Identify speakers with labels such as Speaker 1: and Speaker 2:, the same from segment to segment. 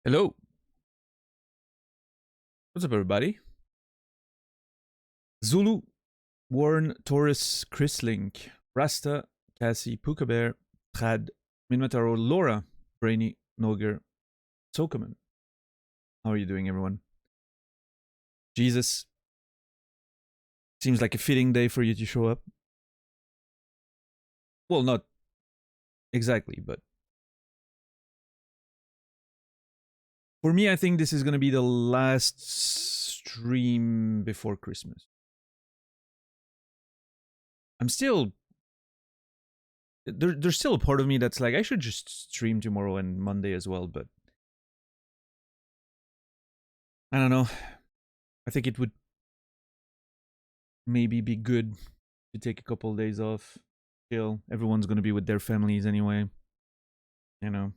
Speaker 1: Hello. What's up, everybody? Zulu, Warren, Taurus, Chris Link, Rasta, Cassie, Puka Bear, Trad, Minmataro, Laura, Brainy, Noger, Sokaman. How are you doing, everyone? Jesus. Seems like a fitting day for you to show up. Well, not exactly, but for me, I think this is going to be the last stream before Christmas. I'm still... There's still a part of me that's like, I should just stream tomorrow and Monday as well, but... I don't know. I think it would maybe be good to take a couple of days off. Chill. Everyone's going to be with their families anyway. You know.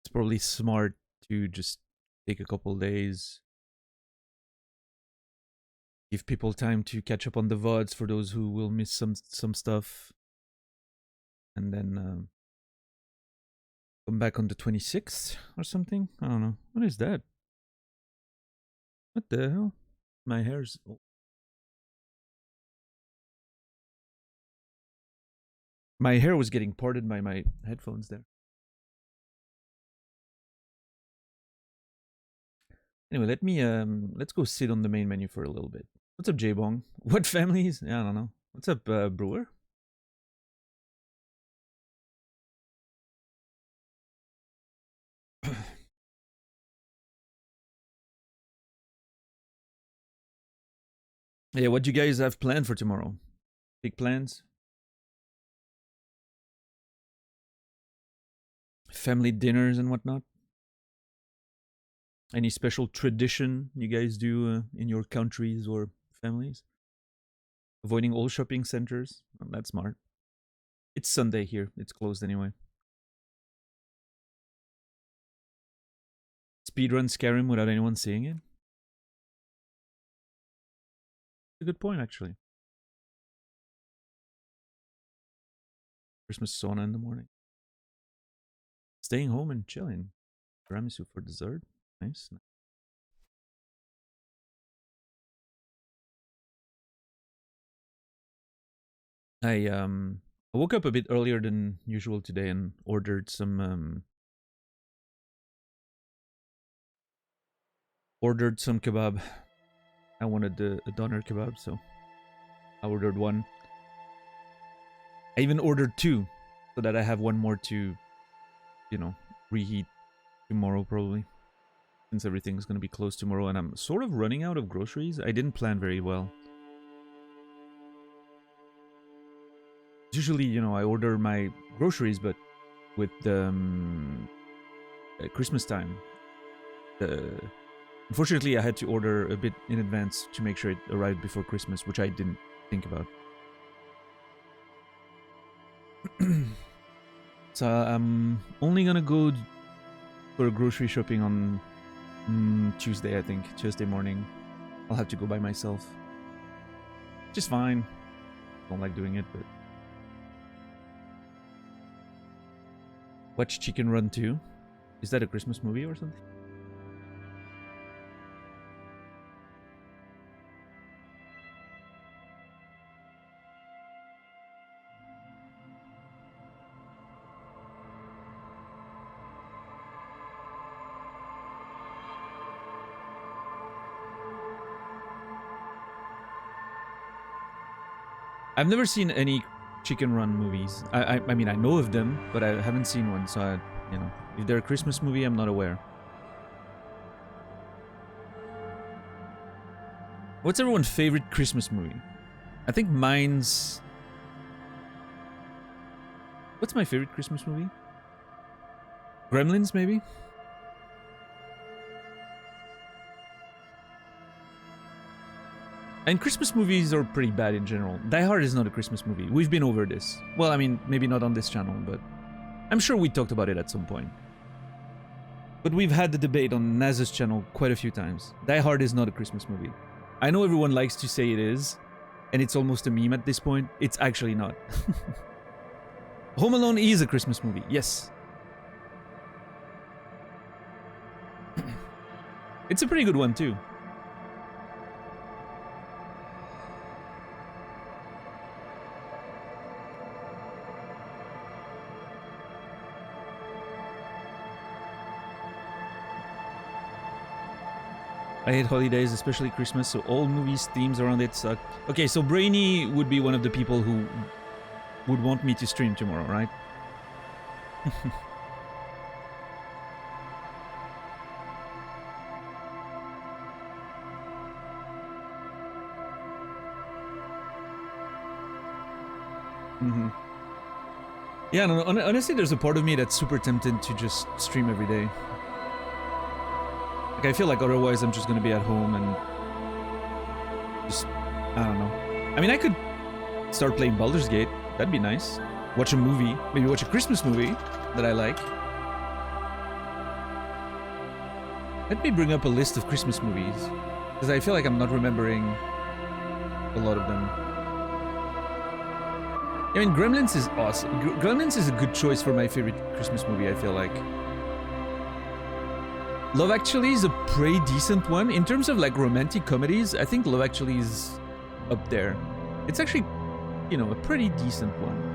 Speaker 1: It's probably smart to just take a couple of days. Give people time to catch up on the VODs for those who will miss some stuff. And then come back on the 26th or something. I don't know. What is that? What the hell? My hair's... My hair was getting parted by my headphones there. Anyway, let's go sit on the main menu for a little bit. What's up, J-Bong? What families? Yeah, I don't know. What's up, Brewer? Yeah, what do you guys have planned for tomorrow? Big plans? Family dinners and whatnot? Any special tradition you guys do in your countries or families? Avoiding all shopping centers? Oh, that's smart. It's Sunday here. It's closed anyway. Speedrun Skyrim without anyone seeing it? A good point, actually. Christmas sauna in the morning. Staying home and chilling. Tiramisu for dessert. Nice. I woke up a bit earlier than usual today and ordered some kebab. I wanted a doner kebab, so I ordered one. I even ordered two, so that I have one more to, you know, reheat tomorrow probably. Since everything's gonna be closed tomorrow and I'm sort of running out of groceries. I didn't plan very well. Usually, you know, I order my groceries, but with Christmas time, unfortunately, I had to order a bit in advance to make sure it arrived before Christmas, which I didn't think about. So I'm only gonna go for grocery shopping on Tuesday, I think. Tuesday morning. I'll have to go by myself. Just fine. Don't like doing it, but... Watch Chicken Run 2. Is that a Christmas movie or something? I've never seen any Chicken Run movies. I mean, I know of them, but I haven't seen one, so you know, if they're a Christmas movie, I'm not aware. What's everyone's favorite Christmas movie? I think mine's... What's my favorite Christmas movie? Gremlins, maybe? And Christmas movies are pretty bad in general. Die Hard is not a Christmas movie. We've been over this. Well, I mean, maybe not on this channel, but I'm sure we talked about it at some point. But we've had the debate on Naz's channel quite a few times. Die Hard is not a Christmas movie. I know everyone likes to say it is, and it's almost a meme at this point. It's actually not. Home Alone is a Christmas movie, yes. It's a pretty good one too. I hate holidays, especially Christmas, so all movies' themes around it suck. Okay, so Brainy would be one of the people who would want me to stream tomorrow, right? Mm-hmm. Yeah, no, honestly, there's a part of me that's super tempted to just stream every day. Like, I feel like otherwise I'm just gonna be at home and just, I don't know. I mean, I could start playing Baldur's Gate. That'd be nice. Watch a movie. Maybe watch a Christmas movie that I like. Let me bring up a list of Christmas movies, because I feel like I'm not remembering a lot of them. I mean, Gremlins is awesome. Gremlins is a good choice for my favorite Christmas movie, I feel like. Love Actually is a pretty decent one. In terms of like romantic comedies, I think Love Actually is up there. It's actually, you know, a pretty decent one.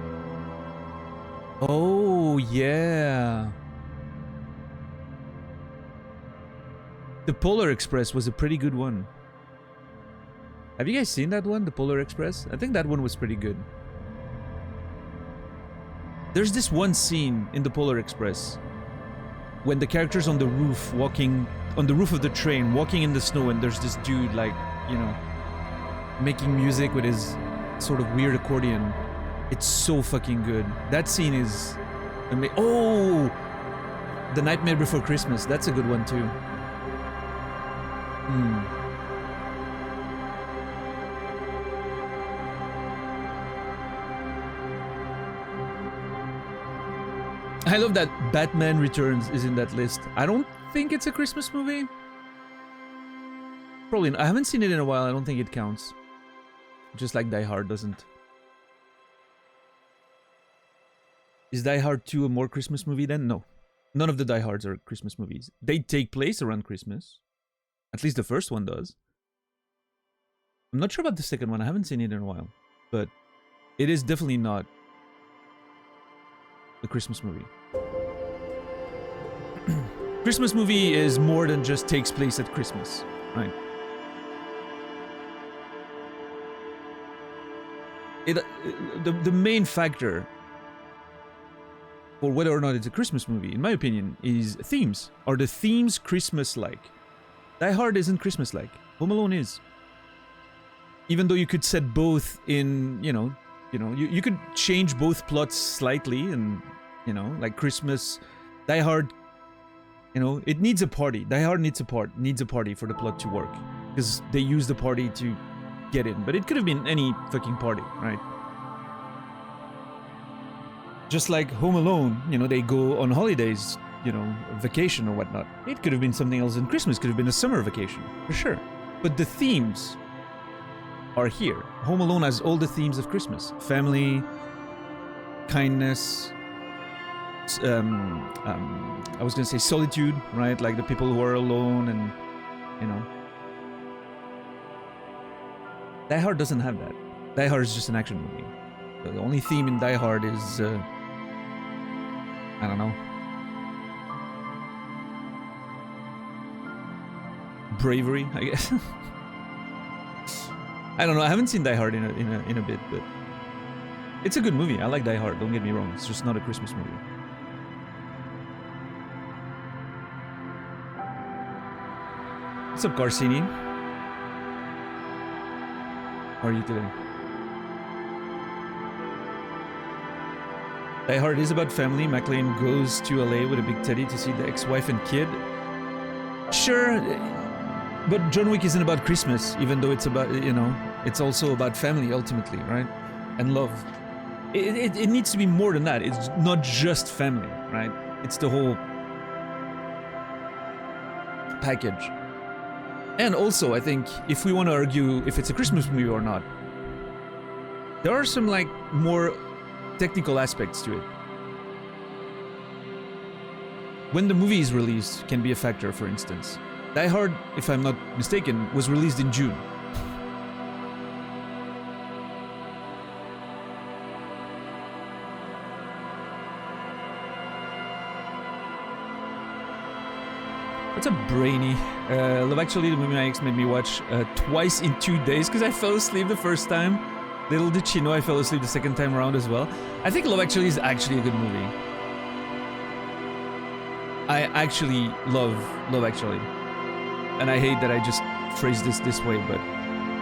Speaker 1: Oh, yeah. The Polar Express was a pretty good one. Have you guys seen that one, The Polar Express? I think that one was pretty good. There's this one scene in The Polar Express when the character's on the roof, walking on the roof of the train, walking in the snow, and there's this dude, like, you know, making music with his sort of weird accordion. It's so fucking good. That scene is amazing. Oh! The Nightmare Before Christmas. That's a good one, too. I love that Batman Returns is in that list. I don't think it's a Christmas movie. Probably not. I haven't seen it in a while. I don't think it counts. Just like Die Hard doesn't. Is Die Hard 2 a more Christmas movie then? No. None of the Die Hards are Christmas movies. They take place around Christmas. At least the first one does. I'm not sure about the second one. I haven't seen it in a while. But it is definitely not a Christmas movie. Christmas movie is more than just takes place at Christmas, right? The main factor for whether or not it's a Christmas movie, in my opinion, is themes. Are the themes Christmas-like? Die Hard isn't Christmas-like. Home Alone is. Even though you could set both in, you could change both plots slightly, and, you know, like Christmas, Die Hard, you know, it needs a party. Die Hard needs a party for the plot to work, because they use the party to get in. But it could have been any fucking party, right? Just like Home Alone, you know, they go on holidays, you know, vacation or whatnot. It could have been something else, and Christmas could have been a summer vacation, for sure. But the themes are here. Home Alone has all the themes of Christmas. Family, kindness, I was gonna say solitude, right? Like the people who are alone, and, you know. Die Hard doesn't have that. Die Hard is just an action movie. The only theme in Die Hard is, I don't know, bravery, I guess. I don't know. I haven't seen Die Hard in a bit, but it's a good movie. I like Die Hard. Don't get me wrong. It's just not a Christmas movie. What's up, Garcini? How are you today? Die Hard is about family. McClane goes to LA with a big teddy to see the ex-wife and kid. Sure, but John Wick isn't about Christmas, even though it's about, you know, it's also about family ultimately, right? And love. It needs to be more than that. It's not just family, right? It's the whole package. And also, I think, if we want to argue if it's a Christmas movie or not, there are some, like, more technical aspects to it. When the movie is released can be a factor, for instance. Die Hard, if I'm not mistaken, was released in June. What's up, Brainy? Love Actually, the movie my ex made me watch twice in 2 days because I fell asleep the first time. Little did she know I fell asleep the second time around as well. I think Love Actually is actually a good movie. I actually love Love Actually. And I hate that I just phrased this way, but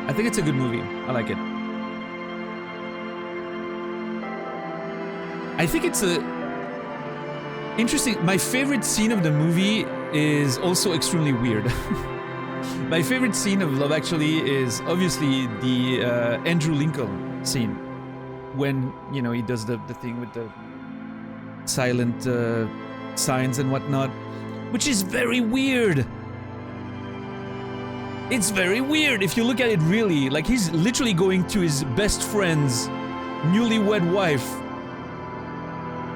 Speaker 1: I think it's a good movie. I like it. I think it's a... interesting. My favorite scene of the movie is also extremely weird. My favorite scene of Love Actually is obviously the Andrew Lincoln scene. When, you know, he does the thing with the silent signs and whatnot. Which is very weird. It's very weird if you look at it really. Like, he's literally going to his best friend's newlywed wife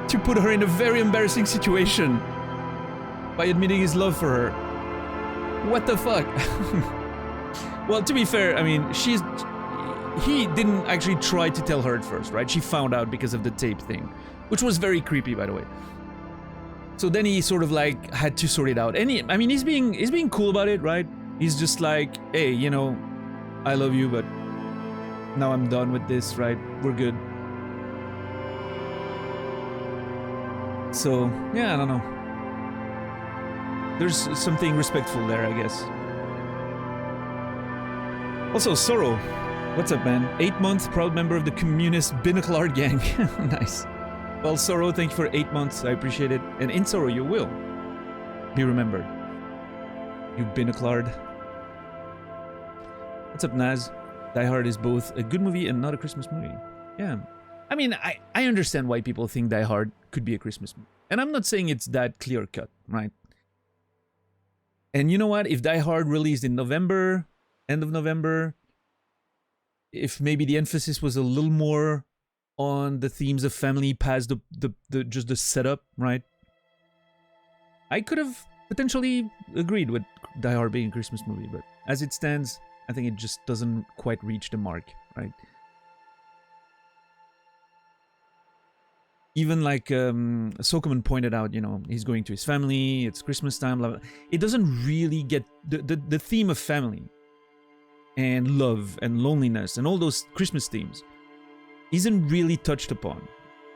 Speaker 1: to put her in a very embarrassing situation by admitting his love for her. What the fuck? Well, to be fair, I mean, he didn't actually try to tell her at first, right? She found out because of the tape thing, which was very creepy, by the way. So then he sort of like had to sort it out. And I mean, he's being cool about it, right? He's just like, hey, you know, I love you, but now I'm done with this, right? We're good. So, yeah, I don't know. There's something respectful there, I guess. Also, Sorrow. What's up, man? 8-month proud member of the communist Binnacle Art Gang. Nice. Well, Sorrow, thank you for 8 months. I appreciate it. And in Sorrow, you will be remembered. You Binnacle. What's up, Naz? Die Hard is both a good movie and not a Christmas movie. Yeah. I mean, I understand why people think Die Hard could be a Christmas movie. And I'm not saying it's that clear-cut, right? And you know what? If Die Hard released in November, end of November, if maybe the emphasis was a little more on the themes of family past the just the setup, right? I could have potentially agreed with Die Hard being a Christmas movie, but as it stands, I think it just doesn't quite reach the mark, right? Even like Sokoman pointed out, you know, he's going to his family, it's Christmas time, blah, blah. It doesn't really get the theme of family and love and loneliness and all those Christmas themes isn't really touched upon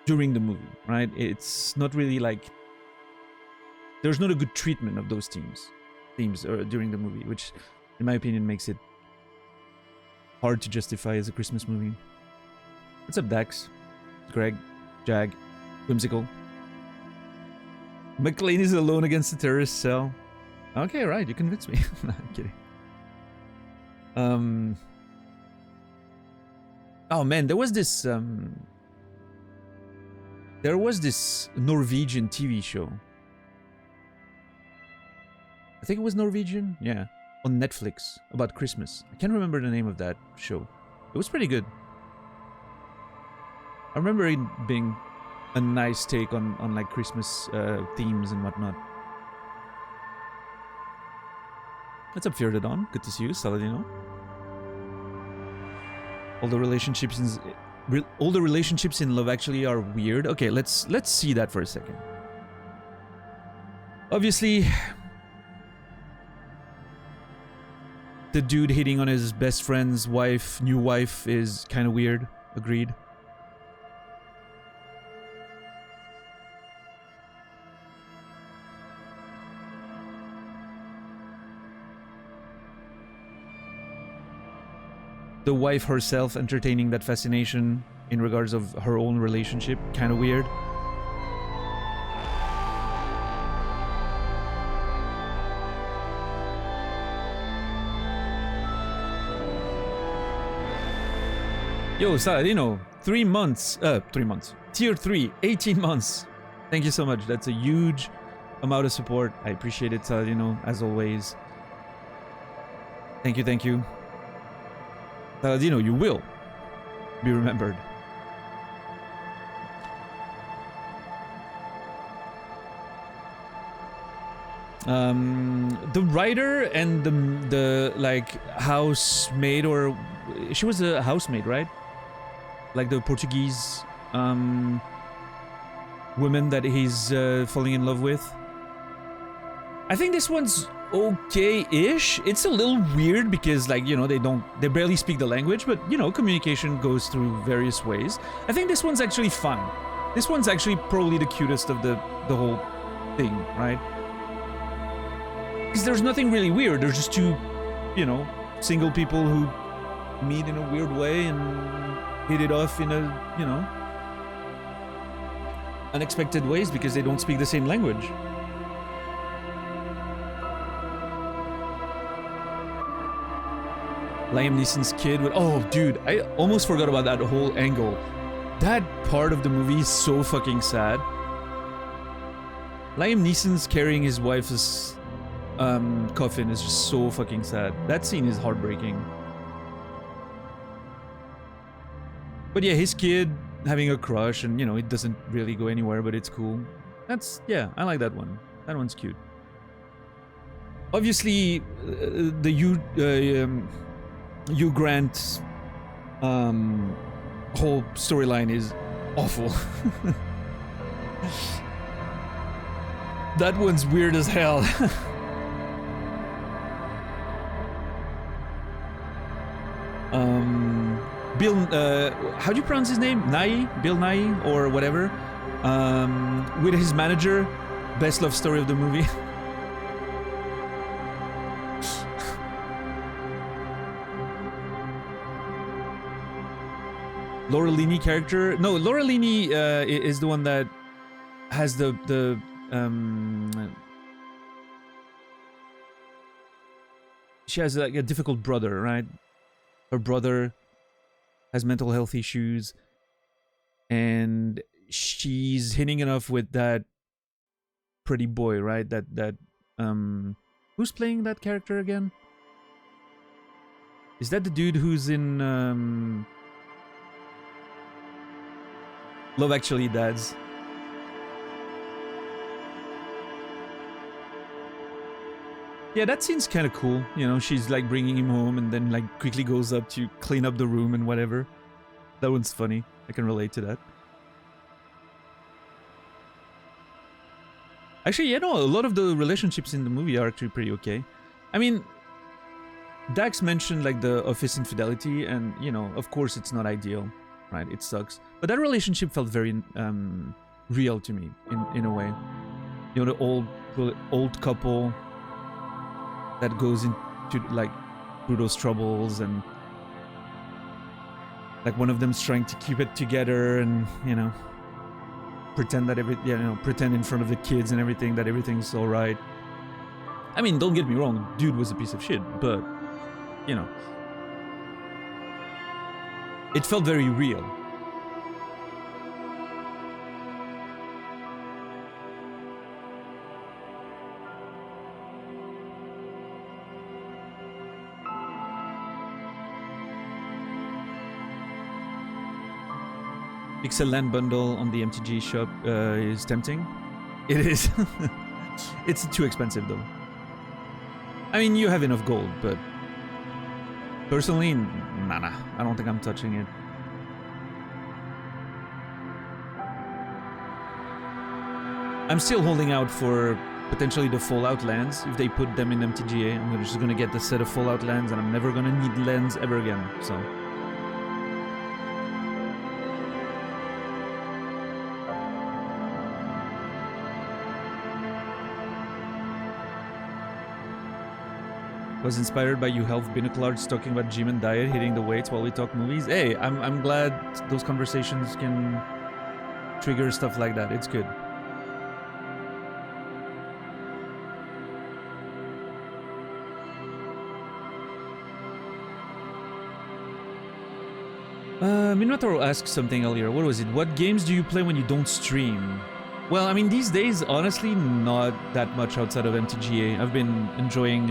Speaker 1: during the movie, right? It's not really like, there's not a good treatment of those themes during the movie, which in my opinion makes it hard to justify as a Christmas movie. What's up, Dax? Greg? Jag? Whimsical? McLean is alone against the terrorist cell. Okay, right, you convinced me. No, I'm kidding. Oh man, there was this Norwegian TV show. I think it was Norwegian, yeah, on Netflix about Christmas. I can't remember the name of that show. It was pretty good. I remember it being a nice take on like Christmas themes and whatnot. What's up, Fear the Dawn? Good to see you, Saladino. All the relationships in Love Actually are weird. Okay, let's see that for a second. Obviously, the dude hitting on his best friend's new wife is kind of weird. Agreed. The wife herself entertaining that fascination in regards of her own relationship, kind of weird. Yo, Saladino, 3 months. Tier 3, 18 months. Thank you so much. That's a huge amount of support. I appreciate it, Saladino, as always. Thank you, thank you. Saladino, you will be remembered. The writer and the like housemaid, or she was a housemaid, right? Like the Portuguese woman that he's falling in love with. I think this one's okay-ish. It's a little weird because, like, you know, they barely speak the language, but, you know, communication goes through various ways. I think this one's actually fun. This one's actually probably the cutest of the whole thing, right? Because there's nothing really weird. There's just two, you know, single people who meet in a weird way and hit it off in a, you know, unexpected ways because they don't speak the same language. Liam Neeson's kid with... Oh, dude, I almost forgot about that whole angle. That part of the movie is so fucking sad. Liam Neeson's carrying his wife's coffin is just so fucking sad. That scene is heartbreaking. But yeah, his kid having a crush, and, you know, it doesn't really go anywhere, but it's cool. That's... Yeah, I like that one. That one's cute. Obviously, the Hugh Grant's whole storyline is awful. That one's weird as hell. Bill, how do you pronounce his name? Nye? Bill Nye or whatever. With his manager, best love story of the movie. Laura Linney character. No, Laura Linney is the one that has the she has like a difficult brother, right? Her brother has mental health issues, and she's hitting it off with that pretty boy, right? That who's playing that character again? Is that the dude who's in Love Actually Dads? Yeah, that scene's kind of cool. You know, she's like bringing him home and then like quickly goes up to clean up the room and whatever. That one's funny. I can relate to that. Actually, you know, a lot of the relationships in the movie are actually pretty okay. I mean, Dax mentioned like the office infidelity, and, you know, of course it's not ideal. Right, it sucks, but that relationship felt very real to me in a way. You know, the old couple that goes into like through those troubles, and like one of them's trying to keep it together, and, you know, pretend that pretend in front of the kids and everything that everything's all right. I mean, don't get me wrong, dude was a piece of shit, but, you know, it felt very real. Pixel Land bundle on the MTG shop is tempting. It is. It's too expensive though. I mean, you have enough gold, but personally, nah, I don't think I'm touching it. I'm still holding out for potentially the Fallout lands. If they put them in MTGA, I'm just gonna get the set of Fallout lands, and I'm never gonna need lands ever again, so. Was inspired by you health binoclars talking about gym and diet, hitting the weights while we talk movies. Hey, I'm glad those conversations can trigger stuff like that. It's good. Minato asked something earlier. What was it? What games do you play when you don't stream? Well, I mean, these days, honestly, not that much outside of MTGA. I've been enjoying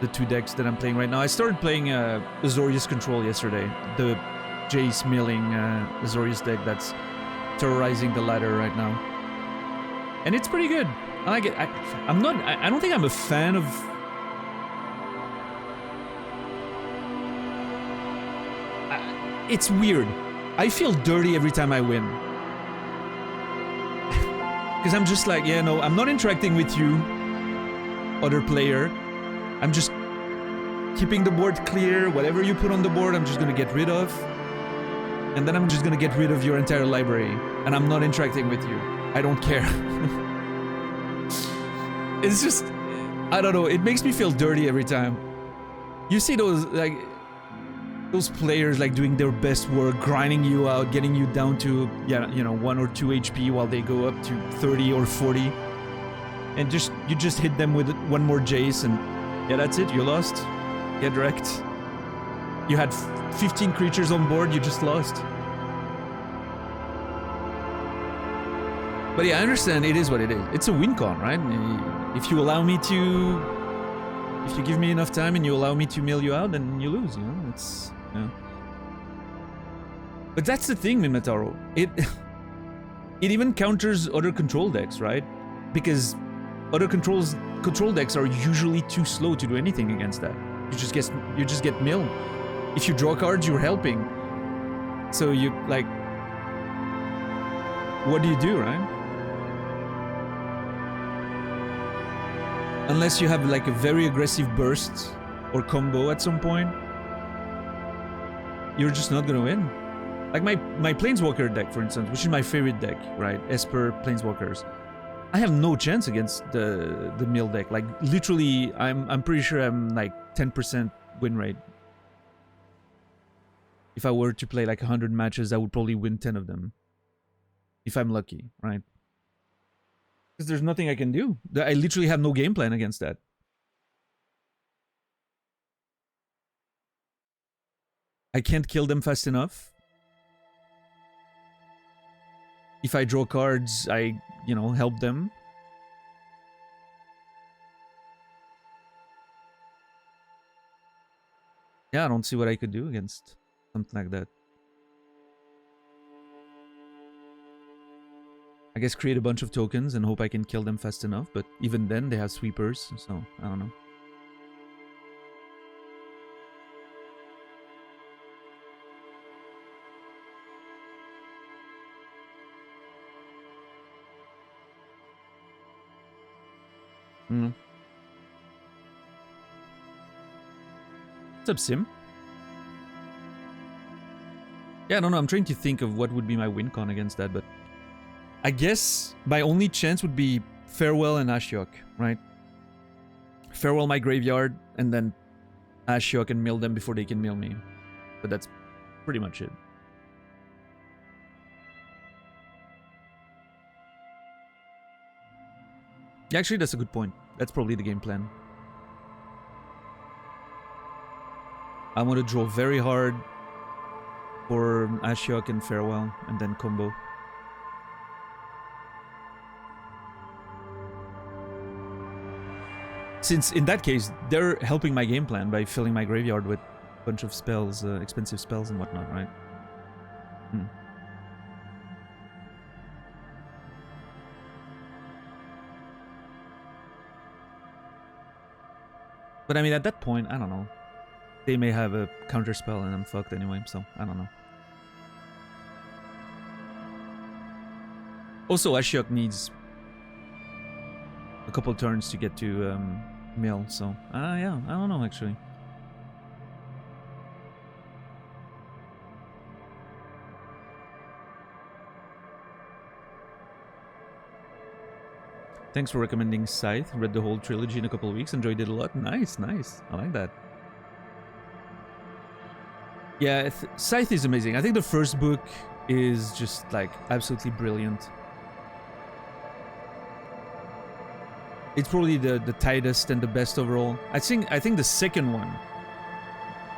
Speaker 1: the two decks that I'm playing right now. I started playing Azorius Control yesterday. The Jace milling Azorius deck that's terrorizing the ladder right now. and it's pretty good. I like it. I'm not. I don't think I'm a fan of. It's weird. I feel dirty every time I win. Because I'm just like, yeah, no, I'm not interacting with you, other player. I'm just keeping the board clear. Whatever you put on the board, I'm just gonna get rid of. And then I'm just gonna get rid of your entire library. And I'm not interacting with you. I don't care. It's just, I don't know, it makes me feel dirty every time. You see those, like, those players like doing their best work, grinding you out, getting you down to, yeah, you know, 1 or 2 HP while they go up to 30 or 40. And you just hit them with one more Jace and yeah, that's it, you lost. Get wrecked. You had 15 creatures on board, you just lost. But yeah, I understand it is what it is. It's a win con, right? If you allow me to... If you give me enough time and you allow me to mill you out, then you lose, you know? It's... Yeah. But that's the thing, Minotauro. It even counters other control decks, right? Because other control decks are usually too slow to do anything against that. You just get milled. If you draw cards, you're helping. So you, like... What do you do, right? Unless you have like a very aggressive burst or combo at some point, you're just not gonna win. Like my Planeswalker deck, for instance, which is my favorite deck, right? Esper Planeswalkers. I have no chance against the mill deck. Like literally, I'm pretty sure I'm like 10% win rate. If I were to play like 100 matches, I would probably win 10 of them. If I'm lucky, right? Because there's nothing I can do. I literally have no game plan against that. I can't kill them fast enough. If I draw cards, I, you know, help them. Yeah, I don't see what I could do against something like that. I guess create a bunch of tokens and hope I can kill them fast enough, but even then they have sweepers, so I don't know. What's up, Sim? Yeah, I don't know, I'm trying to think of what would be my win con against that, but I guess my only chance would be Farewell and Ashiok, right? Farewell my graveyard, and then Ashiok and mill them before they can mill me. But that's pretty much it. Yeah, actually, that's a good point. That's probably the game plan. I want to draw very hard for Ashiok and Farewell, and then combo. Since in that case, they're helping my game plan by filling my graveyard with a bunch of spells, expensive spells and whatnot, right? But I mean, at that point, I don't know. They may have a counter spell and I'm fucked anyway, so I don't know. Also, Ashiok needs a couple turns to get to mill, so yeah, I don't know actually. Thanks for recommending Scythe. Read the whole trilogy in a couple of weeks. Enjoyed it a lot. Nice, nice. I like that. Yeah, Scythe is amazing. I think the first book is just like absolutely brilliant. It's probably the tightest and the best overall. I think the second one.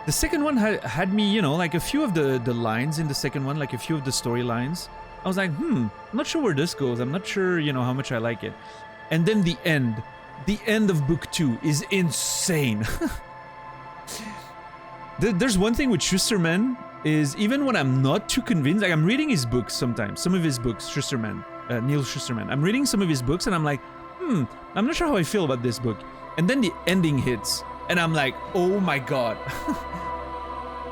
Speaker 1: The second one had me, you know, like a few of the lines in the second one, like a few of the storylines. I was like, I'm not sure where this goes. I'm not sure, you know, how much I like it. And then the end of book 2 is insane. There's one thing with Schusterman is even when I'm not too convinced, like I'm reading his books sometimes, some of his books, Schusterman, Neil Schusterman. I'm reading some of his books and I'm like, I'm not sure how I feel about this book. And then the ending hits and I'm like, oh my god.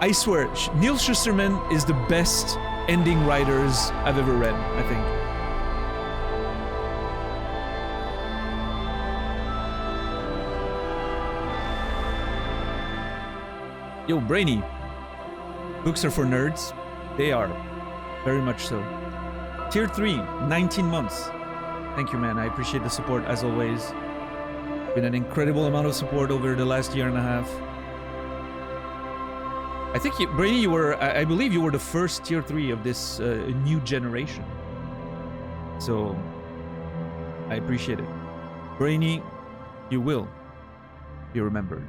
Speaker 1: I swear, Neil Schusterman is the best ending writers I've ever read, I think. Yo, Brainy. Books are for nerds. They are. Very much so. Tier 3, 19 months. Thank you, man. I appreciate the support as always. Been an incredible amount of support over the last year and a half. I think, Brainy, you were, I believe you were the first tier 3 of this new generation. So, I appreciate it. Brainy, you will be remembered.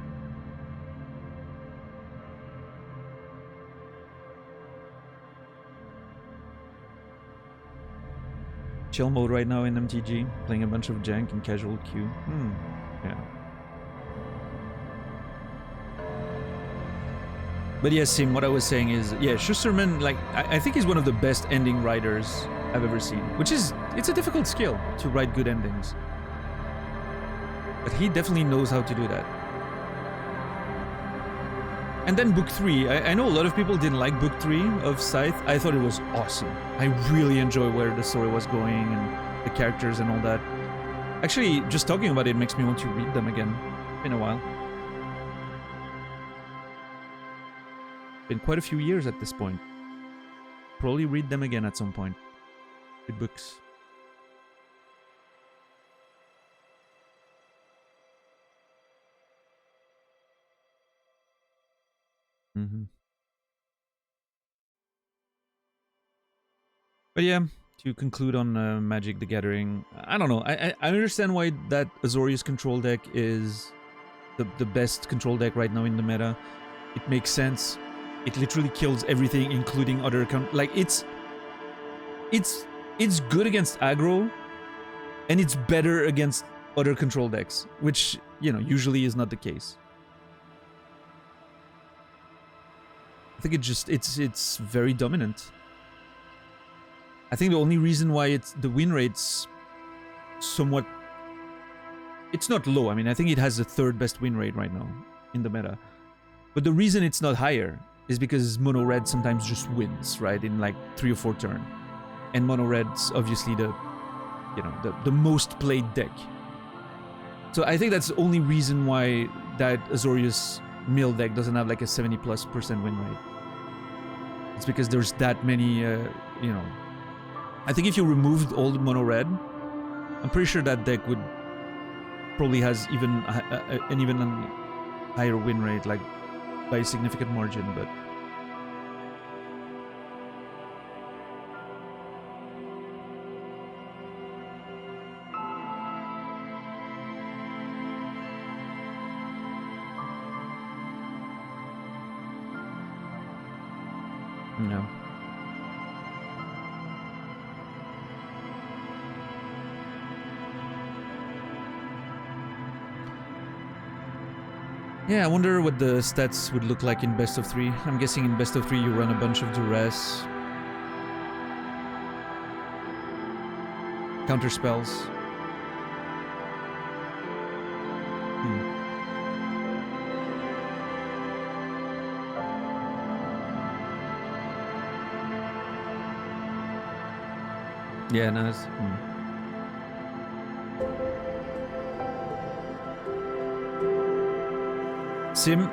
Speaker 1: Chill mode right now in MTG, playing a bunch of jank and casual queue. Yeah. But yes, Sim, what I was saying is, yeah, Schusterman, like, I think he's one of the best ending writers I've ever seen. Which is, it's a difficult skill to write good endings. But he definitely knows how to do that. And then book 3, I know a lot of people didn't like book 3 of Scythe. I thought it was awesome. I really enjoy where the story was going and the characters and all that. Actually, just talking about it makes me want to read them again. Been a while. Been quite a few years at this point. Probably read them again at some point. Good books. But yeah, to conclude on Magic the Gathering, I don't know. I understand why that Azorius control deck is the best control deck right now in the meta. It makes sense. It literally kills everything, including other like it's good against aggro, and it's better against other control decks, which, you know, usually is not the case. I think it's very dominant. I think the only reason why the win rate's somewhat, it's not low. I mean, I think it has the 3rd best win rate right now in the meta. But the reason it's not higher is because mono red sometimes just wins, right, in like 3 or 4 turns. And mono red's obviously the most played deck. So I think that's the only reason why that Azorius mill deck doesn't have like a 70+% win rate. It's because there's that many, I think if you removed all the mono red, I'm pretty sure that deck would probably has an even higher win rate, like by a significant margin, but no. Yeah, I wonder what the stats would look like in best of 3. I'm guessing in best of 3 you run a bunch of duress, counter spells. Yeah, nice. Sim,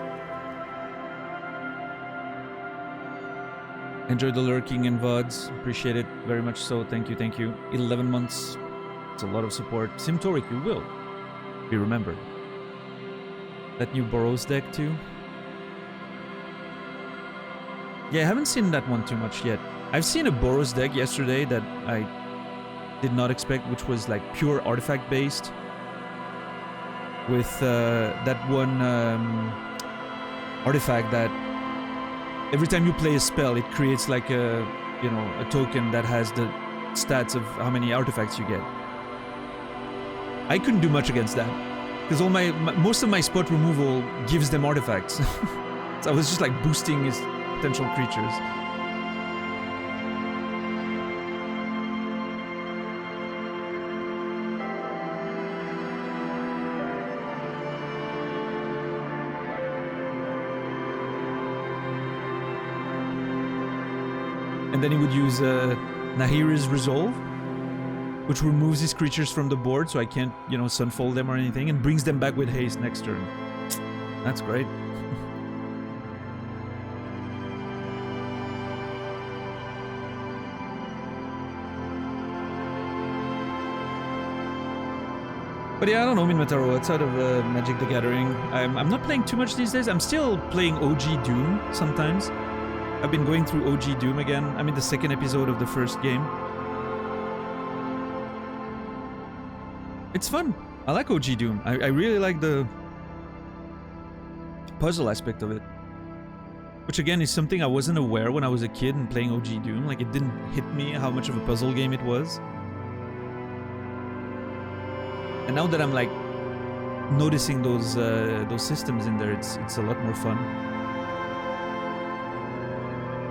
Speaker 1: enjoy the lurking and VODs. Appreciate it very much so. Thank you, thank you. 11 months. It's a lot of support. Sim Torik, you will be remembered. That new Boros deck too. Yeah, I haven't seen that one too much yet. I've seen a Boros deck yesterday that I did not expect, which was like pure artifact based. With that one artifact that every time you play a spell, it creates like a token that has the stats of how many artifacts you get. I couldn't do much against that because most of my spot removal gives them artifacts. So I was just like boosting his potential creatures. And then he would use Nahiri's Resolve, which removes these creatures from the board so I can't, you know, Sunfold them or anything, and brings them back with haste next turn. That's great. But yeah, I don't know, Minmataro, outside of Magic the Gathering, I'm not playing too much these days. I'm still playing OG Doom sometimes. I've been going through OG Doom again. I'm in the second episode of the first game. It's fun. I like OG Doom. I really like the puzzle aspect of it. Which again is something I wasn't aware when I was a kid and playing OG Doom. Like, it didn't hit me how much of a puzzle game it was. And now that I'm like noticing those systems in there, it's a lot more fun.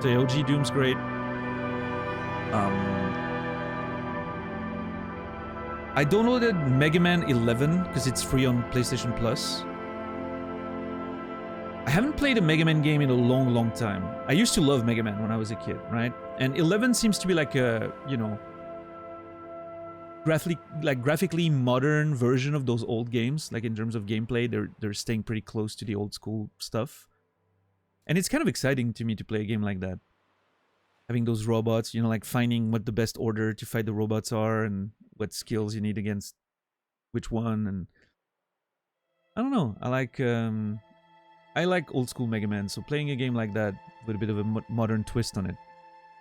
Speaker 1: So yeah, OG Doom's great. I downloaded Mega Man 11 because it's free on PlayStation Plus. I haven't played a Mega Man game in a long time. I used to love Mega Man when I was a kid, right? And 11 seems to be like a, you know, graphically modern version of those old games. Like, in terms of gameplay, they're staying pretty close to the old school stuff. And it's kind of exciting to me to play a game like that. Having those robots, you know, like finding what the best order to fight the robots are and what skills you need against which one. And I don't know. I like old school Mega Man, so playing a game like that with a bit of a modern twist on it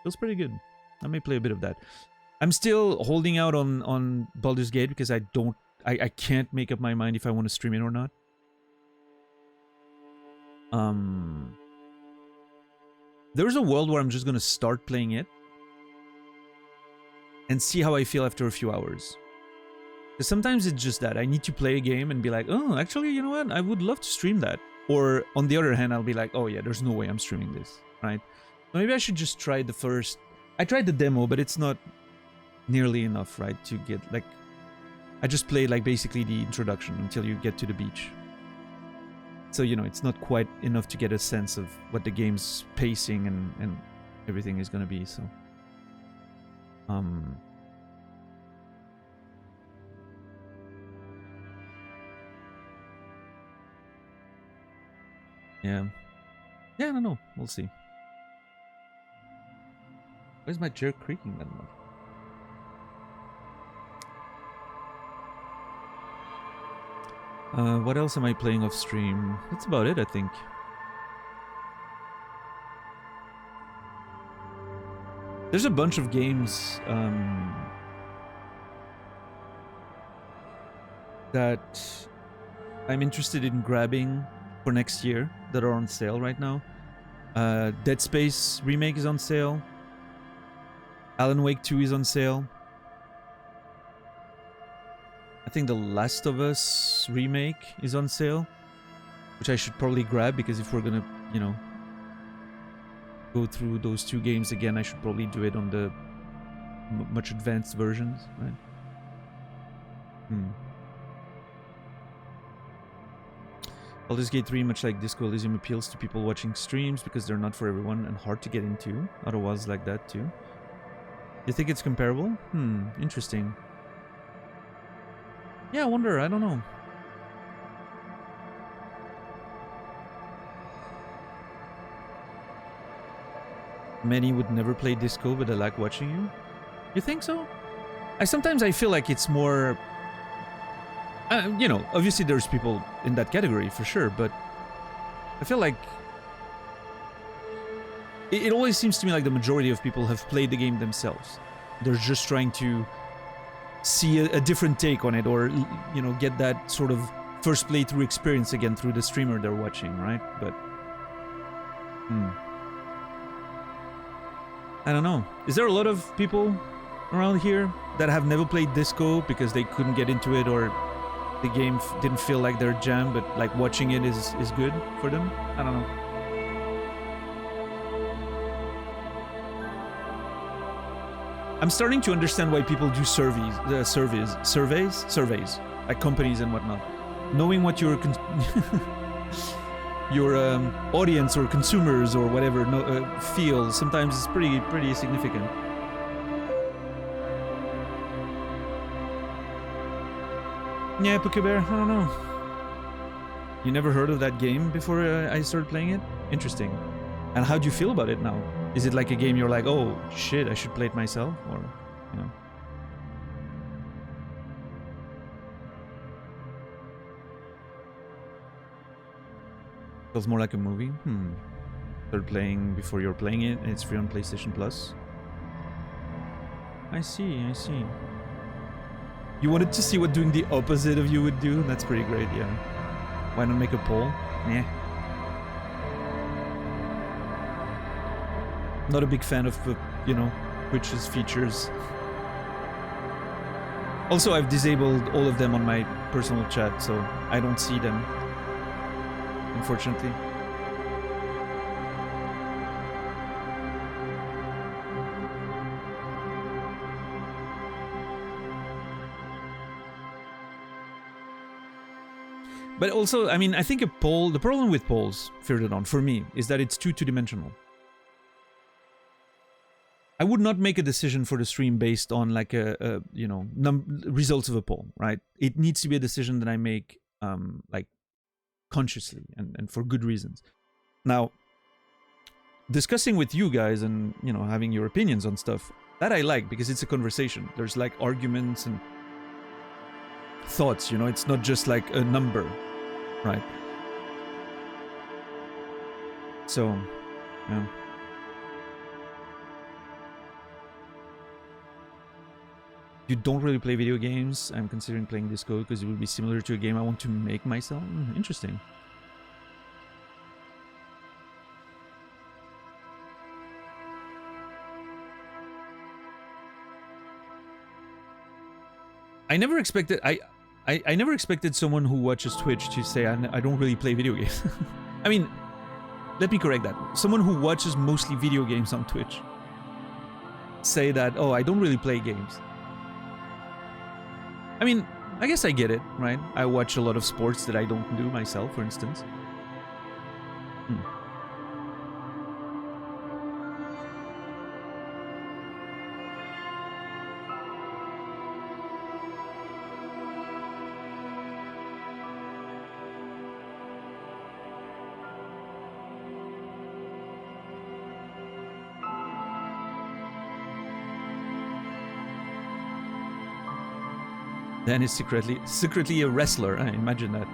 Speaker 1: feels pretty good. I may play a bit of that. I'm still holding out on Baldur's Gate because I can't make up my mind if I want to stream it or not. There's a world where I'm just gonna start playing it and see how I feel after a few hours. Because sometimes it's just that I need to play a game and be like, oh, actually, you know what? I would love to stream that. Or on the other hand, I'll be like, oh yeah, there's no way I'm streaming this, right? So maybe I should just try the first. I tried the demo, but it's not nearly enough, right? To get like, I just played like basically the introduction until you get to the beach. So, you know, it's not quite enough to get a sense of what the game's pacing and everything is gonna be, so. Yeah. Yeah, I don't know. We'll see. Why is my chair creaking that much? What else am I playing off stream? That's about it, I think. There's a bunch of games that I'm interested in grabbing for next year that are on sale right now. Dead Space remake is on sale. Alan Wake 2 is on sale. I think The Last of Us remake is on sale, which I should probably grab because if we're gonna, you know, go through those two games again, I should probably do it on the much advanced versions, right? Baldur's Gate 3, much like Disco Elysium, appeals to people watching streams because they're not for everyone and hard to get into. Otherwise, like that too. You think it's comparable? Interesting. Yeah, I wonder. I don't know. Many would never play Disco, but they like watching you. You think so? Sometimes I feel like it's more... you know, obviously there's people in that category for sure, but I feel like it always seems to me like the majority of people have played the game themselves. They're just trying to see a different take on it, or, you know, get that sort of first playthrough experience again through the streamer they're watching, right? But I don't know. Is there a lot of people around here that have never played Disco because they couldn't get into it, or the game didn't feel like their jam, but like watching it is good for them? I don't know. I'm starting to understand why people do surveys, like companies and whatnot. Knowing what you're your audience or consumers or whatever feel, sometimes it's pretty significant. Yeah, Pokebear, I don't know. You never heard of that game before I started playing it? Interesting. And how do you feel about it now? Is it like a game you're like, oh shit, I should play it myself? Or, you know? Feels more like a movie? Start playing before you're playing it, and it's free on PlayStation Plus. I see. You wanted to see what doing the opposite of you would do? That's pretty great, yeah. Why not make a poll? Yeah. Not a big fan of, you know, Twitch's features. Also, I've disabled all of them on my personal chat, so I don't see them, unfortunately. But also, I mean, I think a poll, the problem with polls, Firdanon, for me, is that it's too two-dimensional. I would not make a decision for the stream based on like a you know, results of a poll, right? It needs to be a decision that I make like consciously and for good reasons. Now, discussing with you guys and, you know, having your opinions on stuff, that I like because it's a conversation. There's like arguments and thoughts, you know, it's not just like a number, right? So, yeah. You don't really play video games. I'm considering playing Disco because it would be similar to a game I want to make myself. Interesting. I never expected I never expected someone who watches Twitch to say I don't really play video games. I mean, let me correct that. Someone who watches mostly video games on Twitch say that, oh, I don't really play games. I mean, I guess I get it, right? I watch a lot of sports that I don't do myself, for instance. Dan is secretly a wrestler. I imagine that.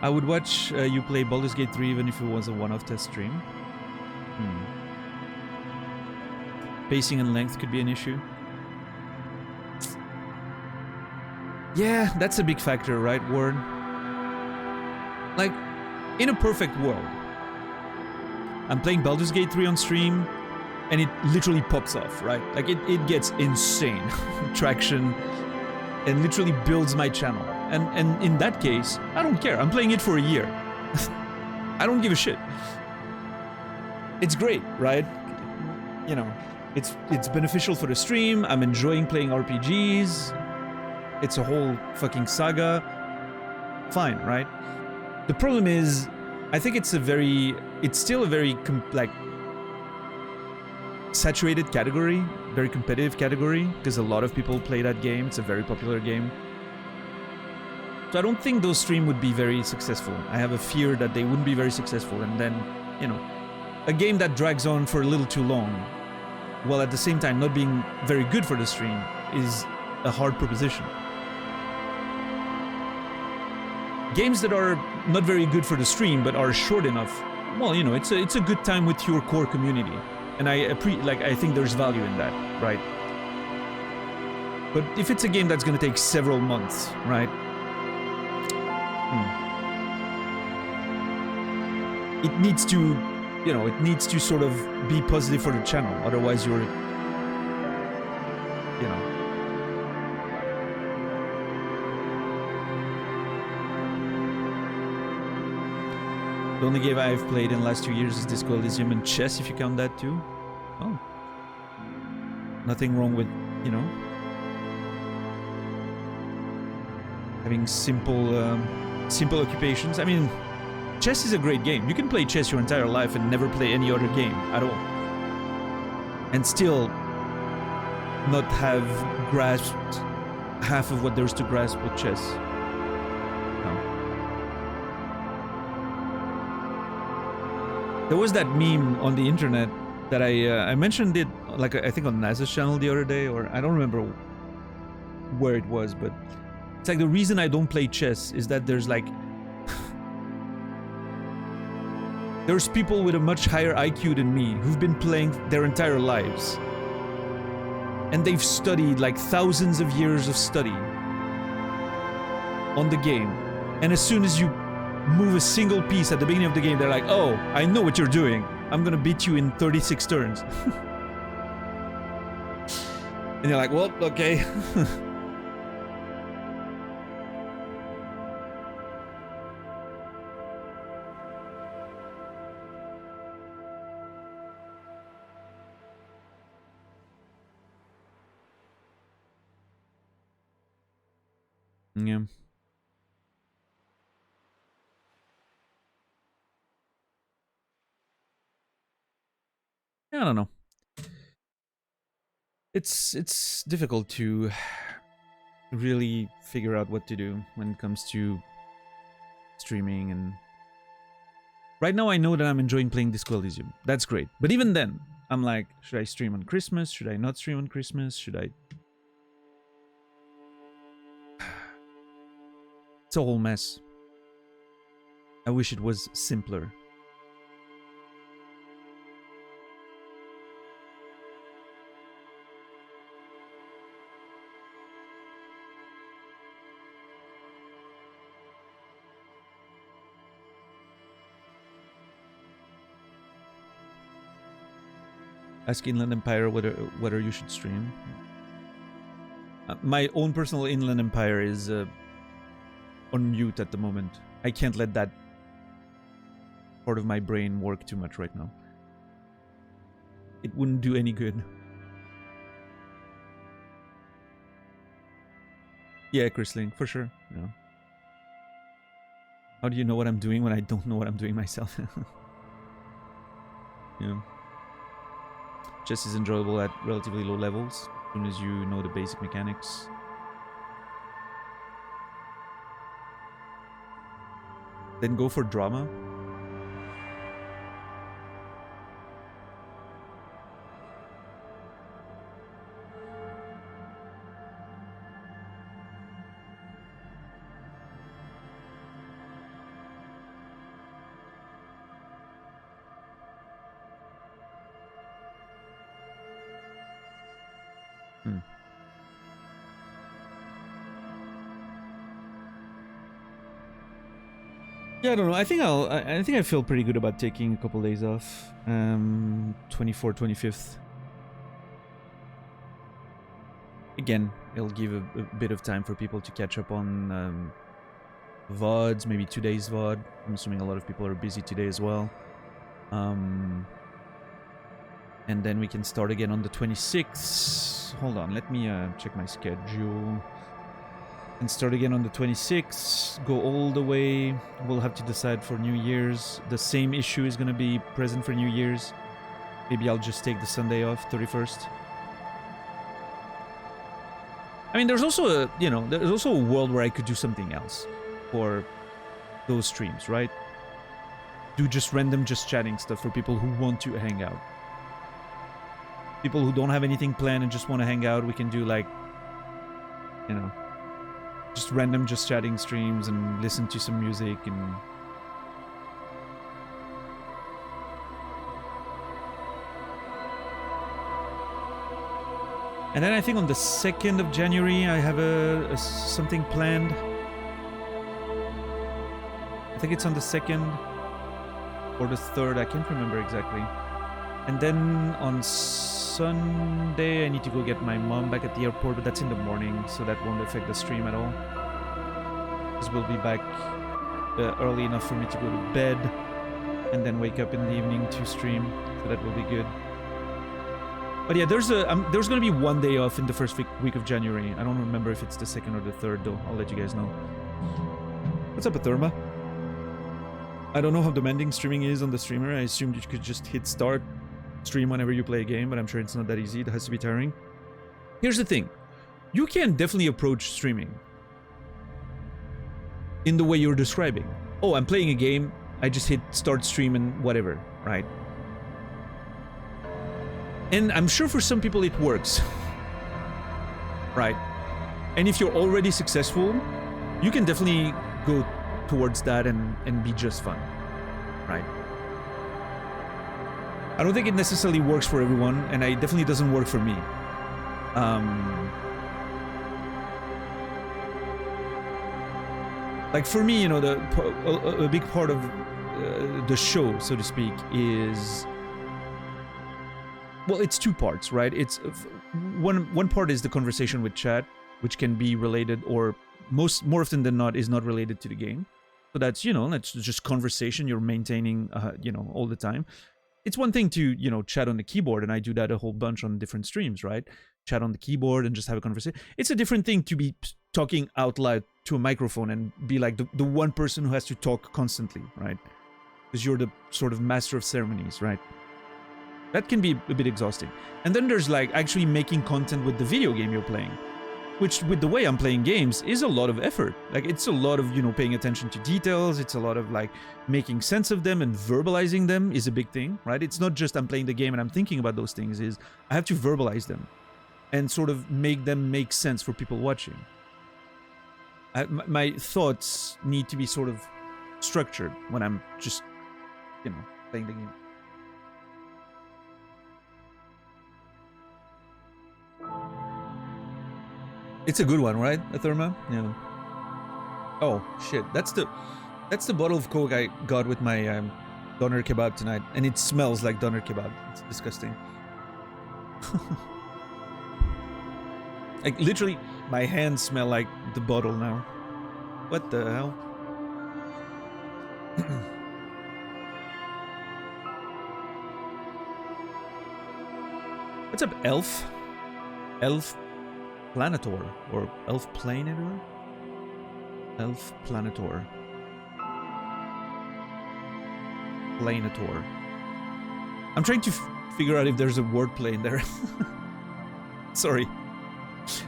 Speaker 1: I would watch you play Baldur's Gate 3 even if it was a one-off test stream. Pacing and length could be an issue. Yeah, that's a big factor, right, Ward? Like, in a perfect world, I'm playing Baldur's Gate 3 on stream, and it literally pops off, right? Like, it gets insane traction, and literally builds my channel. And in that case, I don't care. I'm playing it for a year. I don't give a shit. It's great, right? You know, it's beneficial for the stream. I'm enjoying playing RPGs. It's a whole fucking saga. Fine, right? The problem is, I think it's still a very like saturated category, very competitive category, because a lot of people play that game. It's a very popular game. So I don't think those streams would be very successful. I have a fear that they wouldn't be very successful, and then, you know, a game that drags on for a little too long, while at the same time not being very good for the stream, is a hard proposition. Games that are not very good for the stream but are short enough, well, you know, it's a good time with your core community. And I think there's value in that, right? But if it's a game that's gonna take several months, right? It needs to, you know, it needs to sort of be positive for the channel. Otherwise you're, you know. The only game I've played in the last 2 years is Disco Elysium and chess, if you count that too. Oh. Nothing wrong with, you know, having simple occupations. I mean, chess is a great game. You can play chess your entire life and never play any other game at all, and still not have grasped half of what there's to grasp with chess. No. There was that meme on the internet that I mentioned it, like I think on NASA's channel the other day, or I don't remember where it was, but it's like the reason I don't play chess is that there's like there's people with a much higher IQ than me who've been playing their entire lives, and they've studied like thousands of years of study on the game, and as soon as you move a single piece at the beginning of the game, they're like, oh, I know what you're doing. I'm gonna beat you in 36 turns. And you're like, well, okay. Yeah. I don't know. It's difficult to really figure out what to do when it comes to streaming, and right now I know that I'm enjoying playing Disco Elysium. That's great. But even then, I'm like, should I stream on Christmas? Should I not stream on Christmas? Should I? It's a whole mess. I wish it was simpler. Ask Inland Empire whether you should stream. My own personal Inland Empire is on mute at the moment. I can't let that part of my brain work too much right now. It wouldn't do any good. Yeah, Chrisling, for sure. Yeah. How do you know what I'm doing when I don't know what I'm doing myself? Yeah. Chess is enjoyable at relatively low levels, as soon as you know the basic mechanics. Then go for drama. Yeah, I don't know. I think I feel pretty good about taking a couple days off. 24th, 25th. Again, it'll give a bit of time for people to catch up on VODs, maybe 2 days VOD. I'm assuming a lot of people are busy today as well. And then we can start again on the 26th. Hold on, let me check my schedule. And start again on the 26th, go all the way. We'll have to decide for New Year's. The same issue is going to be present for New Year's. Maybe I'll just take the Sunday off, 31st. I mean, there's also a, there's also a world where I could do something else for those streams, right? Do just random just chatting stuff for people who want to hang out. People who don't have anything planned and just want to hang out, we can do like, just random just chatting streams and listen to some music and... And then I think on the 2nd of January I have a something planned. I think it's on the 2nd or the 3rd, I can't remember exactly. And then on Sunday I need to go get my mom back at the airport, but that's in the morning, so that won't affect the stream at all. Because we'll be back early enough for me to go to bed and then wake up in the evening to stream, so that will be good. But yeah, there's going to be 1 day off in the first week of January. I don't remember if it's the 2nd or the 3rd though. I'll let you guys know. What's up, Atherma? I don't know how demanding streaming is on the streamer. I assumed you could just hit start, stream whenever you play a game, but I'm sure it's not that easy. It has to be tiring. Here's the thing. You can definitely approach streaming in the way you're describing. Oh, I'm playing a game, I just hit start stream and whatever, right? And I'm sure for some people it works, right? And if you're already successful, you can definitely go towards that and be just fine, right? I don't think it necessarily works for everyone, and it definitely doesn't work for me. Like for me, you know, a big part of the show, so to speak, is, well, it's two parts, right? It's one part is the conversation with chat, which can be related, or more often than not is not related to the game. So that's, you know, that's just conversation you're maintaining, you know, all the time. It's one thing to, you know, chat on the keyboard, and I do that a whole bunch on different streams, right? Chat on the keyboard and just have a conversation. It's a different thing to be talking out loud to a microphone and be like the one person who has to talk constantly, right? Because you're the sort of master of ceremonies, right? That can be a bit exhausting. And then there's like actually making content with the video game you're playing, which with the way I'm playing games is a lot of effort. Like it's a lot of, you know, paying attention to details. It's a lot of like making sense of them, and verbalizing them is a big thing, right? It's not just I'm playing the game and I'm thinking about those things. Is I have to verbalize them and sort of make them make sense for people watching. My thoughts need to be sort of structured when I'm just, you know, playing the game. It's a good one, right, Atherma? Yeah. Oh shit, that's the bottle of Coke I got with my doner kebab tonight, and it smells like doner kebab. It's disgusting. Like literally, my hands smell like the bottle now. What the hell? What's up, Elf? Elf Planator or Elf Planator? Elf Planator. Planator. I'm trying to figure out if there's a wordplay in there. Sorry.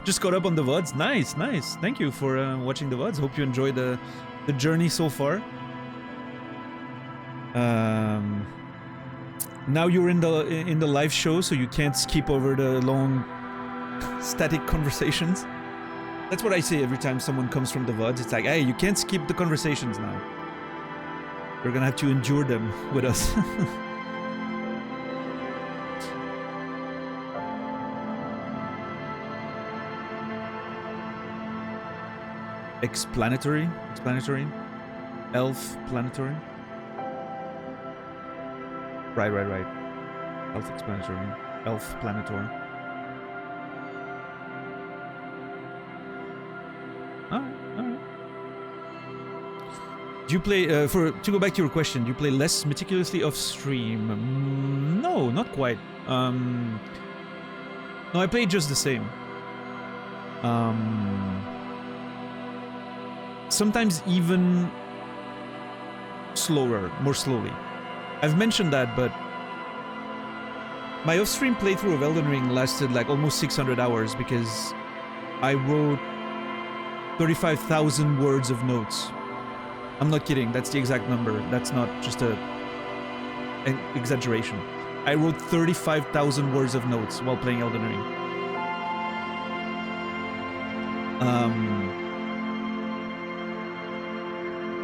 Speaker 1: Just caught up on the VODs. Nice, nice. Thank you for watching the VODs. Hope you enjoyed the journey so far. Now you're in the live show, so you can't skip over the long static conversations. That's what I say every time someone comes from the VODs. It's like, hey, you can't skip the conversations now. You're gonna have to endure them with us. Explanatory? Elf planetary? Right. Elf explanatory. Elf planetary. Alright. Do you play, to go back to your question, do you play less meticulously off stream? No, not quite. No, I play just the same. Sometimes even more slowly. I've mentioned that, but my off-stream playthrough of Elden Ring lasted like almost 600 hours because I wrote 35,000 words of notes. I'm not kidding, that's the exact number. That's not just an exaggeration. I wrote 35,000 words of notes while playing Elden Ring.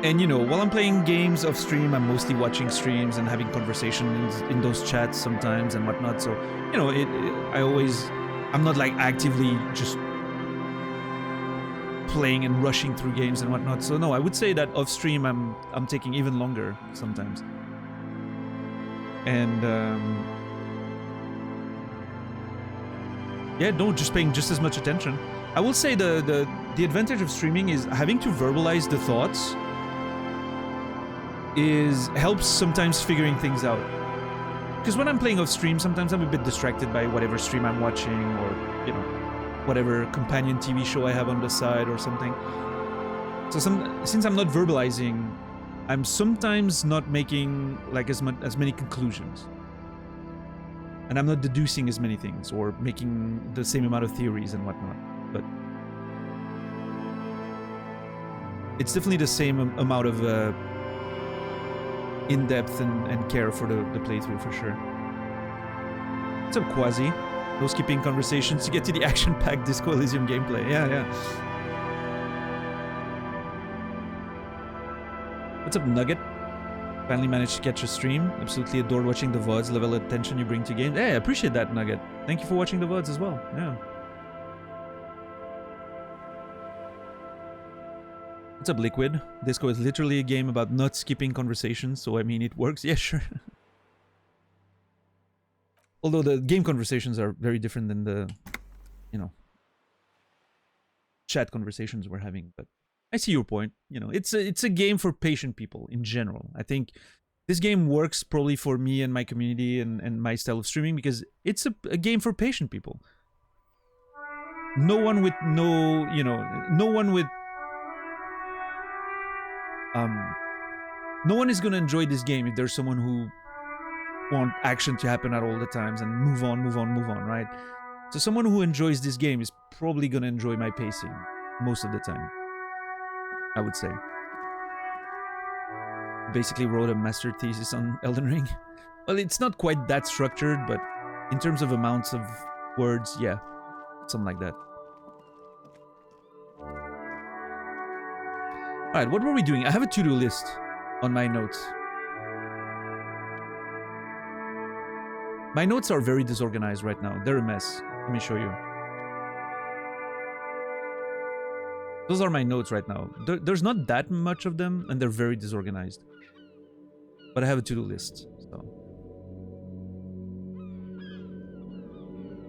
Speaker 1: And you know, while I'm playing games off stream, I'm mostly watching streams and having conversations in those chats sometimes and whatnot. So, you know, I'm not like actively just playing and rushing through games and whatnot. So no, I would say that off stream I'm taking even longer sometimes. And yeah, no, just paying just as much attention. I will say the advantage of streaming is having to verbalize the thoughts helps sometimes figuring things out. Because when I'm playing off stream, sometimes I'm a bit distracted by whatever stream I'm watching, or, you know, whatever companion TV show I have on the side or something. So since I'm not verbalizing I'm sometimes not making like as many conclusions. And I'm not deducing as many things or making the same amount of theories and whatnot. But it's definitely the same amount of in-depth and care for the playthrough, for sure. What's up, Quasi? No skipping conversations to get to the action-packed Disco Elysium gameplay. Yeah. What's up, Nugget? Finally managed to catch a stream. Absolutely adored watching the VODs, level of attention you bring to games. Hey, I appreciate that, Nugget. Thank you for watching the VODs as well. Yeah. What's up, Liquid? Disco is literally a game about not skipping conversations, so I mean, it works. Yeah, sure. Although the game conversations are very different than the, you know, chat conversations we're having, but I see your point. You know, it's a game for patient people in general. I think this game works probably for me and my community and my style of streaming because it's a game for patient people. No one with no one is gonna enjoy this game if there's someone who want action to happen at all the times and move on, right? So someone who enjoys this game is probably gonna enjoy my pacing most of the time, I would say. Basically wrote a master thesis on Elden Ring. Well, it's not quite that structured, but in terms of amounts of words, yeah, something like that. Alright, what were we doing? I have a to-do list on my notes. My notes are very disorganized right now. They're a mess. Let me show you. Those are my notes right now. There's not that much of them, and they're very disorganized. But I have a to-do list, so.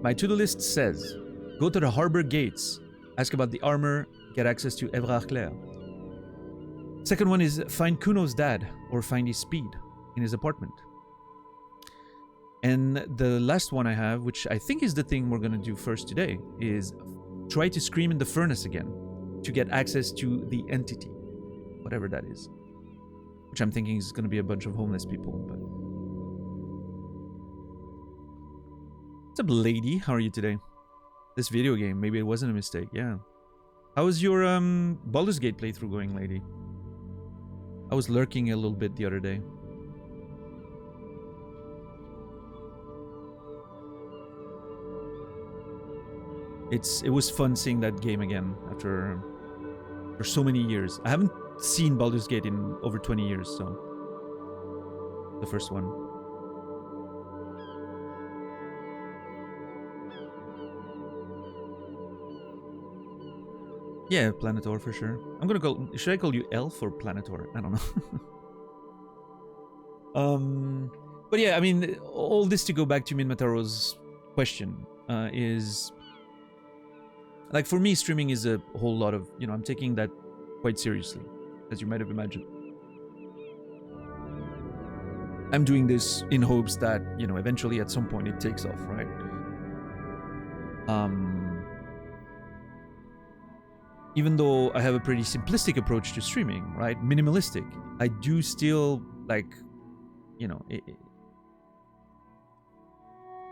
Speaker 1: My to-do list says, go to the harbor gates, ask about the armor, get access to Evrard Claire. Second one is find Kuno's dad, or find his speed in his apartment. And the last one I have, which I think is the thing we're gonna do first today, is try to scream in the furnace again to get access to the entity, whatever that is. Which I'm thinking is gonna be a bunch of homeless people, but... What's up, lady? How are you today? This video game, maybe it wasn't a mistake, yeah. How was your Baldur's Gate playthrough going, lady? I was lurking a little bit the other day. It was fun seeing that game again after for so many years. I haven't seen Baldur's Gate in over 20 years, so the first one. Yeah, Planetor for sure. I'm gonna call. Should I call you Elf or Planetor? I don't know. But yeah, I mean, all this to go back to Minmataro's question is like for me, streaming is a whole lot of I'm taking that quite seriously, as you might have imagined. I'm doing this in hopes that eventually at some point it takes off, right? Even though I have a pretty simplistic approach to streaming, right? Minimalistic. I do still, like,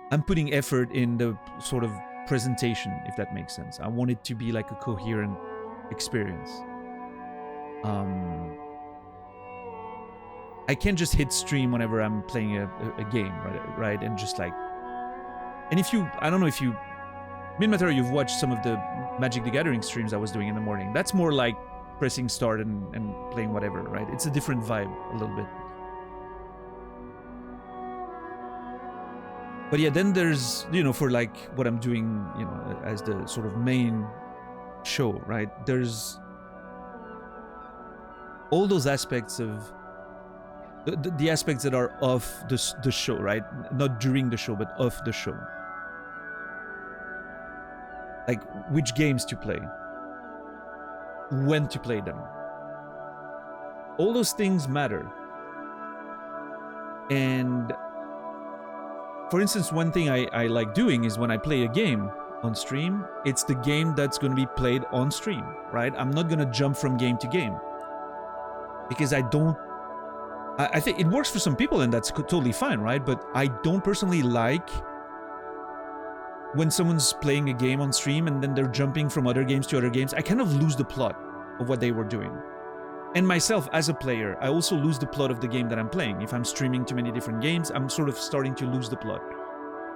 Speaker 1: I'm putting effort in the sort of presentation, if that makes sense. I want it to be like a coherent experience. I can't just hit stream whenever I'm playing a game, right? And just like... And if you... I don't know if you... Minmataro, you've watched some of the Magic the Gathering streams I was doing in the morning. That's more like pressing start and playing whatever, right? It's a different vibe a little bit. But yeah, then there's, for like what I'm doing, as the sort of main show, right? There's all those aspects of the aspects that are of the show, right? Not during the show, but of the show. Like which games to play, when to play them. All those things matter. And for instance, one thing I like doing is when I play a game on stream, it's the game that's going to be played on stream, right? I'm not going to jump from game to game because I don't I think it works for some people, and that's totally fine, right? But I don't personally like when someone's playing a game on stream and then they're jumping from other games to other games. I kind of lose the plot of what they were doing. And myself, as a player, I also lose the plot of the game that I'm playing. If I'm streaming too many different games, I'm sort of starting to lose the plot.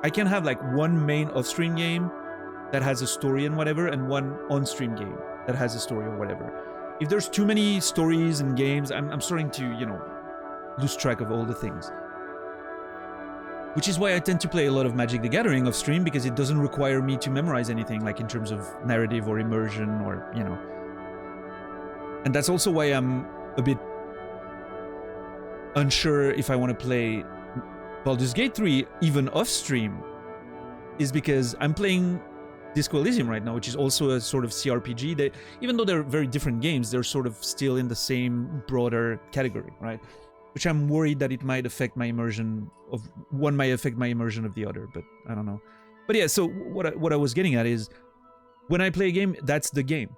Speaker 1: I can have like one main off-stream game that has a story and whatever, and one on-stream game that has a story or whatever. If there's too many stories and games, I'm starting to, you know, lose track of all the things. Which is why I tend to play a lot of Magic the Gathering off stream, because it doesn't require me to memorize anything, like in terms of narrative or immersion or, you know. And that's also why I'm a bit unsure if I want to play Baldur's Gate 3 even off stream, is because I'm playing Disco Elysium right now, which is also a sort of CRPG that, even though they're very different games, they're sort of still in the same broader category, right? Which I'm worried that it might affect my immersion of one, might affect my immersion of the other, but I don't know. But yeah, so what I was getting at is, when I play a game, that's the game.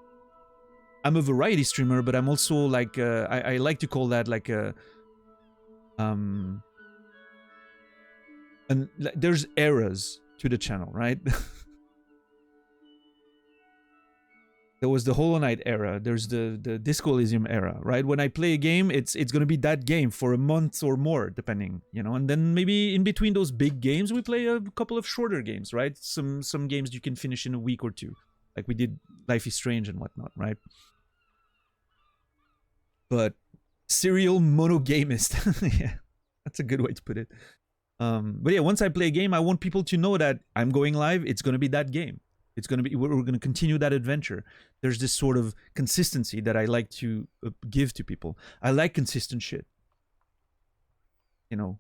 Speaker 1: I'm a variety streamer, but I'm also like I like to call that like a and there's eras to the channel, right? There was the Hollow Knight era. There's the Disco Elysium era, right? When I play a game, it's gonna be that game for a month or more, depending, you know. And then maybe in between those big games, we play a couple of shorter games, right? Some games you can finish in a week or two, like we did Life is Strange and whatnot, right? But serial monogamist, yeah, that's a good way to put it. But yeah, once I play a game, I want people to know that I'm going live. It's gonna be that game. It's going to be, we're going to continue that adventure. There's this sort of consistency that I like to give to people. I like consistent shit. You know,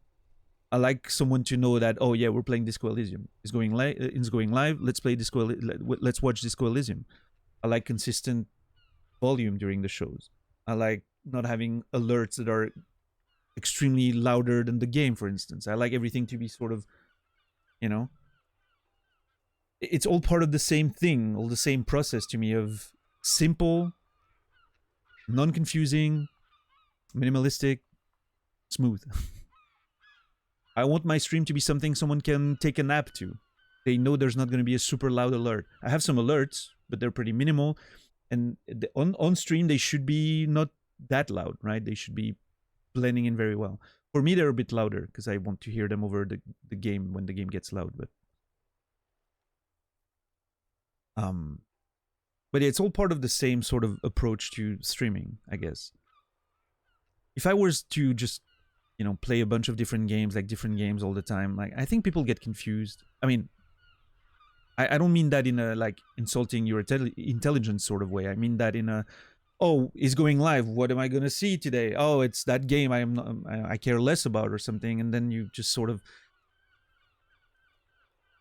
Speaker 1: I like someone to know that, oh yeah, we're playing Disco Elysium. It's going live. Let's play let's watch Disco Elysium. I like consistent volume during the shows. I like not having alerts that are extremely louder than the game, for instance. I like everything to be sort of, you know, it's all part of the same thing, all the same process to me of simple, non-confusing, minimalistic, smooth. I want my stream to be something someone can take a nap to. They know there's not going to be a super loud alert. I have some alerts, but they're pretty minimal. And on stream, they should be not that loud, right? They should be blending in very well. For me, they're a bit louder because I want to hear them over the game when the game gets loud, but it's all part of the same sort of approach to streaming, I guess. If I was to just, you know, play a bunch of different games, like different games all the time, like, I think people get confused. I mean, I don't mean that in a, like, insulting your intelligence sort of way. I mean that in a, oh, it's going live. What am I going to see today? Oh, it's that game I care less about or something. And then you just sort of,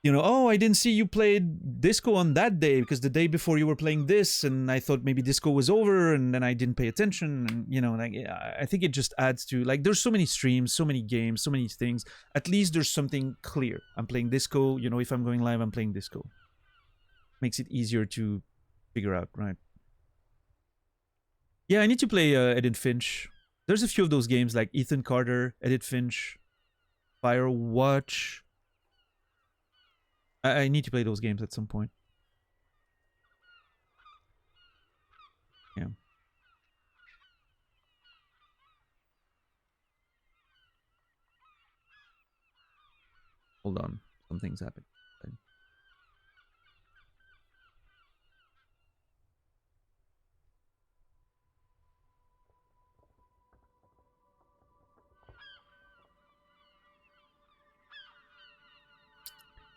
Speaker 1: you know, oh, I didn't see you played Disco on that day because the day before you were playing this, and I thought maybe Disco was over, and then I didn't pay attention, and, you know, like, I think it just adds to, like, there's so many streams, so many games, so many things. At least there's something clear. I'm playing Disco, you know, if I'm going live, I'm playing Disco. Makes it easier to figure out, right? Yeah, I need to play Edith Finch. There's a few of those games like Ethan Carter, Edith Finch, Firewatch. I need to play those games at some point. Yeah. Hold on. Something's happening.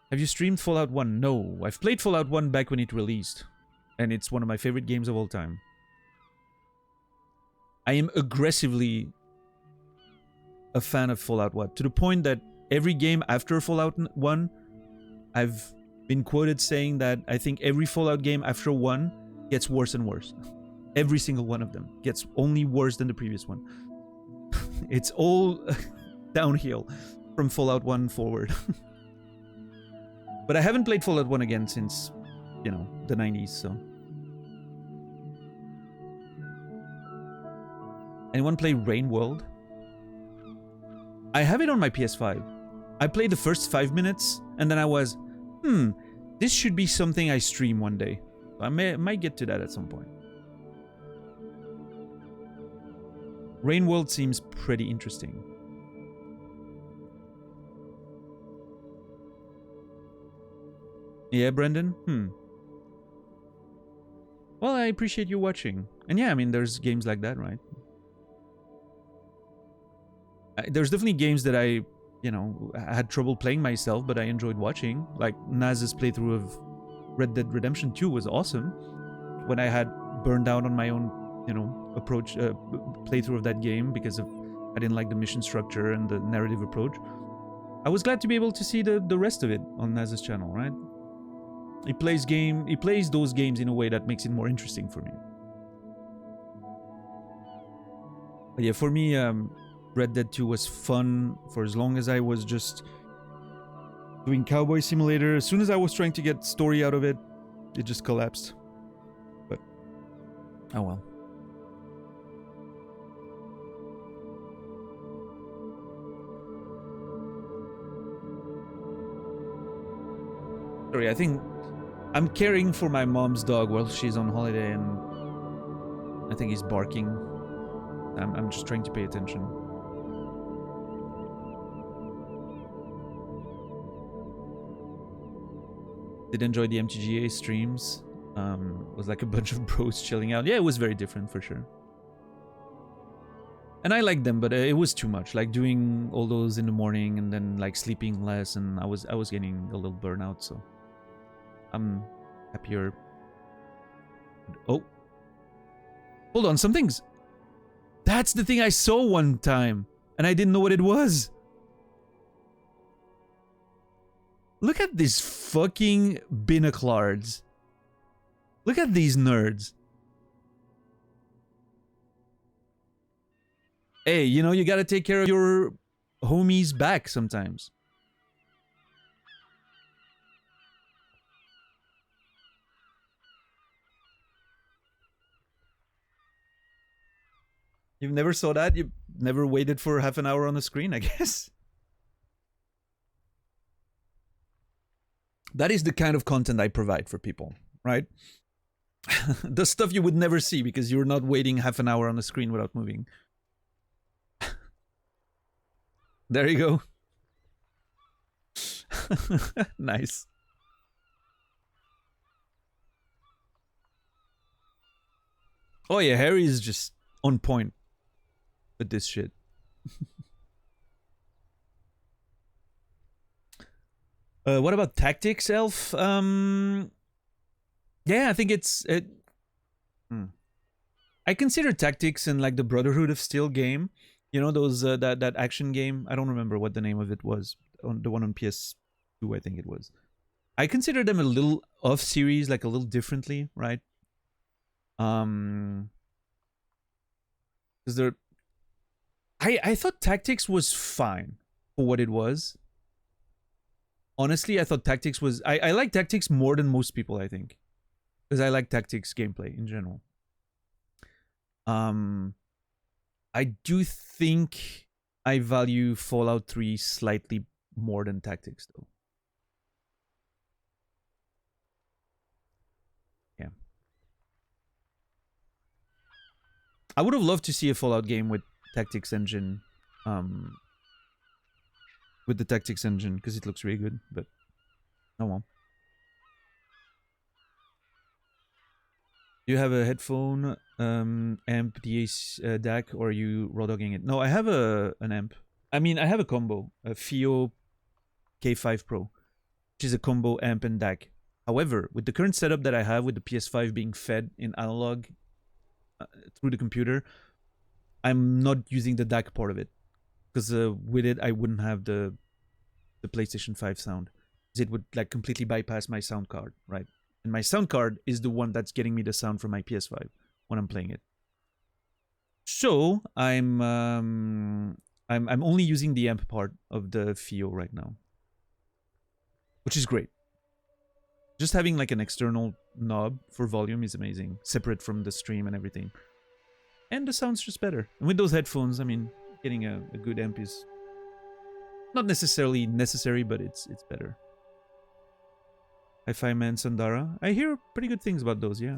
Speaker 1: Have you streamed Fallout 1? No. I've played Fallout 1 back when it released. And it's one of my favorite games of all time. I am aggressively a fan of Fallout 1. To the point that every game after Fallout 1, I've been quoted saying that I think every Fallout game after 1 gets worse and worse. Every single one of them gets only worse than the previous one. It's all downhill from Fallout 1 forward. But I haven't played Fallout 1 again since, you know, the 90s, so. Anyone play Rain World? I have it on my PS5. I played the first 5 minutes, and then I was, this should be something I stream one day. I might get to that at some point. Rain World seems pretty interesting. Yeah, Brendan? Well, I appreciate you watching. And yeah, I mean, there's games like that, right? There's definitely games that I had trouble playing myself, but I enjoyed watching. Like Naz's playthrough of Red Dead Redemption 2 was awesome. When I had burned out on my own, playthrough of that game because I didn't like the mission structure and the narrative approach. I was glad to be able to see the rest of it on Naz's channel, right? He plays those games in a way that makes it more interesting for me. But yeah, for me, Red Dead 2 was fun for as long as I was just doing Cowboy Simulator. As soon as I was trying to get story out of it, it just collapsed. But, oh well. Sorry, I think I'm caring for my mom's dog while she's on holiday, and I think he's barking. I'm just trying to pay attention. Did enjoy the MTGA streams. Was like a bunch of bros chilling out. Yeah, it was very different for sure. And I liked them, but it was too much. Like doing all those in the morning and then like sleeping less, and I was getting a little burnout. So I'm happier. Oh, hold on, something's. That's the thing I saw one time, and I didn't know what it was. Look at these fucking binoclars. Look at these nerds. Hey, you gotta take care of your homies back sometimes. You've never saw that? You've never waited for half an hour on the screen, I guess? That is the kind of content I provide for people, right? The stuff you would never see because you're not waiting half an hour on the screen without moving. There you go. Nice. Oh yeah, Harry is just on point with this shit. What about Tactics, Elf? Yeah, I think I consider Tactics in like the Brotherhood of Steel game. Those that action game. I don't remember what the name of it was. On the one on PS2, I think it was. I consider them a little off series, like a little differently, right? Because they're. I thought Tactics was fine for what it was. Honestly, I thought Tactics was. I like Tactics more than most people, I think, because I like Tactics gameplay in general. I do think I value Fallout 3 slightly more than Tactics, though. Yeah. I would have loved to see a Fallout game with Tactics engine. With the Tactics engine, because it looks really good, but oh well. Do you have a headphone, amp, DAC, or are you raw dogging it? No, I have an amp. I mean, I have a combo, a FIO K5 Pro, which is a combo amp and DAC. However, with the current setup that I have with the PS5 being fed in analog through the computer, I'm not using the DAC part of it. Because with it, I wouldn't have the PlayStation 5 sound. It would like completely bypass my sound card, right? And my sound card is the one that's getting me the sound from my PS5 when I'm playing it. So I'm only using the amp part of the FIO right now, which is great. Just having like an external knob for volume is amazing, separate from the stream and everything. And the sound's just better. And with those headphones, I mean, getting a good amp is Not necessarily necessary, but it's better. Hi-Fi Man Sundara. I hear pretty good things about those, yeah.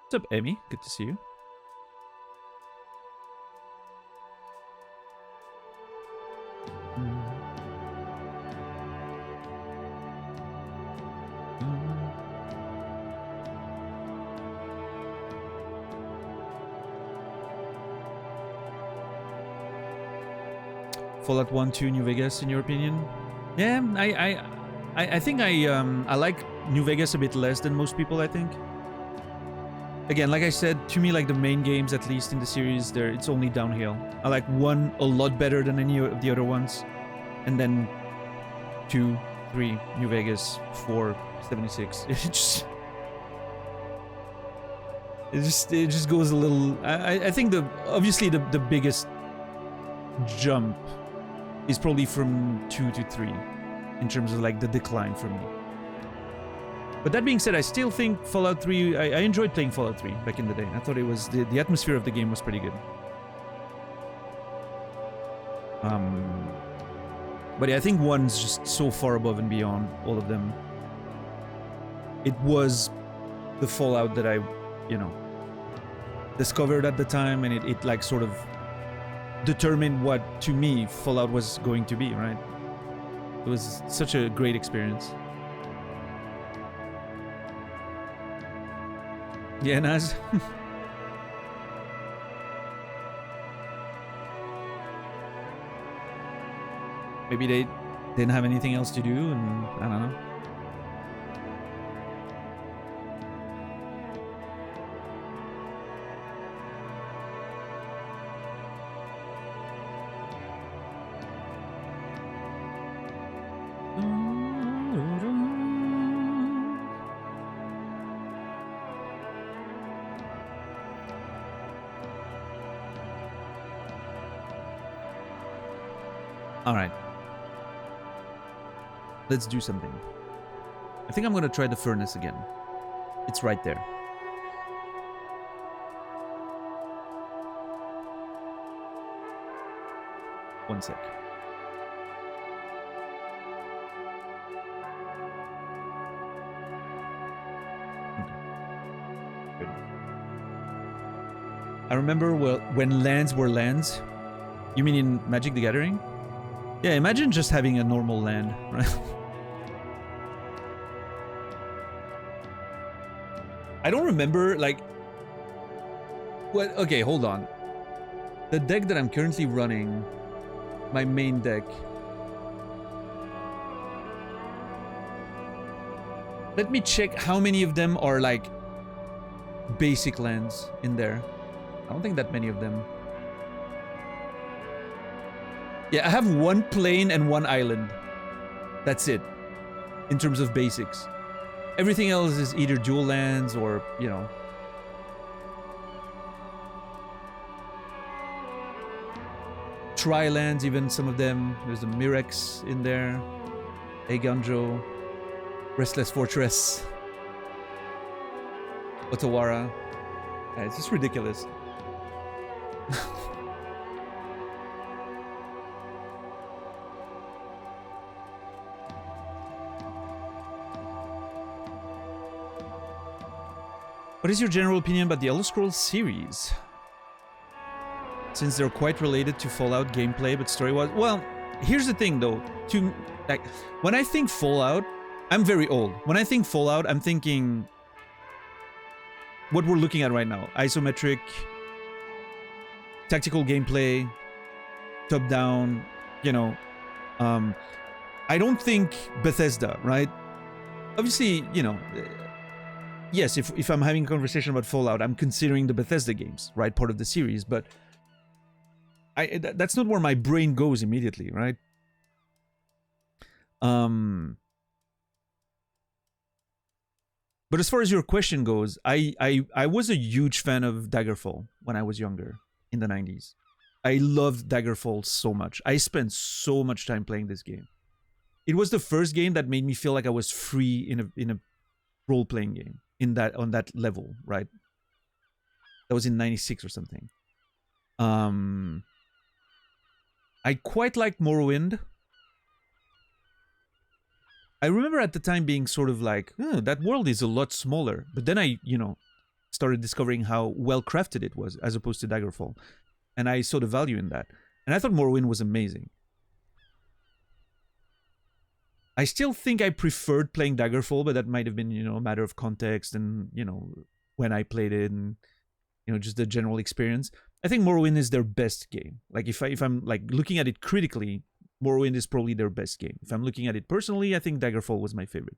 Speaker 1: What's up, Emmy? Good to see you. Fallout 1, 2, New Vegas, in your opinion? Yeah, I think I like New Vegas a bit less than most people, I think. Again, like I said, to me, like the main games, at least in the series, it's only downhill. I like 1 a lot better than any of the other ones. And then 2, 3, New Vegas, 4, 76. It just goes a little... I think obviously the biggest jump is probably from 2 to 3 in terms of like the decline for me. But that being said, I still think Fallout 3, I enjoyed playing Fallout 3 back in the day. I thought it was, the atmosphere of the game was pretty good. But yeah, I think 1's just so far above and beyond all of them. It was the Fallout that I, you know, discovered at the time, and it like sort of determined what, to me, Fallout was going to be, right? It was such a great experience. Yeah, Naz? Maybe they didn't have anything else to do, and I don't know. All right. Let's do something. I think I'm gonna try the furnace again. It's right there. One sec. Good. I remember when lands were lands. You mean in Magic the Gathering? Yeah, imagine just having a normal land, right? I don't remember, like... Well, okay, hold on. The deck that I'm currently running, my main deck... Let me check how many of them are, like, basic lands in there. I don't think that many of them. Yeah, I have 1 plane and 1 island. That's it, in terms of basics. Everything else is either dual lands or, you know... Tri-lands, even some of them. There's a Mirex in there. Eiganjo. Restless Fortress. Otawara. Yeah, it's just ridiculous. What is your general opinion about the Elder Scrolls series? Since they're quite related to Fallout gameplay, but story-wise... Well, here's the thing, though. When I think Fallout, I'm very old. When I think Fallout, I'm thinking... what we're looking at right now. Isometric, tactical gameplay, top-down, you know. I don't think Bethesda, right? Obviously, you know... Yes, if I'm having a conversation about Fallout, I'm considering the Bethesda games, right? Part of the series, but that's not where my brain goes immediately, right? But as far as your question goes, I was a huge fan of Daggerfall when I was younger, in the 90s. I loved Daggerfall so much. I spent so much time playing this game. It was the first game that made me feel like I was free in a role-playing game. On that level, right? That was in 96 or something. I quite liked Morrowind. I remember at the time being sort of like, that world is a lot smaller. But then I, started discovering how well crafted it was as opposed to Daggerfall. And I saw the value in that. And I thought Morrowind was amazing. I still think I preferred playing Daggerfall, but that might have been, a matter of context and, when I played it and, just the general experience. I think Morrowind is their best game. Like if I'm like looking at it critically, Morrowind is probably their best game. If I'm looking at it personally, I think Daggerfall was my favorite.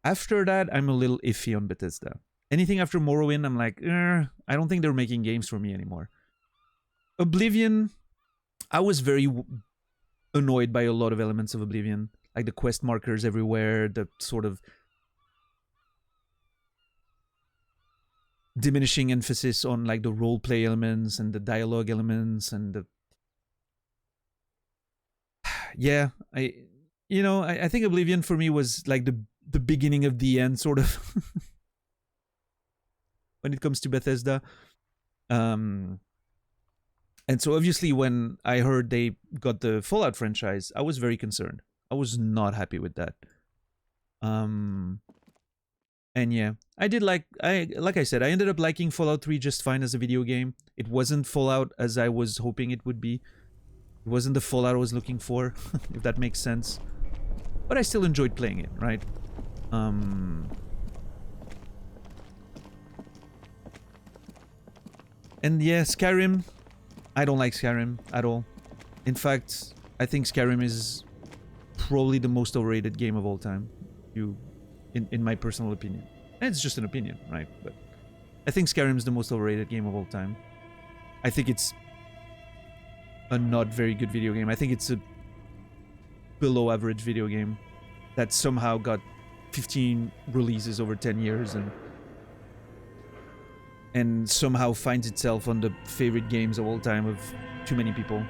Speaker 1: After that, I'm a little iffy on Bethesda. Anything after Morrowind, I'm like, I don't think they're making games for me anymore. Oblivion, I was very annoyed by a lot of elements of Oblivion. Like the quest markers everywhere, the sort of diminishing emphasis on like the roleplay elements and the dialogue elements and the I think Oblivion for me was like the beginning of the end, sort of, when it comes to Bethesda. And so obviously when I heard they got the Fallout franchise, I was very concerned. I was not happy with that. And yeah, I did like I said, I ended up liking Fallout 3 just fine as a video game. It wasn't Fallout as I was hoping it would be. It wasn't the Fallout I was looking for, if that makes sense. But I still enjoyed playing it, right? And yeah, Skyrim. I don't like Skyrim at all. In fact, I think Skyrim is probably the most overrated game of all time. In my personal opinion. And it's just an opinion, right? But I think Skyrim is the most overrated game of all time. I think it's a not very good video game. I think it's a below average video game that somehow got 15 releases over 10 years and somehow finds itself on the favorite games of all time of too many people.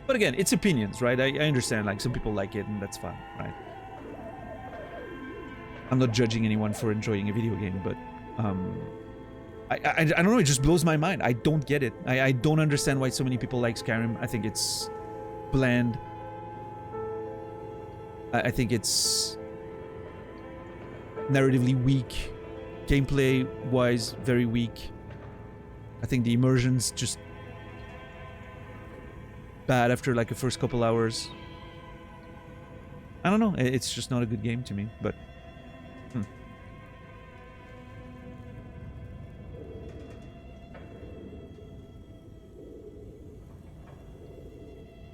Speaker 1: But again, it's opinions, right? I understand, like, some people like it and that's fine, right? I'm not judging anyone for enjoying a video game, but I don't know, it just blows my mind. I don't get it. I don't understand why so many people like Skyrim. I think it's bland. I think it's narratively weak. Gameplay-wise, very weak. I think the immersion's just bad after like the first couple hours. I don't know. It's just not a good game to me, but...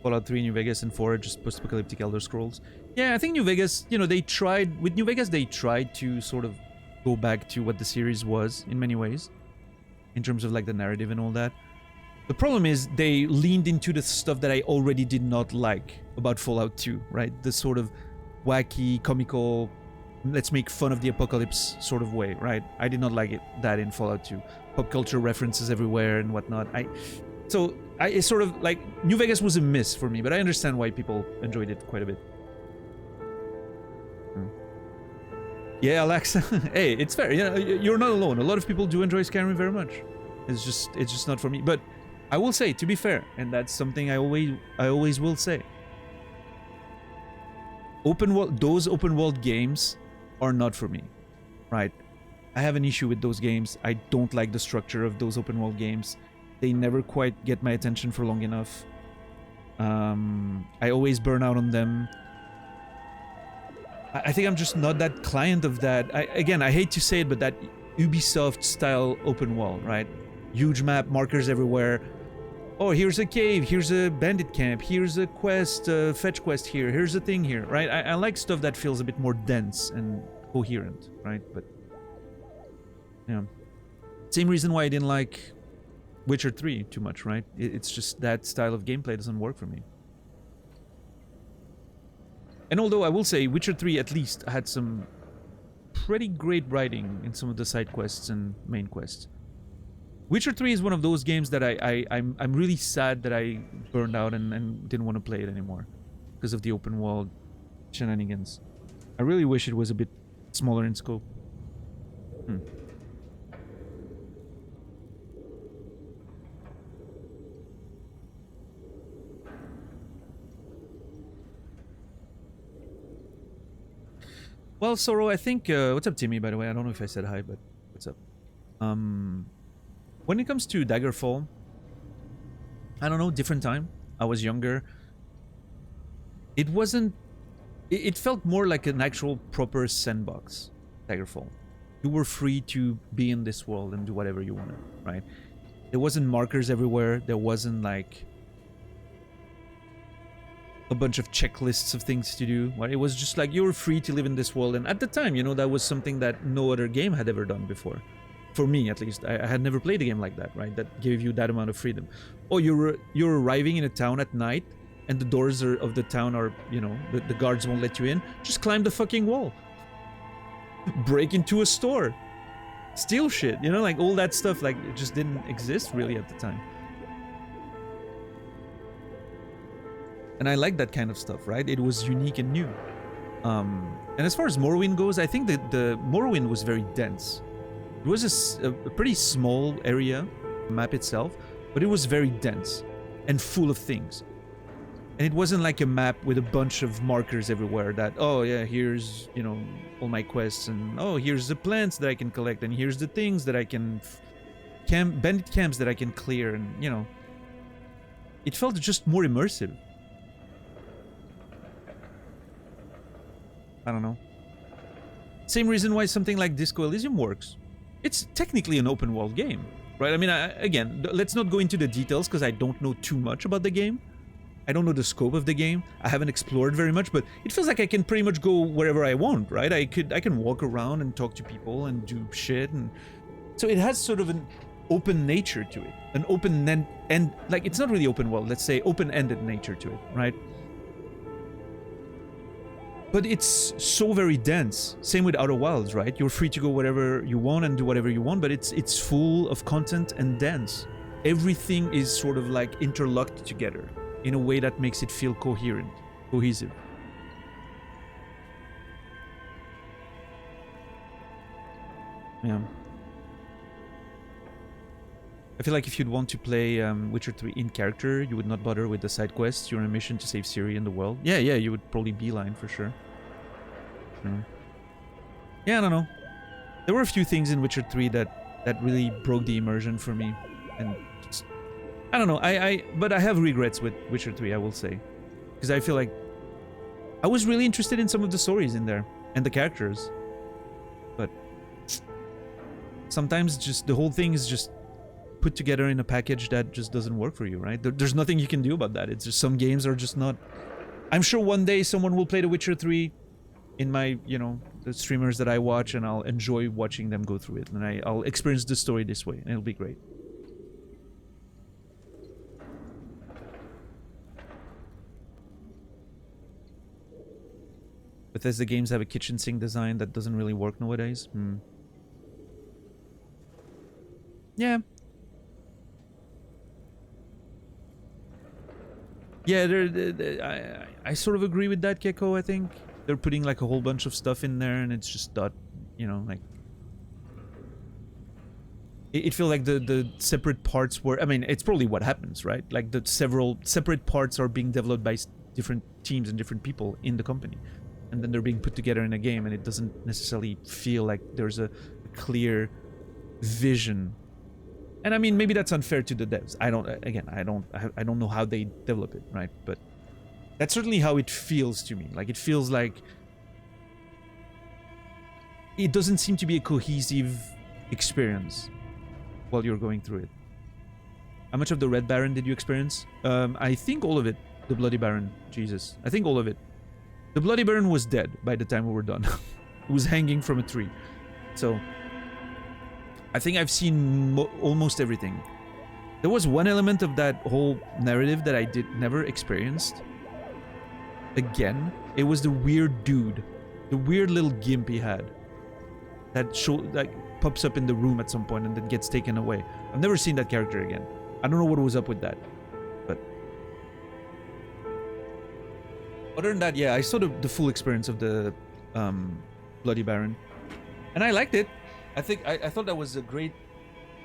Speaker 1: Fallout 3, New Vegas, and 4 just post-apocalyptic Elder Scrolls. Yeah, I think New Vegas, they tried... With New Vegas, they tried to sort of go back to what the series was in many ways. In terms of like the narrative and all that. The problem is they leaned into the stuff that I already did not like about Fallout 2, right? The sort of wacky, comical, let's make fun of the apocalypse sort of way, right? I did not like that in Fallout 2. Pop culture references everywhere and whatnot. So it's sort of like New Vegas was a miss for me, but I understand why people enjoyed it quite a bit. Yeah, Alexa. Hey, it's fair. You're not alone. A lot of people do enjoy Skyrim very much. It's just not for me. But I will say, to be fair, and that's something I always will say. Those open world games are not for me, right? I have an issue with those games. I don't like the structure of those open world games. They never quite get my attention for long enough. I always burn out on them. I think I'm just not that client of that. Again, I hate to say it, but that Ubisoft-style open world, right? Huge map, markers everywhere. Oh, here's a cave, here's a bandit camp, here's a quest, fetch quest here, here's a thing here, right? I like stuff that feels a bit more dense and coherent, right? But, yeah. Same reason why I didn't like Witcher 3 too much, right? It's just that style of gameplay doesn't work for me. And although I will say Witcher 3 at least had some pretty great writing in some of the side quests and main quests. Witcher 3 is one of those games that I'm really sad that I burned out and didn't want to play it anymore because of the open world shenanigans. I really wish it was a bit smaller in scope. Well, Soro, I think what's up, Timmy? By the way, I don't know if I said hi, but what's up? When it comes to Daggerfall, I don't know, different time. I was younger. It wasn't. It felt more like an actual proper sandbox. Daggerfall. You were free to be in this world and do whatever you wanted, right? There wasn't markers everywhere. There wasn't like a bunch of checklists of things to do. Right? It was just like you were free to live in this world. And at the time, you know, that was something that no other game had ever done before. For me, at least. I had never played a game like that, right? That gave you that amount of freedom. Oh, you're arriving in a town at night and the doors of the town are, you know, the guards won't let you in. Just climb the fucking wall. Break into a store. Steal shit. You know, like all that stuff, like it just didn't exist really at the time. And I like that kind of stuff, right? It was unique and new. And as far as Morrowind goes, I think that the Morrowind was very dense. It was a pretty small area, map itself, but it was very dense and full of things. And it wasn't like a map with a bunch of markers everywhere that, oh yeah, here's, you know, all my quests, and oh, here's the plants that I can collect, and here's the things that I can bandit camps that I can clear, and, you know, it felt just more immersive. I don't know. Same reason why something like Disco Elysium works. It's technically an open world game, right? I mean, again, let's not go into the details because I don't know too much about the game. I don't know the scope of the game. I haven't explored very much, but it feels like I can pretty much go wherever I want, right? I can walk around and talk to people and do shit, and so it has sort of an open nature to it, an open and like it's not really open world. Let's say open-ended nature to it, right? But it's so very dense. Same with Outer Wilds, right? You're free to go wherever you want and do whatever you want, but it's full of content and dense. Everything is sort of like interlocked together in a way that makes it feel coherent, cohesive. Yeah. I feel like if you'd want to play Witcher 3 in character, you would not bother with the side quests. You're on a mission to save Ciri and the world. Yeah, you would probably beeline for sure. Yeah, I don't know. There were a few things in Witcher 3 that really broke the immersion for me, and just, I don't know. But I have regrets with Witcher 3, I will say, because I feel like I was really interested in some of the stories in there and the characters, but sometimes just the whole thing is just put together in a package that just doesn't work for you, right? There's nothing you can do about that. It's just some games are just not. I'm sure one day someone will play The Witcher 3 in my, you know, the streamers that I watch, and I'll enjoy watching them go through it, and I'll experience the story this way, and it'll be great. Bethesda games have a kitchen sink design that doesn't really work nowadays. Yeah. Yeah, I sort of agree with that, Keko, I think. They're putting like a whole bunch of stuff in there, and it's just not, you know, like... It feels like the separate parts were... I mean, it's probably what happens, right? Like the several separate parts are being developed by different teams and different people in the company. And then they're being put together in a game, and it doesn't necessarily feel like there's a clear vision. And I mean, maybe that's unfair to the devs. I don't know how they develop it, right? But that's certainly how it feels to me. Like, it feels like it doesn't seem to be a cohesive experience while you're going through it. How much of the Red Baron did you experience? I think all of it. The Bloody Baron. Jesus. I think all of it. The Bloody Baron was dead by the time we were done. It was hanging from a tree. So I think I've seen almost everything. There was one element of that whole narrative that I never experienced. Again, it was the weird dude, the weird little gimp he had, that pops up in the room at some point and then gets taken away. I've never seen that character again. I don't know what was up with that, but other than that, yeah, I saw the full experience of the Bloody Baron, and I liked it. I thought that was a great...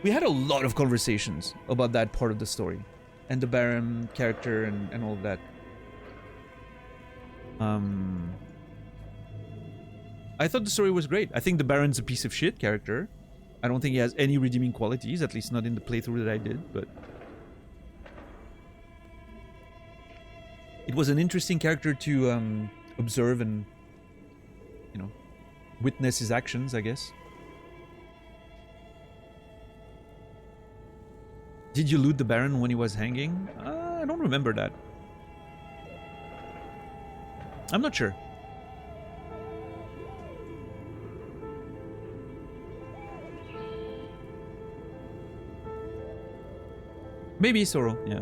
Speaker 1: We had a lot of conversations about that part of the story, and the Baron character and all of that. I thought the story was great. I think the Baron's a piece of shit character. I don't think he has any redeeming qualities, at least not in the playthrough that I did, but it was an interesting character to observe and, you know, witness his actions, I guess. Did you loot the Baron when he was hanging? I don't remember that. I'm not sure. Maybe Sorrow, yeah.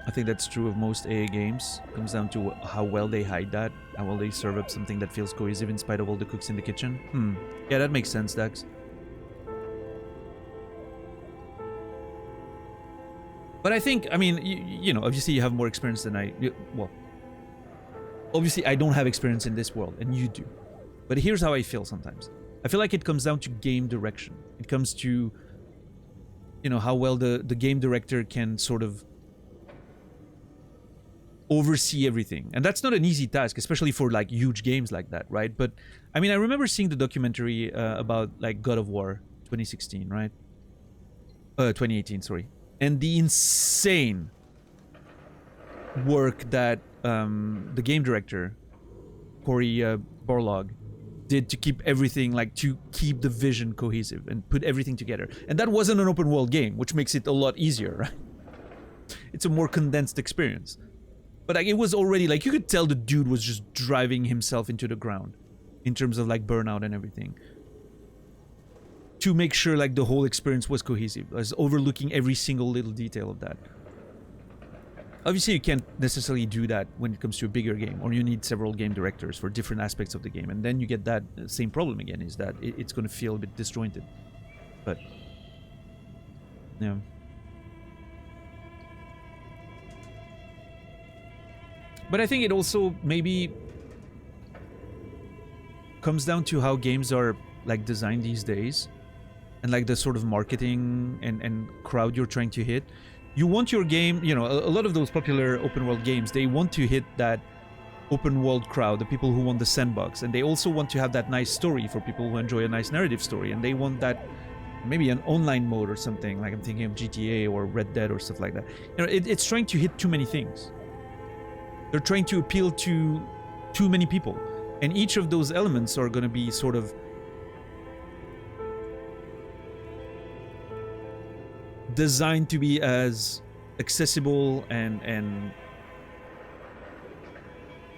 Speaker 1: I think that's true of most AA games. It comes down to how well they hide that, how well they serve up something that feels cohesive in spite of all the cooks in the kitchen. Yeah, that makes sense, Dax. But I think, I mean, you know, obviously you have more experience than well, obviously I don't have experience in this world, and you do. But here's how I feel sometimes. I feel like it comes down to game direction. It comes to, you know, how well the game director can sort of oversee everything. And that's not an easy task, especially for like huge games like that, right? But I mean, I remember seeing the documentary about like God of War 2016, right? 2018, sorry. And the insane work that the game director, Cory Barlog, did to keep everything, like to keep the vision cohesive and put everything together. And that wasn't an open world game, which makes it a lot easier, right? It's a more condensed experience. But like, it was already like, you could tell the dude was just driving himself into the ground in terms of like burnout and everything, to make sure like the whole experience was cohesive, was overlooking every single little detail of that. Obviously you can't necessarily do that when it comes to a bigger game, or you need several game directors for different aspects of the game, and then you get that same problem again, is that it's going to feel a bit disjointed. But yeah. But I think it also maybe comes down to how games are like designed these days, and like the sort of marketing and crowd you're trying to hit. You want your game, you know, a lot of those popular open world games, they want to hit that open world crowd, the people who want the sandbox, and they also want to have that nice story for people who enjoy a nice narrative story, and they want that maybe an online mode or something, like I'm thinking of GTA or Red Dead or stuff like that. You know, it's trying to hit too many things. They're trying to appeal to too many people. And each of those elements are going to be sort of designed to be as accessible and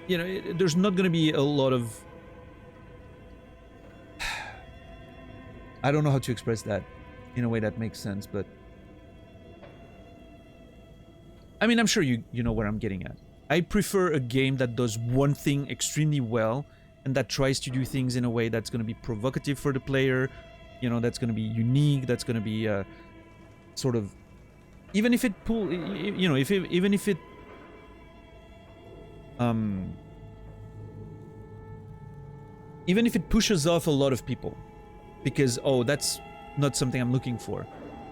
Speaker 1: you know, there's not going to be a lot of I don't know how to express that in a way that makes sense, but I mean, I'm sure you know where I'm getting at. I prefer a game that does one thing extremely well and that tries to do things in a way that's going to be provocative for the player, you know, that's going to be unique, that's going to be sort of, even if it even if it pushes off a lot of people because, oh, that's not something I'm looking for.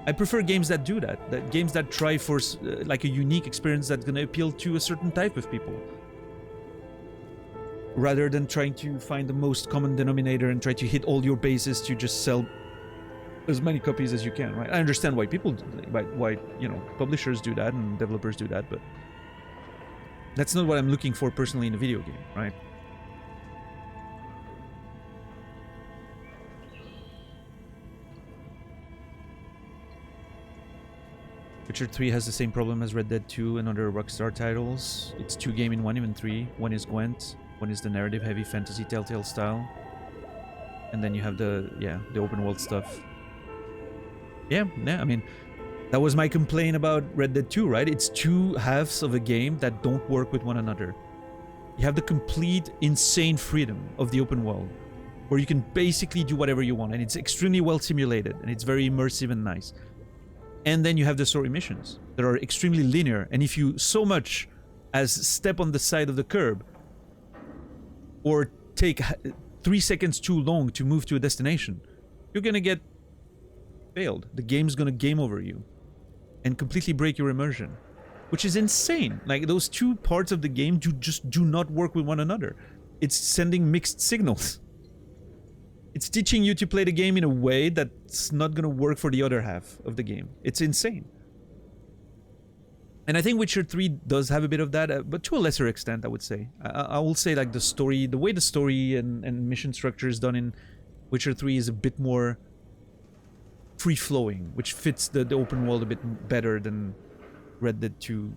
Speaker 1: I prefer games that do that games that try for like a unique experience that's going to appeal to a certain type of people, rather than trying to find the most common denominator and try to hit all your bases to just sell as many copies as you can, right? I understand why people, why you know, publishers do that and developers do that, but that's not what I'm looking for personally in a video game, right? Witcher 3 has the same problem as Red Dead 2 and other Rockstar titles. It's 2 game in 1, even 3. One is Gwent, one is the narrative heavy fantasy Telltale style. And then you have the open world stuff. Yeah, I mean, that was my complaint about Red Dead 2, right? It's 2 halves of a game that don't work with one another. You have the complete insane freedom of the open world, where you can basically do whatever you want, and it's extremely well simulated, and it's very immersive and nice. And then you have the story missions that are extremely linear, and if you so much as step on the side of the curb or take 3 seconds too long to move to a destination, you're gonna get failed. The game's gonna game over you and completely break your immersion, which is insane. Like, those two parts of the game just do not work with one another. It's sending mixed signals. It's teaching you to play the game in a way that's not gonna work for the other half of the game. It's insane. And I think Witcher 3 does have a bit of that, but to a lesser extent, I would say. I will say, like, the way the story and mission structure is done in Witcher 3 is a bit more free-flowing, which fits the open world a bit better than Red Dead 2,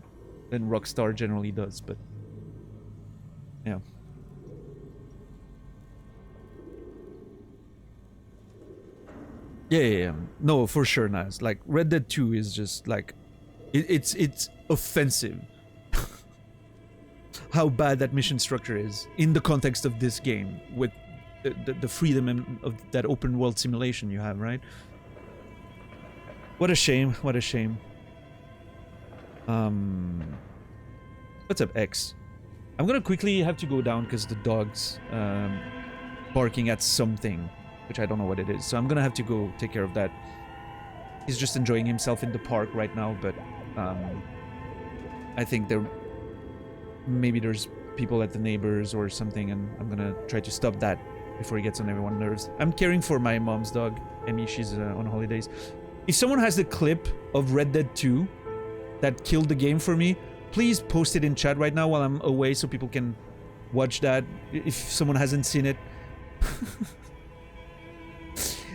Speaker 1: than Rockstar generally does, but yeah. Yeah. No, for sure, Naz. Like, Red Dead 2 is just, like, it's offensive how bad that mission structure is in the context of this game, with the freedom of that open world simulation you have, right? What a shame, what a shame. What's up, X? I'm gonna quickly have to go down because the dog's barking at something, which I don't know what it is, so I'm gonna have to go take care of that. He's just enjoying himself in the park right now, but I think maybe there's people at the neighbors or something, and I'm gonna try to stop that before he gets on everyone's nerves. I'm caring for my mom's dog, Emmy. She's on holidays. If someone has the clip of Red Dead 2 that killed the game for me, please post it in chat right now while I'm away so people can watch that if someone hasn't seen it.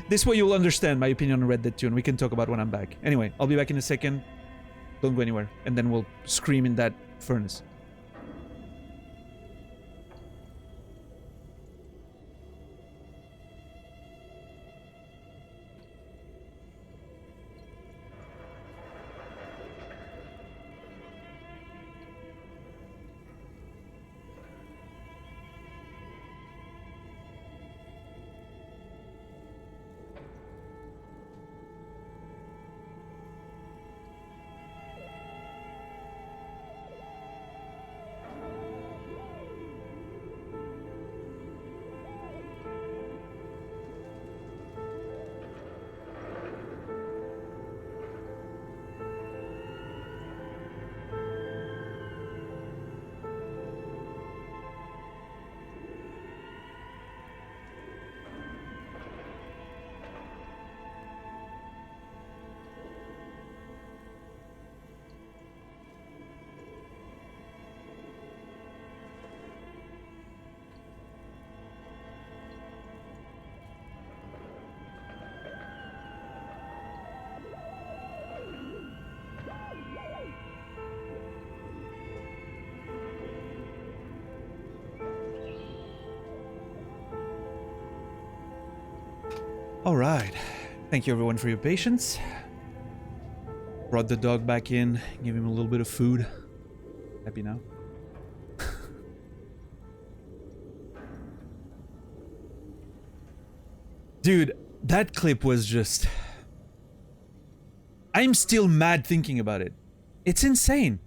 Speaker 1: This way you'll understand my opinion on Red Dead 2, and we can talk about when I'm back. Anyway, I'll be back in a second. Don't go anywhere. And then we'll scream in that furnace. Alright, thank you everyone for your patience. Brought the dog back in, gave him a little bit of food. Happy now? Dude, that clip was just... I'm still mad thinking about it. It's insane.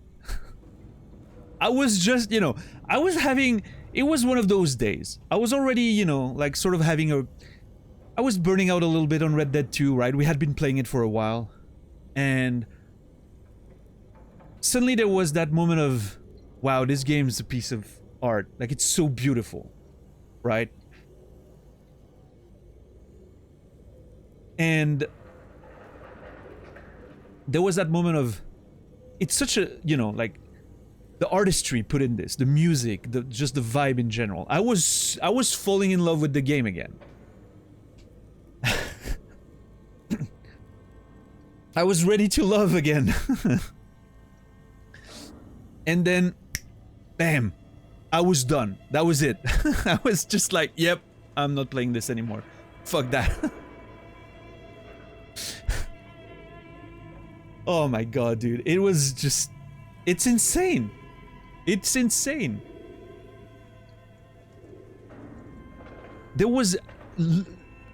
Speaker 1: I was just, I was having... It was one of those days. I was already, like sort of having a... I was burning out a little bit on Red Dead 2, right? We had been playing it for a while. And suddenly there was that moment of, wow, this game is a piece of art. Like, it's so beautiful, right? And there was that moment of, it's such a, like, the artistry put in this, the music, just the vibe in general. I was falling in love with the game again. I was ready to love again. And then, bam, I was done. That was it. I was just like, yep, I'm not playing this anymore. Fuck that. Oh my god, dude. It was just... It's insane. It's insane. There was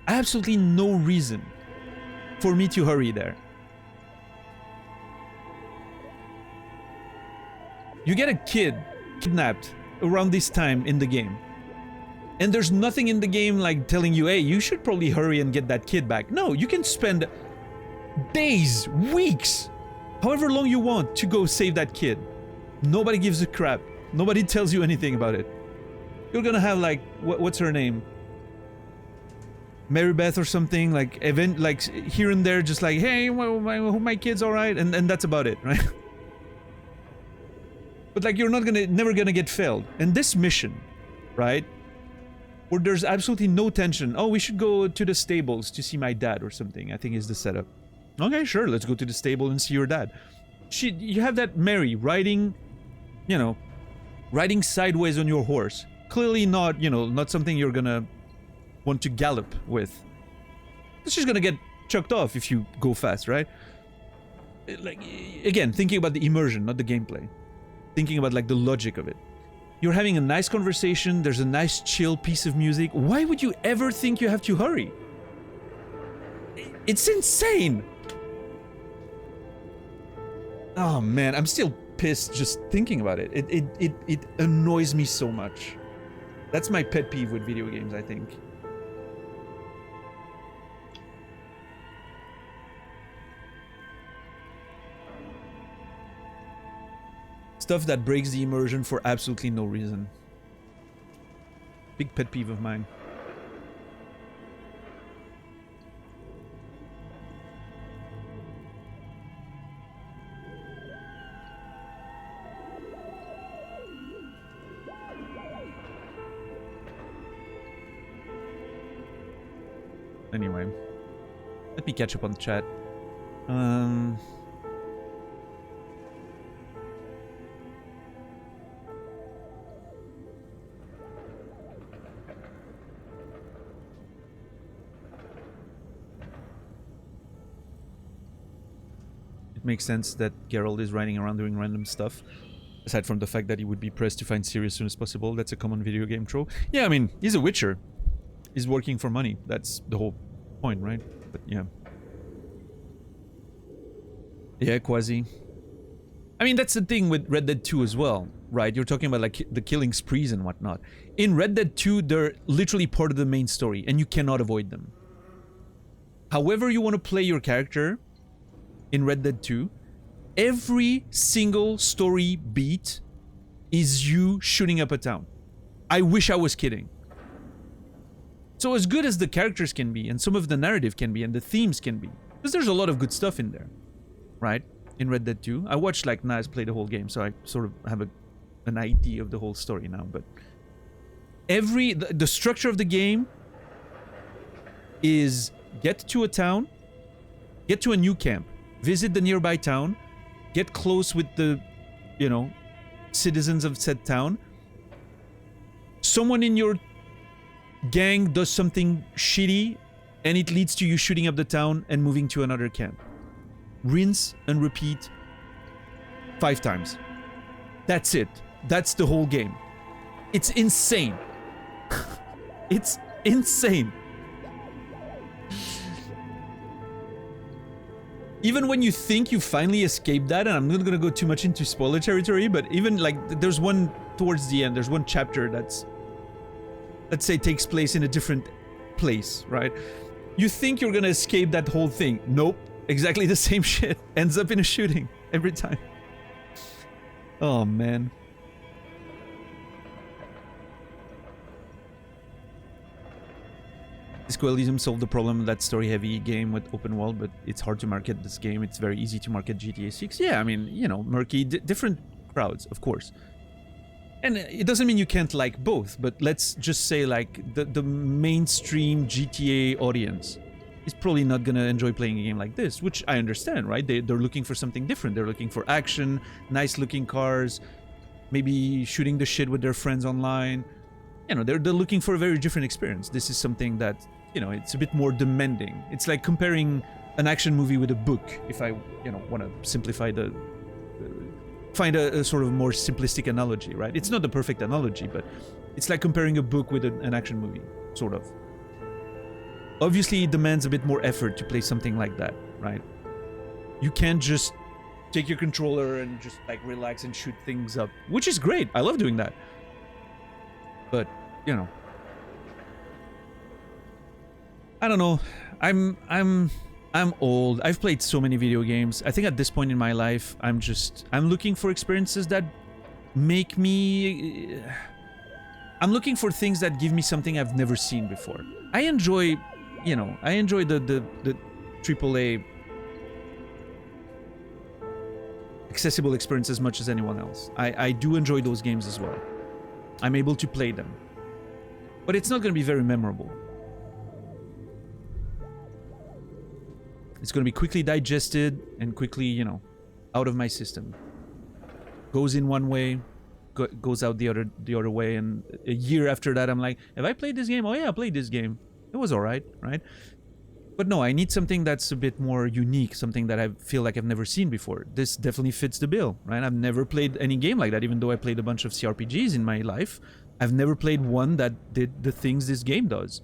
Speaker 1: absolutely no reason for me to hurry there. You get a kid kidnapped around this time in the game, and there's nothing in the game like telling you, hey, you should probably hurry and get that kid back. No, you can spend days, weeks, however long you want to go save that kid. Nobody gives a crap. Nobody tells you anything about it. You're gonna have like, what's her name? Mary Beth or something, like here and there, just like, hey, my kid's alright, and that's about it, right? But like, you're never gonna get failed. And this mission, right, where there's absolutely no tension. Oh, we should go to the stables to see my dad or something, I think is the setup. Okay, sure, let's go to the stable and see your dad. You have that Mary riding, you know, riding sideways on your horse. Clearly not, you know, not something you're gonna want to gallop with. It's just gonna get chucked off if you go fast, right? Like, again, thinking about the immersion, not the gameplay. Thinking about like the logic of it. You're having a nice conversation, there's a nice chill piece of music. Why would you ever think you have to hurry? It's insane! Oh man, I'm still pissed just thinking about it. It annoys me so much. That's my pet peeve with video games, I think. Stuff that breaks the immersion for absolutely no reason. Big pet peeve of mine. Anyway, let me catch up on the chat. It makes sense that Geralt is riding around doing random stuff. Aside from the fact that he would be pressed to find Ciri as soon as possible. That's a common video game trope. Yeah, I mean, he's a Witcher. He's working for money. That's the whole point, right? But yeah. Yeah, Quasi. I mean, that's the thing with Red Dead 2 as well, right? You're talking about like the killing sprees and whatnot. In Red Dead 2, they're literally part of the main story, and you cannot avoid them. However you want to play your character in Red Dead 2, every single story beat is you shooting up a town. I wish I was kidding. So as good as the characters can be, and some of the narrative can be, and the themes can be, because there's a lot of good stuff in there, right? In Red Dead 2. I watched like Naz play the whole game, so I sort of have an idea of the whole story now, but the structure of the game is get to a town, get to a new camp, visit the nearby town, get close with the, you know, citizens of said town. Someone in your gang does something shitty, and it leads to you shooting up the town and moving to another camp. Rinse and repeat 5 times. That's it. That's the whole game. It's insane. It's insane. Even when you think you finally escaped that, and I'm not gonna go too much into spoiler territory, but even like there's one towards the end, there's one chapter that's, let's say, takes place in a different place, right? You think you're gonna escape that whole thing. Nope. Exactly the same shit. Ends up in a shooting every time. Oh man. Disco Elysium solved the problem of that story-heavy game with open world, but it's hard to market this game. It's very easy to market GTA 6. Yeah, I mean, you know, murky, different crowds, of course. And it doesn't mean you can't like both, but let's just say like the mainstream GTA audience is probably not gonna enjoy playing a game like this, which I understand, right? They're looking for something different. They're looking for action, nice-looking cars, maybe shooting the shit with their friends online. You know, they're looking for a very different experience. This is something that, you know, it's a bit more demanding. It's like comparing an action movie with a book, if I, you know, want to simplify find a sort of more simplistic analogy, right? It's not the perfect analogy, but it's like comparing a book with an action movie, sort of. Obviously, it demands a bit more effort to play something like that, right? You can't just take your controller and just like relax and shoot things up, which is great. I love doing that. But, you know, I don't know. I'm old. I've played so many video games. I think at this point in my life, I'm looking for experiences that make me... I'm looking for things that give me something I've never seen before. I enjoy, you know, the AAA accessible experience as much as anyone else. I do enjoy those games as well. I'm able to play them. But it's not going to be very memorable. It's going to be quickly digested and quickly, you know, out of my system. Goes in one way, goes out the other way, and a year after that I'm like, have I played this game? Oh yeah, I played this game. It was alright, right? But no, I need something that's a bit more unique, something that I feel like I've never seen before. This definitely fits the bill, right? I've never played any game like that, even though I played a bunch of CRPGs in my life. I've never played one that did the things this game does.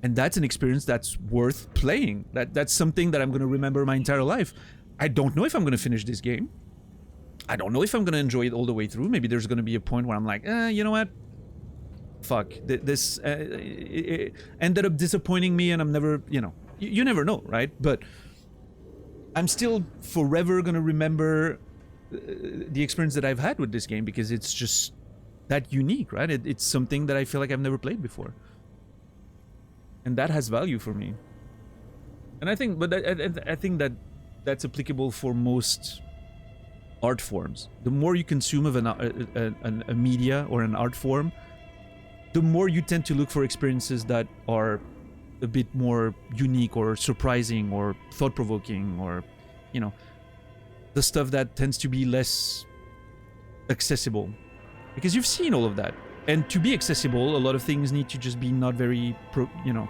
Speaker 1: And that's an experience that's worth playing. That's something that I'm going to remember my entire life. I don't know if I'm going to finish this game. I don't know if I'm going to enjoy it all the way through. Maybe there's going to be a point where I'm like, you know what? Fuck. This it ended up disappointing me and I'm never, you know, you never know, right? But I'm still forever going to remember the experience that I've had with this game because it's just that unique, right? It's something that I feel like I've never played before. And that has value for me. And I think, but I think that that's applicable for most art forms. The more you consume of a media or an art form, the more you tend to look for experiences that are a bit more unique or surprising or thought-provoking or, you know, the stuff that tends to be less accessible. Because you've seen all of that. And to be accessible, a lot of things need to just be not very, you know,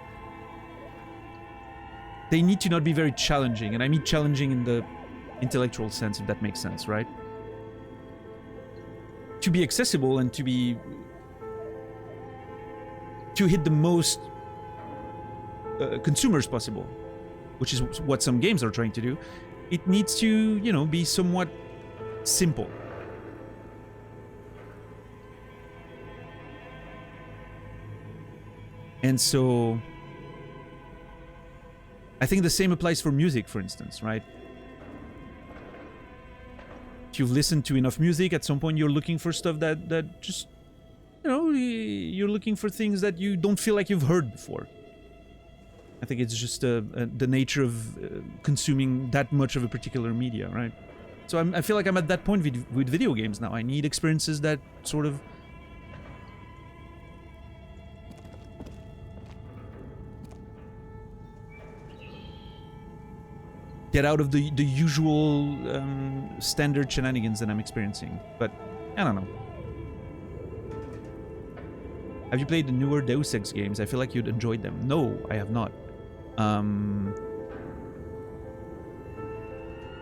Speaker 1: they need to not be very challenging. And I mean challenging in the intellectual sense, if that makes sense, right? To be accessible and to hit the most consumers possible, which is what some games are trying to do, it needs to, you know, be somewhat simple. And so I think the same applies for music, for instance, right? If you've listened to enough music, at some point you're looking for stuff that just, you know, you're looking for things that you don't feel like you've heard before. I think it's just the nature of consuming that much of a particular media, right? So I feel like I'm at that point with video games now. I need experiences that sort of get out of the usual standard shenanigans that I'm experiencing. But I don't know. Have you played the newer Deus Ex games? I feel like you'd enjoyed them. No, I have not.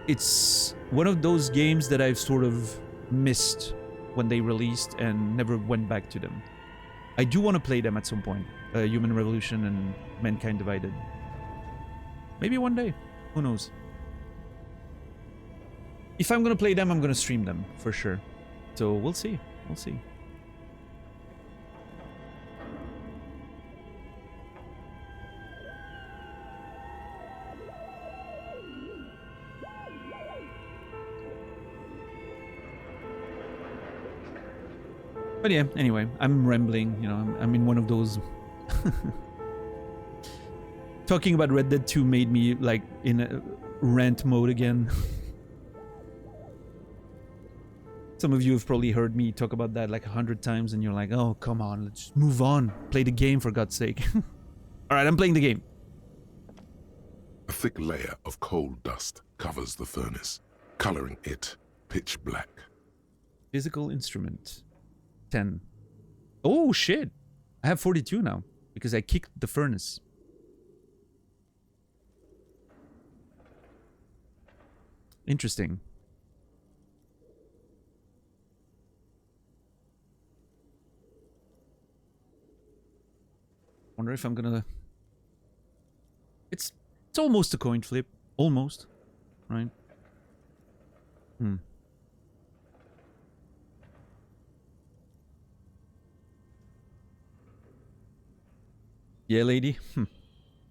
Speaker 1: It's one of those games that I've sort of missed when they released and never went back to them. I do want to play them at some point. Human Revolution and Mankind Divided. Maybe one day. Who knows? If I'm gonna play them, I'm gonna stream them, for sure. So we'll see. We'll see. But yeah, anyway, I'm rambling, you know, I'm in one of those... Talking about Red Dead 2 made me, like, in a rant mode again. Some of you have probably heard me talk about that like 100 times and you're like, oh, come on, let's just move on. Play the game, for God's sake. Alright, I'm playing the game.
Speaker 2: A thick layer of coal dust covers the furnace, coloring it pitch black.
Speaker 1: Physical instrument. 10. Oh, shit. I have 42 now because I kicked the furnace. Interesting. Wonder if I'm gonna It's almost a coin flip. Almost. Right? Hmm. Yeah, lady.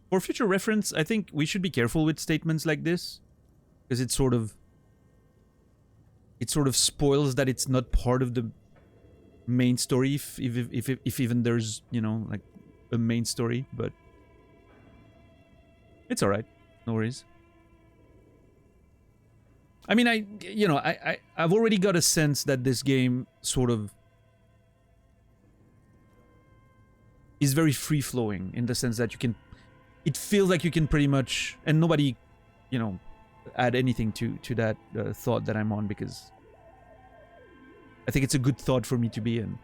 Speaker 1: For future reference, I think we should be careful with statements like this. Because it sort of spoils that it's not part of the main story if even there's, you know, like a main story, but it's alright. No worries. I mean, I've already got a sense that this game sort of is very free-flowing in the sense that you can, it feels like you can pretty much, and nobody, you know, add anything to that thought that I'm on, because I think it's a good thought for me to be in.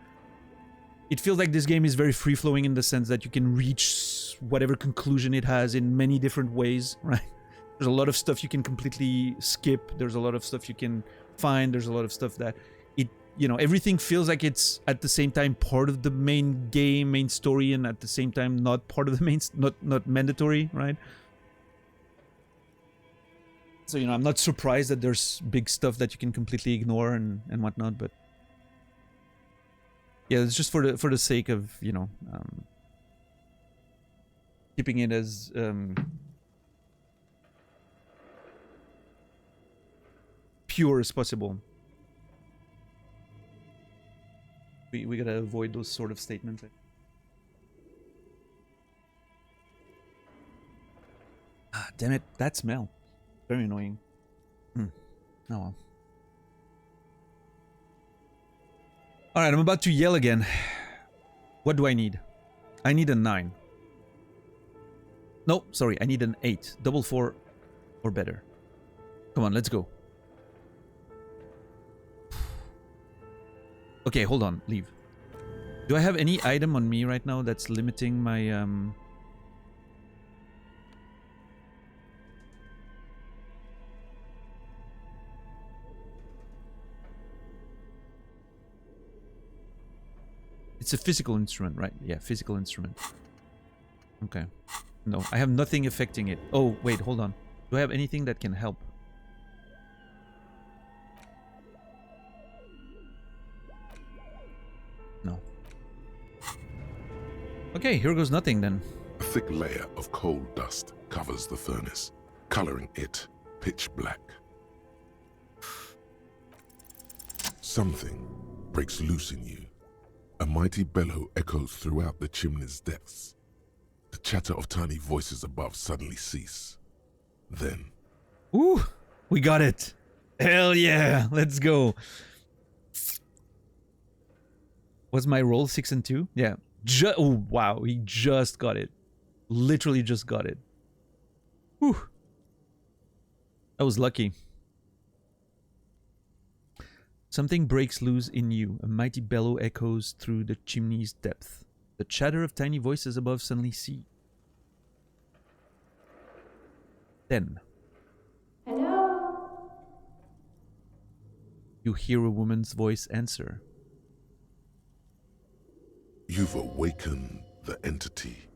Speaker 1: It feels like this game is very free-flowing in the sense that you can reach whatever conclusion it has in many different ways, right? There's a lot of stuff you can completely skip. There's a lot of stuff you can find. There's a lot of stuff that it, you know, everything feels like it's at the same time part of the main game, main story, and at the same time not part of the main, not mandatory, right? So, you know, I'm not surprised that there's big stuff that you can completely ignore and whatnot, but yeah, it's just for the sake of, you know, keeping it as pure as possible. We gotta avoid those sort of statements. Ah, damn it! That smell, very annoying. Oh well. All right, I'm about to yell again. What do I need? I need a 9. No, sorry, I need an 8. Double 4 or better. Come on, let's go. Okay, hold on, leave. Do I have any item on me right now that's limiting my It's a physical instrument, right? Yeah, physical instrument. Okay. No, I have nothing affecting it. Oh, wait, hold on. Do I have anything that can help? No. Okay, here goes nothing then.
Speaker 2: A thick layer of coal dust covers the furnace, coloring it pitch black. Something breaks loose in you. A mighty bellow echoes throughout the chimney's depths. The chatter of tiny voices above suddenly cease. Then...
Speaker 1: Ooh! We got it! Hell yeah! Let's go! Was my roll 6 and 2? Yeah. Oh, wow. He just got it. Literally just got it. Whew. I was lucky. Something breaks loose in you. A mighty bellow echoes through the chimney's depth. The chatter of tiny voices above suddenly cease. Then...
Speaker 3: Hello?
Speaker 1: You hear a woman's voice answer.
Speaker 2: You've awakened the entity.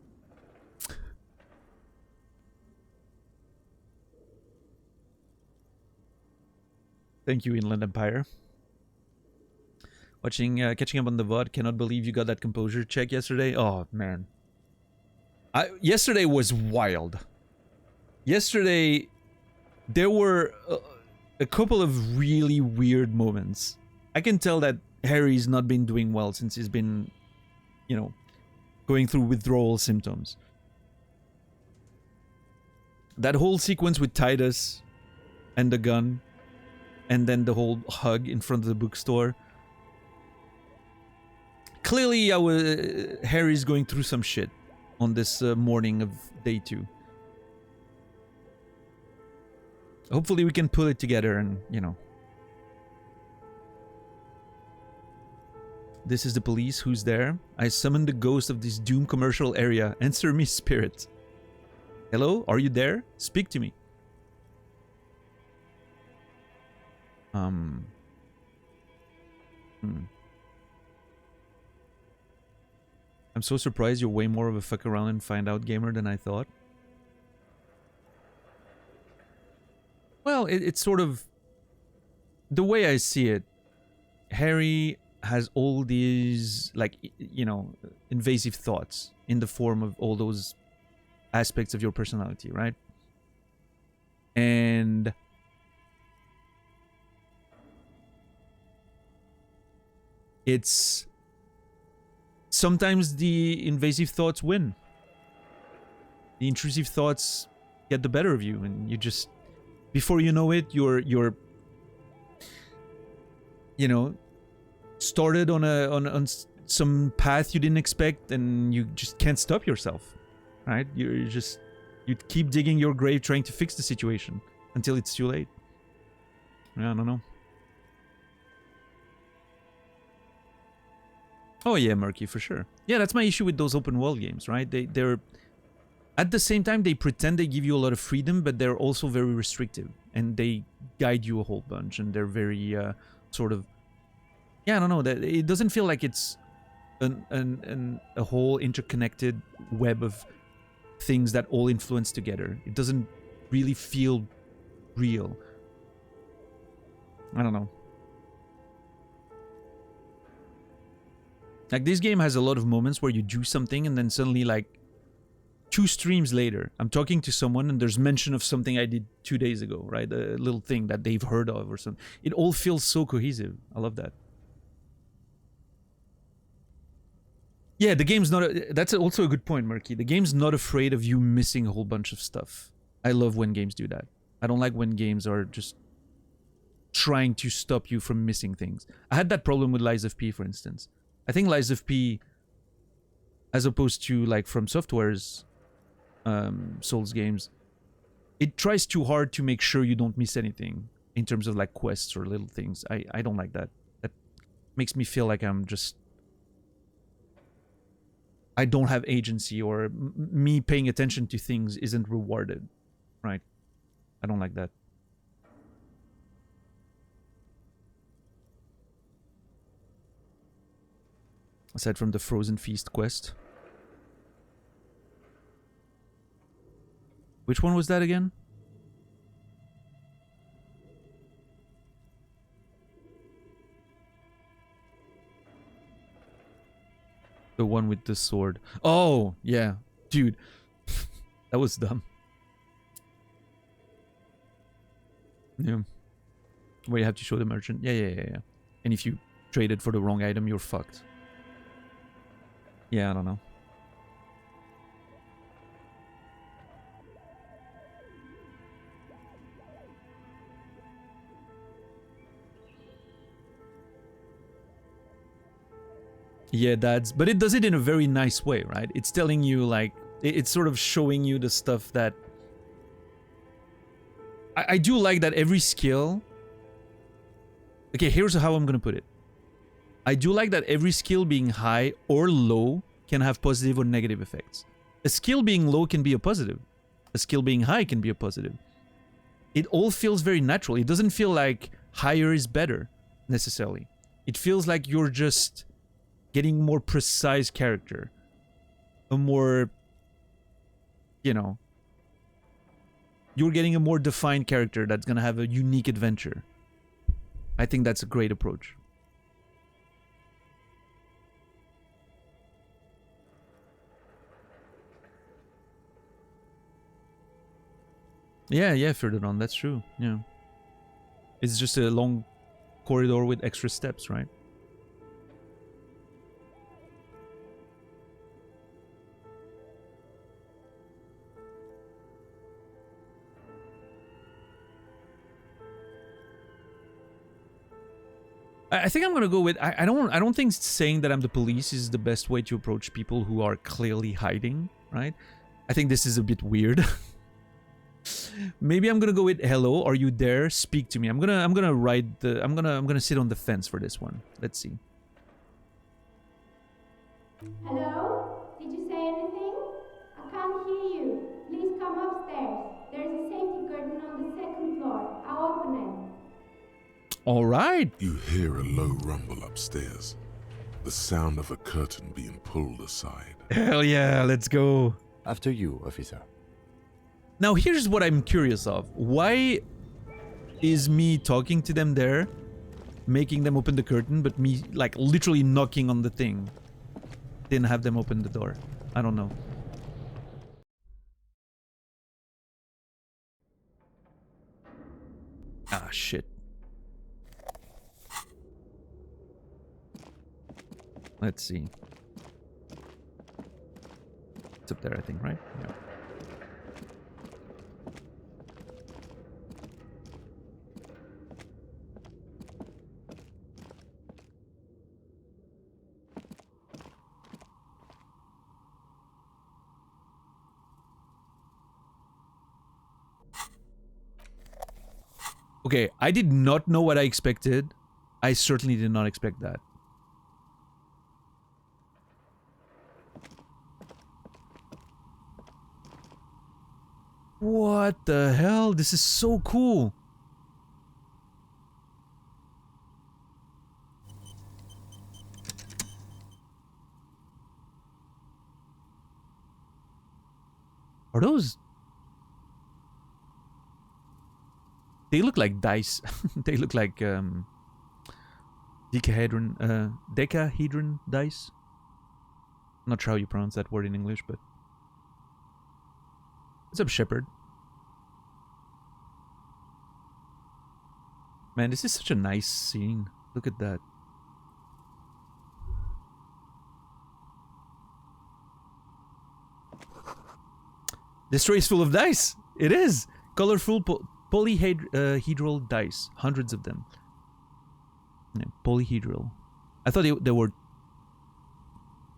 Speaker 1: Thank you, Inland Empire. Catching up on the VOD. Cannot believe you got that composure check yesterday. Oh, man. Yesterday was wild. Yesterday, there were a couple of really weird moments. I can tell that Harry's not been doing well since he's been, you know, going through withdrawal symptoms. That whole sequence with Titus and the gun, and then the whole hug in front of the bookstore. Clearly, Harry's going through some shit on this morning of day 2. Hopefully we can pull it together and, you know. This is the police. Who's there? I summoned the ghost of this Doom commercial area. Answer me, spirit. Hello? Are you there? Speak to me. I'm so surprised you're way more of a fuck around and find out gamer than I thought. Well, it's sort of the way I see it. Harry has all these, like, you know, invasive thoughts in the form of all those aspects of your personality, right? And it's sometimes the invasive thoughts win. The intrusive thoughts get the better of you, and you just, before you know it, you're you know, started on some path you didn't expect, and you just can't stop yourself, right? You keep digging your grave trying to fix the situation until it's too late. I don't know. Oh yeah, Murky, for sure. Yeah, that's my issue with those open world games, right? They're at the same time, they pretend they give you a lot of freedom, but they're also very restrictive, and they guide you a whole bunch, and they're very sort of, yeah, I don't know, that it doesn't feel like it's a whole interconnected web of things that all influence together. It doesn't really feel real. I don't know. Like, this game has a lot of moments where you do something and then suddenly, like, 2 streams later, I'm talking to someone and there's mention of something I did 2 days ago, right? A little thing that they've heard of or something. It all feels so cohesive. I love that. Yeah, the game's not... that's also a good point, Murky. The game's not afraid of you missing a whole bunch of stuff. I love when games do that. I don't like when games are just trying to stop you from missing things. I had that problem with Lies of P, for instance. I think Lies of P, as opposed to, like, From Software's Souls games, it tries too hard to make sure you don't miss anything in terms of, like, quests or little things. I don't like that. That makes me feel like I'm just... I don't have agency, or me paying attention to things isn't rewarded, right? I don't like that. Aside from the Frozen Feast quest. Which one was that again? The one with the sword. Oh, yeah. Dude. That was dumb. Yeah. Where you have to show the merchant. Yeah. And if you traded for the wrong item, you're fucked. Yeah, I don't know. Yeah, but it does it in a very nice way, right? It's telling you, like, it's sort of showing you the stuff that... I do like that every skill... Okay, here's how I'm gonna put it. I do like that every skill being high or low can have positive or negative effects. A skill being low can be a positive. A skill being high can be a positive. It all feels very natural. It doesn't feel like higher is better, necessarily. It feels like you're just getting more precise character. A more, you know... You're getting a more defined character that's gonna have a unique adventure. I think that's a great approach. Yeah, Ferdinand, that's true. Yeah. It's just a long corridor with extra steps, right? I think I'm gonna go with... I don't think saying that I'm the police is the best way to approach people who are clearly hiding, right? I think this is a bit weird. Maybe I'm gonna go with hello, are you there? Speak to me. I'm gonna ride the... I'm gonna sit on the fence for this one. Let's see.
Speaker 3: Hello? Did you say anything? I can't hear you. Please come upstairs. There's a safety curtain on the 2nd floor. I'll open it.
Speaker 1: All right.
Speaker 2: You hear a low rumble upstairs. The sound of a curtain being pulled aside.
Speaker 1: Hell yeah, let's go.
Speaker 4: After you, officer.
Speaker 1: Now here's what I'm curious of. Why is me talking to them there, making them open the curtain, but me like literally knocking on the thing. Didn't have them open the door. I don't know. Ah, shit. Let's see. It's up there, I think, right? Yeah. Okay, I did not know what I expected. I certainly did not expect that. What the hell? This is so cool. Are those... They look like dice. They look like decahedron dice. Not sure how you pronounce that word in English, but what's up, Shepherd? Man, this is such a nice scene. Look at that. This tray is full of dice. It is colorful polyhedral dice, hundreds of them. Yeah, polyhedral. I thought they were,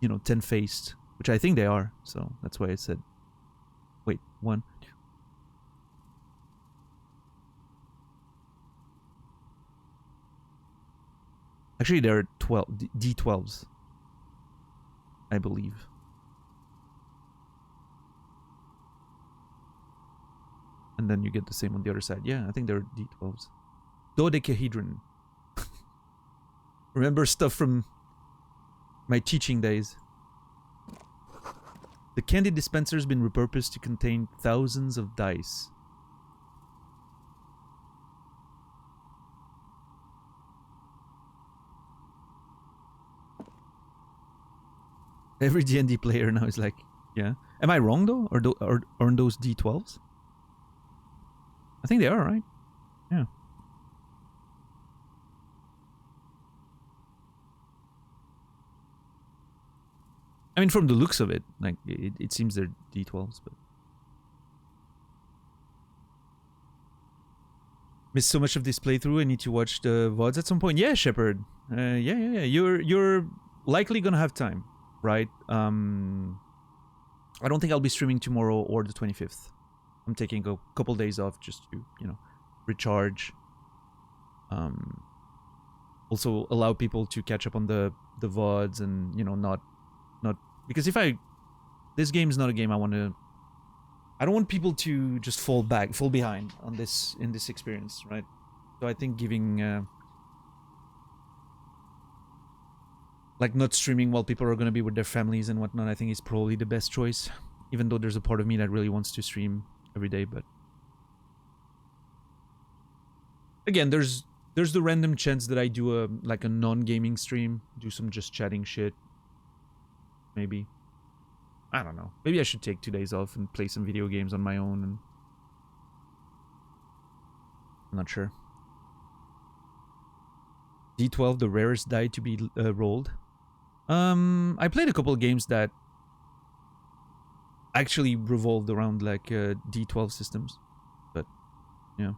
Speaker 1: you know, 10-faced, which I think they are. So that's why I said, wait, 1, 2. Actually, there are 12 D12s, I believe. And then you get the same on the other side. Yeah, I think they're D12s. Dodecahedron. Remember stuff from my teaching days. The candy dispenser has been repurposed to contain thousands of dice. Every D&D player now is like, yeah. Am I wrong though? Or aren't those D12s? I think they are, right? Yeah. I mean, from the looks of it, like, it seems they're D12s, but... Missed so much of this playthrough, I need to watch the VODs at some point. Yeah, Shepard. Yeah. You're likely gonna have time, right? I don't think I'll be streaming tomorrow or the 25th. I'm taking a couple days off just to, you know, recharge. Also allow people to catch up on the VODs and, you know, not because this game is not a game I don't want people to just fall behind on this, in this experience, right? So I think giving like not streaming while people are going to be with their families and whatnot, I think is probably the best choice, even though there's a part of me that really wants to stream every day. But again, there's the random chance that I do like a non-gaming stream, do some just chatting shit. Maybe. I don't know. Maybe I should take 2 days off and play some video games on my own. And I'm not sure. D12, the rarest die to be rolled. I played a couple of games that actually revolved around like D12 systems, but yeah.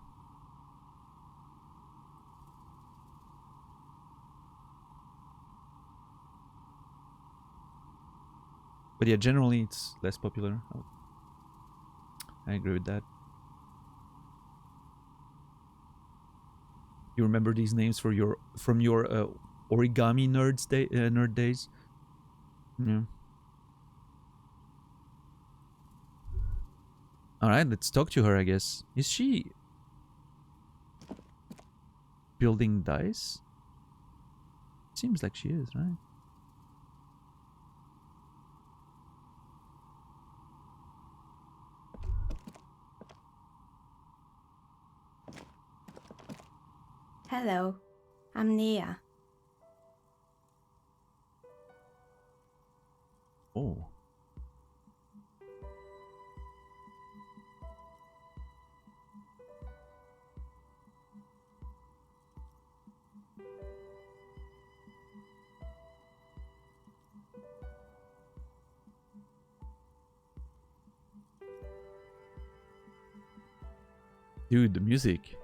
Speaker 1: But yeah, generally it's less popular. I agree with that. You remember these names from your origami nerd days? Yeah. All right, let's talk to her, I guess. Is she building dice? Seems like she is, right?
Speaker 3: Hello, I'm Nia.
Speaker 1: Oh. Dude, the music.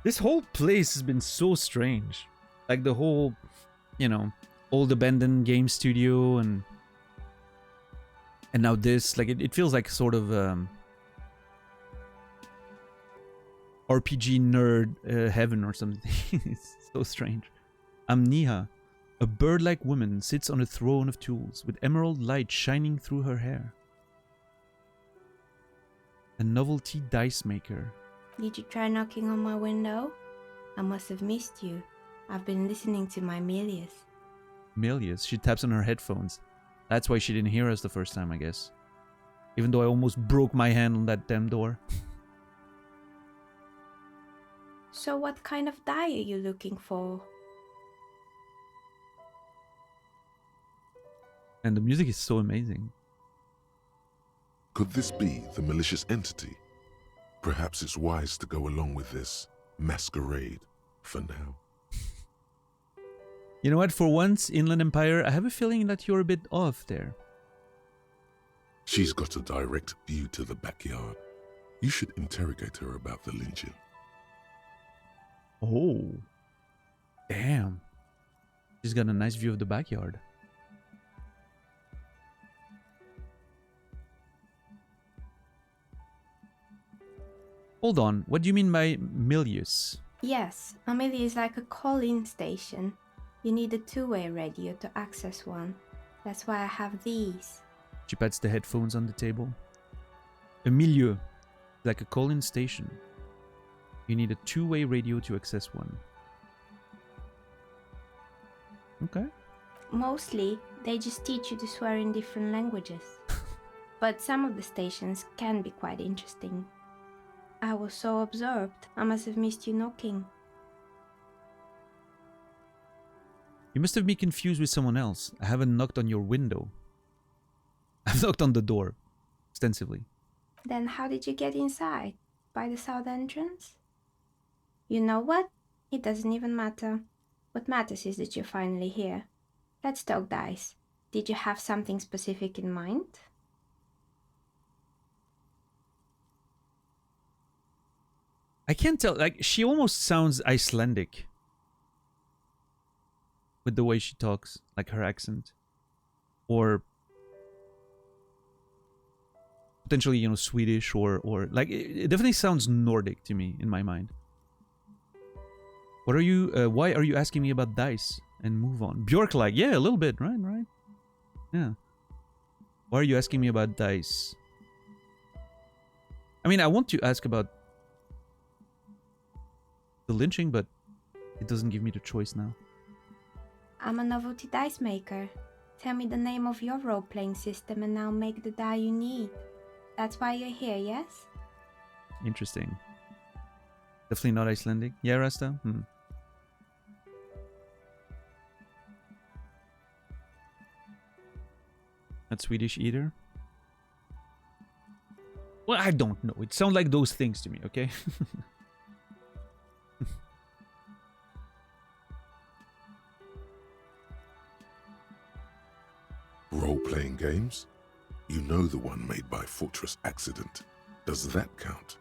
Speaker 1: This whole place has been so strange. Like the whole, you know, old abandoned game studio and now this, like it feels like sort of RPG nerd heaven or something. It's so strange. I'm Niha. A bird-like woman sits on a throne of tools with emerald light shining through her hair. A novelty dice maker.
Speaker 3: Did you try knocking on my window? I must have missed you. I've been listening to my Melius.
Speaker 1: Melius. She taps on her headphones. That's why she didn't hear us the first time, I guess. Even though I almost broke my hand on that damn door.
Speaker 3: So what kind of die are you looking for?
Speaker 1: And the music is so amazing.
Speaker 2: Could this be the malicious entity? Perhaps it's wise to go along with this masquerade for now.
Speaker 1: You know what? For once, Inland Empire, I have a feeling that you're a bit off there.
Speaker 2: She's got a direct view to the backyard. You should interrogate her about the lynching.
Speaker 1: Oh. Damn. She's got a nice view of the backyard. Hold on. What do you mean by Milius?
Speaker 3: Yes, Amelia is like a call-in station. You need a two-way radio to access one. That's why I have these.
Speaker 1: She pats the headphones on the table. A milieu. Like a call-in station. You need a two-way radio to access one. Okay.
Speaker 3: Mostly, they just teach you to swear in different languages. But some of the stations can be quite interesting. I was so absorbed, I must have missed you knocking.
Speaker 1: You must have been confused with someone else. I haven't knocked on your window. I've knocked on the door. Extensively.
Speaker 3: Then how did you get inside? By the south entrance? You know what? It doesn't even matter. What matters is that you're finally here. Let's talk dice. Did you have something specific in mind?
Speaker 1: I can't tell. Like, she almost sounds Icelandic. With the way she talks. Like her accent. Or potentially, you know, Swedish or like, it definitely sounds Nordic to me in my mind. What are you, why are you asking me about dice? And move on. Bjork, like, yeah, a little bit, right? Yeah. Why are you asking me about dice? I mean, I want to ask about the lynching, but it doesn't give me the choice now.
Speaker 3: I'm a novelty dice maker. Tell me the name of your role-playing system and I'll make the die you need. That's why you're here, yes?
Speaker 1: Interesting. Definitely not Icelandic. Yeah, Rasta? Not Swedish either? Well, I don't know. It sounds like those things to me, okay?
Speaker 2: Role-playing games? You know the one made by Fortress Accident. Does that count?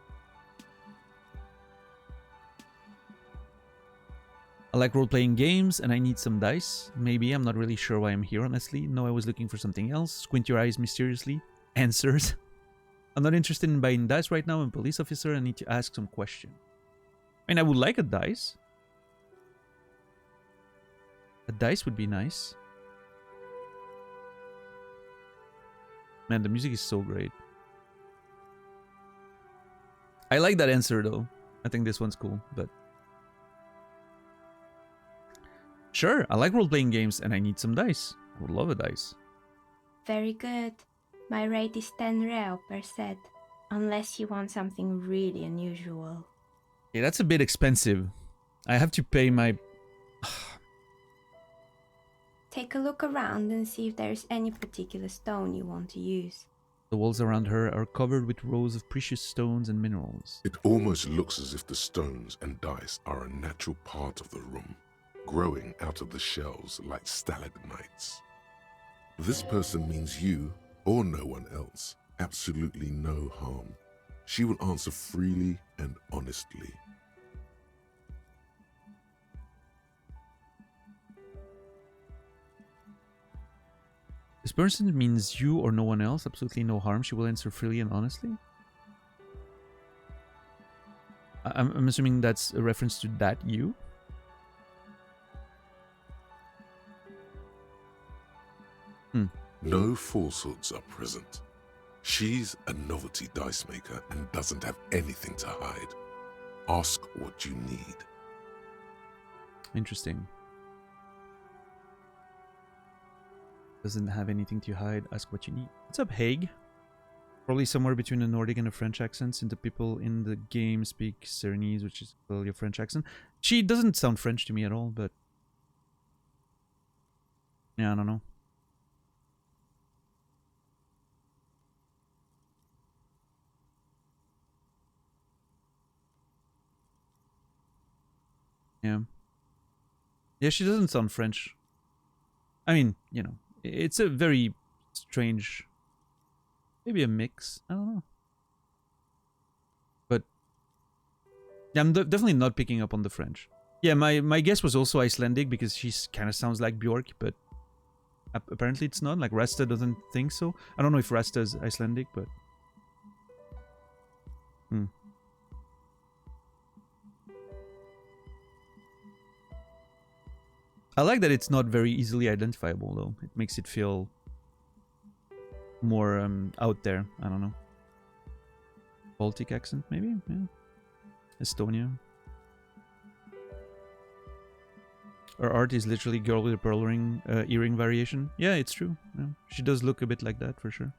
Speaker 1: I like role-playing games and I need some dice. Maybe, I'm not really sure why I'm here, honestly. No, I was looking for something else. Squint your eyes mysteriously. Answers. I'm not interested in buying dice right now. I'm a police officer. I need to ask some questions. I mean, I would like a dice. A dice would be nice. Man, the music is so great. I like that answer though. I think this one's cool, but sure, I like role-playing games and I need some dice. I would love a dice.
Speaker 3: Very good. My rate is 10 real per set, unless you want something really unusual.
Speaker 1: Yeah, that's a bit expensive. I have to pay my...
Speaker 3: Take a look around and see if there's any particular stone you want to use.
Speaker 1: The walls around her are covered with rows of precious stones and minerals.
Speaker 2: It almost looks as if the stones and dice are a natural part of the room, growing out of the shelves like stalagmites. This person means you, or no one else, absolutely no harm. She will answer freely and honestly.
Speaker 1: This person means you or no one else, absolutely no harm. She will answer freely and honestly. I'm assuming that's a reference to that you.
Speaker 2: No falsehoods are present. She's a novelty dice maker and doesn't have anything to hide. Ask what you need.
Speaker 1: Interesting. Doesn't have anything to hide. Ask what you need. What's up, Haig? Probably somewhere between a Nordic and a French accent, since the people in the game speak Syrianese, which is clearly a French accent. She doesn't sound French to me at all, but... yeah, I don't know. Yeah. Yeah, she doesn't sound French. I mean, you know, it's a very strange... maybe a mix. I don't know. But yeah, I'm definitely not picking up on the French. Yeah, my guess was also Icelandic because she kind of sounds like Bjork, but apparently it's not. Like Rasta doesn't think so. I don't know if Rasta is Icelandic, but... I like that it's not very easily identifiable, though. It makes it feel more out there. I don't know. Baltic accent, maybe? Yeah. Estonia. Her art is literally girl with a pearl ring, earring variation. Yeah, it's true. Yeah. She does look a bit like that, for sure.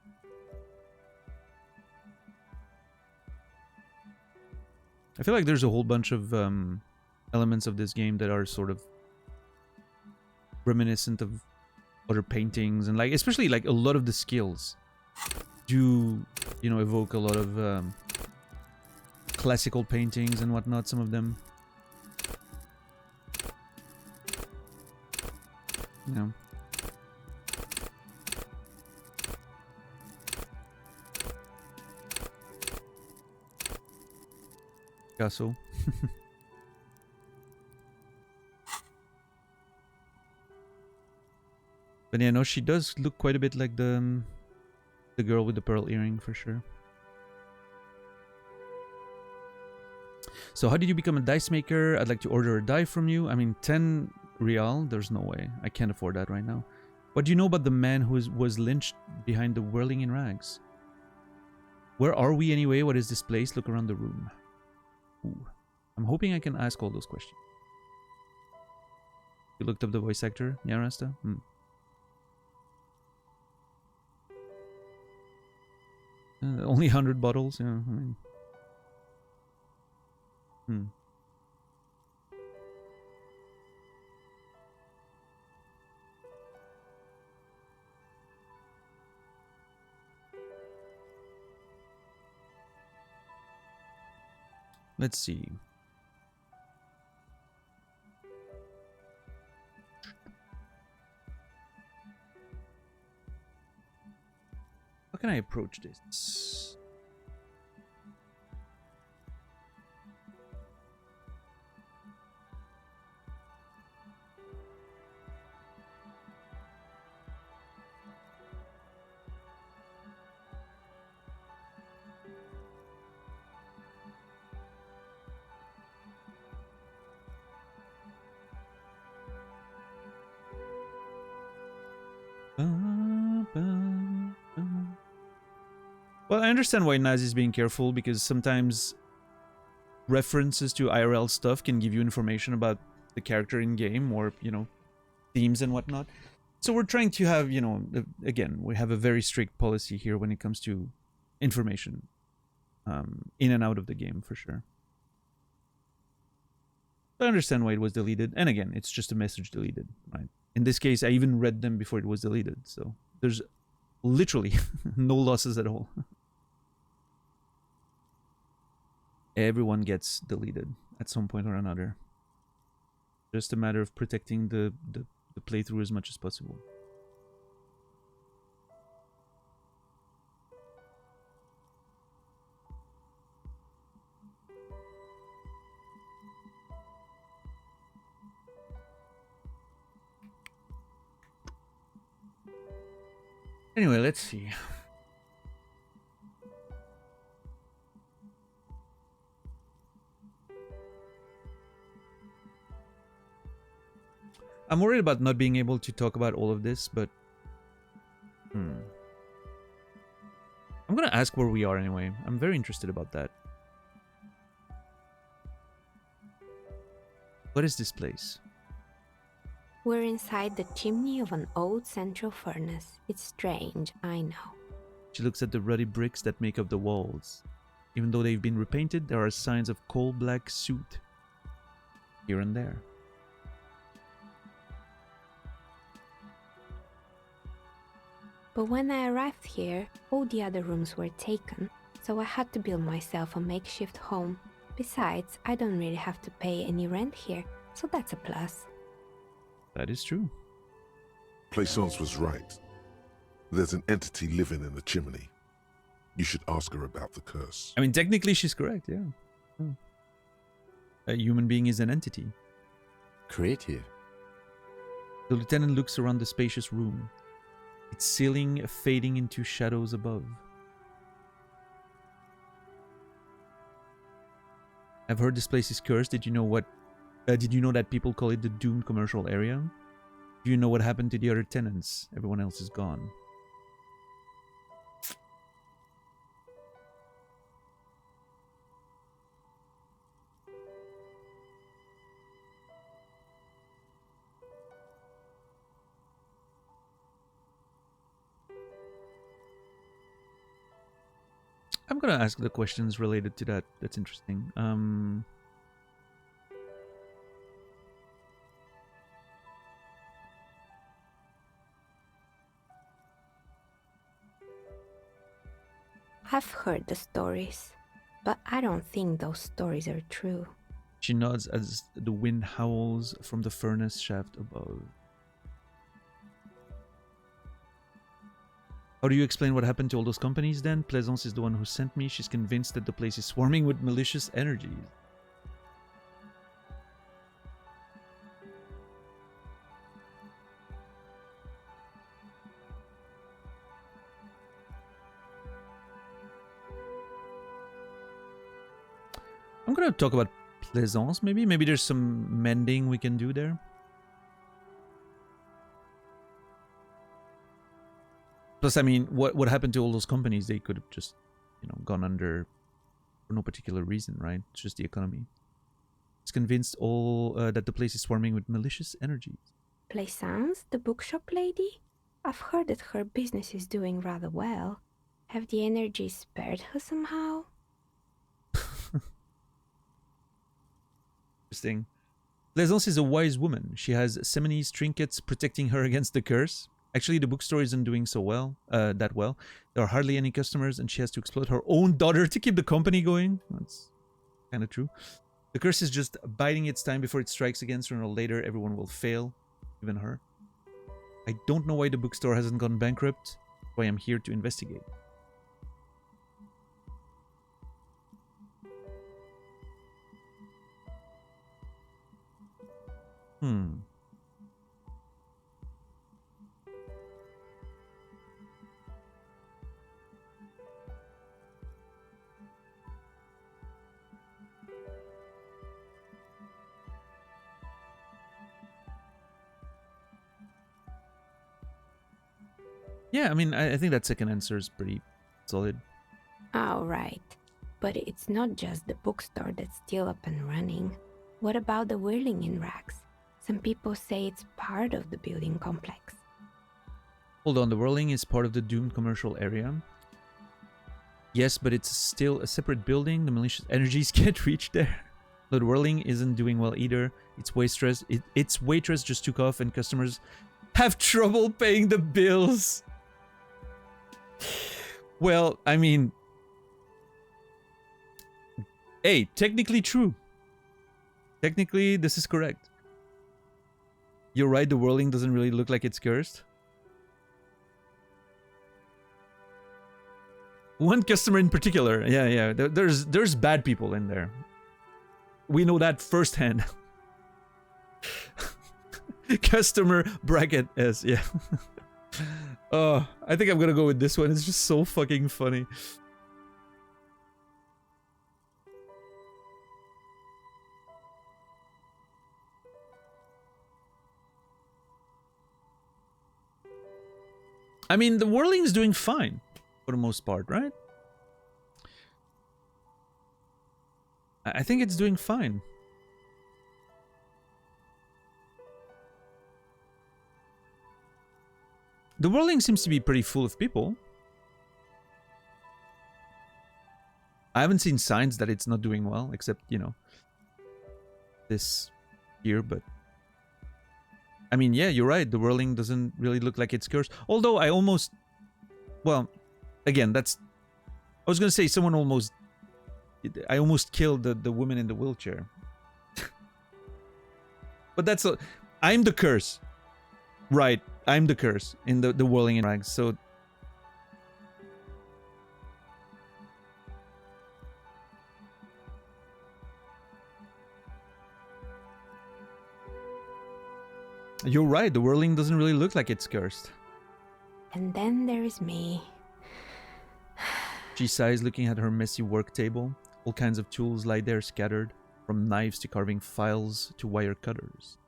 Speaker 1: I feel like there's a whole bunch of elements of this game that are sort of reminiscent of other paintings, and like especially like a lot of the skills do, you know, evoke a lot of classical paintings and whatnot. Some of them, you know. Picasso. But yeah, no, she does look quite a bit like the girl with the pearl earring, for sure. So how did you become a dice maker? I'd like to order a die from you. I mean, 10 real? There's no way. I can't afford that right now. What do you know about the man who was lynched behind the whirling in rags? Where are we anyway? What is this place? Look around the room. Ooh. I'm hoping I can ask all those questions. You looked up the voice actor? Yeah, Rasta? Only 100 bottles? Yeah, I mean... Let's see. How can I approach this? Well, I understand why Naz is being careful, because sometimes references to IRL stuff can give you information about the character in game, or, you know, themes and whatnot. So we're trying to have, you know, again, we have a very strict policy here when it comes to information in and out of the game, for sure. I understand why it was deleted. And again, it's just a message deleted, right? In this case, I even read them before it was deleted. So there's literally no losses at all. Everyone gets deleted at some point or another. Just a matter of protecting the playthrough as much as possible. Anyway, let's see. I'm worried about not being able to talk about all of this, but I'm gonna ask where we are anyway. I'm very interested about that. What is this place?
Speaker 3: We're inside the chimney of an old central furnace. It's strange, I know.
Speaker 1: She looks at the ruddy bricks that make up the walls. Even though they've been repainted, there are signs of coal-black soot here and there.
Speaker 3: But when I arrived here, all the other rooms were taken, so I had to build myself a makeshift home. Besides, I don't really have to pay any rent here, so that's a plus.
Speaker 1: That is true.
Speaker 2: Plaisance was right. There's an entity living in the chimney. You should ask her about the curse.
Speaker 1: I mean, technically she's correct, yeah. Oh. A human being is an entity.
Speaker 4: Creative.
Speaker 1: The lieutenant looks around the spacious room, its ceiling fading into shadows above. I've heard this place is cursed. Did you know that people call it the doomed commercial area? Do you know what happened to the other tenants? Everyone else is gone. I'm gonna ask the questions related to that. That's interesting.
Speaker 3: I've heard the stories, but I don't think those stories are true.
Speaker 1: She nods as the wind howls from the furnace shaft above. How do you explain what happened to all those companies then? Plaisance is the one who sent me. She's convinced that the place is swarming with malicious energies. I'm gonna talk about Plaisance, maybe? Maybe there's some mending we can do there. Plus, I mean, what happened to all those companies? They could have just, you know, gone under for no particular reason, right? It's just the economy. It's convinced all that the place is swarming with malicious energies.
Speaker 3: Plaisance, the bookshop lady? I've heard that her business is doing rather well. Have the energies spared her somehow?
Speaker 1: Interesting. Plaisance is a wise woman. She has Semini's trinkets protecting her against the curse. Actually, the bookstore isn't doing so well, that well. There are hardly any customers, and she has to exploit her own daughter to keep the company going. That's kind of true. The curse is just biding its time before it strikes again. Sooner or later, everyone will fail, even her. I don't know why the bookstore hasn't gone bankrupt. That's why I'm here to investigate. Yeah, I mean, I think that second answer is pretty solid.
Speaker 3: All right. But it's not just the bookstore that's still up and running. What about the whirling in rags? Some people say it's part of the building complex.
Speaker 1: Hold on, the Whirling is part of the doomed commercial area. Yes, but it's still a separate building. The malicious energies can't reach there. The Whirling isn't doing well either. Its waitress just took off and customers have trouble paying the bills. Well, I mean... Hey, technically true. Technically, this is correct. You're right, the Whirling doesn't really look like it's cursed. One customer in particular. Yeah. There's bad people in there. We know that firsthand. Customer bracket S, yeah. Oh, I think I'm gonna go with this one. It's just so fucking funny. I mean, the Whirling's doing fine for the most part, right? I think it's doing fine. The Whirling seems to be pretty full of people. I haven't seen signs that it's not doing well, except, you know, this year, but... I mean, yeah, you're right. The Whirling doesn't really look like it's cursed. Although I almost... Well, again, that's... I was going to say someone almost... I almost killed the woman in the wheelchair. But that's... I'm the curse. Right. I'm the curse in the Whirling in rags. So... You're right, the Whirling doesn't really look like it's cursed.
Speaker 3: And then there is me.
Speaker 1: She sighs, looking at her messy work table. All kinds of tools lie there scattered, from knives to carving files to wire cutters.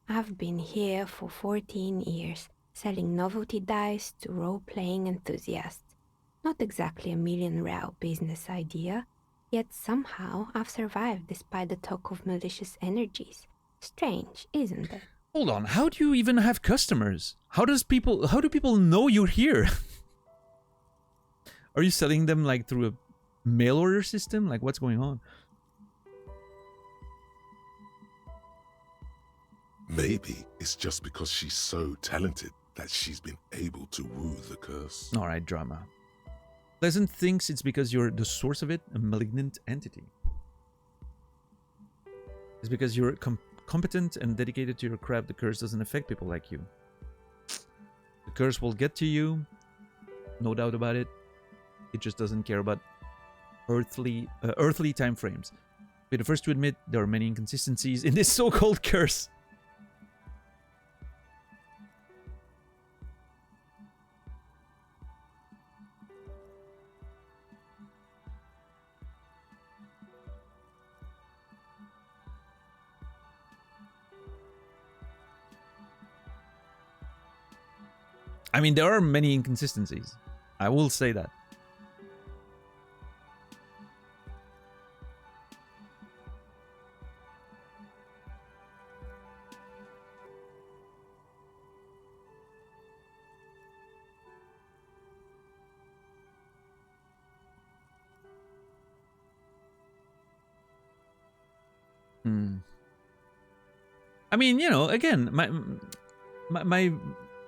Speaker 3: I've been here for 14 years, selling novelty dice to role-playing enthusiasts. Not exactly a million-real business idea, yet somehow I've survived despite the talk of malicious energies. Strange, isn't it?
Speaker 1: Hold on, how do you even have customers? How do people know you're here? Are you selling them like through a mail order system? Like, what's going on?
Speaker 2: Maybe it's just because she's so talented that she's been able to woo the curse.
Speaker 1: Alright, drama. Pleasant thinks it's because you're the source of it, a malignant entity. It's because you're competent and dedicated to your craft, the curse doesn't affect people like you. The curse will get to you, no doubt about it. It just doesn't care about earthly time frames. Be the first to admit there are many inconsistencies in this so-called curse. I mean, there are many inconsistencies. I will say that. I mean, you know, again, my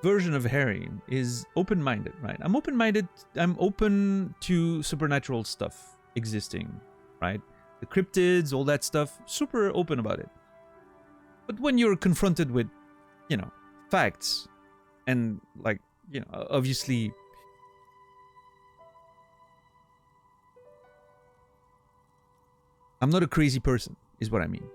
Speaker 1: version of Harry is open-minded, right? I'm open-minded. I'm open to supernatural stuff existing, right? The cryptids, all that stuff, super open about it. But when you're confronted with, you know, facts and, like, you know, obviously... I'm not a crazy person, is what I mean.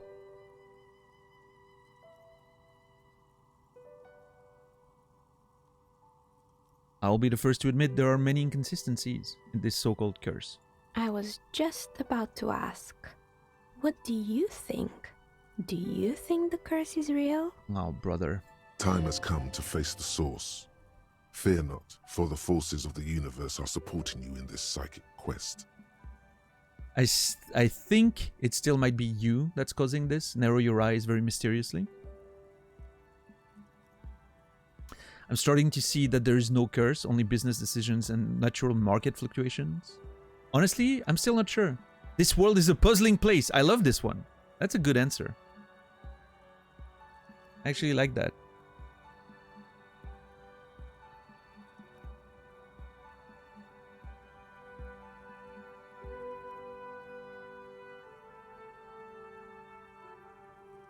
Speaker 1: I'll be the first to admit there are many inconsistencies in this so-called curse.
Speaker 3: I was just about to ask, what do you think? Do you think the curse is real?
Speaker 1: Oh, brother.
Speaker 2: Time has come to face the source. Fear not, for the forces of the universe are supporting you in this psychic quest.
Speaker 1: I think it still might be you that's causing this. Narrow your eyes very mysteriously. I'm starting to see that there is no curse, only business decisions and natural market fluctuations. Honestly, I'm still not sure. This world is a puzzling place. I love this one. That's a good answer. I actually like that.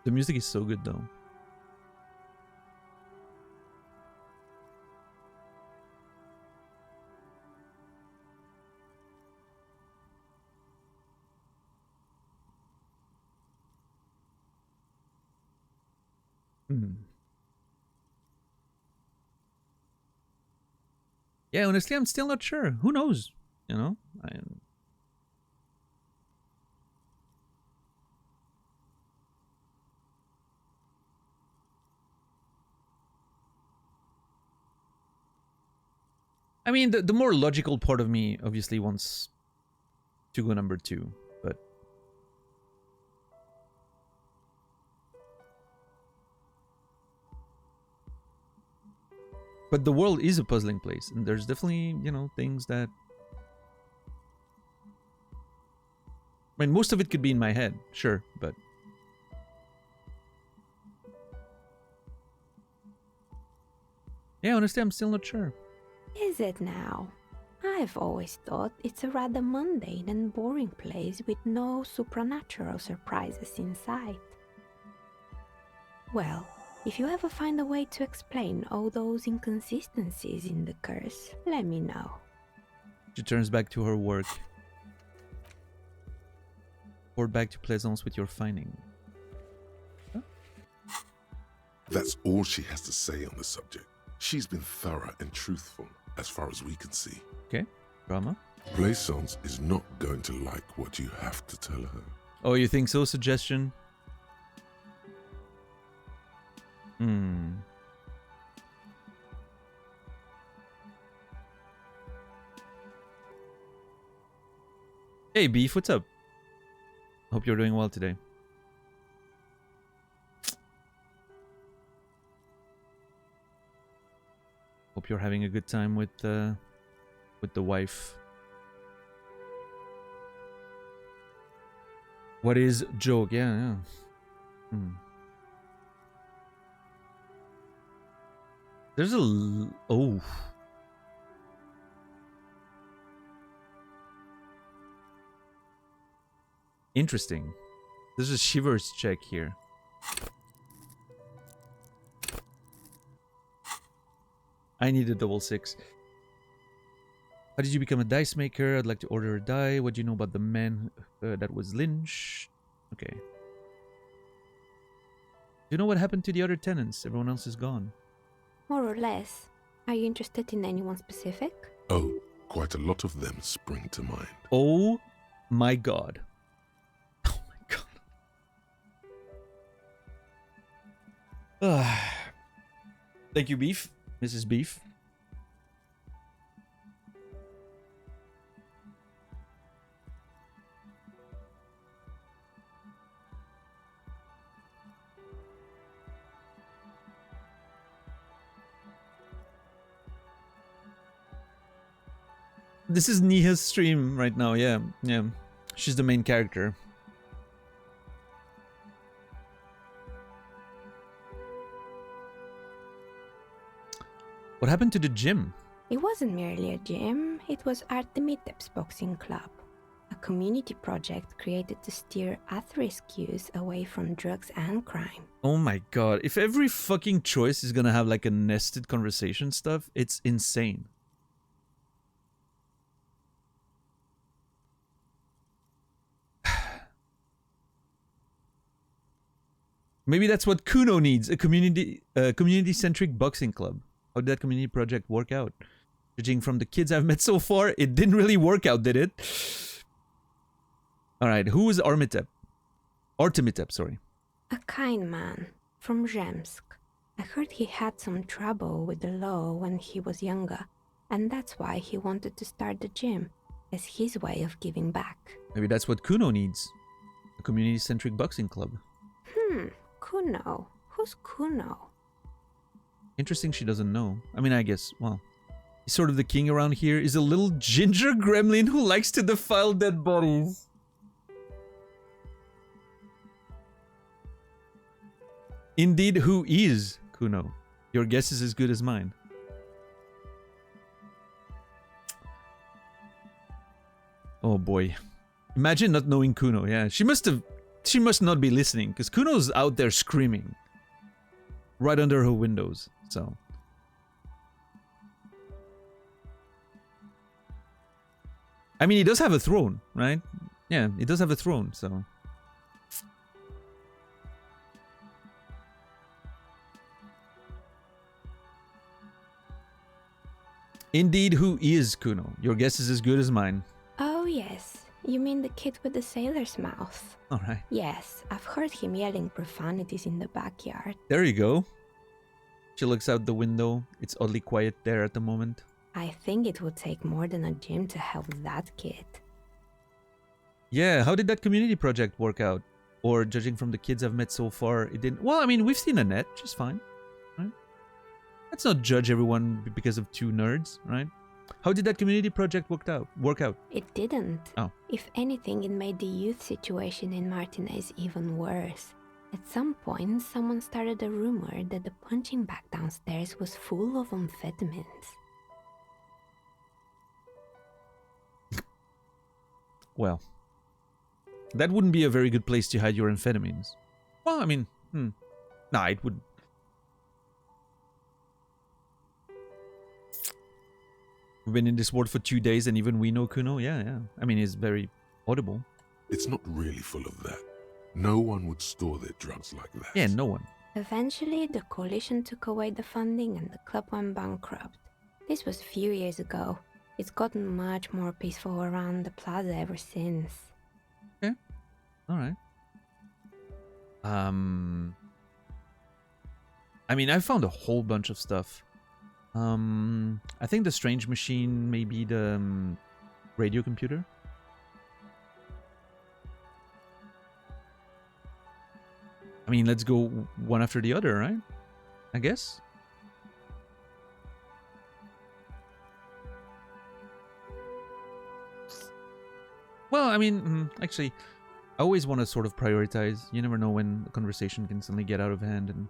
Speaker 1: The music is so good though. Yeah, honestly, I'm still not sure. Who knows? You know? I mean, the more logical part of me obviously wants to go number 2, but... But the world is a puzzling place, and there's definitely, you know, things that... I mean, most of it could be in my head, sure, but... Yeah, honestly, I'm still not sure.
Speaker 3: Is it now? I've always thought it's a rather mundane and boring place with no supernatural surprises in sight. Well, if you ever find a way to explain all those inconsistencies in the curse, let me know.
Speaker 1: She turns back to her work. Report back to Plaisance with your finding. Huh?
Speaker 2: That's all she has to say on the subject. She's been thorough and truthful, as far as we can see.
Speaker 1: Okay, drama.
Speaker 2: Plaisance is not going to like what you have to tell her.
Speaker 1: Oh, you think so? Suggestion? Hey, Beef, what's up? Hope you're doing well today. Hope you're having a good time with the wife. What is joke? Yeah. There's a oh. Interesting. There's a Shivers check here. I need a double 6. How did you become a dice maker? I'd like to order a die. What do you know about the man that was lynched? Okay. Do you know what happened to the other tenants? Everyone else is gone.
Speaker 3: More or less. Are you interested in anyone specific?
Speaker 2: Oh, quite a lot of them spring to mind.
Speaker 1: Oh my god. Oh my god. Thank you, Beef. Mrs. Beef. This is Niha's stream right now, yeah. She's the main character. What happened to the gym?
Speaker 3: It wasn't merely a gym, it was Artemitep's boxing club. A community project created to steer at-risk youth away from drugs and crime.
Speaker 1: Oh my god, if every fucking choice is gonna have like a nested conversation stuff, it's insane. Maybe that's what Kuno needs, a community-centric boxing club. How did that community project work out? Judging from the kids I've met so far, it didn't really work out, did it? Alright, who is Armitep? Artemitep, sorry.
Speaker 3: A kind man from Zemsk. I heard he had some trouble with the law when he was younger, and that's why he wanted to start the gym, as his way of giving back.
Speaker 1: Maybe that's what Kuno needs. A community-centric boxing club.
Speaker 3: Kuno. Who's Kuno?
Speaker 1: Interesting she doesn't know. I mean, I guess, well, he's sort of the king around here. He's a little ginger gremlin who likes to defile dead bodies. Indeed, who is Kuno? Your guess is as good as mine. Oh boy. Imagine not knowing Kuno. Yeah, she must not be listening, because Kuno's out there screaming. Right under her windows, so. I mean, he does have a throne, right? Yeah, he does have a throne, so. Indeed, who is Kuno? Your guess is as good as mine.
Speaker 3: Oh yes, you mean the kid with the sailor's mouth.
Speaker 1: Alright.
Speaker 3: Yes, I've heard him yelling profanities in the backyard.
Speaker 1: There you go. She looks out the window. It's oddly quiet there at the moment.
Speaker 3: I think it would take more than a gym to help that kid.
Speaker 1: Yeah, how did that community project work out? Or judging from the kids I've met so far, it didn't... Well, I mean, we've seen Annette, she's fine. Right? Let's not judge everyone because of two nerds, right? How did that community project work out?
Speaker 3: It didn't.
Speaker 1: Oh.
Speaker 3: If anything, it made the youth situation in Martinez even worse. At some point, someone started a rumor that the punching bag downstairs was full of amphetamines.
Speaker 1: Well, that wouldn't be a very good place to hide your amphetamines. Well, I mean, nah, it would... We've been in this world for 2 days and even we know Kuno. Yeah. I mean, he's very audible.
Speaker 2: It's not really full of that. No one would store their drugs like that.
Speaker 1: Yeah, no one.
Speaker 3: Eventually, the coalition took away the funding and the club went bankrupt. This was a few years ago. It's gotten much more peaceful around the plaza ever since.
Speaker 1: Okay. Alright. I mean, I found a whole bunch of stuff. I think the strange machine may be the radio computer. I mean, let's go one after the other, right? I guess. Well, I mean, actually, I always want to sort of prioritize. You never know when a conversation can suddenly get out of hand. And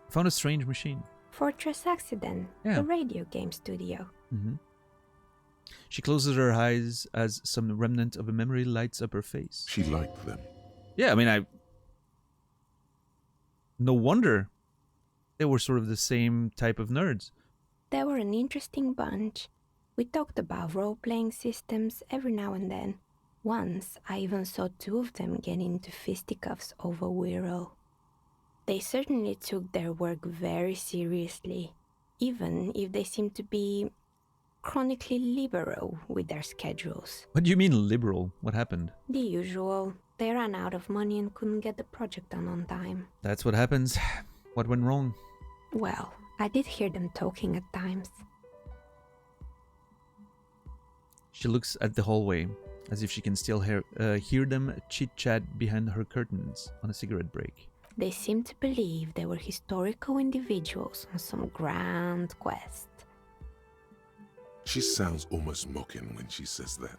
Speaker 1: I found a strange machine.
Speaker 3: Fortress Accident,
Speaker 1: Yeah.
Speaker 3: the radio game studio.
Speaker 1: She closes her eyes as some remnant of a memory lights up her face.
Speaker 2: She liked them.
Speaker 1: Yeah, I mean, no wonder they were sort of the same type of nerds.
Speaker 3: They were an interesting bunch. We talked about role-playing systems every now and then. Once, I even saw two of them get into fisticuffs over Wirral. They certainly took their work very seriously, even if they seemed to be chronically liberal with their schedules.
Speaker 1: What do you mean liberal? What happened?
Speaker 3: The usual. They ran out of money and couldn't get the project done on time.
Speaker 1: That's what happens. What went wrong?
Speaker 3: Well, I did hear them talking at times.
Speaker 1: She looks at the hallway, as if she can still hear them chit-chat behind her curtains on a cigarette break.
Speaker 3: They seemed to believe they were historical individuals on some grand quest.
Speaker 2: She sounds almost mocking when she says that.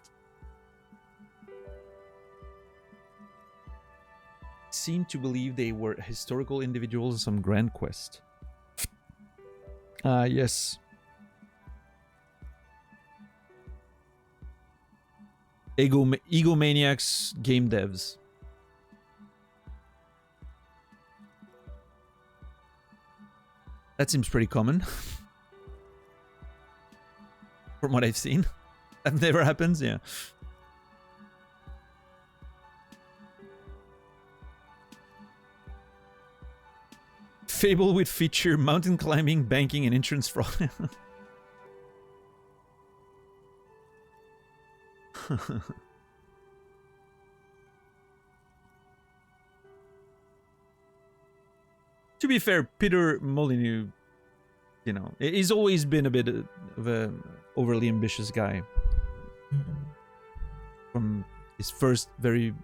Speaker 1: Seemed to believe they were historical individuals on some grand quest. Yes. Egomaniacs game devs. That seems pretty common. From what I've seen. That never happens, yeah. Fable with feature mountain climbing, banking, and insurance fraud. To be fair, Peter Molyneux, you know, he's always been a bit of a overly ambitious guy. From his very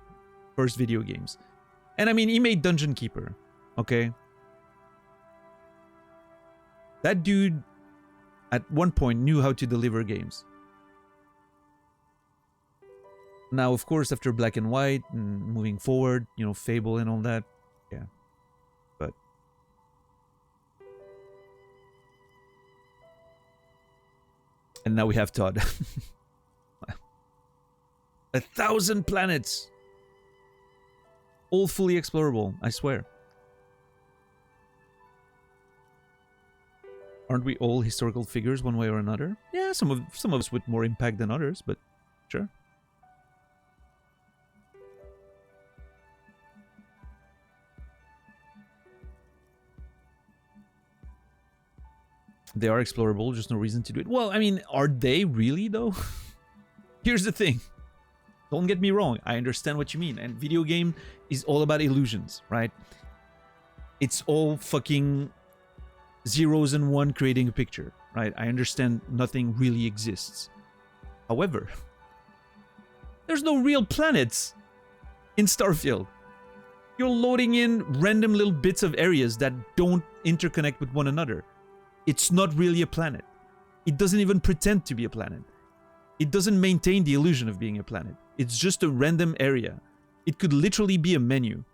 Speaker 1: first video games. And I mean, he made Dungeon Keeper, okay? That dude, at one point, knew how to deliver games. Now, of course, after Black and White, and moving forward, you know, Fable and all that, yeah. But... And now we have Todd. 1,000 planets! All fully explorable, I swear. Aren't we all historical figures one way or another? Yeah, some of us with more impact than others, but sure. They are explorable, just no reason to do it. Well, I mean, are they really though? Here's the thing. Don't get me wrong, I understand what you mean. And video game is all about illusions, right? It's all fucking zeros and one creating a picture, right? I understand nothing really exists. However, there's no real planets in Starfield. You're loading in random little bits of areas that don't interconnect with one another. It's not really a planet. It doesn't even pretend to be a planet. It doesn't maintain the illusion of being a planet. It's just a random area. It could literally be a menu.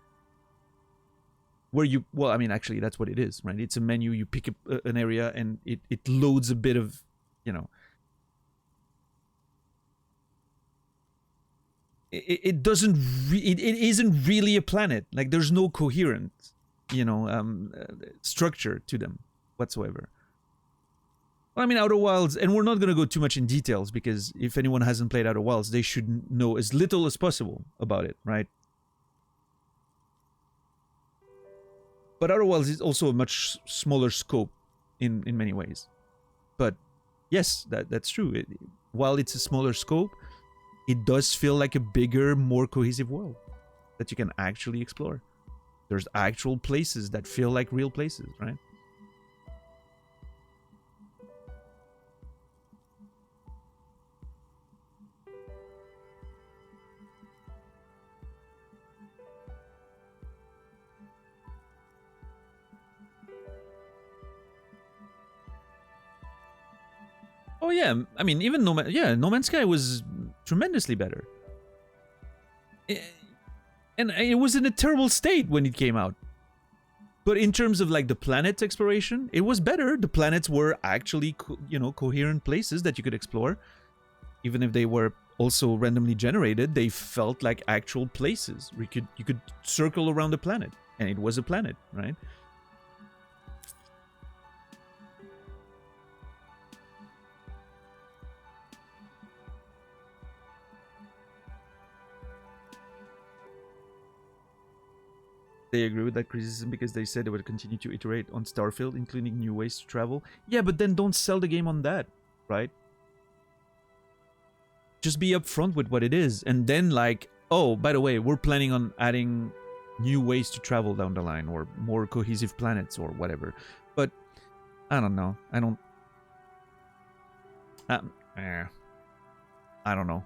Speaker 1: Where you... Well, I mean, actually, that's what it is, right? It's a menu, you pick an area, and it loads a bit of, you know... It doesn't... it isn't really a planet. Like, there's no coherent, you know, structure to them whatsoever. Well, I mean, Outer Wilds, and we're not going to go too much in details because if anyone hasn't played Outer Wilds, they should know as little as possible about it, right? But Outer Wilds is also a much smaller scope in many ways. But yes, that's true. While it's a smaller scope, it does feel like a bigger, more cohesive world that you can actually explore. There's actual places that feel like real places, right? Oh yeah, I mean, even No Man's Sky was tremendously better. And it was in a terrible state when it came out. But in terms of like the planet exploration, it was better. The planets were actually, you know, coherent places that you could explore. Even if they were also randomly generated, they felt like actual places. You could circle around the planet, and it was a planet, right? They agree with that criticism because they said they would continue to iterate on Starfield, including new ways to travel. Yeah, but then don't sell the game on that, right? Just be upfront with what it is. And then like, oh, by the way, we're planning on adding new ways to travel down the line or more cohesive planets or whatever. But I don't know. I don't know.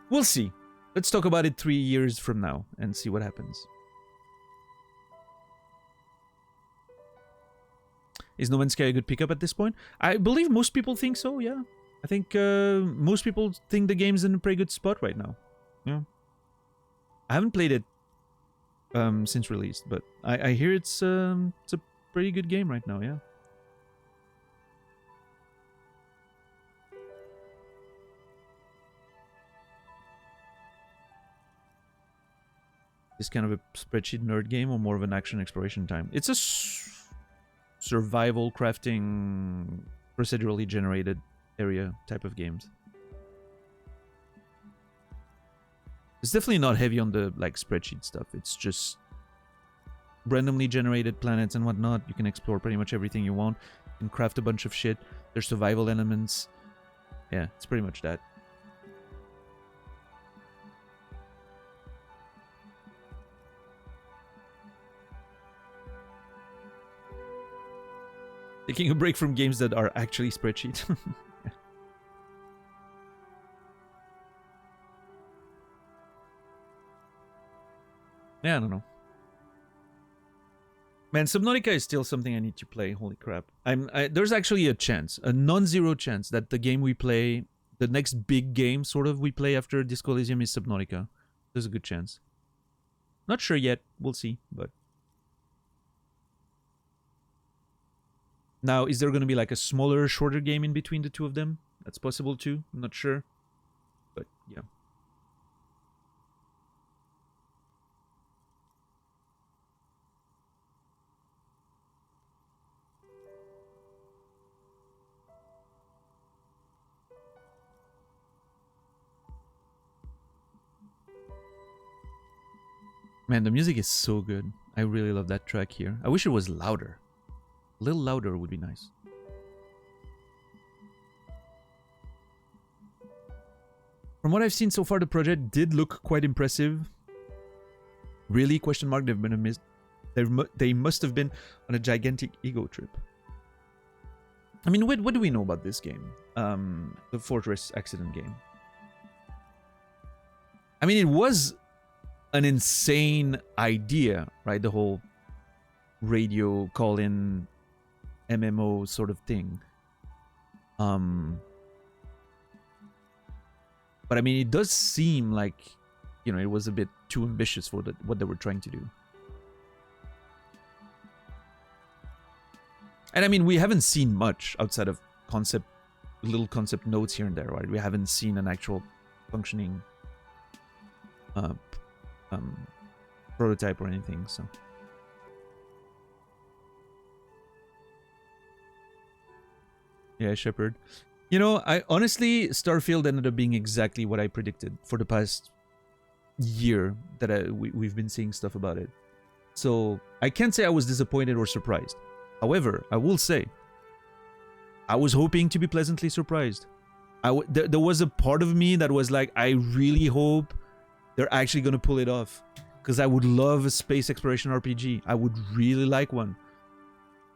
Speaker 1: We'll see. Let's talk about it 3 years from now and see what happens. Is No Man's Sky a good pickup at this point? I believe most people think so, yeah. I think most people think the game's in a pretty good spot right now. Yeah. I haven't played it since release, but I hear it's a pretty good game right now, yeah. Is kind of a spreadsheet nerd game or more of an action exploration time? It's a survival crafting, procedurally generated area type of games. It's definitely not heavy on the like spreadsheet stuff. It's just randomly generated planets and whatnot. You can explore pretty much everything you want and craft a bunch of shit. There's survival elements. Yeah, it's pretty much that. Taking a break from games that are actually spreadsheet. Yeah, I don't know. Man, Subnautica is still something I need to play. Holy crap. There's actually a chance, a non-zero chance that the game we play, the next big game sort of we play after Disco Elysium is Subnautica. There's a good chance. Not sure yet. We'll see, but... Now, is there going to be like a smaller, shorter game in between the two of them? That's possible too. I'm not sure. But, yeah. Man, the music is so good. I really love that track here. I wish it was louder. A little louder would be nice. From what I've seen so far, the project did look quite impressive. Really? Question mark. They've been a miss. They must have been on a gigantic ego trip. I mean, what do we know about this game? The Fortress accident game. I mean, it was an insane idea, right? The whole radio call-in MMO sort of thing. But I mean, it does seem like, you know, it was a bit too ambitious for what they were trying to do. And I mean, we haven't seen much outside of little concept notes here and there, right? We haven't seen an actual functioning prototype or anything, so. Yeah, Shepard. You know, I honestly, Starfield ended up being exactly what I predicted for the past year that we've been seeing stuff about it. So I can't say I was disappointed or surprised. However, I will say, I was hoping to be pleasantly surprised. There was a part of me that was like, I really hope they're actually going to pull it off. Because I would love a space exploration RPG. I would really like one.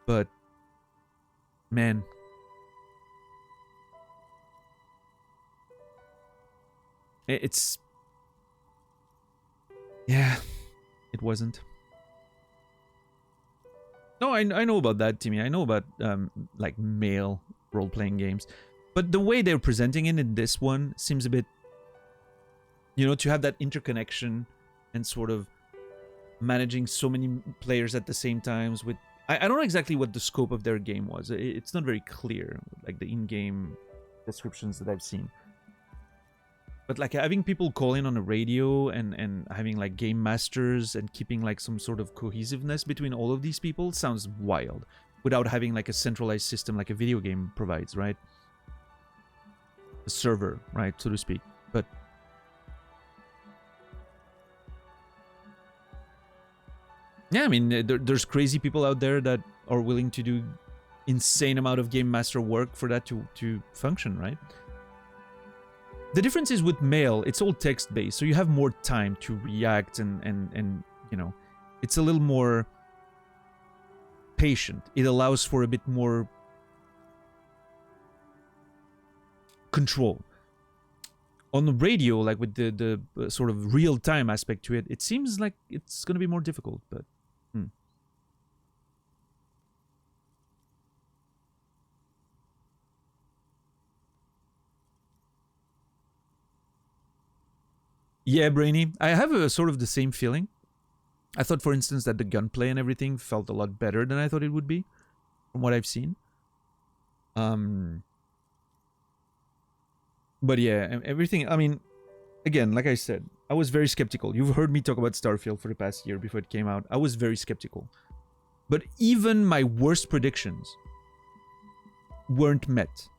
Speaker 1: But, man. It's... Yeah, it wasn't. No, I know about that, Timmy. I know about, like, male role-playing games. But the way they're presenting it in this one seems a bit... You know, to have that interconnection and sort of managing so many players at the same times with... I don't know exactly what the scope of their game was. It's not very clear, like the in-game descriptions that I've seen. But like having people call in on a radio and having like game masters and keeping like some sort of cohesiveness between all of these people sounds wild. Without having like a centralized system like a video game provides, right? A server, right, so to speak. But... Yeah, I mean, there's crazy people out there that are willing to do insane amount of game master work for that to function, right? The difference is with mail, it's all text-based, so you have more time to react and you know, it's a little more patient. It allows for a bit more control. On the radio, like with the sort of real-time aspect to it, it seems like it's going to be more difficult, but... Yeah, Brainy. I have a sort of the same feeling. I thought, for instance, that the gunplay and everything felt a lot better than I thought it would be, from what I've seen. But yeah, everything, I mean, again, like I said, I was very skeptical. You've heard me talk about Starfield for the past year before it came out. I was very skeptical. But even my worst predictions weren't met.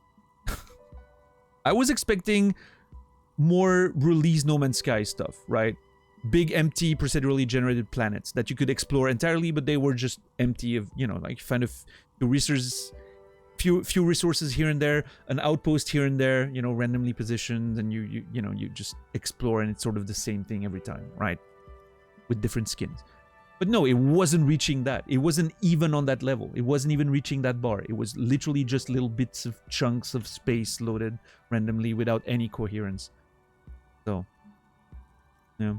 Speaker 1: I was expecting more release No Man's Sky stuff, right? Big empty procedurally generated planets that you could explore entirely, but they were just empty of, you know, like kind of few resources here and there, an outpost here and there, you know, randomly positioned, and you just explore, and it's sort of the same thing every time, right? With different skins. But no, it wasn't reaching that. It wasn't even on that level. It wasn't even reaching that bar. It was literally just little bits of chunks of space loaded randomly without any coherence. So, yeah.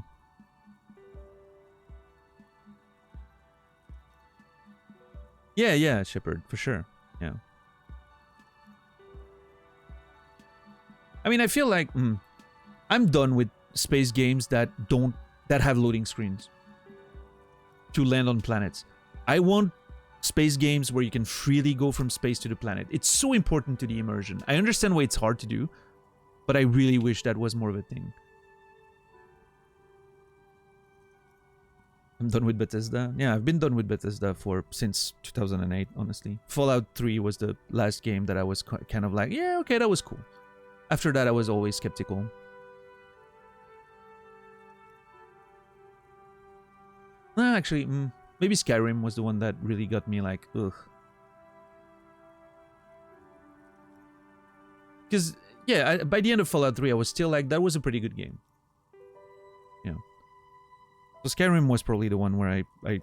Speaker 1: Yeah, Shepard, for sure. Yeah. I mean, I feel like I'm done with space games that have loading screens to land on planets. I want space games where you can freely go from space to the planet. It's so important to the immersion. I understand why it's hard to do, but I really wish that was more of a thing. I'm done with Bethesda. Yeah, I've been done with Bethesda since 2008, honestly. Fallout 3 was the last game that I was kind of like, yeah, okay, that was cool. After that, I was always skeptical. Actually, maybe Skyrim was the one that really got me like, ugh. Because, yeah, by the end of Fallout 3, I was still like, that was a pretty good game. Yeah. So Skyrim was probably the one where I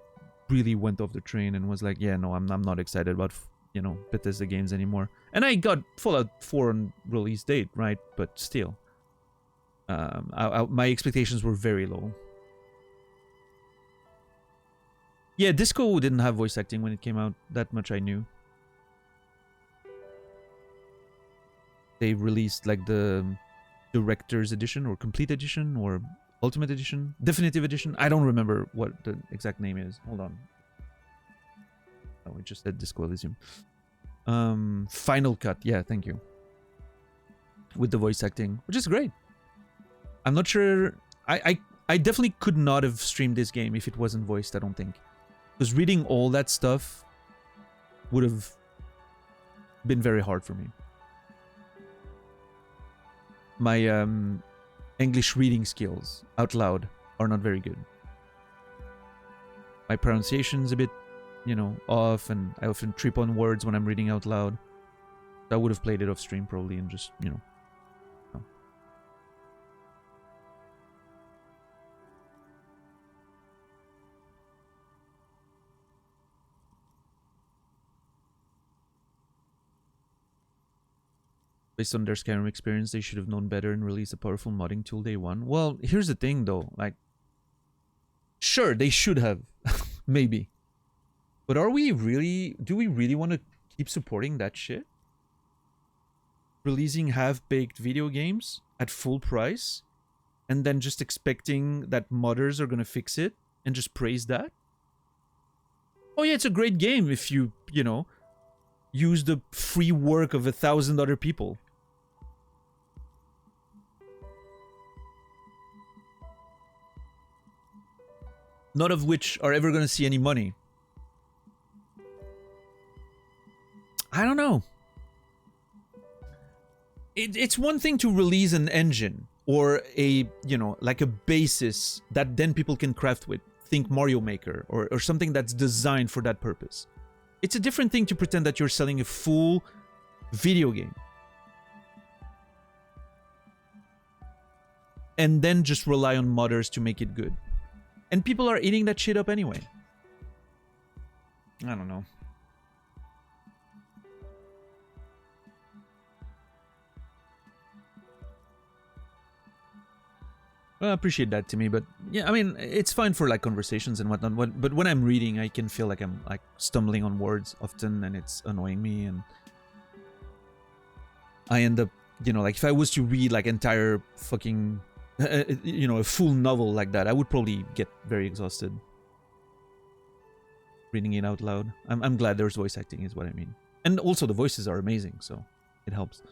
Speaker 1: really went off the train and was like, yeah, no, I'm not excited about, you know, Bethesda games anymore. And I got Fallout 4 on release date, right? But still, my expectations were very low. Yeah, Disco didn't have voice acting when it came out. That much I knew. They released like the Director's Edition or Complete Edition or Ultimate Edition, Definitive Edition. I don't remember what the exact name is. Hold on. Oh, we just said Disco Elysium. Final Cut. Yeah, thank you. With the voice acting, which is great. I'm not sure. I definitely could not have streamed this game if it wasn't voiced, I don't think. Because reading all that stuff would have been very hard for me. My English reading skills out loud are not very good. My pronunciation's a bit, you know, off, and I often trip on words when I'm reading out loud. I would have played it off stream probably and just, you know. No. Based on their Skyrim experience, they should have known better and released a powerful modding tool day one. Well, here's the thing though, like, sure, they should have, maybe. But do we really want to keep supporting that shit? Releasing half-baked video games at full price and then just expecting that modders are gonna fix it and just praise that? Oh yeah, it's a great game if you know, use the free work of 1,000 other people. None of which are ever going to see any money. I don't know. It's one thing to release an engine or a, you know, like a basis that then people can craft with. Think Mario Maker or something that's designed for that purpose. It's a different thing to pretend that you're selling a full video game. And then just rely on modders to make it good. And people are eating that shit up anyway. I don't know. Well, I appreciate that, Timmy, but yeah, I mean, it's fine for like conversations and whatnot. But when I'm reading, I can feel like I'm like stumbling on words often, and it's annoying me. And I end up, you know, like if I was to read like entire fucking, you know, a full novel like that, I would probably get very exhausted reading it out loud. I'm glad there's voice acting, is what I mean, and also the voices are amazing, so it helps.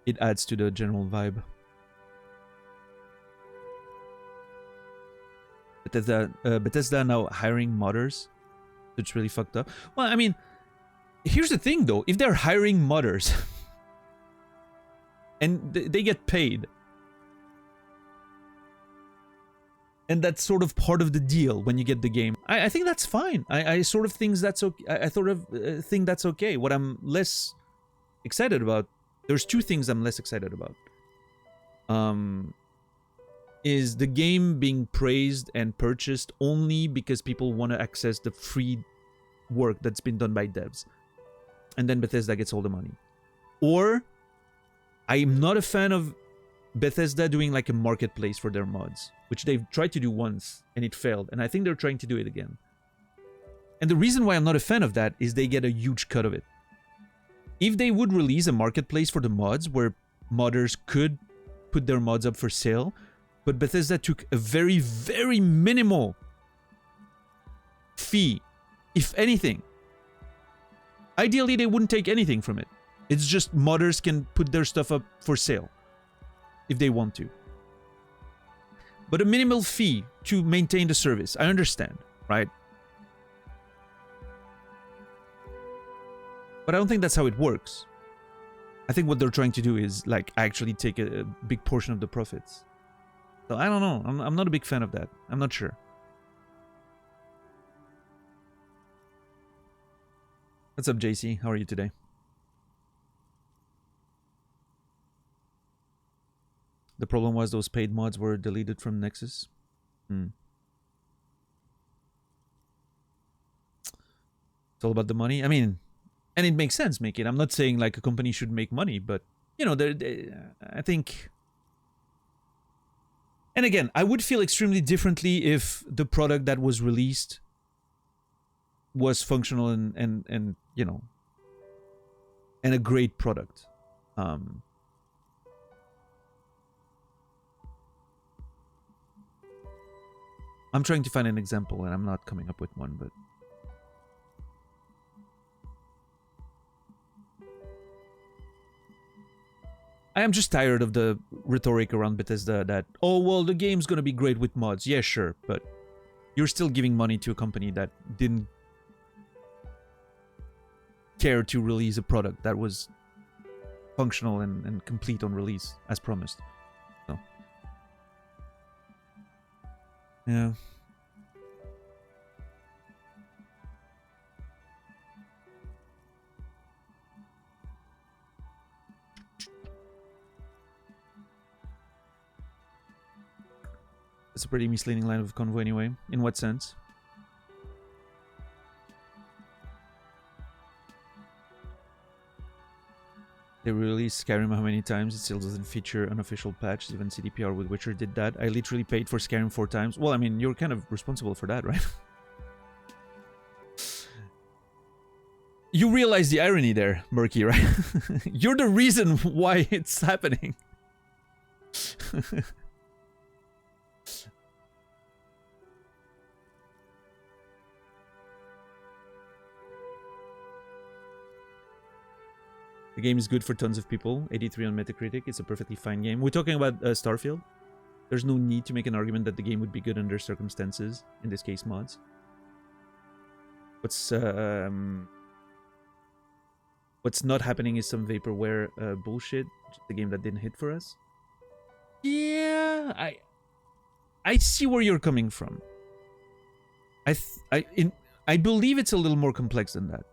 Speaker 1: It adds to the general vibe. Bethesda now hiring modders. It's really fucked up. Well, I mean, here's the thing though. If they're hiring modders and they get paid, And that's sort of part of the deal when you get the game. I think that's fine. I sort of think that's okay. I sort of think that's okay. What I'm less excited about, there's two things I'm less excited about. Is the game being praised and purchased only because people want to access the free work that's been done by devs. And then Bethesda gets all the money. Or I'm not a fan of Bethesda doing like a marketplace for their mods, which they've tried to do once and it failed, and I think they're trying to do it again. And the reason why I'm not a fan of that is they get a huge cut of it. If they would release a marketplace for the mods where modders could put their mods up for sale, but Bethesda took a very, very minimal fee, if anything. Ideally, they wouldn't take anything from it. It's just modders can put their stuff up for sale if they want to. But a minimal fee to maintain the service, I understand, right? But I don't think that's how it works. I think what they're trying to do is like actually take a big portion of the profits. So I don't know. I'm not a big fan of that. I'm not sure. What's up, JC? How are you today? The problem was those paid mods were deleted from Nexus. It's all about the money. I mean, and it makes sense, make it. I'm not saying like a company should make money, but you know, I think. And again, I would feel extremely differently if the product that was released was functional and you know, and a great product. I'm trying to find an example and I'm not coming up with one, but I am just tired of the rhetoric around Bethesda that, oh, well, the game's gonna be great with mods. Yeah, sure, but you're still giving money to a company that didn't care to release a product that was functional and complete on release, as promised. So, yeah. It's a pretty misleading line of convo anyway. In what sense? They released Skyrim how many times? It still doesn't feature an official patch. Even CDPR with Witcher did that. I literally paid for Skyrim 4 times. Well, I mean, you're kind of responsible for that, right? You realize the irony there, Murky, right? You're the reason why it's happening. The game is good for tons of people. 83 on Metacritic. It's a perfectly fine game. We're talking about Starfield. There's no need to make an argument that the game would be good under circumstances. In this case, mods. What's not happening is some vaporware bullshit. The game that didn't hit for us. Yeah, I see where you're coming from. I believe it's a little more complex than that.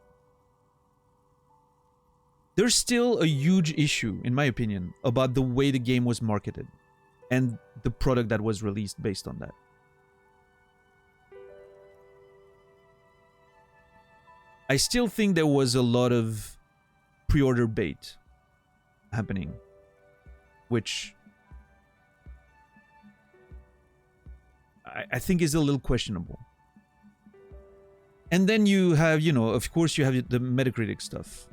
Speaker 1: There's still a huge issue, in my opinion, about the way the game was marketed and the product that was released based on that. I still think there was a lot of pre-order bait happening, which I think is a little questionable. And then you have, you know, of course you have the Metacritic stuff.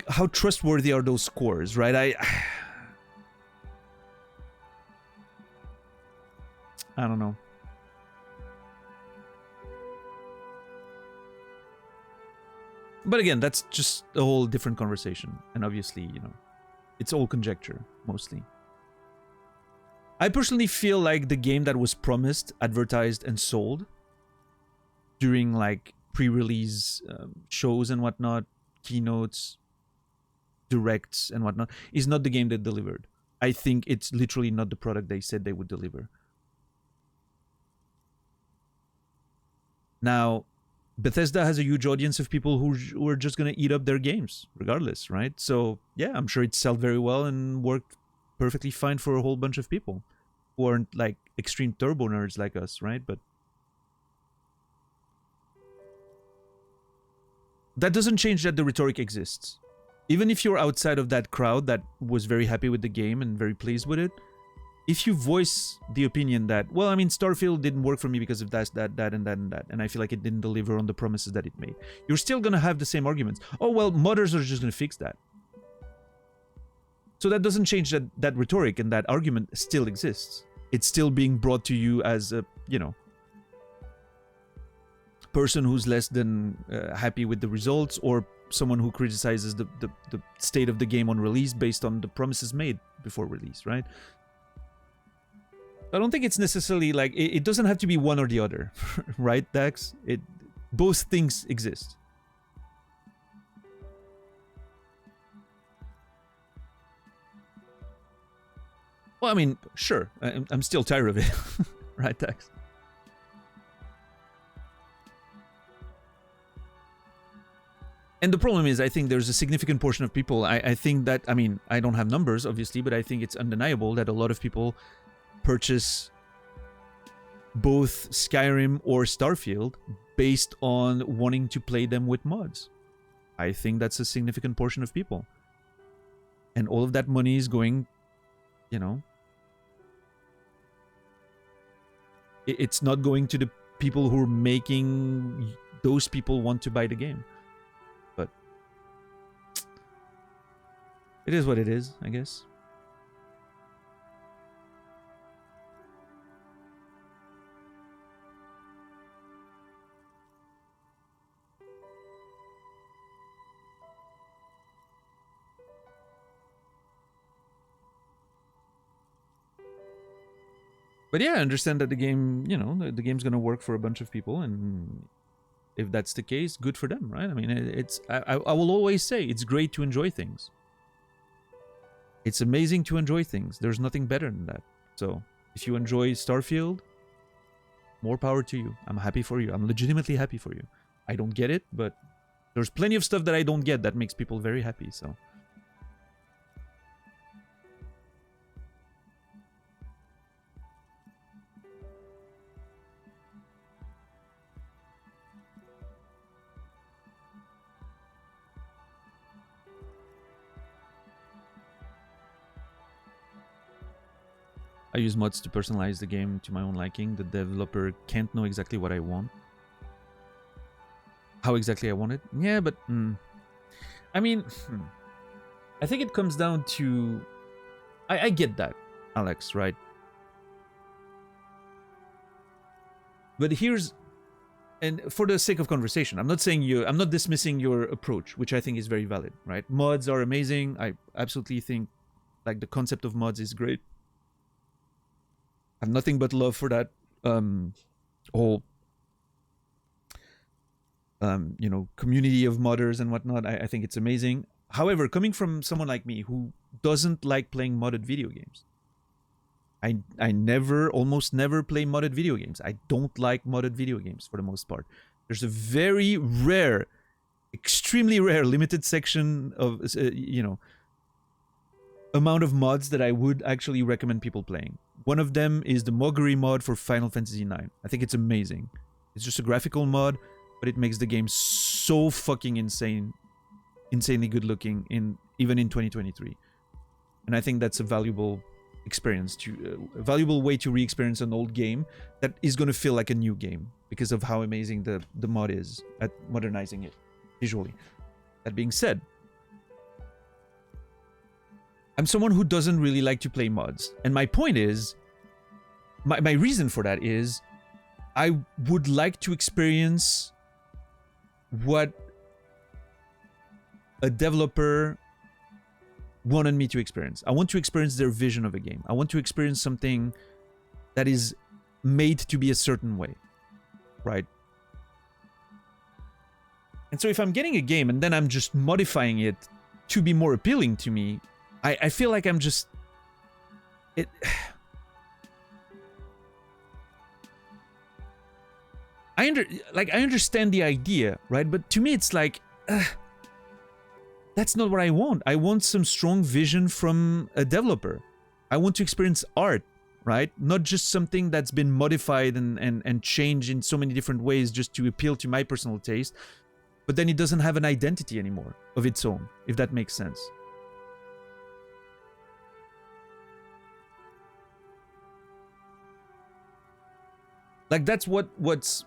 Speaker 1: How trustworthy are those scores, right? I don't know. But again, that's just a whole different conversation. And obviously, you know, it's all conjecture, mostly. I personally feel like the game that was promised, advertised, and sold during, like, pre-release shows and whatnot, keynotes, directs and whatnot, is not the game that delivered. I think it's literally not the product they said they would deliver. Now, Bethesda has a huge audience of people who are just going to eat up their games regardless, right? So yeah, I'm sure it sold very well and worked perfectly fine for a whole bunch of people who aren't like extreme turbo nerds like us, right? But that doesn't change that the rhetoric exists. Even if you're outside of that crowd that was very happy with the game and very pleased with it, if you voice the opinion that, well, I mean, Starfield didn't work for me because of that, and I feel like it didn't deliver on the promises that it made, you're still going to have the same arguments. Oh, well, modders are just going to fix that. So that doesn't change that rhetoric, and that argument still exists. It's still being brought to you as a, you know, person who's less than happy with the results, or someone who criticizes the state of the game on release based on the promises made before release, right? I don't think it's necessarily like, it doesn't have to be one or the other, right, Dax? Both things exist. Well, I mean, sure, I'm still tired of it, right, Dax? And the problem is, I think there's a significant portion of people, I think that, I mean, I don't have numbers, obviously, but I think it's undeniable that a lot of people purchase both Skyrim or Starfield based on wanting to play them with mods. I think that's a significant portion of people. And all of that money is going, you know, it's not going to the people who are making those people want to buy the game. But it is what it is, I guess. But yeah, I understand that the game, you know, the game's gonna work for a bunch of people, and if that's the case, good for them, right? I mean, I will always say it's great to enjoy things. It's amazing to enjoy things. There's nothing better than that. So if you enjoy Starfield, more power to you. I'm happy for you. I'm legitimately happy for you. I don't get it, but there's plenty of stuff that I don't get that makes people very happy, so. I use mods to personalize the game to my own liking. The developer can't know exactly what I want. How exactly I want it? Yeah, but... I mean... I think it comes down to... I get that, Alex, right? But here's... And for the sake of conversation, I'm not saying I'm not dismissing your approach, which I think is very valid, right? Mods are amazing. I absolutely think, like, the concept of mods is great. I have nothing but love for that whole, you know, community of modders and whatnot. I think it's amazing. However, coming from someone like me who doesn't like playing modded video games, I almost never play modded video games. I don't like modded video games for the most part. There's a very rare, extremely rare, limited section of, you know, amount of mods that I would actually recommend people playing. One of them is the Moguri mod for Final Fantasy IX. I think it's amazing. It's just a graphical mod, but it makes the game so fucking insanely good looking even in 2023. And I think that's a valuable experience, a valuable way to re-experience an old game that is going to feel like a new game because of how amazing the mod is at modernizing it visually. That being said, I'm someone who doesn't really like to play mods. And my point is, my reason for that is, I would like to experience what a developer wanted me to experience. I want to experience their vision of a game. I want to experience something that is made to be a certain way, right? And so if I'm getting a game and then I'm just modifying it to be more appealing to me, I feel like I'm just... It... I understand the idea, right? But to me, it's like, that's not what I want. I want some strong vision from a developer. I want to experience art, right? Not just something that's been modified and changed in so many different ways just to appeal to my personal taste. But then it doesn't have an identity anymore of its own, if that makes sense. Like, that's what's...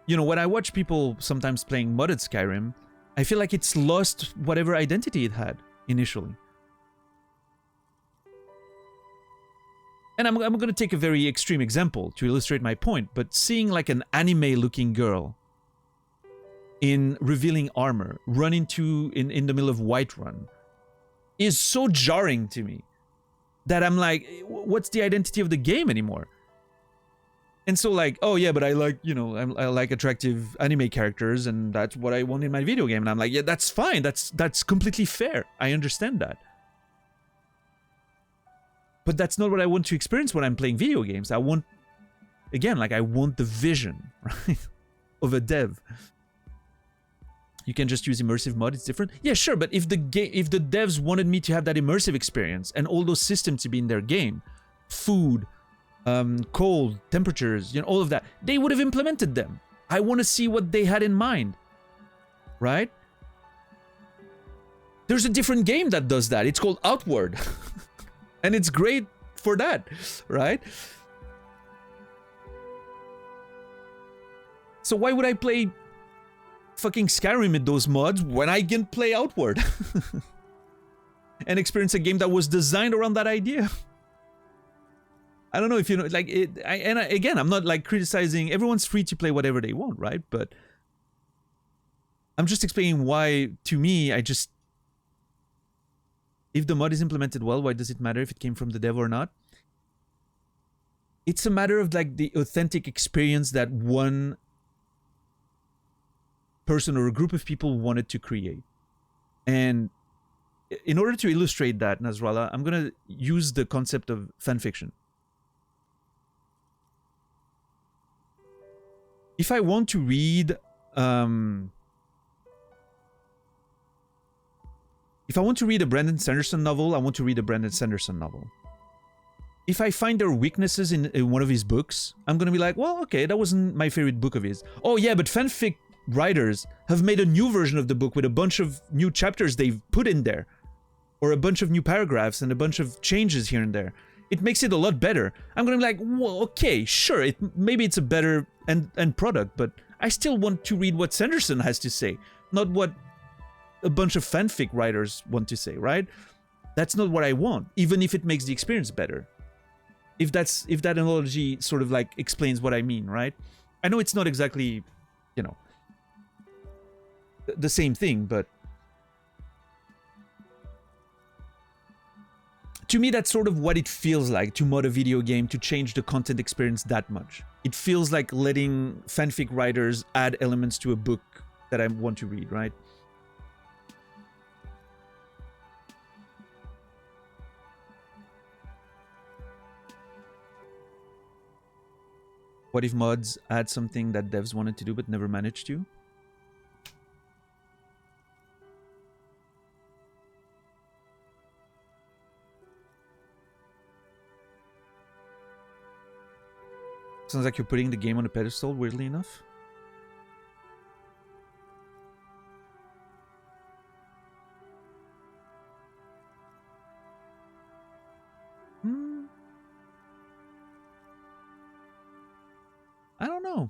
Speaker 1: You know, when I watch people sometimes playing modded Skyrim, I feel like it's lost whatever identity it had initially. And I'm going to take a very extreme example to illustrate my point, but seeing like an anime-looking girl in revealing armor run into in the middle of Whiterun is so jarring to me that I'm like, what's the identity of the game anymore? And so like, oh yeah, but I like, you know, I like attractive anime characters and that's what I want in my video game. And I'm like, yeah, that's fine. That's completely fair. I understand that. But that's not what I want to experience when I'm playing video games. I want, again, like I want the vision, right, of a dev. You can just use immersive mod, it's different. Yeah, sure, but if the devs wanted me to have that immersive experience and all those systems to be in their game, food, cold, temperatures, you know, all of that, they would have implemented them. I want to see what they had in mind, right? There's a different game that does that. It's called Outward. And it's great for that, right? So why would I play fucking Skyrim with those mods when I can play Outward? And experience a game that was designed around that idea? I don't know if you know, like, again, I'm not like criticizing, everyone's free to play whatever they want, right? But I'm just explaining why, to me, if the mod is implemented well, why does it matter if it came from the dev or not? It's a matter of like the authentic experience that one person or a group of people wanted to create. And in order to illustrate that, Nasrallah, I'm going to use the concept of fanfiction. If I want to read, if I want to read a Brandon Sanderson novel, I want to read a Brandon Sanderson novel. If I find there are weaknesses in one of his books, I'm going to be like, well, okay, that wasn't my favorite book of his. Oh yeah, but fanfic writers have made a new version of the book with a bunch of new chapters they've put in there. Or a bunch of new paragraphs and a bunch of changes here and there. It makes it a lot better. I'm going to be like, well, okay, sure, maybe it's a better end product, but I still want to read what Sanderson has to say, not what a bunch of fanfic writers want to say, right? That's not what I want, even if it makes the experience better. If that analogy sort of like explains what I mean, right? I know it's not exactly, you know, the same thing, but to me, that's sort of what it feels like to mod a video game to change the content experience that much. It feels like letting fanfic writers add elements to a book that I want to read, right? What if mods add something that devs wanted to do but never managed to? Sounds like you're putting the game on a pedestal, weirdly enough. I don't know.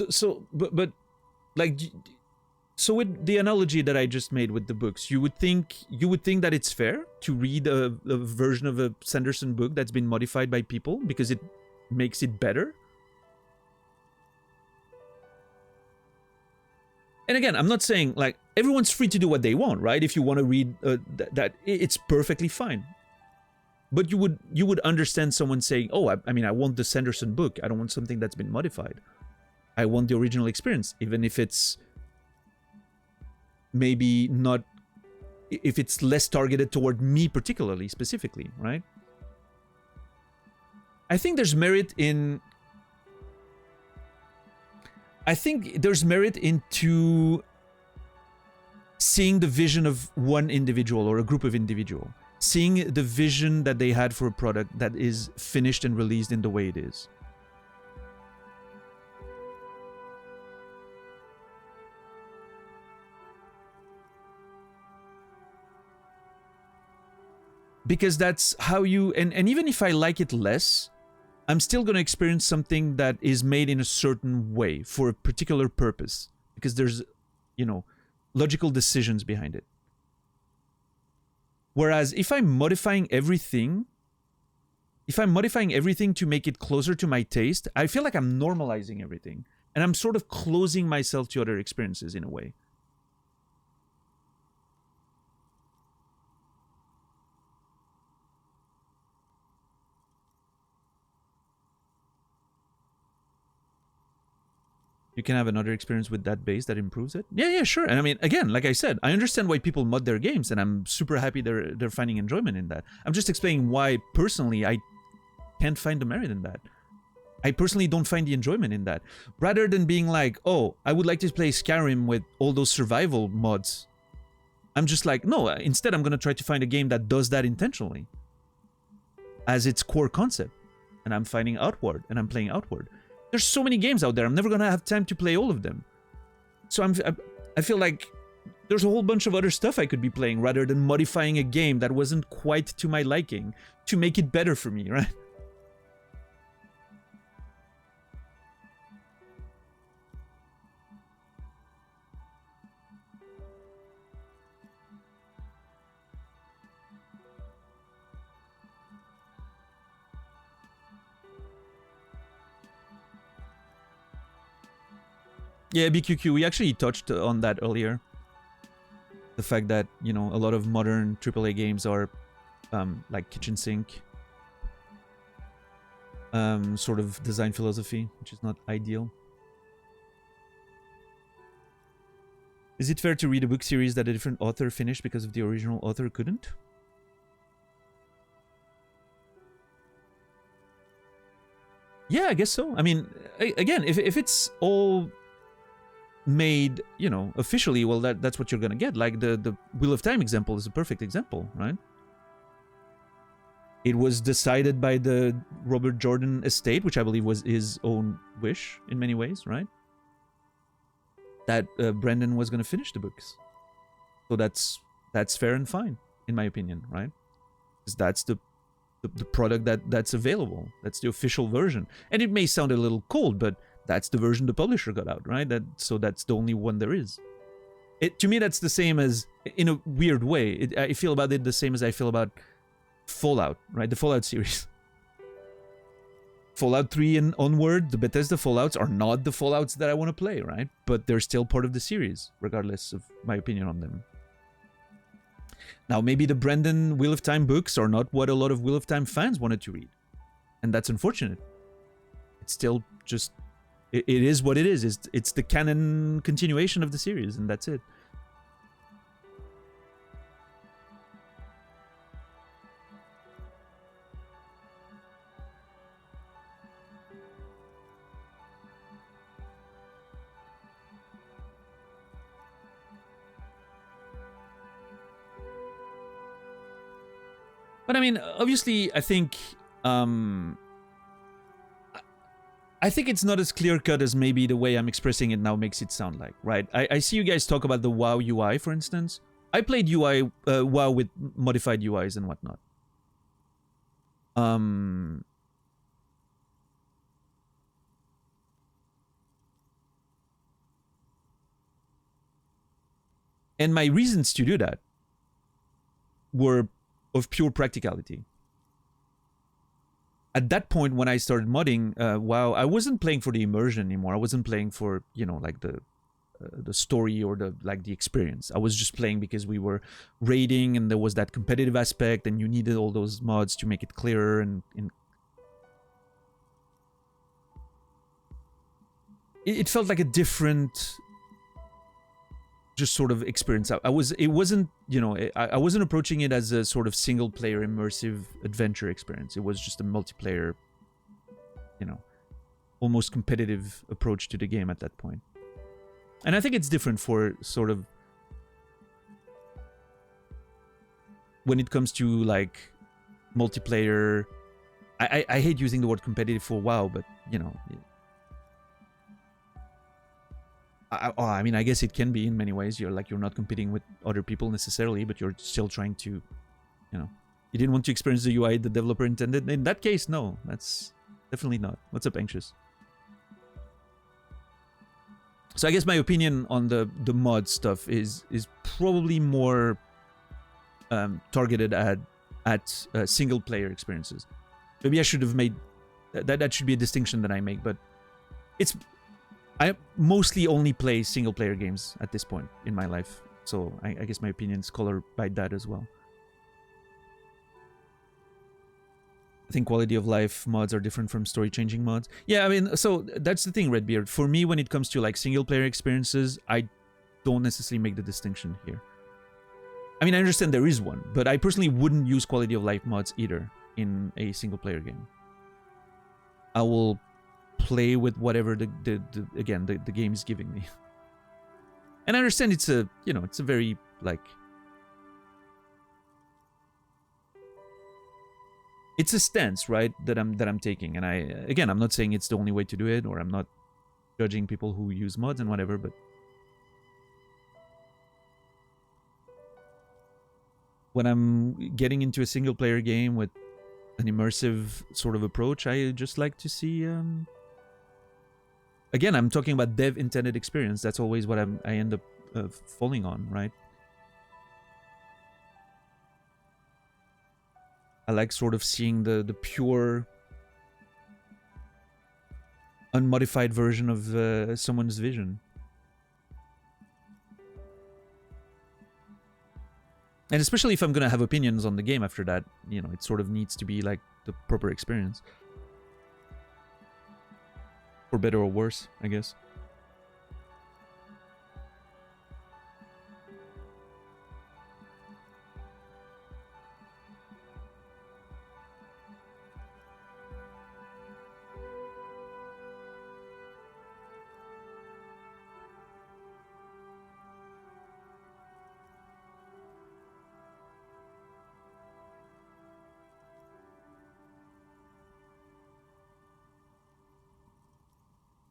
Speaker 1: So, but like, so with the analogy that I just made with the books, you would think that it's fair to read a version of a Sanderson book that's been modified by people because it makes it better? And again, I'm not saying like everyone's free to do what they want, right? If you want to read that, it's perfectly fine. But you would understand someone saying, oh, I mean, I want the Sanderson book. I don't want something that's been modified. I want the original experience, even if it's maybe not, if it's less targeted toward me particularly, specifically, right? I think there's merit in into seeing the vision of one individual or a group of individual, seeing the vision that they had for a product that is finished and released in the way it is. Because that's how you, and even if I like it less, I'm still going to experience something that is made in a certain way for a particular purpose, because there's, you know, logical decisions behind it. Whereas if I'm modifying everything to make it closer to my taste, I feel like I'm normalizing everything, and I'm sort of closing myself to other experiences in a way. You can have another experience with that base that improves it. Yeah, sure. And I mean, again, like I said, I understand why people mod their games, and I'm super happy they're finding enjoyment in that. I'm just explaining why, personally, I can't find the merit in that. I personally don't find the enjoyment in that. Rather than being like, oh, I would like to play Skyrim with all those survival mods, I'm just like, no, instead I'm going to try to find a game that does that intentionally as its core concept. And I'm finding Outward, and I'm playing Outward. There's so many games out there. I'm never going to have time to play all of them. So I feel like there's a whole bunch of other stuff I could be playing rather than modifying a game that wasn't quite to my liking to make it better for me, right? Yeah, BQQ, we actually touched on that earlier. The fact that, you know, a lot of modern AAA games are like kitchen sink sort of design philosophy, which is not ideal. Is it fair to read a book series that a different author finished because of the original author couldn't? Yeah, I guess so. I mean, again, if it's all made, you know, officially, well, that's what you're gonna get. Like the Wheel of Time example is a perfect example, right? It was decided by the Robert Jordan estate, which I believe was his own wish in many ways, right? That Brendan was gonna finish the books. So that's fair and fine, in my opinion, right? Because that's the product that's available. That's the official version. And it may sound a little cold, but that's the version the publisher got out, right? So that's the only one there is. To me, that's the same as, in a weird way, I feel about it the same as I feel about Fallout, right? The Fallout series. Fallout 3 and onward, the Bethesda Fallouts are not the Fallouts that I want to play, right? But they're still part of the series, regardless of my opinion on them. Now, maybe the Brendan Wheel of Time books are not what a lot of Wheel of Time fans wanted to read. And that's unfortunate. It's still just... It is what it is. It's the canon continuation of the series, and that's it. But I mean, obviously, I think it's not as clear-cut as maybe the way I'm expressing it now makes it sound like, right? I see you guys talk about the WoW UI, for instance. I played WoW with modified UIs and whatnot. And my reasons to do that were of pure practicality. At that point, when I started modding WoW, I wasn't playing for the immersion anymore. I wasn't playing for, you know, like the the story or the experience. I was just playing because we were raiding and there was that competitive aspect and you needed all those mods to make it clearer and it felt like a different just sort of experience. I wasn't approaching it as a sort of single player immersive adventure experience. It was just a multiplayer, almost competitive approach to the game at that point. And I think it's different for sort of when it comes to like multiplayer. I hate using the word competitive for WoW, but I mean, I guess it can be in many ways. You're not competing with other people necessarily, but you're still trying to, you didn't want to experience the UI the developer intended. In that case, no, that's definitely not. What's up, Anxious? So I guess my opinion on the mod stuff is probably more targeted at single player experiences. Maybe I should have made that should be a distinction that I make, but I mostly only play single player games at this point in my life, so I guess my opinion is colored by that as well. I think quality of life mods are different from story changing mods. Yeah, I mean, so that's the thing, Redbeard. For me, when it comes to like single player experiences, I don't necessarily make the distinction here. I mean, I understand there is one, but I personally wouldn't use quality of life mods either in a single player game. I will play with whatever the game is giving me. And I understand it's a very like, it's a stance, right, that I'm taking, and I'm not saying it's the only way to do it, or I'm not judging people who use mods and whatever, but when I'm getting into a single player game with an immersive sort of approach, I just like to see again, I'm talking about dev intended experience. That's always what I end up falling on, right? I like sort of seeing the pure, unmodified version of someone's vision. And especially if I'm going to have opinions on the game after that, it sort of needs to be like the proper experience. For better or worse, I guess.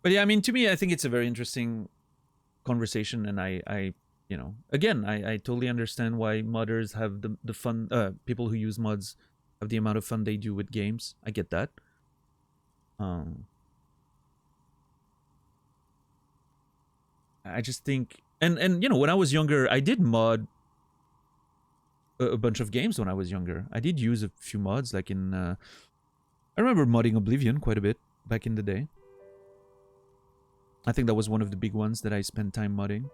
Speaker 1: But yeah, I mean, to me, I think it's a very interesting conversation, and I totally understand why modders have the fun. People who use mods have the amount of fun they do with games. I get that. I just think, and when I was younger, I did mod a bunch of games. When I was younger, I did use a few mods, like in. I remember modding Oblivion quite a bit back in the day. I think that was one of the big ones that I spent time modding.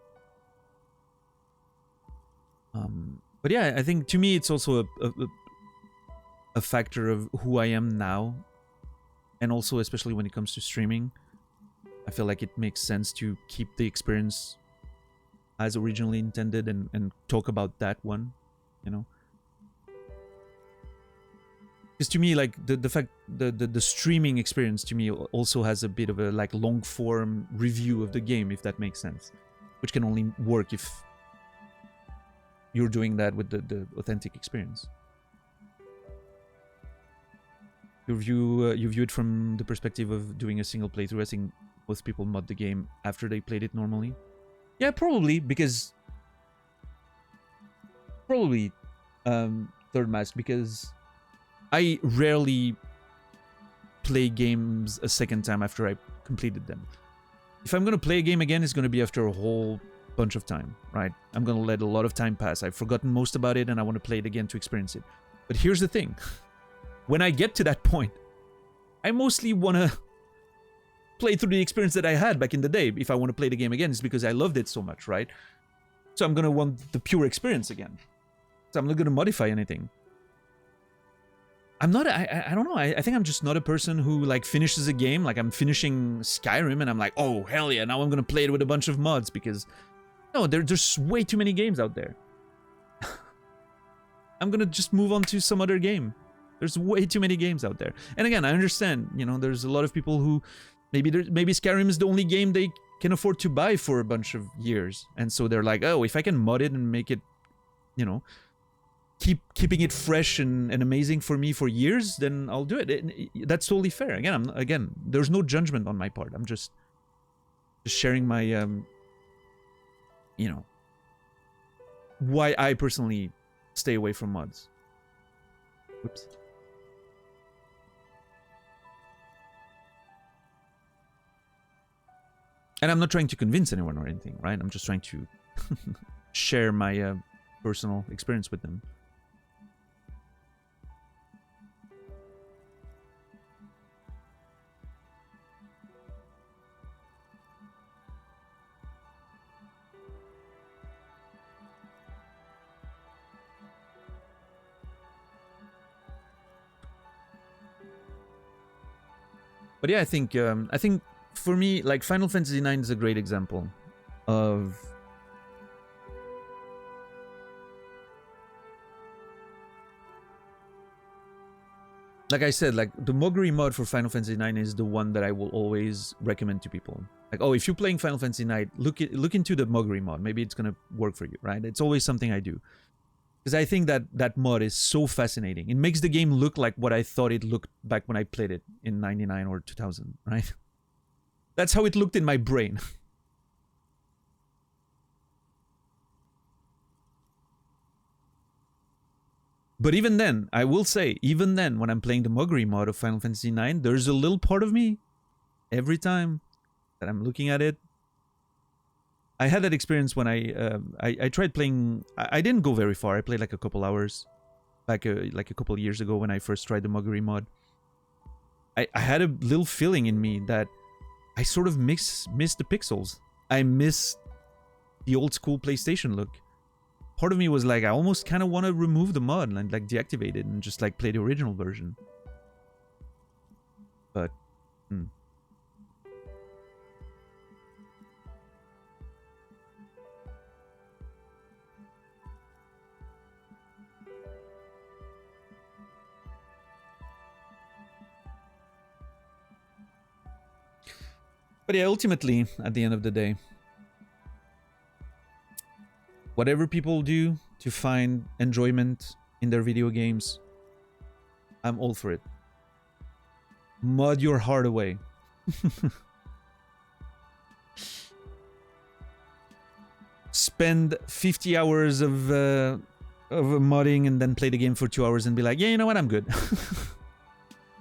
Speaker 1: But yeah, I think to me it's also a factor of who I am now, and also especially when it comes to streaming, I feel like it makes sense to keep the experience as originally intended and talk about that one, Because to me, like the fact the streaming experience to me also has a bit of a like long form review of the game, if that makes sense, which can only work if you're doing that with the authentic experience. You view it from the perspective of doing a single playthrough. I think most people mod the game after they played it normally. Yeah, probably because Third Mask, because I rarely play games a second time after I completed them. If I'm going to play a game again, it's going to be after a whole bunch of time, right? I'm going to let a lot of time pass. I've forgotten most about it and I want to play it again to experience it. But here's the thing. When I get to that point, I mostly want to play through the experience that I had back in the day. If I want to play the game again, it's because I loved it so much, right? So I'm gonna want the pure experience again. So I'm not gonna modify anything. I'm not, I don't know, I think I'm just not a person who like finishes a game, like I'm finishing Skyrim and I'm like, oh hell yeah, now I'm gonna play it with a bunch of mods, because no, there's way too many games out there. I'm gonna just move on to some other game. There's way too many games out there. And again, I understand, you know, there's a lot of people who maybe Skyrim is the only game they can afford to buy for a bunch of years. And so they're like, oh, if I can mod it and make it, you know, keeping it fresh and amazing for me for years, then I'll do it. That's totally fair. Again, there's no judgment on my part. I'm just sharing my, you know, why I personally stay away from mods. Whoops. And I'm not trying to convince anyone or anything, right? I'm just trying to share my personal experience with them. But yeah, I think for me, like Final Fantasy IX is a great example of like I said, like the Moguri mod for Final Fantasy IX is the one that I will always recommend to people. Like, oh, if you're playing Final Fantasy IX, look into the Moguri mod. Maybe it's gonna work for you, right? It's always something I do. Because I think that mod is so fascinating. It makes the game look like what I thought it looked back when I played it in 99 or 2000, right? That's how it looked in my brain. But even then, I will say, even then, when I'm playing the Moguri mod of Final Fantasy IX, there's a little part of me, every time that I'm looking at it. I had that experience when I tried playing. I didn't go very far. I played like a couple hours back, like a couple years ago when I first tried the Moguri mod. I had a little feeling in me that I sort of missed the pixels. I miss the old school PlayStation look. Part of me was like, I almost kind of want to remove the mod and like deactivate it and just like play the original version. But, But yeah, ultimately, at the end of the day, whatever people do to find enjoyment in their video games, I'm all for it. Mod your heart away. Spend 50 hours of modding and then play the game for 2 hours and be like, yeah, you know what, I'm good.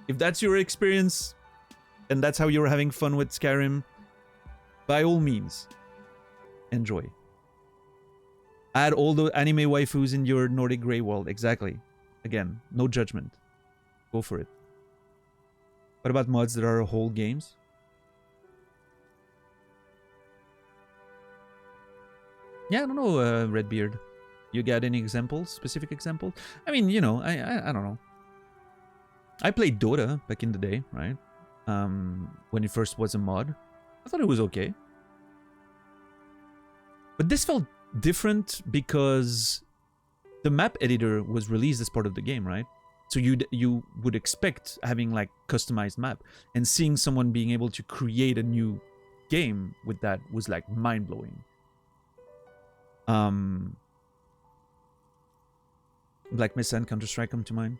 Speaker 1: If that's your experience, and that's how you're having fun with Skyrim, by all means, enjoy. Add all the anime waifus in your Nordic Grey world, exactly. Again, no judgment. Go for it. What about mods that are whole games? Yeah, I don't know, Redbeard. You got any examples, specific examples? I mean, you know, I don't know. I played Dota back in the day, right? When it first was a mod. I thought it was okay. But this felt different because the map editor was released as part of the game, right? So you would expect having like customized map, and seeing someone being able to create a new game with that was like mind-blowing. Black Mesa and Counter-Strike come to mind.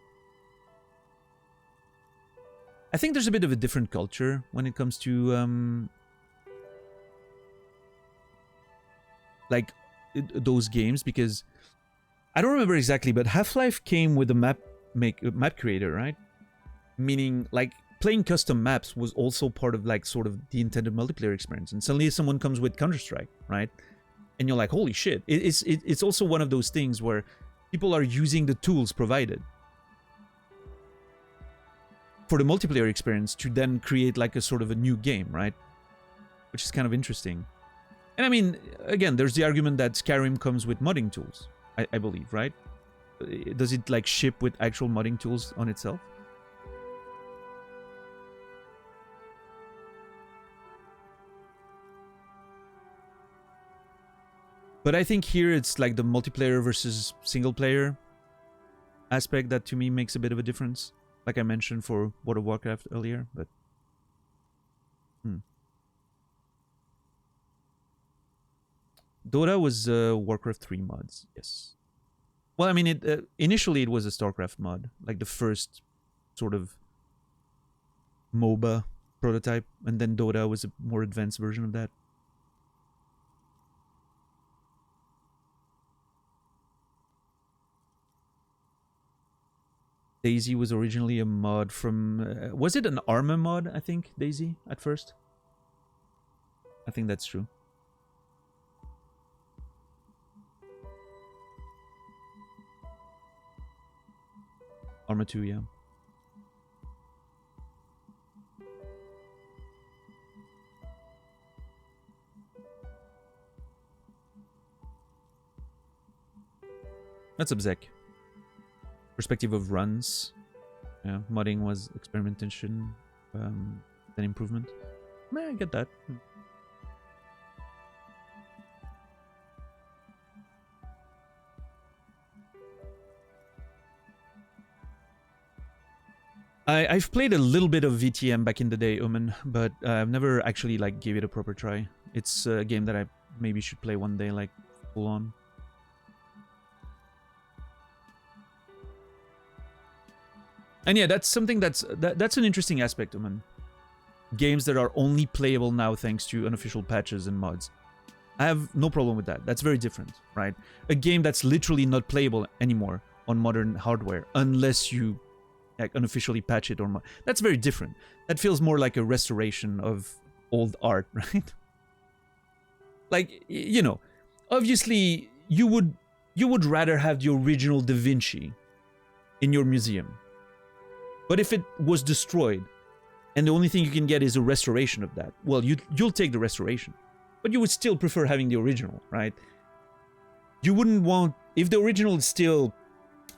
Speaker 1: I think there's a bit of a different culture when it comes to like those games, because I don't remember exactly, but Half-Life came with a map creator, right? Meaning like playing custom maps was also part of like sort of the intended multiplayer experience, and suddenly someone comes with Counter-Strike, right? And you're like, holy shit. It's also one of those things where people are using the tools provided. for the multiplayer experience to then create like a sort of a new game, right? Which is kind of interesting. And I mean, again, there's the argument that Skyrim comes with modding tools, I believe, right? Does it like ship with actual modding tools on itself? But I think here it's like the multiplayer versus single player aspect that to me makes a bit of a difference. Like I mentioned for World of Warcraft earlier, but... Dota was Warcraft 3 mods, yes. Well, I mean, initially it was a StarCraft mod, like the first sort of MOBA prototype, and then Dota was a more advanced version of that. Daisy was originally a mod from... was it an Arma mod, I think, Daisy, at first? I think that's true. Arma 2, yeah. That's Obsec. Perspective of runs. Yeah, modding was experimentation, then improvement. I get that. I've played a little bit of VTM back in the day, Omen, but I've never actually like gave it a proper try. It's a game that I maybe should play one day, like full on. And yeah, that's something that's an interesting aspect, Omen. Games that are only playable now thanks to unofficial patches and mods. I have no problem with that. That's very different, right? A game that's literally not playable anymore on modern hardware unless you like unofficially patch it or mod. That's very different. That feels more like a restoration of old art, right? Like, you know, obviously you would rather have the original Da Vinci in your museum. But if it was destroyed and the only thing you can get is a restoration of that, well, you'll take the restoration. But you would still prefer having the original, right? You wouldn't want... If the original is still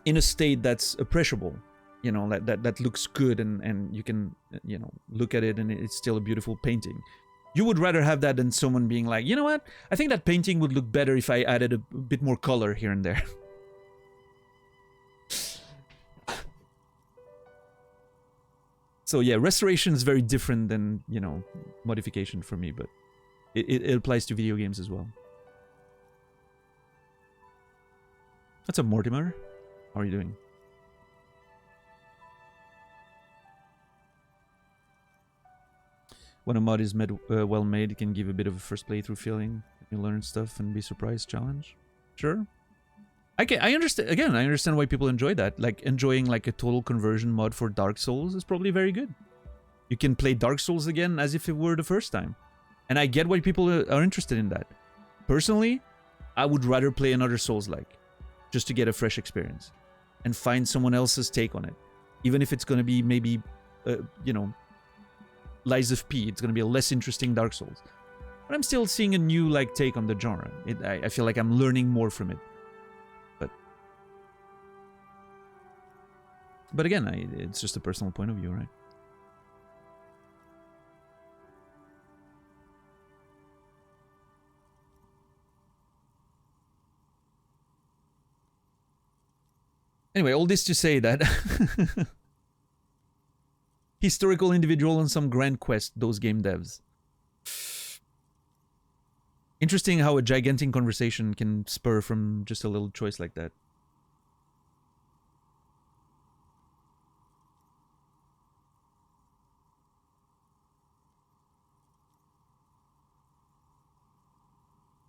Speaker 1: in a state that's appreciable, you know, that looks good and you can, you know, look at it and it's still a beautiful painting. You would rather have that than someone being like, you know what? I think that painting would look better if I added a bit more color here and there. So yeah, restoration is very different than, you know, modification for me, but it applies to video games as well. What's up, Mortimer? How are you doing? When a mod is well made, it can give a bit of a first playthrough feeling. You learn stuff and be surprised challenge. Sure. I understand. Again, I understand why people enjoy that. Like, enjoying like a total conversion mod for Dark Souls is probably very good. You can play Dark Souls again as if it were the first time. And I get why people are interested in that. Personally, I would rather play another Souls-like, just to get a fresh experience. And find someone else's take on it. Even if it's going to be maybe, you know, Lies of P. It's going to be a less interesting Dark Souls. But I'm still seeing a new like take on the genre. I feel like I'm learning more from it. But again, it's just a personal point of view, right? Anyway, all this to say that historical individual on some grand quest, those game devs. Interesting how a gigantic conversation can spur from just a little choice like that.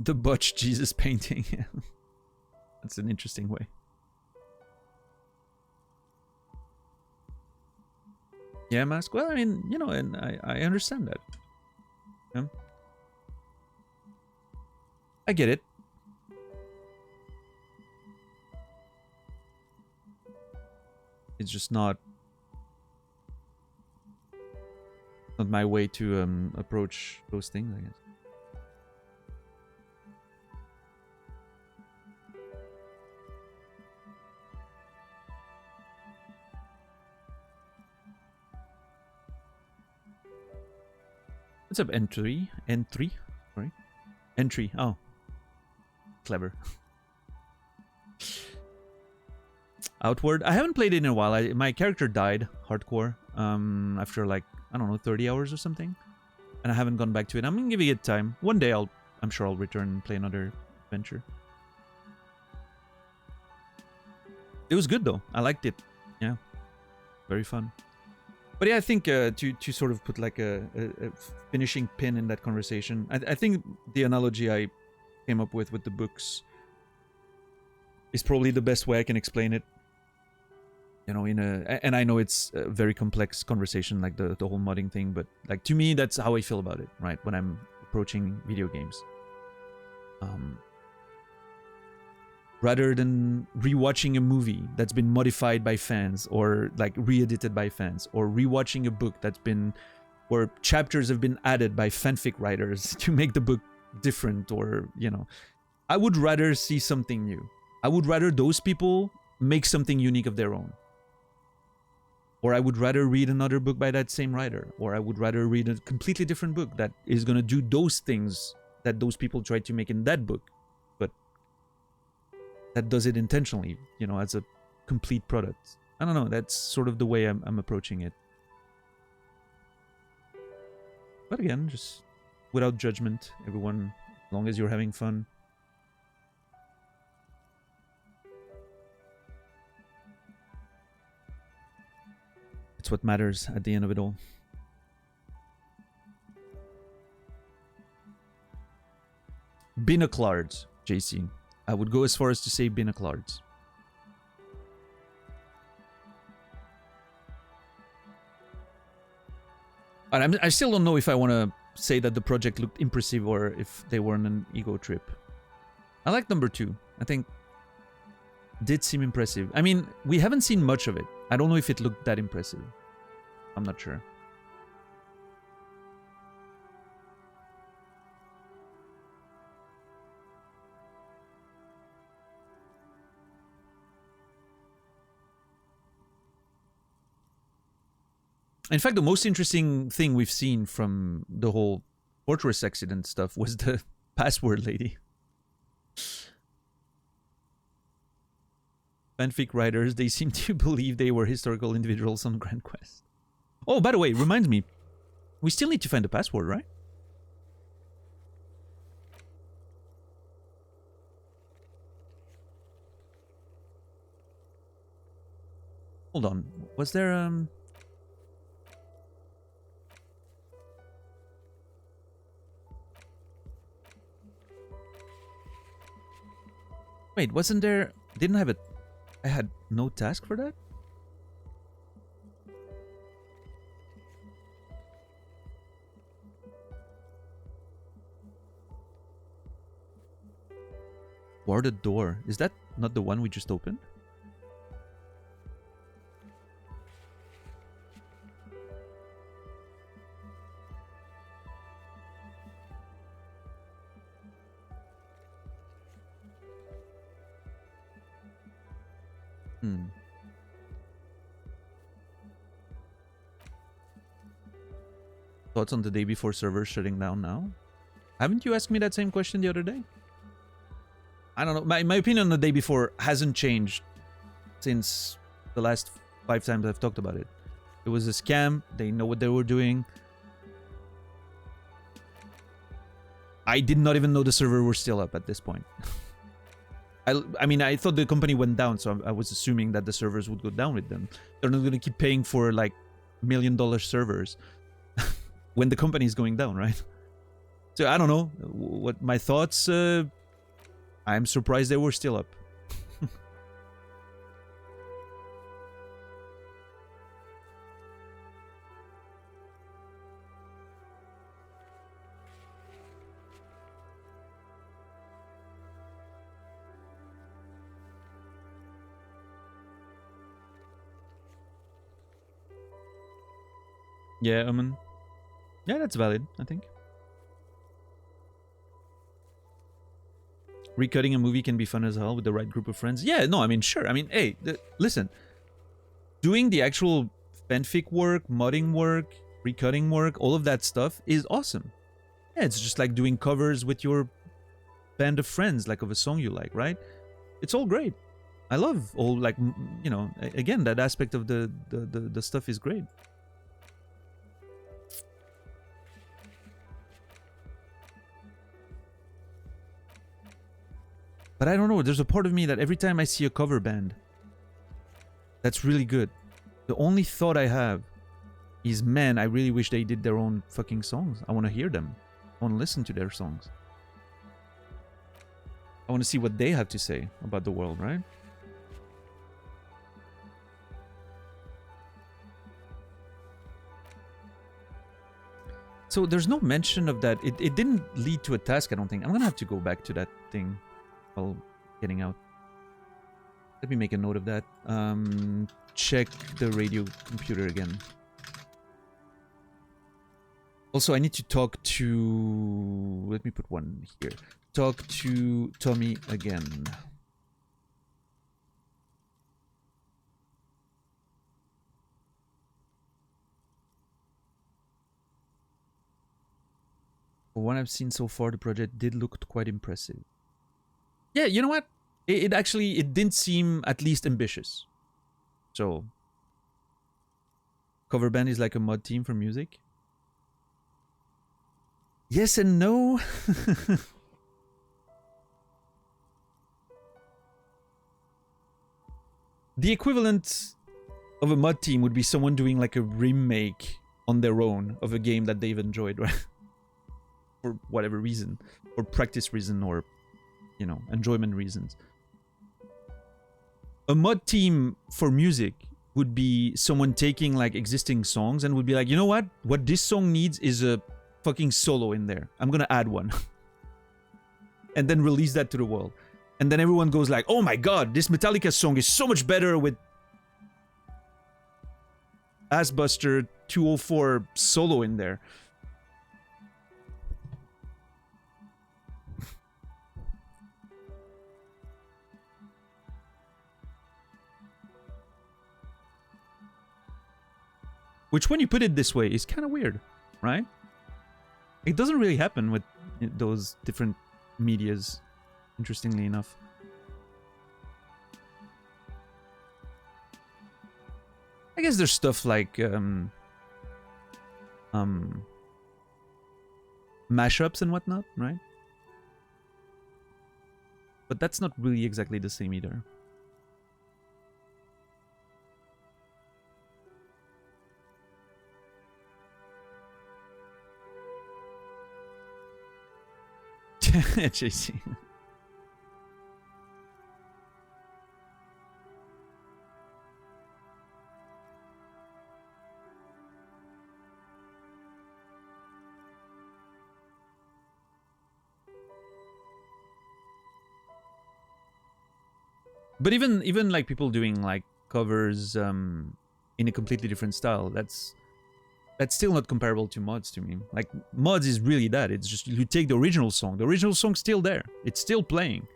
Speaker 1: The botched Jesus painting. That's an interesting way. Yeah, Mask. Well, I mean, you know, and I understand that. Yeah. I get it. It's just not not my way to approach those things, I guess. What's up, N3? N3? Sorry. Entry. Oh. Clever. Outward. I haven't played it in a while. My character died hardcore after like, I don't know, 30 hours or something. And I haven't gone back to it. I'm gonna give it time. One day I'm sure I'll return and play another adventure. It was good though. I liked it. Yeah. Very fun. But yeah, I think to sort of put like a finishing pin in that conversation, I think the analogy I came up with the books is probably the best way I can explain it. You know, and I know it's a very complex conversation, like the whole modding thing, but like to me, that's how I feel about it, right? When I'm approaching video games. Rather than rewatching a movie that's been modified by fans or like re-edited by fans, or rewatching a book that's been, where chapters have been added by fanfic writers to make the book different, or, you know, I would rather see something new. I would rather those people make something unique of their own. Or I would rather read another book by that same writer, or I would rather read a completely different book that is going to do those things that those people tried to make in that book, but that does it intentionally, you know, as a complete product. I don't know, that's sort of the way I'm approaching it. But again, just without judgment, everyone, as long as you're having fun. It's what matters at the end of it all. Binoclards, JC. I would go as far as to say binoclards. And I still don't know if I want to say that the project looked impressive or if they were on an ego trip. I like number 2. I think did seem impressive. I mean, we haven't seen much of it. I don't know if it looked that impressive. I'm not sure. In fact, the most interesting thing we've seen from the whole fortress accident stuff was the password lady. Fanfic writers, they seem to believe they were historical individuals on Grand Quest. Oh, by the way, reminds me, we still need to find the password, right? Hold on, was there Wait, wasn't there... Didn't I have it... I had no task for that? Guarded door. Is that not the one we just opened? Thoughts on the day before servers shutting down now? Haven't you asked me that same question the other day? I don't know. My opinion on the day before hasn't changed since the last 5 times I've talked about it. It was a scam. They know what they were doing. I did not even know the server were still up at this point. I mean, I thought the company went down, so I was assuming that the servers would go down with them. They're not going to keep paying for like $1 million servers when the company is going down, right? So I don't know what my thoughts. I'm surprised they were still up. Yeah, Yeah, that's valid, I think. Recutting a movie can be fun as hell with the right group of friends. Yeah, no, I mean, sure. I mean, hey, listen. Doing the actual fanfic work, modding work, recutting work, all of that stuff is awesome. Yeah, it's just like doing covers with your band of friends, like of a song you like, right? It's all great. I love all, like, you know, again, that aspect of the stuff is great. But I don't know, there's a part of me that every time I see a cover band that's really good, the only thought I have is, man, I really wish they did their own fucking songs. I want to hear them. I want to listen to their songs. I want to see what they have to say about the world, right? So there's no mention of that. It didn't lead to a task, I don't think. I'm gonna have to go back to that thing while getting out. Let me make a note of that. Check the radio computer again. Also, I need to talk to... Let me put one here. Talk to Tommy again. For what I've seen so far, the project did look quite impressive. Yeah, you know what? It actually, it didn't seem at least ambitious. So, cover band is like a mod team for music. Yes and no. The equivalent of a mod team would be someone doing like a remake on their own of a game that they've enjoyed, right? For whatever reason, or practice reason, or, you know, enjoyment reasons. A mod team for music would be someone taking like existing songs and would be like, you know what? What this song needs is a fucking solo in there. I'm gonna add one. And then release that to the world. And then everyone goes like, oh my god, this Metallica song is so much better with Assbuster 204 solo in there. Which, when you put it this way, is kind of weird, right? It doesn't really happen with those different medias, interestingly enough. I guess there's stuff like mashups and whatnot, right? But that's not really exactly the same either. JC. But even like people doing like covers in a completely different style, that's still not comparable to mods to me. Like, mods is really that. It's just you take the original song. The original song's still there. It's still playing.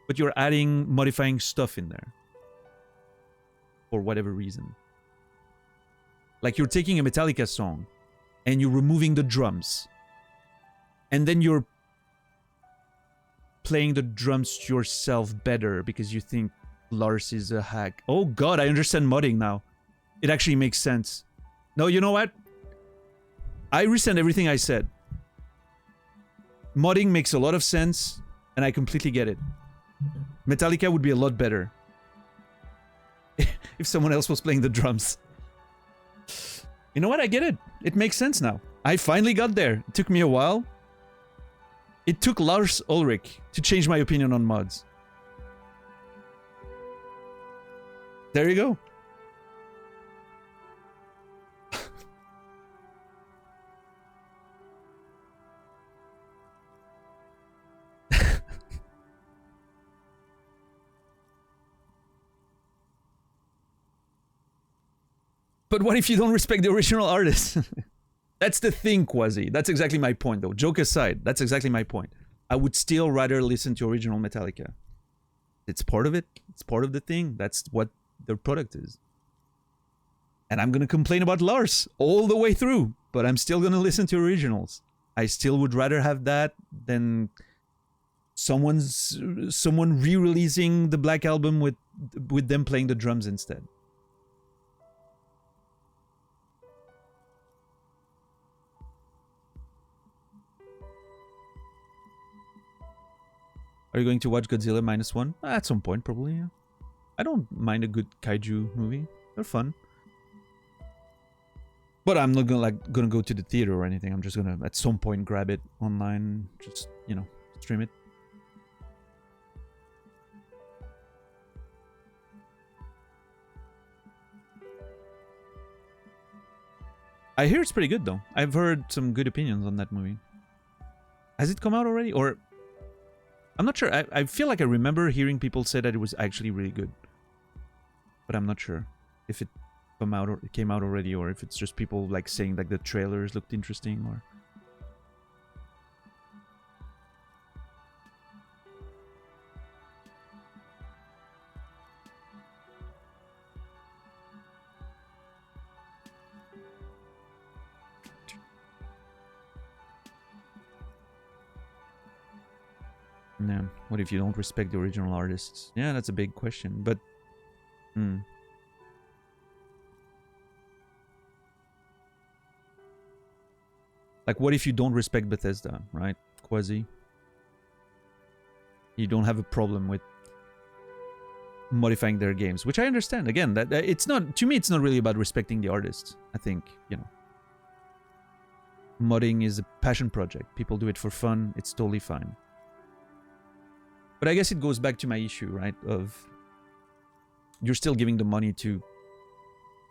Speaker 1: But you're adding, modifying stuff in there. For whatever reason. Like, you're taking a Metallica song and you're removing the drums. And then you're playing the drums yourself better because you think Lars is a hack. Oh god, I understand modding now. It actually makes sense. No, you know what? I resent everything I said. Modding makes a lot of sense, and I completely get it. Metallica would be a lot better if someone else was playing the drums. You know what? I get it. It makes sense now. I finally got there. It took me a while. It took Lars Ulrich to change my opinion on mods. There you go. But what if you don't respect the original artist? That's the thing, Quasi. That's exactly my point, though. Joke aside, that's exactly my point. I would still rather listen to original Metallica. It's part of it. It's part of the thing. That's what their product is. And I'm going to complain about Lars all the way through, but I'm still going to listen to originals. I still would rather have that than someone re-releasing the Black Album with them playing the drums instead. Are you going to watch Godzilla -1? At some point, probably, yeah. I don't mind a good kaiju movie. They're fun. But I'm not gonna go to the theater or anything. I'm just gonna, at some point, grab it online. Just, you know, stream it. I hear it's pretty good, though. I've heard some good opinions on that movie. Has it come out already? Or... I'm not sure. I feel like I remember hearing people say that it was actually really good. But I'm not sure if it came out already, or if it's just people like saying like the trailers looked interesting, or... No. What if you don't respect the original artists? Yeah, that's a big question, but... Like, what if you don't respect Bethesda, right, Quasi? You don't have a problem with modifying their games, which I understand. Again, that it's not... To me, it's not really about respecting the artists. I think, you know... Modding is a passion project. People do it for fun. It's totally fine. But I guess it goes back to my issue, right? Of you're still giving the money to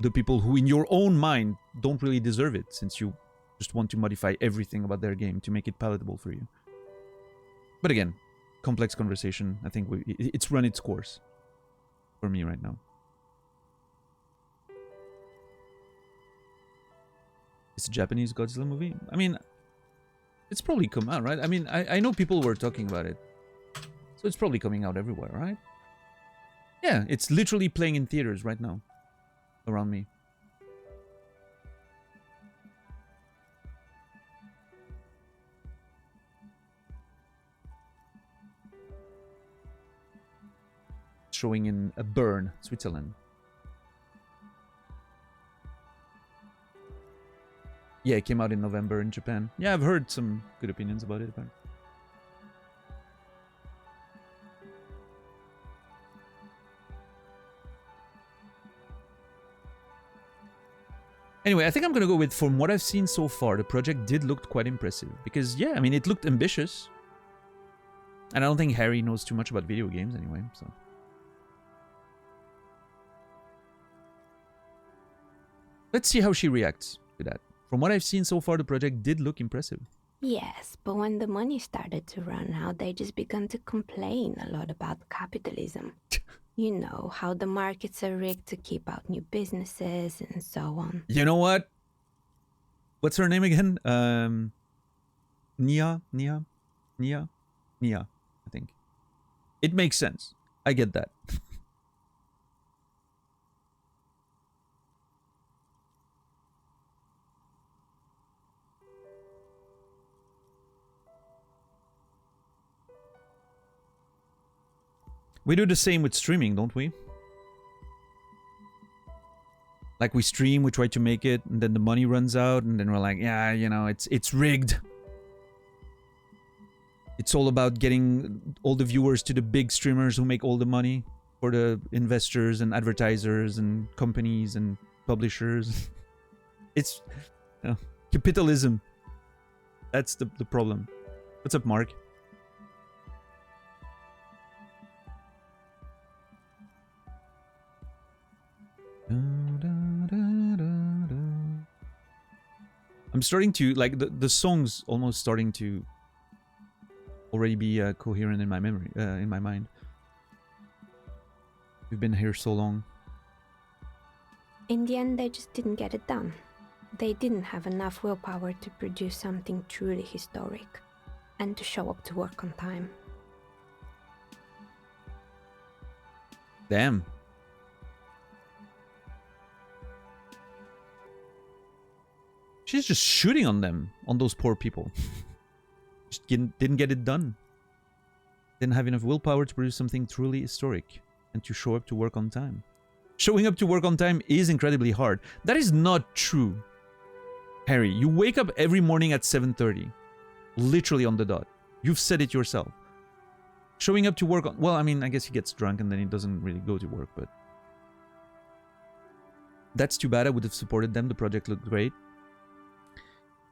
Speaker 1: the people who, in your own mind, don't really deserve it, since you just want to modify everything about their game to make it palatable for you. But again, complex conversation. I think it's run its course for me right now. It's a Japanese Godzilla movie. I mean, it's probably come out, right? I mean, I know people were talking about it. So it's probably coming out everywhere, right? Yeah, it's literally playing in theaters right now. Around me. Showing in Bern, Switzerland. Yeah, it came out in November in Japan. Yeah, I've heard some good opinions about it. But... Anyway, I think I'm gonna go with, from what I've seen so far, the project did look quite impressive. Because, yeah, I mean, it looked ambitious. And I don't think Harry knows too much about video games anyway, so... Let's see how she reacts to that. From what I've seen so far, the project did look impressive.
Speaker 3: Yes, but when the money started to run out, they just began to complain a lot about capitalism. You know, how the markets are rigged to keep out new businesses and so on.
Speaker 1: You know what? What's her name again? Nia, I think. It makes sense. I get that. We do the same with streaming, don't we? Like, we stream, we try to make it, and then the money runs out, and then we're like, yeah, you know, it's rigged. It's all about getting all the viewers to the big streamers who make all the money for the investors and advertisers and companies and publishers. It's capitalism. That's the problem. What's up, Mark? I'm starting to, like, the song's almost starting to already be coherent in my memory, in my mind. We've been here so long.
Speaker 3: In the end, they just didn't get it done. They didn't have enough willpower to produce something truly historic and to show up to work on time.
Speaker 1: Damn. She's just shooting on them, on those poor people. Just didn't get it done. Didn't have enough willpower to produce something truly historic and to show up to work on time. Showing up to work on time is incredibly hard. That is not true. Harry, you wake up every morning at 7:30. Literally on the dot. You've said it yourself. Showing up to work on... Well, I mean, I guess he gets drunk and then he doesn't really go to work, but... That's too bad. I would have supported them. The project looked great.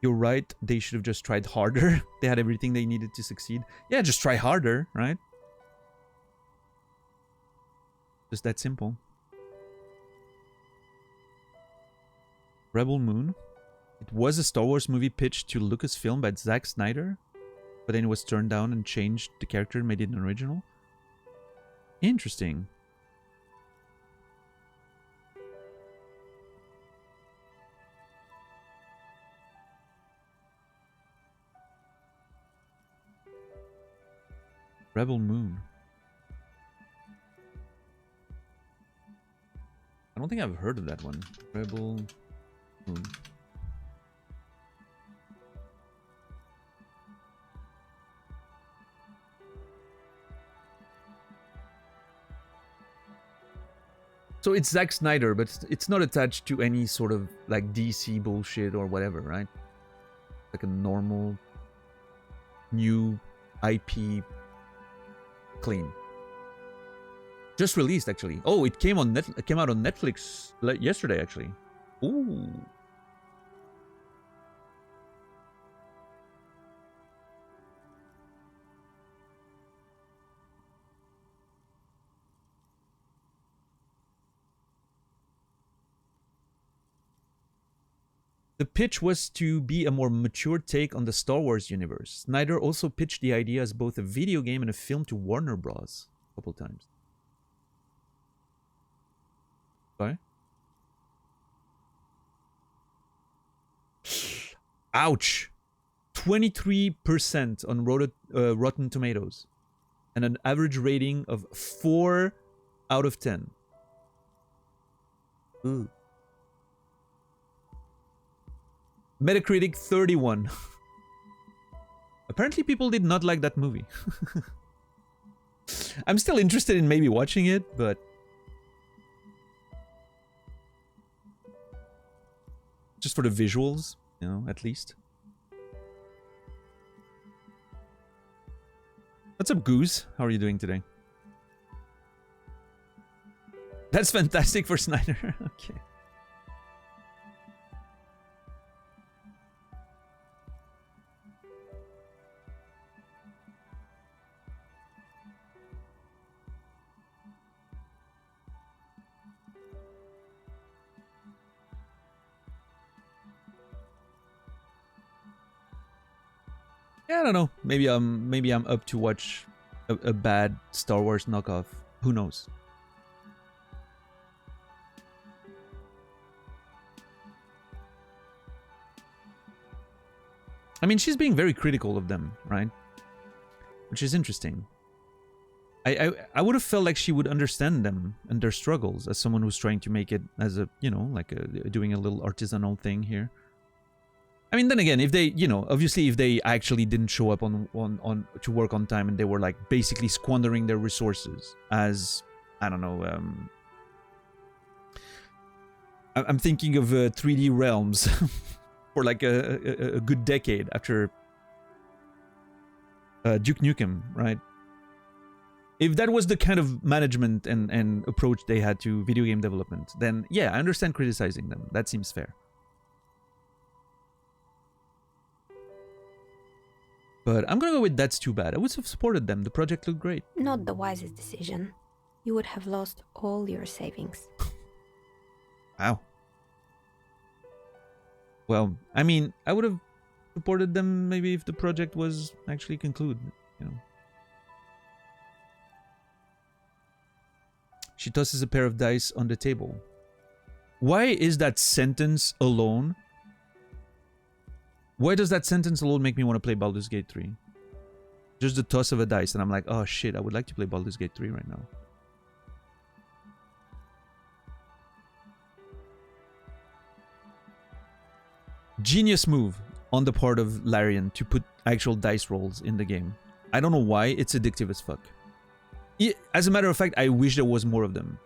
Speaker 1: You're right. They should have just tried harder. They had everything they needed to succeed. Yeah, just try harder, right? Just that simple. Rebel Moon. It was a Star Wars movie pitched to Lucasfilm by Zack Snyder, but then it was turned down and changed the character and made it an original. Interesting. Rebel Moon. I don't think I've heard of that one. Rebel Moon. So it's Zack Snyder, but it's not attached to any sort of like DC bullshit or whatever, right? Like a normal new IP clean. Just released actually. Oh, it came on it came out on Netflix yesterday actually. Ooh. The pitch was to be a more mature take on the Star Wars universe. Snyder also pitched the idea as both a video game and a film to Warner Bros. A couple times. Sorry? Ouch! 23% on Rotten Tomatoes. And an average rating of 4 out of 10. Ooh. Metacritic 31. Apparently people did not like that movie. I'm still interested in maybe watching it, but... just for the visuals, you know, at least. What's up, Goose? How are you doing today? That's fantastic for Snyder. Okay. Yeah, I don't know. Maybe I'm up to watch a bad Star Wars knockoff. Who knows? I mean, she's being very critical of them, right? Which is interesting. I would have felt like she would understand them and their struggles as someone who's trying to make it as a, you know, like doing a little artisanal thing here. I mean, then again, if they, you know, obviously if they actually didn't show up on to work on time and they were like basically squandering their resources as, I don't know, I'm thinking of 3D Realms for like a good decade after Duke Nukem, right? If that was the kind of management and approach they had to video game development, then yeah, I understand criticizing them. That seems fair. But I'm gonna go with that's too bad. I would have supported them. The project looked great.
Speaker 3: Not the wisest decision. You would have lost all your savings.
Speaker 1: Wow. Well, I mean, I would have supported them maybe if the project was actually concluded, you know. She tosses a pair of dice on the table. Why is that sentence alone Why does that sentence alone make me want to play Baldur's Gate 3? Just the toss of a dice, and I'm like, oh shit, I would like to play Baldur's Gate 3 right now. Genius move on the part of Larian to put actual dice rolls in the game. I don't know why, it's addictive as fuck. As a matter of fact, I wish there was more of them.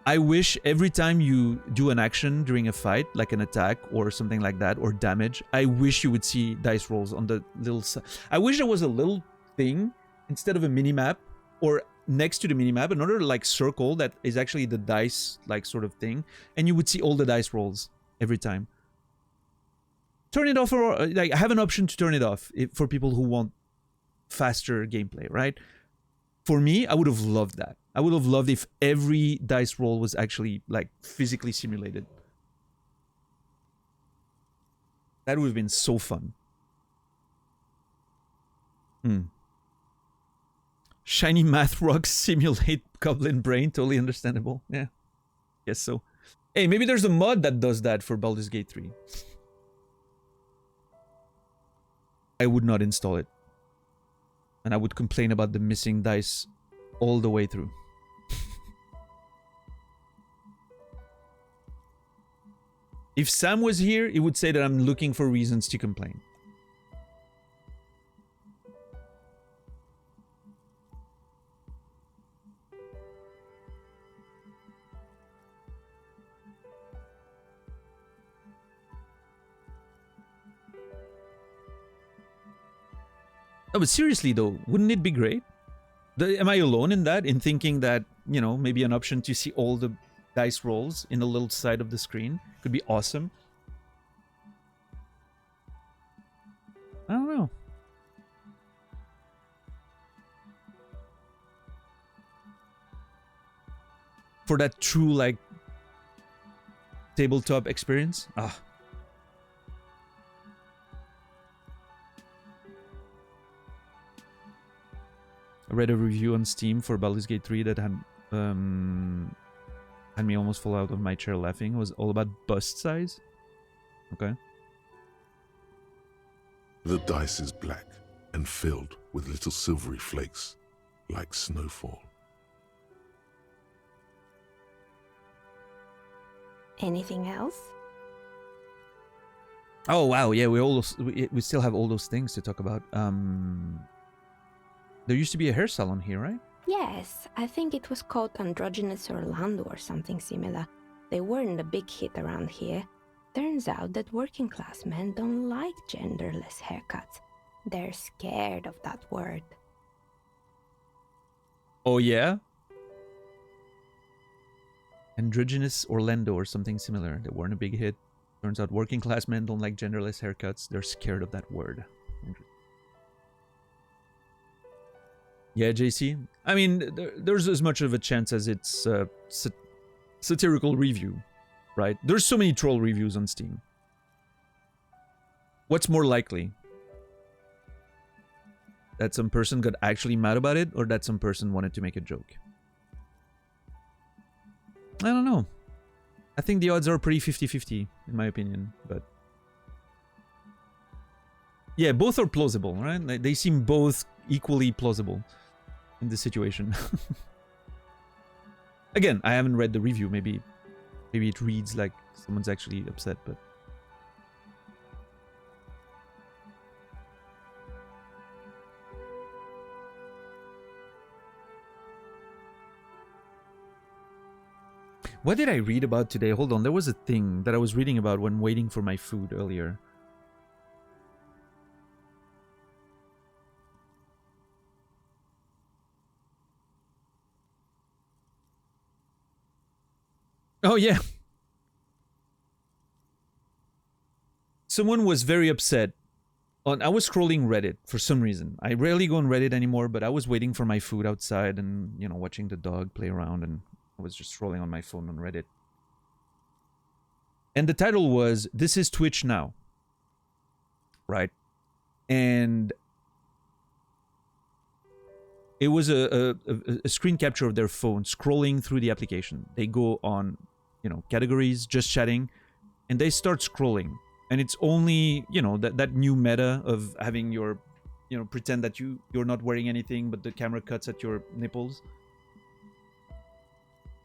Speaker 1: I wish every time you do an action during a fight, like an attack or something like that, or damage, I wish you would see dice rolls on the little side. I wish there was a little thing instead of a mini-map, or next to the mini-map, another like circle that is actually the dice like sort of thing, and you would see all the dice rolls every time. Turn it off, or like have an option to turn it off for people who want faster gameplay, right? For me, I would have loved that. I would have loved if every dice roll was actually like physically simulated. That would have been so fun. Shiny math rocks simulate goblin brain. Totally understandable. Yeah. Guess so. Hey, maybe there's a mod that does that for Baldur's Gate 3. I would not install it. And I would complain about the missing dice all the way through. If Sam was here, he would say that I'm looking for reasons to complain. No, but seriously though, wouldn't it be great? Am I alone in that? In thinking that, you know, maybe an option to see all the dice rolls in the little side of the screen could be awesome? I don't know. For that true, like, tabletop experience? Ah. I read a review on Steam for Baldur's Gate 3 that had me almost fall out of my chair laughing. It was all about bust size. Okay.
Speaker 2: The dice is black and filled with little silvery flakes, like snowfall.
Speaker 3: Anything else?
Speaker 1: Oh wow, yeah, we still have all those things to talk about. There used to be a hair salon here, right?
Speaker 3: Yes, I think it was called Androgynous Orlando or something similar. They weren't a big hit around here. Turns out that working class men don't like genderless haircuts. They're scared of that word.
Speaker 1: Oh yeah? Androgynous Orlando or something similar. They weren't a big hit. Turns out working class men don't like genderless haircuts. They're scared of that word. Yeah, JC. I mean, there's as much of a chance as it's satirical review, right? There's so many troll reviews on Steam. What's more likely? That some person got actually mad about it, or that some person wanted to make a joke? I don't know. I think the odds are pretty 50-50, in my opinion, but... yeah, both are plausible, right? They seem both equally plausible in this situation. Again, I haven't read the review. Maybe it reads like someone's actually upset, but... What did I read about today? Hold on, there was a thing that I was reading about when waiting for my food earlier. Oh, yeah. Someone was very upset. I was scrolling Reddit for some reason. I rarely go on Reddit anymore, but I was waiting for my food outside and, you know, watching the dog play around, and I was just scrolling on my phone on Reddit. And the title was, "This is Twitch Now." Right? And it was a screen capture of their phone scrolling through the application. They go on, you know, categories, just chatting, and they start scrolling. And it's only, you know, that new meta of having your, you know, pretend that you're not wearing anything, but the camera cuts at your nipples.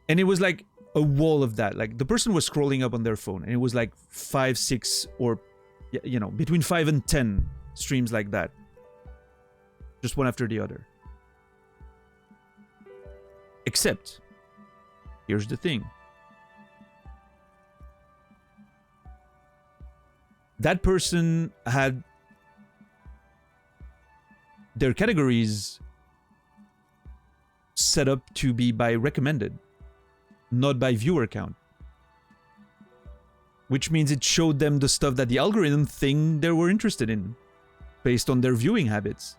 Speaker 1: And it was like a wall of that. Like the person was scrolling up on their phone, and it was like 5, 6, or, you know, between 5 and 10 streams like that, just one after the other. Except, here's the thing. That person had their categories set up to be by recommended, not by viewer count. Which means it showed them the stuff that the algorithm think they were interested in, based on their viewing habits.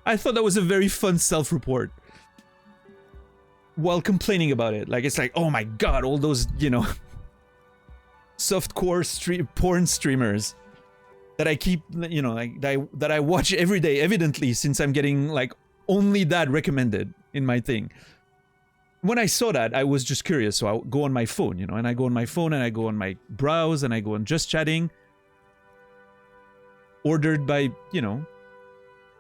Speaker 1: I thought that was a very fun self-report. While complaining about it. Like, it's like, oh my god, all those, you know, softcore porn streamers that I keep, you know, like, that I watch every day, evidently, since I'm getting, like, only that recommended in my thing. When I saw that, I was just curious, so I go on my phone, you know, and I go on my phone, and I go on my browse, and I go on Just Chatting. Ordered by, you know,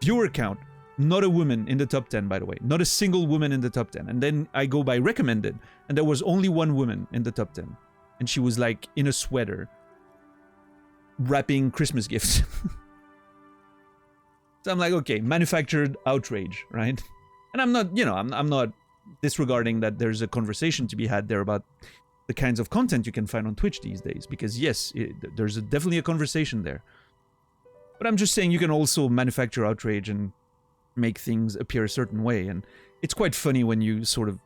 Speaker 1: viewer count. Not a woman in the top 10, by the way. Not a single woman in the top 10. And then I go by recommended, and there was only one woman in the top 10. And she was, like, in a sweater, wrapping Christmas gifts. So I'm like, okay, manufactured outrage, right? And I'm not, you know, I'm not disregarding that there's a conversation to be had there about the kinds of content you can find on Twitch these days. Because yes, there's definitely a conversation there. But I'm just saying you can also manufacture outrage and make things appear a certain way. And it's quite funny when you sort of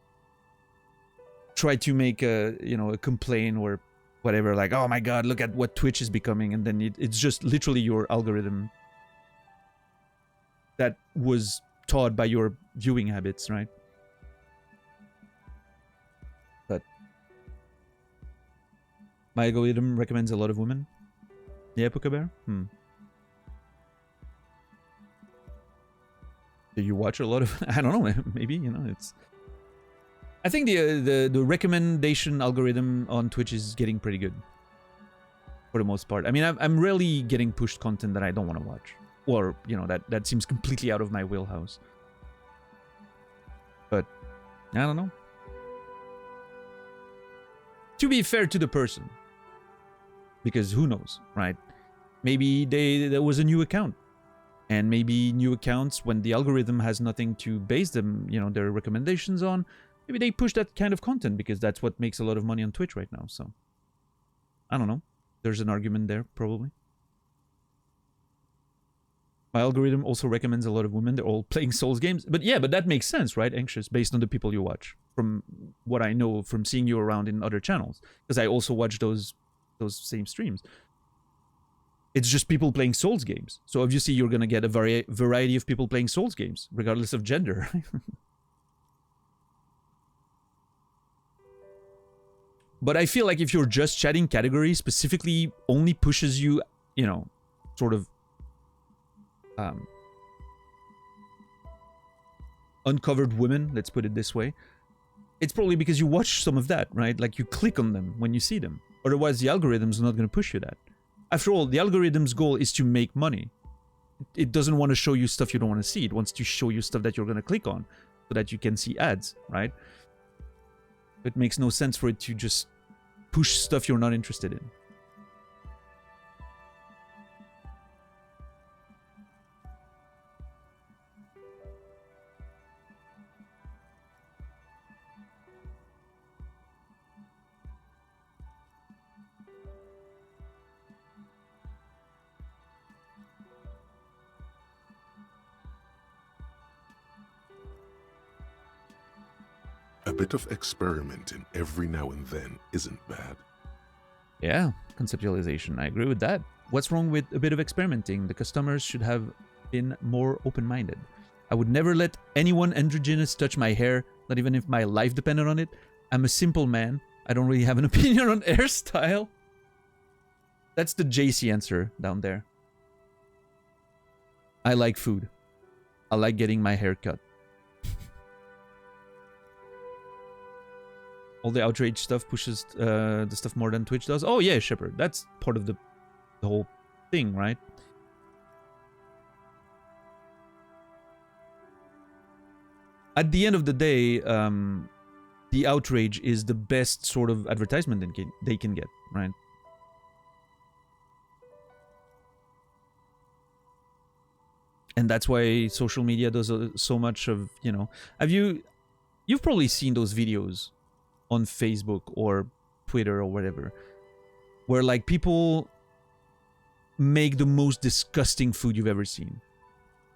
Speaker 1: try to make a, you know, a complaint or whatever, like, oh my god, look at what Twitch is becoming. And then it's just literally your algorithm that was taught by your viewing habits, right? But my algorithm recommends a lot of women. Yeah, Puka Bear? Do you watch a lot of... I don't know, maybe, you know, it's... I think the recommendation algorithm on Twitch is getting pretty good. For the most part. I mean, I'm rarely getting pushed content that I don't want to watch. Or, you know, that seems completely out of my wheelhouse. But, I don't know. To be fair to the person. Because who knows, right? Maybe there was a new account. And maybe new accounts, when the algorithm has nothing to base them, you know, their recommendations on, maybe they push that kind of content because that's what makes a lot of money on Twitch right now. So, I don't know. There's an argument there, probably. My algorithm also recommends a lot of women. They're all playing Souls games. But yeah, but that makes sense, right? Anxious, based on the people you watch. From what I know from seeing you around in other channels. Because I also watch those same streams. It's just people playing Souls games. So obviously you're going to get a variety of people playing Souls games, regardless of gender. But I feel like if you're just chatting category specifically only pushes you, you know, sort of uncovered women, let's put it this way. It's probably because you watch some of that, right? Like you click on them when you see them. Otherwise the algorithm's not going to push you that. After all, the algorithm's goal is to make money. It doesn't want to show you stuff you don't want to see. It wants to show you stuff that you're going to click on so that you can see ads, right? It makes no sense for it to just push stuff you're not interested in.
Speaker 2: A bit of experimenting every now and then isn't bad.
Speaker 1: Yeah, conceptualization. I agree with that. What's wrong with a bit of experimenting? The customers should have been more open-minded. I would never let anyone androgynous touch my hair, not even if my life depended on it. I'm a simple man. I don't really have an opinion on hairstyle. That's the JC answer down there. I like food. I like getting my hair cut. all the outrage stuff pushes the stuff more than Twitch does. Oh yeah, Shepard, that's part of the whole thing, right? At the end of the day, the outrage is the best sort of advertisement they can get, right? And that's why social media does so much of, you know, you've probably seen those videos on Facebook or Twitter or whatever, where like people make the most disgusting food you've ever seen.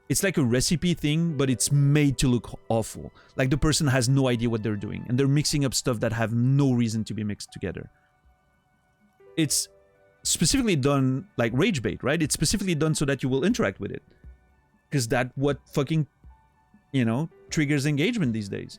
Speaker 1: It's like a recipe thing, but it's made to look awful. Like the person has no idea what they're doing, and they're mixing up stuff that have no reason to be mixed together. It's specifically done like rage bait, right? It's specifically done so that you will interact with it. Because that's what fucking, you know, triggers engagement these days.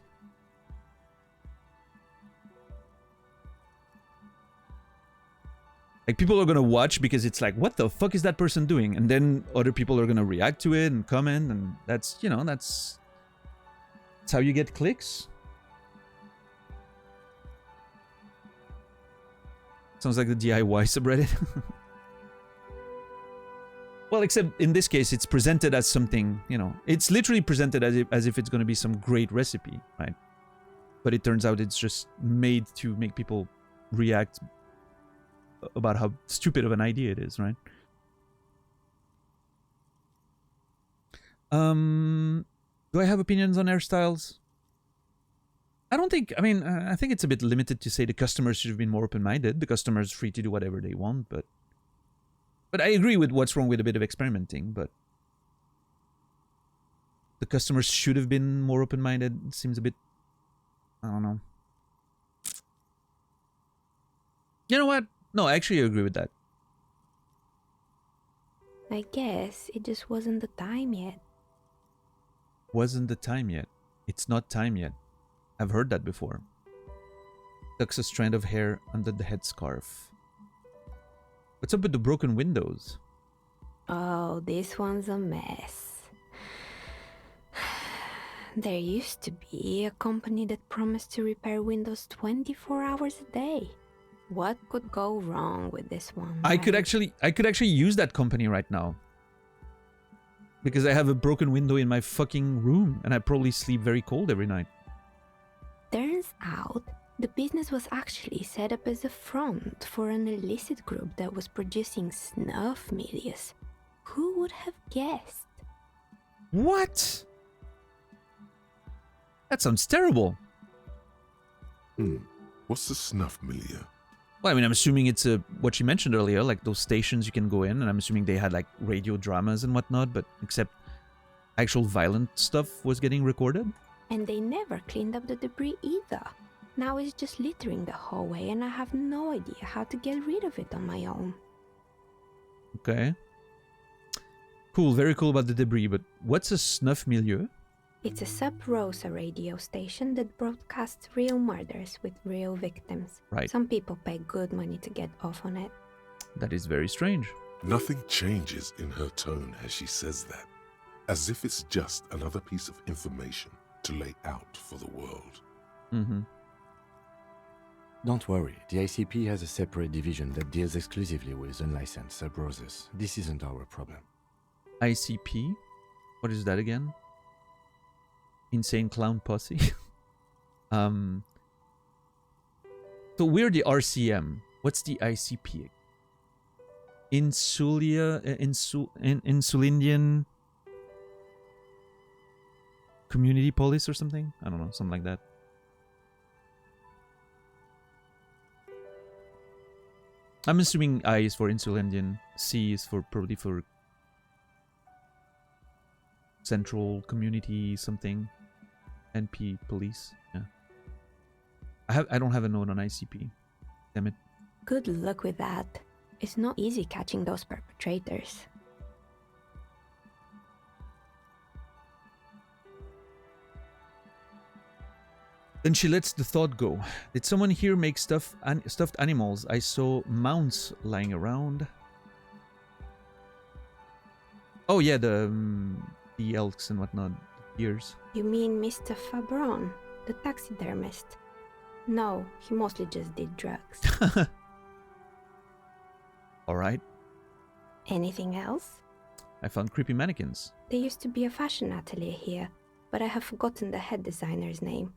Speaker 1: Like, people are gonna watch because it's like, what the fuck is that person doing? And then other people are gonna react to it and comment, and that's, you know, that's how you get clicks. Sounds like the DIY subreddit. Well, except in this case, it's presented as something, you know, it's literally presented as if it's gonna be some great recipe, right? But it turns out it's just made to make people react about how stupid of an idea it is, right? Do I have opinions on hairstyles? I don't think, I mean, I think it's a bit limited to say the customers should have been more open-minded. The customer's free to do whatever they want, but I agree with what's wrong with a bit of experimenting, but the customers should have been more open-minded. It seems a bit, I don't know. You know what? No, I actually agree with that.
Speaker 3: I guess it just wasn't the time yet.
Speaker 1: Wasn't the time yet. It's not time yet. I've heard that before. Tucks a strand of hair under the headscarf. What's up with the broken windows?
Speaker 3: Oh, this one's a mess. There used to be a company that promised to repair windows 24 hours a day. What could go wrong with this one?
Speaker 1: I could actually use that company right now. Because I have a broken window in my fucking room, and I probably sleep very cold every night.
Speaker 3: Turns out, the business was actually set up as a front for an illicit group that was producing snuff milias. Who would have guessed?
Speaker 1: What? That sounds terrible.
Speaker 2: What's the snuff milieu?
Speaker 1: Well, I mean, I'm assuming it's what you mentioned earlier, like those stations you can go in, and I'm assuming they had like radio dramas and whatnot, but except actual violent stuff was getting recorded.
Speaker 3: And they never cleaned up the debris either. Now it's just littering the hallway, and I have no idea how to get rid of it on my own.
Speaker 1: Okay. Cool, very cool about the debris, but what's a snuff milieu?
Speaker 3: It's a sub-Rosa radio station that broadcasts real murders with real victims.
Speaker 1: Right.
Speaker 3: Some people pay good money to get off on it.
Speaker 1: That is very strange.
Speaker 2: Nothing changes in her tone as she says that, as if it's just another piece of information to lay out for the world.
Speaker 1: Mm-hmm.
Speaker 4: Don't worry, the ICP has a separate division that deals exclusively with unlicensed sub-roses. This isn't our problem.
Speaker 1: ICP? What is that again? Insane Clown Posse? So we're the RCM. What's the ICP? Insulindian Community Police or something? I don't know, something like that. I'm assuming I is for Insulindian, C is for probably for Central Community something, NP Police. Yeah. I don't have a note on ICP. Damn it.
Speaker 3: Good luck with that. It's not easy catching those perpetrators.
Speaker 1: Then she lets the thought go. Did someone here make stuffed animals? I saw mounts lying around. Oh yeah, the elks and whatnot. Ears.
Speaker 3: You mean Mr. Fabron, the taxidermist? No, he mostly just did drugs.
Speaker 1: Alright.
Speaker 3: Anything else?
Speaker 1: I found creepy mannequins.
Speaker 3: There used to be a fashion atelier here, but I have forgotten the head designer's name.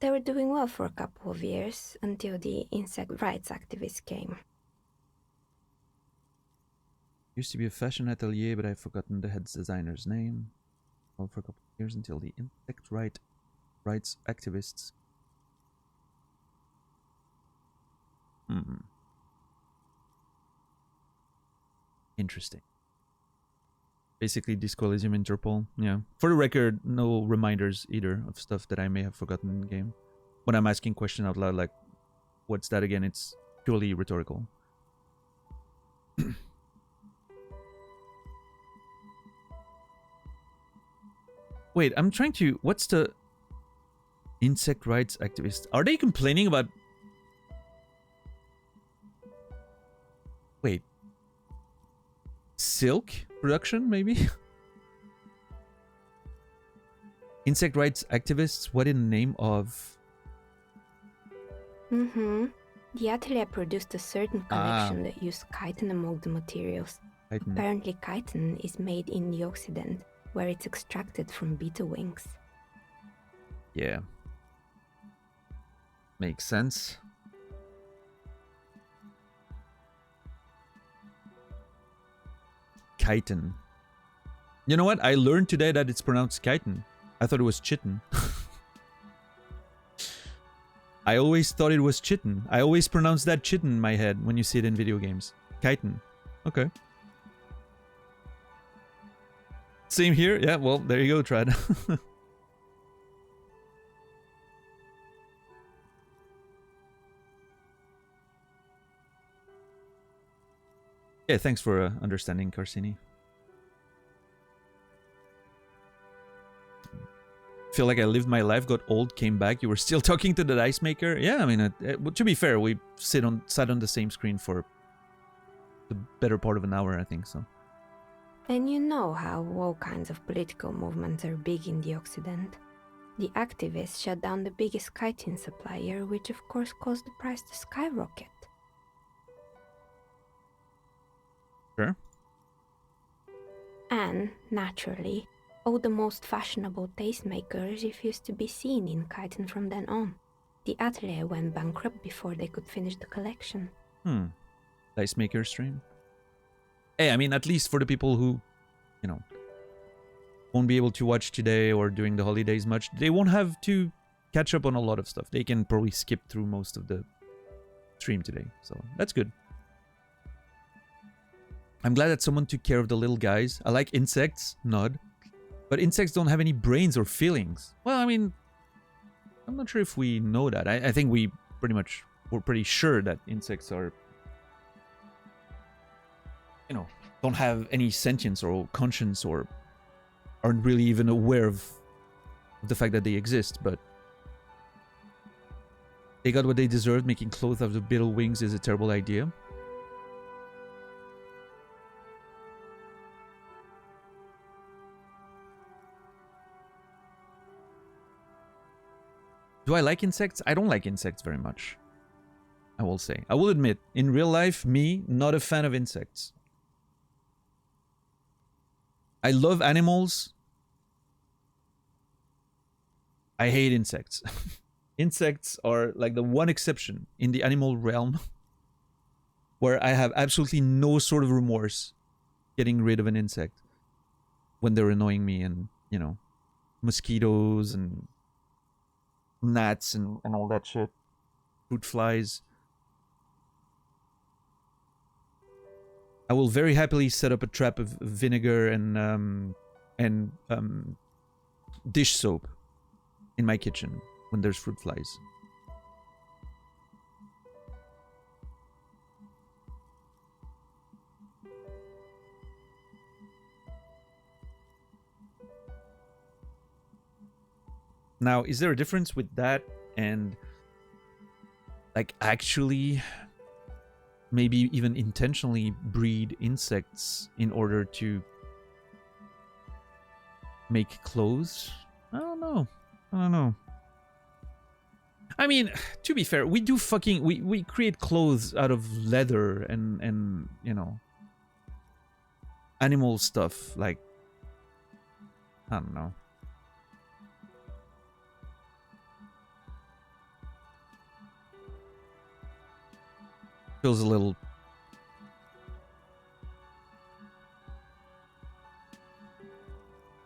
Speaker 3: They were doing well for a couple of years, until the insect rights activists came.
Speaker 1: Used to be a fashion atelier, but I've forgotten the head designer's name. Well, for a couple of years until the insect rights activists. Interesting. Basically, Disco Elysium Interpol. Yeah. For the record, no reminders either of stuff that I may have forgotten in the game. When I'm asking question out loud, like, what's that again? It's purely rhetorical. Wait, I'm trying to... What's the... Insect rights activists? Are they complaining about... Wait. Silk production, maybe? Insect rights activists? What in the name of...
Speaker 3: The atelier produced a certain collection that used chitin among the materials.
Speaker 1: Chitin.
Speaker 3: Apparently chitin is made in the Occident, where it's extracted from beetle wings.
Speaker 1: Yeah. Makes sense. Chitin. You know what? I learned today that it's pronounced chitin. I thought it was chitin. I always thought it was chitin. I always pronounce that chitin in my head when you see it in video games. Chitin. Okay. Same here. Yeah, well, there you go, Trad. Yeah, thanks for understanding, Carsini. Feel like I lived my life, got old, came back. You were still talking to the dice maker. Yeah, I mean, to be fair, we sat on the same screen for the better part of an hour, I think so.
Speaker 3: And you know how all kinds of political movements are big in the Occident. The activists shut down the biggest chitin supplier, which of course caused the price to skyrocket.
Speaker 1: Sure.
Speaker 3: And, naturally, all the most fashionable tastemakers refused to be seen in chitin from then on. The atelier went bankrupt before they could finish the collection.
Speaker 1: Dice maker stream. Hey, I mean, at least for the people who, you know, won't be able to watch today or during the holidays much, they won't have to catch up on a lot of stuff. They can probably skip through most of the stream today, so that's good. I'm glad that someone took care of the little guys. I like insects, nod. But insects don't have any brains or feelings. Well, I mean, I'm not sure if we know that. I think we're pretty sure that insects are, you know, don't have any sentience or conscience or aren't really even aware of the fact that they exist, but they got what they deserved. Making clothes out of beetle wings is a terrible idea. Do I like insects? I don't like insects very much, I will say. I will admit, in real life, me, not a fan of insects. I love animals. I hate insects. Insects are like the one exception in the animal realm where I have absolutely no sort of remorse getting rid of an insect when they're annoying me, and, you know, mosquitoes and gnats and all that shit. Fruit flies. I will very happily set up a trap of vinegar and dish soap in my kitchen when there's fruit flies. Now, is there a difference with that and, like, actually maybe even intentionally breed insects in order to make clothes? I don't know. I mean, to be fair, we do fucking we create clothes out of leather and you know, animal stuff, like I don't know. Feels a little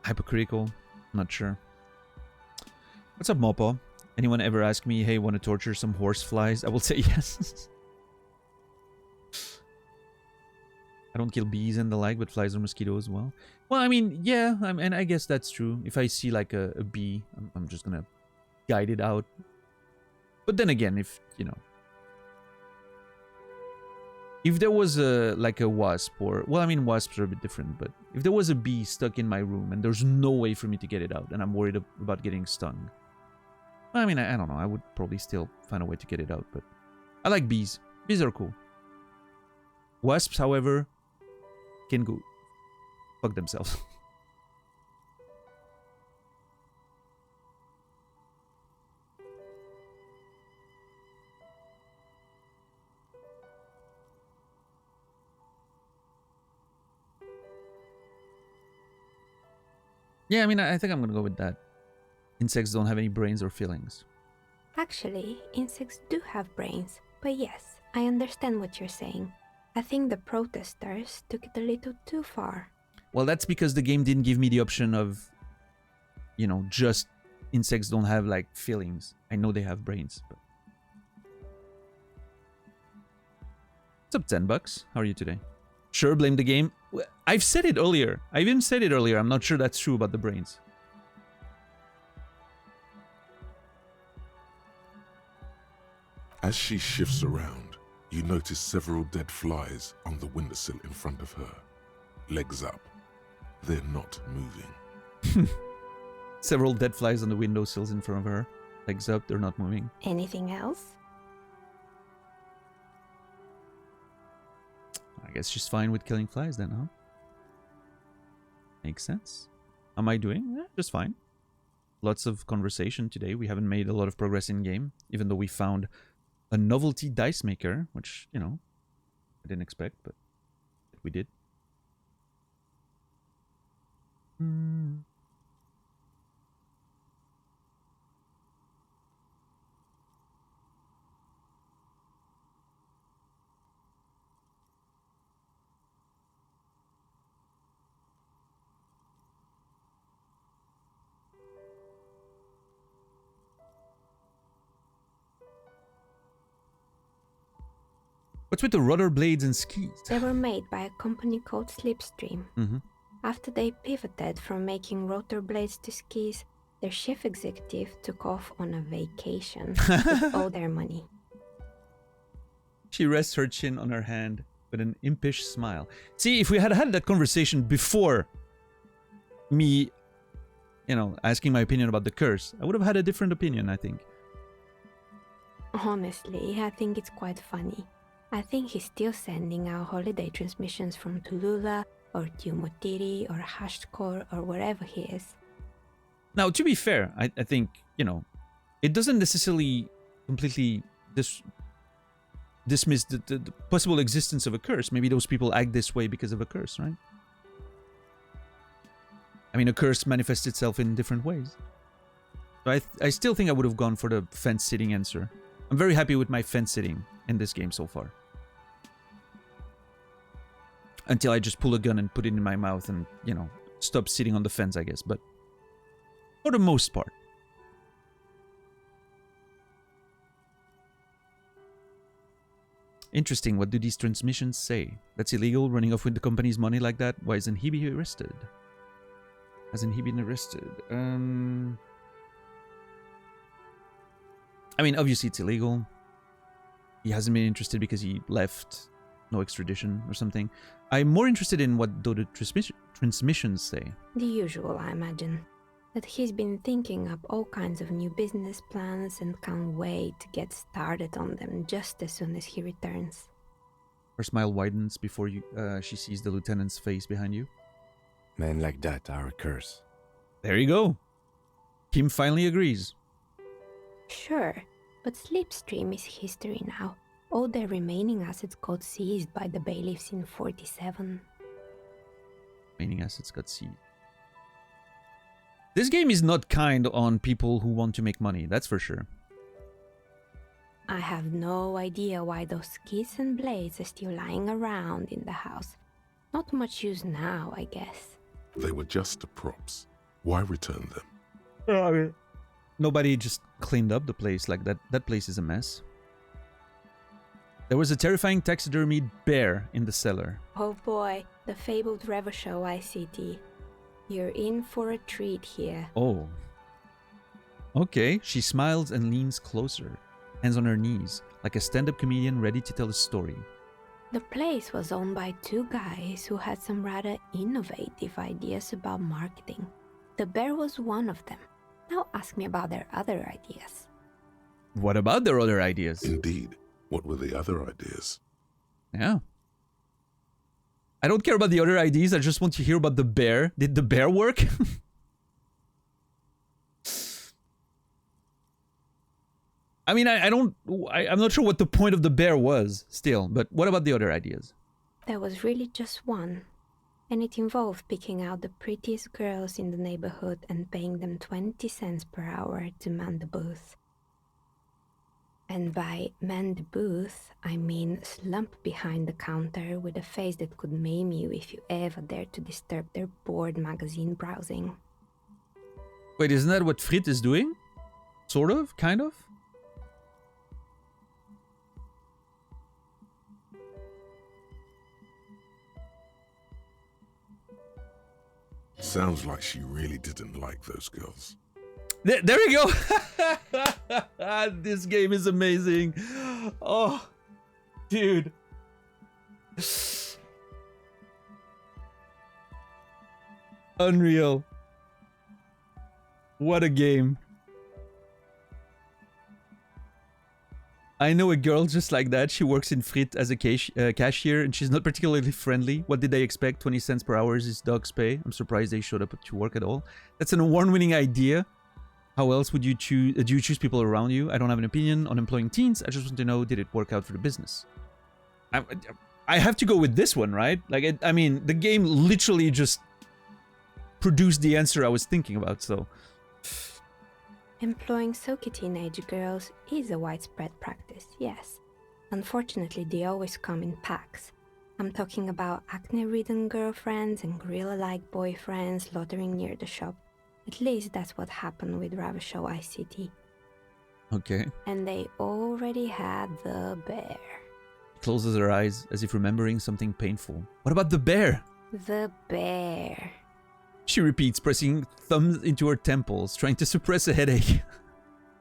Speaker 1: hypocritical. Not sure. What's up, Mopo? Anyone ever ask me, hey, want to torture some horse flies? I will say yes. I don't kill bees and the like, but flies or mosquitoes as well. Well, I mean, yeah, and I guess that's true. If I see like a bee, I'm just gonna guide it out. But then again, if, you know, if there was a like a wasp or, well, I mean, wasps are a bit different, but if there was a bee stuck in my room and there's no way for me to get it out and I'm worried about getting stung, well, I mean, I don't know. I would probably still find a way to get it out, but I like bees. Bees are cool. Wasps, however, can go fuck themselves. Yeah, I mean, I think I'm gonna go with that. Insects don't have any brains or feelings.
Speaker 3: Actually, insects do have brains, but yes, I understand what you're saying. I think the protesters took it a little too far.
Speaker 1: Well, that's because the game didn't give me the option of, you know, just insects don't have, like, feelings. I know they have brains, but... What's up, 10 bucks? How are you today? Sure, blame the game. I've said it earlier. I even said it earlier. I'm not sure that's true about the brains.
Speaker 2: As she shifts around, you notice several dead flies on the windowsill in front of her. Legs up. They're not moving.
Speaker 1: Several dead flies on the windowsills in front of her. Legs up, they're not moving.
Speaker 3: Anything else?
Speaker 1: I guess she's fine with killing flies then, huh? Makes sense. How am I doing? Just fine. Lots of conversation today. We haven't made a lot of progress in game, even though we found a novelty dice maker, which, you know, I didn't expect, but we did. What's with the rudder blades and skis?
Speaker 3: They were made by a company called Slipstream.
Speaker 1: Mm-hmm.
Speaker 3: After they pivoted from making rotor blades to skis, their chief executive took off on a vacation with all their money.
Speaker 1: She rests her chin on her hand with an impish smile. See, if we had had that conversation before me, you know, asking my opinion about the curse, I would have had a different opinion, I think.
Speaker 3: Honestly, I think it's quite funny. I think he's still sending out holiday transmissions from Tulula or Tiumotiri or Hashtkor or wherever he is.
Speaker 1: Now, to be fair, I think, you know, it doesn't necessarily completely dismiss the possible existence of a curse. Maybe those people act this way because of a curse, right? I mean, a curse manifests itself in different ways. So I still think I would have gone for the fence-sitting answer. I'm very happy with my fence-sitting in this game so far. Until I just pull a gun and put it in my mouth and, you know, stop sitting on the fence, I guess. But for the most part. Interesting. What do these transmissions say? That's illegal, running off with the company's money like that? Why isn't he arrested? Hasn't he been arrested? I mean, obviously it's illegal. He hasn't been interested because he left. No extradition or something. I'm more interested in what do the transmissions say.
Speaker 3: The usual, I imagine. That he's been thinking up all kinds of new business plans and can't wait to get started on them just as soon as he returns.
Speaker 1: Her smile widens before she sees the lieutenant's face behind you.
Speaker 4: Men like that are a curse.
Speaker 1: There you go. Kim finally agrees.
Speaker 3: Sure, but Slipstream is history now. All their remaining assets got seized by the bailiffs in 47.
Speaker 1: Remaining assets got seized. This game is not kind on people who want to make money, that's for sure.
Speaker 3: I have no idea why those keys and blades are still lying around in the house. Not much use now, I guess.
Speaker 2: They were just props. Why return them?
Speaker 1: Nobody just cleaned up the place. Like that place is a mess. There was a terrifying taxidermied bear in the cellar.
Speaker 3: Oh boy, the fabled Revachol ICT. You're in for a treat here.
Speaker 1: Oh. Okay, she smiles and leans closer, hands on her knees, like a stand-up comedian ready to tell a story.
Speaker 3: The place was owned by two guys who had some rather innovative ideas about marketing. The bear was one of them. Now ask me about their other ideas.
Speaker 1: What about their other ideas?
Speaker 2: Indeed. What were the other ideas?
Speaker 1: Yeah. I don't care about the other ideas, I just want to hear about the bear. Did the bear work? I mean, I'm not sure what the point of the bear was still, but what about the other ideas?
Speaker 3: There was really just one, and it involved picking out the prettiest girls in the neighborhood and paying them 20 cents per hour to man the booth. And by man the booth, I mean slump behind the counter with a face that could maim you if you ever dared to disturb their bored magazine browsing.
Speaker 1: Wait, isn't that what Frit is doing? Sort of? Kind of?
Speaker 2: Sounds like she really didn't like those girls.
Speaker 1: There we go! This game is amazing. Oh, dude. Unreal. What a game. I know a girl just like that. She works in Frit as a cashier and she's not particularly friendly. What did they expect? 20 cents per hour is dog's pay. I'm surprised they showed up to work at all. That's an award-winning idea. How else would you choose? Do you choose people around you? I don't have an opinion on employing teens. I just want to know, did it work out for the business? I have to go with this one, right? Like, I mean, the game literally just produced the answer I was thinking about, so...
Speaker 3: Employing silky teenage girls is a widespread practice, yes. Unfortunately, they always come in packs. I'm talking about acne-ridden girlfriends and gorilla-like boyfriends loitering near the shop. At least that's what happened with Revachol ICT.
Speaker 1: Okay.
Speaker 3: And they already had the bear.
Speaker 1: Closes her eyes as if remembering something painful. What about the bear?
Speaker 3: The bear.
Speaker 1: She repeats, pressing thumbs into her temples, trying to suppress a headache.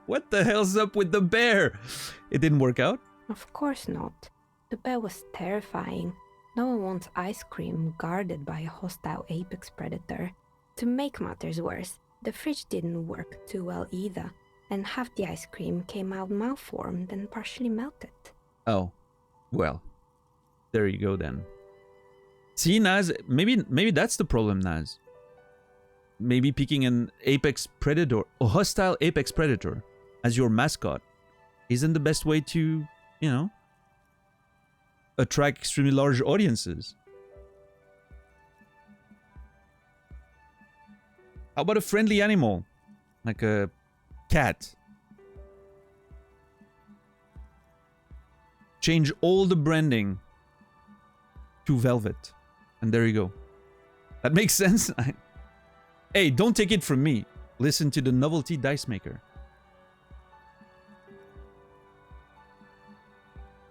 Speaker 1: What the hell's up with the bear? It didn't work out?
Speaker 3: Of course not. The bear was terrifying. No one wants ice cream guarded by a hostile apex predator. To make matters worse, the fridge didn't work too well either, and half the ice cream came out malformed and partially melted.
Speaker 1: Oh, well, there you go then. See, Naz, maybe that's the problem, Naz. Maybe picking an apex predator, a hostile apex predator, as your mascot isn't the best way to, you know, attract extremely large audiences. How about a friendly animal? Like a cat? Change all the branding to velvet. And there you go. That makes sense. Hey, don't take it from me. Listen to the novelty dice maker.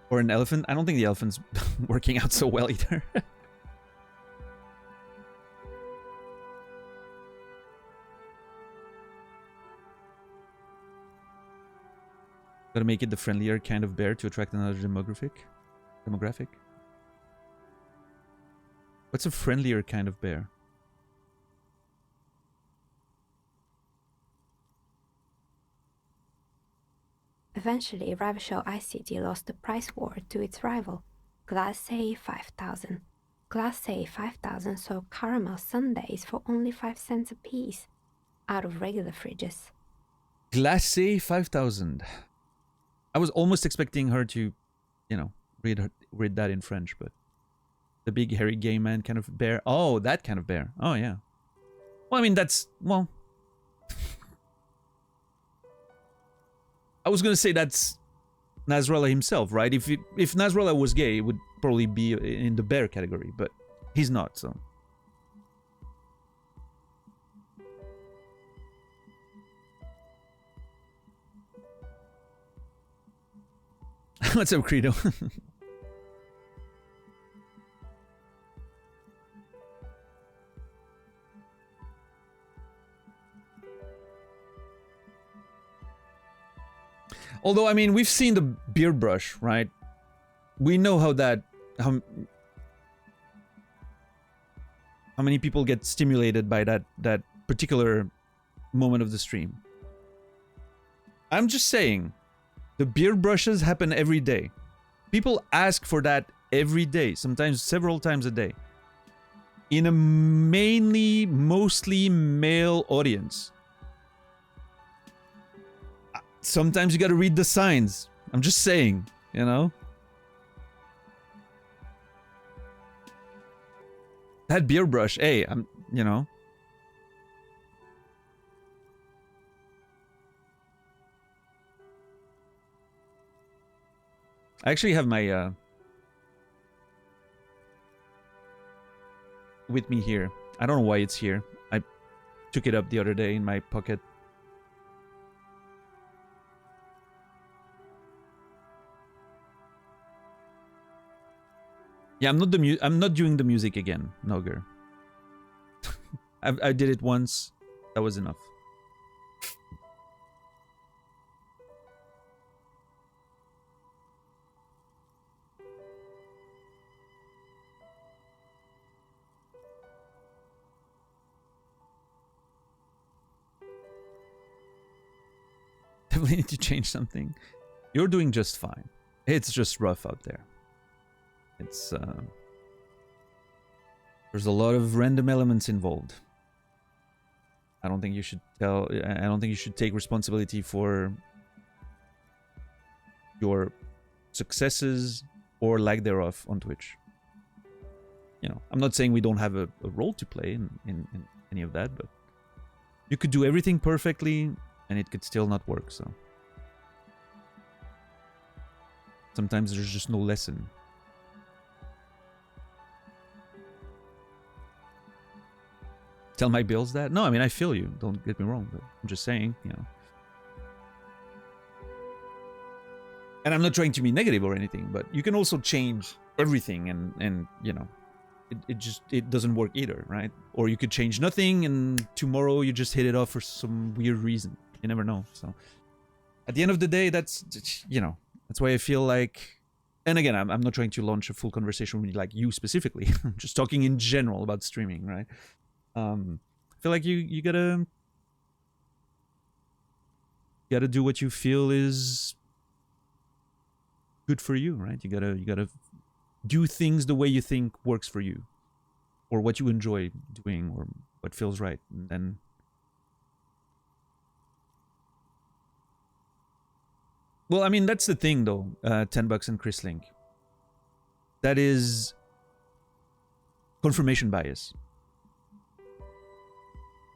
Speaker 1: Or an elephant. I don't think the elephant's working out so well either. Gotta make it the friendlier kind of bear to attract another demographic. What's a friendlier kind of bear?
Speaker 3: Eventually, Revachol ICT lost the price war to its rival, Class A 5000. Class A 5000 sold caramel sundaes for only 5 cents a piece, out of regular fridges.
Speaker 1: Glacé 5000. I was almost expecting her to, you know, read that in French, but the big hairy gay man kind of bear. Oh, that kind of bear. Oh yeah. Well, I mean that's well. I was gonna say that's Nasrallah himself, right? If Nasrallah was gay, it would probably be in the bear category, but he's not. So. What's up, Credo? Although, I mean, we've seen the beard brush, right? We know how many people get stimulated by that particular moment of the stream. I'm just saying, the beard brushes happen every day. People ask for that every day, sometimes several times a day. In a mostly male audience. Sometimes you gotta read the signs. I'm just saying, you know? That beard brush, hey, you know? I actually have my, with me here. I don't know why it's here. I took it up the other day in my pocket. Yeah, I'm not doing the music again, Noger. I did it once. That was enough. Definitely need to change something. You're doing just fine. It's just rough out there. It's there's a lot of random elements involved. I don't think you should take responsibility for your successes or lack thereof on Twitch. You know, I'm not saying we don't have a role to play in any of that, but you could do everything perfectly and it could still not work, so sometimes there's just no lesson. Tell my bills that? No, I mean, I feel you. Don't get me wrong, but I'm just saying, you know. And I'm not trying to be negative or anything, but you can also change everything and you know, it doesn't work either, right? Or you could change nothing and tomorrow you just hit it off for some weird reason. You never know. So at the end of the day, that's, you know, that's why I feel like, and again, I'm not trying to launch a full conversation with like you specifically. I'm just talking in general about streaming, right? I feel like you gotta do what you feel is good for you, right? You gotta do things the way you think works for you, or what you enjoy doing, or what feels right. And then, well, I mean, that's the thing though. $10 and Chris Link. That is confirmation bias.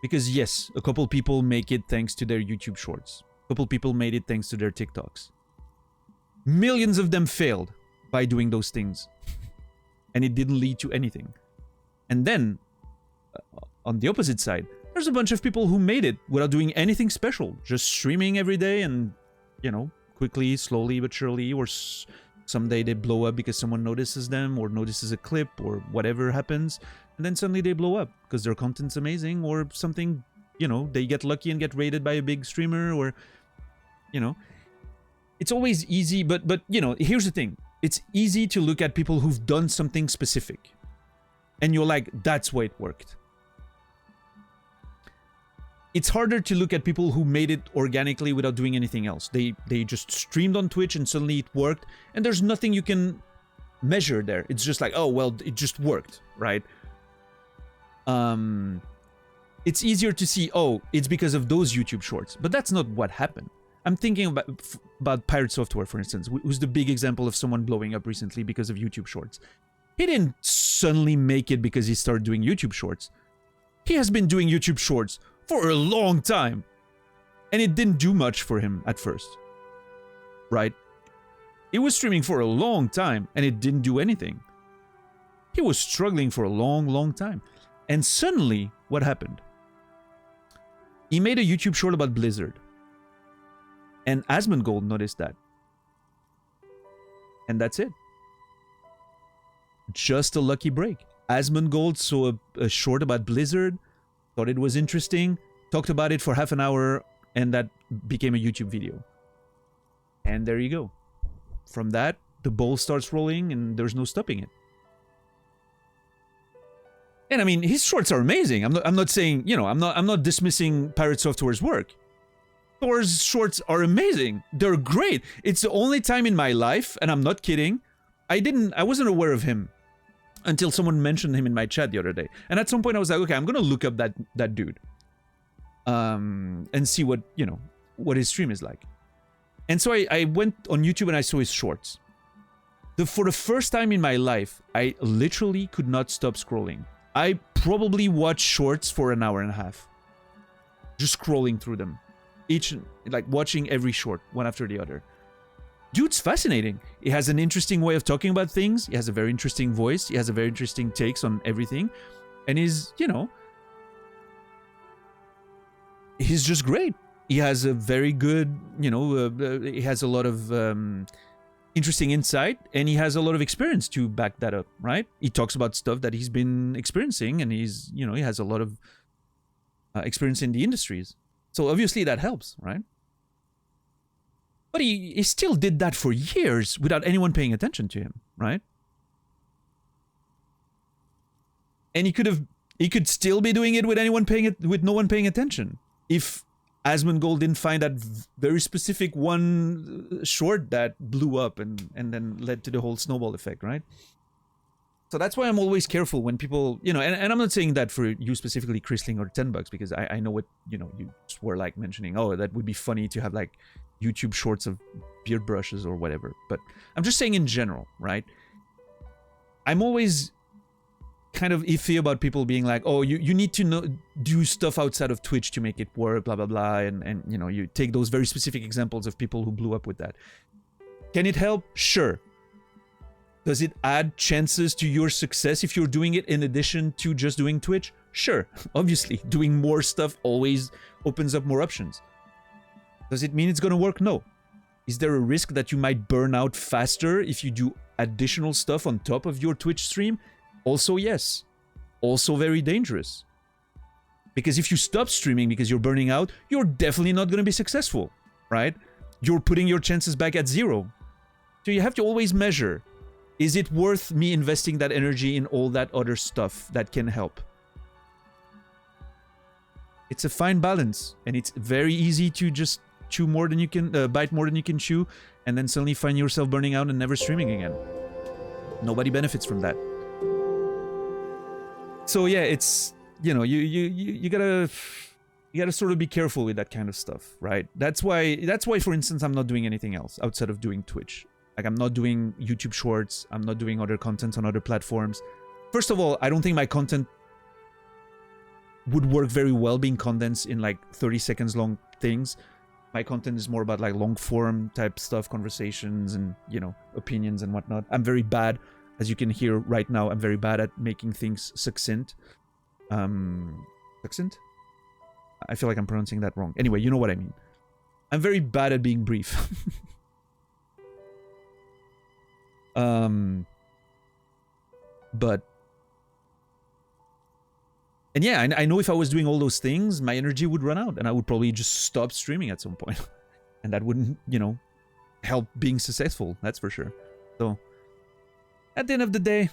Speaker 1: Because yes, a couple people make it thanks to their YouTube shorts. A couple people made it thanks to their TikToks. Millions of them failed by doing those things. And it didn't lead to anything. And then, on the opposite side, there's a bunch of people who made it without doing anything special. Just streaming every day and, you know, quickly, slowly but surely, or someday they blow up because someone notices them or notices a clip or whatever happens. And then suddenly they blow up because their content's amazing or something, you know, they get lucky and get rated by a big streamer or, you know. It's always easy, but you know, here's the thing. It's easy to look at people who've done something specific. And you're like, that's why it worked. It's harder to look at people who made it organically without doing anything else. They just streamed on Twitch and suddenly it worked. And there's nothing you can measure there. It's just like, oh, well, it just worked, right? It's easier to see, oh, it's because of those YouTube shorts. But that's not what happened. I'm thinking about Pirate Software, for instance, who's the big example of someone blowing up recently because of YouTube Shorts. He didn't suddenly make it because he started doing YouTube Shorts. He has been doing YouTube Shorts for a long time. And it didn't do much for him at first. Right? He was streaming for a long time and it didn't do anything. He was struggling for a long, long time. And suddenly, what happened? He made a YouTube short about Blizzard. And Asmongold noticed that. And that's it. Just a lucky break. Asmongold saw a short about Blizzard, thought it was interesting, talked about it for half an hour, and that became a YouTube video. And there you go. From that, the ball starts rolling and there's no stopping it. And I mean, his shorts are amazing. I'm not saying, you know, I'm not dismissing Pirate Software's work. Thor's shorts are amazing. They're great. It's the only time in my life, and I'm not kidding, I wasn't aware of him until someone mentioned him in my chat the other day. And at some point I was like, okay, I'm gonna look up that dude. And see what, you know, what his stream is like. And so I went on YouTube and I saw his shorts. For the first time in my life, I literally could not stop scrolling. I probably watched shorts for an hour and a half. Just scrolling through them. Like watching every short, one after the other. Dude's fascinating. He has an interesting way of talking about things. He has a very interesting voice. He has a very interesting takes on everything. And he's, you know, he's just great. He has a very good, you know, he has a lot of interesting insight, and he has a lot of experience to back that up, right? He talks about stuff that he's been experiencing, and he's, you know, he has a lot of experience in the industries. So obviously that helps, right? But he still did that for years without anyone paying attention to him, right? And he could still be doing it with no one paying attention. If Asmongold didn't find that very specific one short that blew up and then led to the whole snowball effect, right? So that's why I'm always careful when people, you know, and I'm not saying that for you specifically, Chrisling or 10 bucks, because I know what, you know, you were like mentioning, oh, that would be funny to have like YouTube shorts of beard brushes or whatever. But I'm just saying in general, right? I'm always kind of iffy about people being like, oh, you need to do stuff outside of Twitch to make it work, blah, blah, blah. And you know, you take those very specific examples of people who blew up with that. Can it help? Sure. Does it add chances to your success if you're doing it in addition to just doing Twitch? Sure. Obviously, doing more stuff always opens up more options. Does it mean it's going to work? No. Is there a risk that you might burn out faster if you do additional stuff on top of your Twitch stream? Also, yes. Also very dangerous. Because if you stop streaming because you're burning out, you're definitely not going to be successful, right? You're putting your chances back at zero. So you have to always measure, is it worth me investing that energy in all that other stuff that can help? It's a fine balance, and it's very easy to just chew more than you can, bite more than you can chew, and then suddenly find yourself burning out and never streaming again. Nobody benefits from that. So yeah, it's, you know, you gotta sort of be careful with that kind of stuff, right? That's why, for instance, I'm not doing anything else outside of doing Twitch. Like, I'm not doing YouTube Shorts. I'm not doing other content on other platforms. First of all, I don't think my content would work very well being condensed in like 30 seconds long things. My content is more about like long form type stuff, conversations and, you know, opinions and whatnot. I'm very bad, as you can hear right now, I'm very bad at making things succinct. Succinct? I feel like I'm pronouncing that wrong. Anyway, you know what I mean. I'm very bad at being brief. But, and yeah, I know if I was doing all those things, my energy would run out and I would probably just stop streaming at some point. And that wouldn't, you know, help being successful, that's for sure. So, at the end of the day,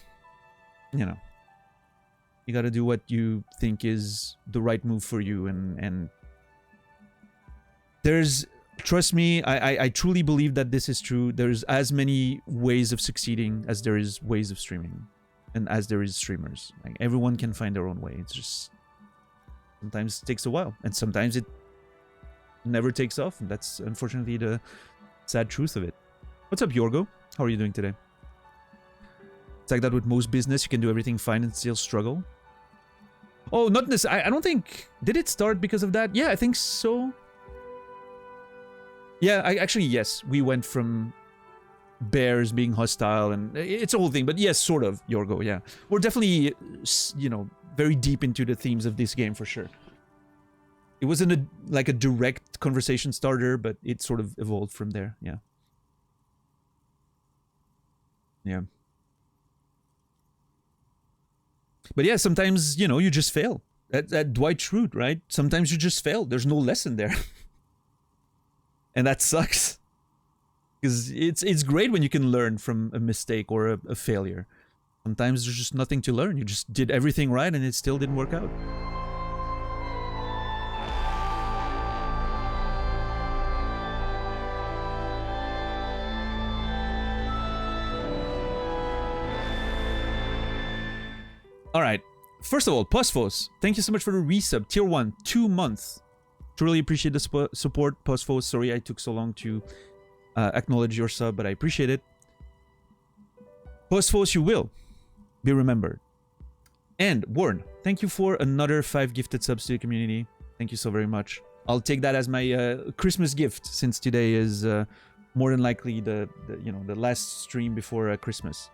Speaker 1: you know, you gotta do what you think is the right move for you, and there's, trust me, I truly believe that this is true. There's as many ways of succeeding as there is ways of streaming, and as there is streamers. Like, everyone can find their own way. It's just, sometimes it takes a while, and sometimes it never takes off. And that's unfortunately the sad truth of it. What's up, Yorgo? How are you doing today? It's like that with most business. You can do everything fine and still struggle. Oh, not necessarily. I don't think... Did it start because of that? Yeah, I think so. Yeah, actually, yes. We went from bears being hostile, and it's a whole thing. But yes, sort of, Yorgo, yeah. We're definitely, you know, very deep into the themes of this game for sure. It wasn't like a direct conversation starter, but it sort of evolved from there, yeah. Yeah. But yeah, sometimes, you know, you just fail. That Dwight Schrute, right? Sometimes you just fail. There's no lesson there. And that sucks. Because it's great when you can learn from a mistake or a failure. Sometimes there's just nothing to learn. You just did everything right and it still didn't work out. All right. First of all, Pusfos, thank you so much for the resub. Tier 1, 2 months. Truly appreciate the support, Pusfos. Sorry I took so long to acknowledge your sub, but I appreciate it. Pusfos, you will be remembered. And Warren, thank you for another 5 gifted subs to the community. Thank you so very much. I'll take that as my Christmas gift, since today is more than likely the last stream before Christmas.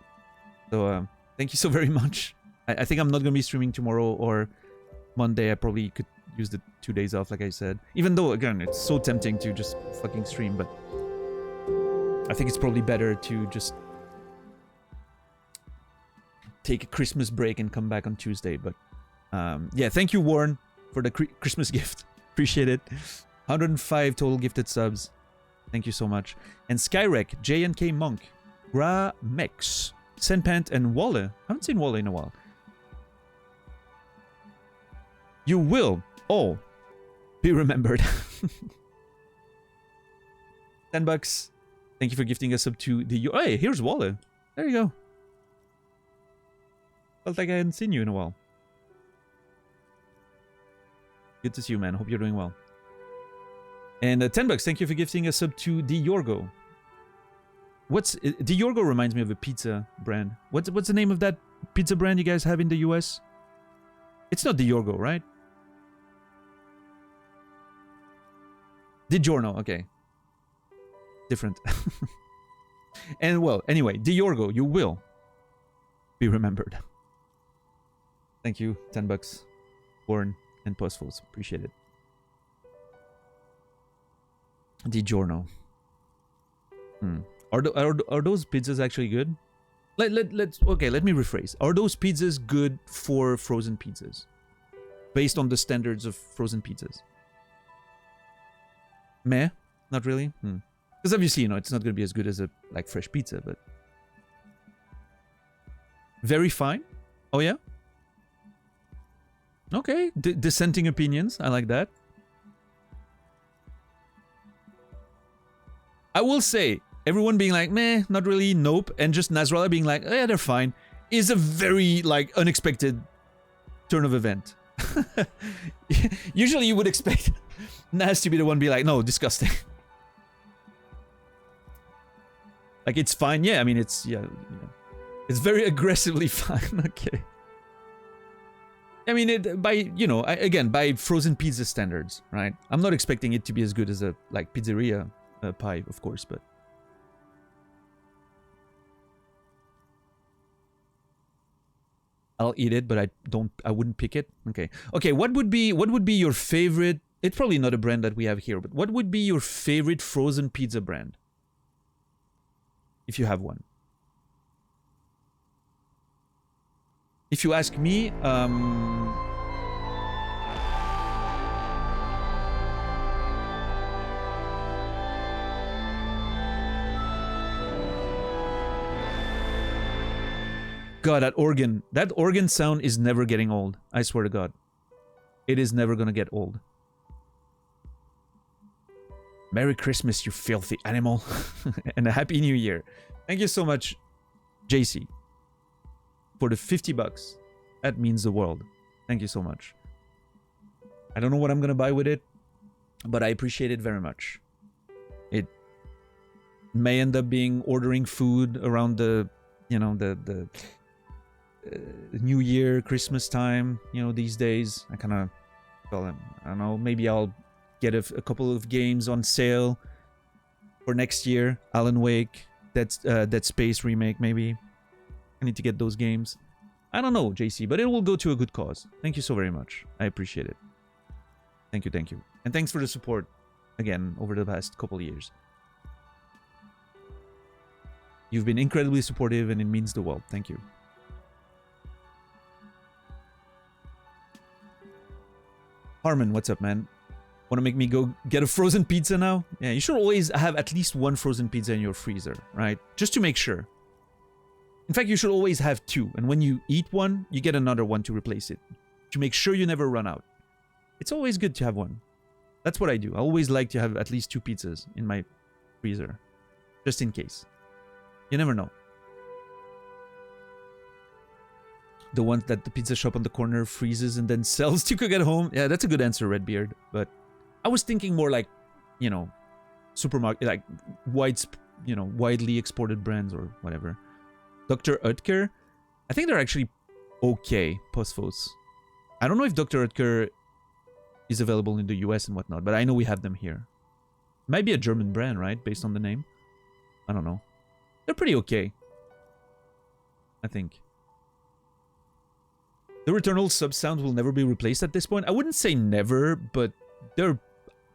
Speaker 1: So thank you so very much. I think I'm not going to be streaming tomorrow or Monday. I probably could use the 2 days off, like I said. Even though, again, it's so tempting to just fucking stream, but I think it's probably better to just take a Christmas break and come back on Tuesday. But yeah, thank you, Warren, for the Christmas gift. Appreciate it. 105 total gifted subs. Thank you so much. And Skyrek, JNK Monk, Gramex, Senpant, and Walle. I haven't seen Walle in a while. You will all be remembered. $10. Thank you for gifting us up to the... Oh, hey, here's Walle. There you go. Felt like I hadn't seen you in a while. Good to see you, man. Hope you're doing well. And $10. Thank you for gifting us up to the Yorgo. The Yorgo reminds me of a pizza brand. What's the name of that pizza brand you guys have in the US? It's not the Yorgo, right? DiGiorno, okay. Different. And well, anyway, DiGiorgo, you will be remembered. Thank you, $10, Warren and Postfuls. Appreciate it. DiGiorno. Are those pizzas actually good? Let me rephrase. Are those pizzas good for frozen pizzas? Based on the standards of frozen pizzas? Meh? Not really? Because obviously, you know, it's not going to be as good as a fresh pizza, but... Very fine? Oh yeah? Okay, dissenting opinions. I like that. I will say, everyone being like, meh, not really, nope, and just Nasrallah being like, yeah, they're fine, is a very, unexpected turn of event. Usually you would expect Nas to be the one to be like, no, disgusting. It's fine, yeah, I mean, it's very aggressively fine, okay. I mean, by frozen pizza standards, right? I'm not expecting it to be as good as a, pizzeria pie, of course, but... I'll eat it, but I wouldn't pick it. Okay, what would be your favorite... It's probably not a brand that we have here, but what would be your favorite frozen pizza brand? If you have one. If you ask me, God, that organ sound is never getting old. I swear to God. It is never gonna get old. Merry Christmas, you filthy animal. And a Happy New Year. Thank you so much, JC, for the $50. That means the world. Thank you so much. I don't know what I'm gonna buy with it. but I appreciate it very much. It may end up being ordering food around the, you know, the New Year, Christmas time, you know, these days. I kind of, well, I don't know, maybe I'll get a couple of games on sale for next year. Alan Wake, Dead Space remake, maybe. I need to get those games. I don't know, JC, but it will go to a good cause. Thank you so very much. I appreciate it. Thank you, thank you. And thanks for the support, again, over the past couple of years. You've been incredibly supportive, and it means the world. Thank you. Harmon, what's up, man? Want to make me go get a frozen pizza now? Yeah, you should always have at least one frozen pizza in your freezer, right? Just to make sure. In fact, you should always have two. And when you eat one, you get another one to replace it. To make sure you never run out. It's always good to have one. That's what I do. I always like to have at least two pizzas in my freezer. Just in case. You never know. The one that the pizza shop on the corner freezes and then sells to cook at home. Yeah, that's a good answer, Redbeard. But I was thinking more like, you know, supermarket, like widely exported brands or whatever. Dr. Oetker, I think they're actually okay, Posfos. I don't know if Dr. Oetker is available in the US and whatnot, but I know we have them here. Might be a German brand, right? Based on the name. I don't know. They're pretty okay, I think. The Returnal sub sound will never be replaced at this point. I wouldn't say never, but they're...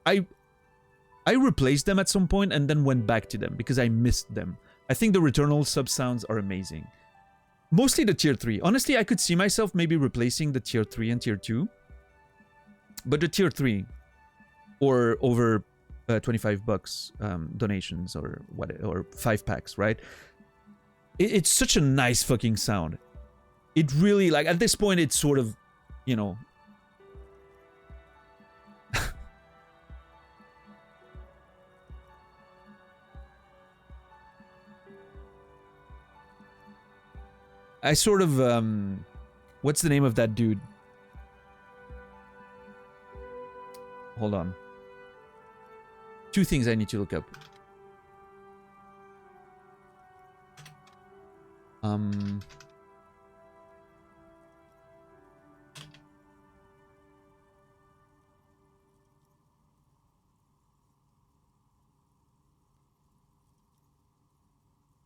Speaker 1: I replaced them at some point and then went back to them because I missed them. I think the Returnal sub sounds are amazing. Mostly the tier 3. Honestly, I could see myself maybe replacing the tier 3 and tier 2. But the tier 3 or over 25 bucks donations or what, or 5 packs, right? It's such a nice fucking sound. It really, like, at this point, it's sort of, you know... I sort of, what's the name of that dude? Hold on. 2 things I need to look up.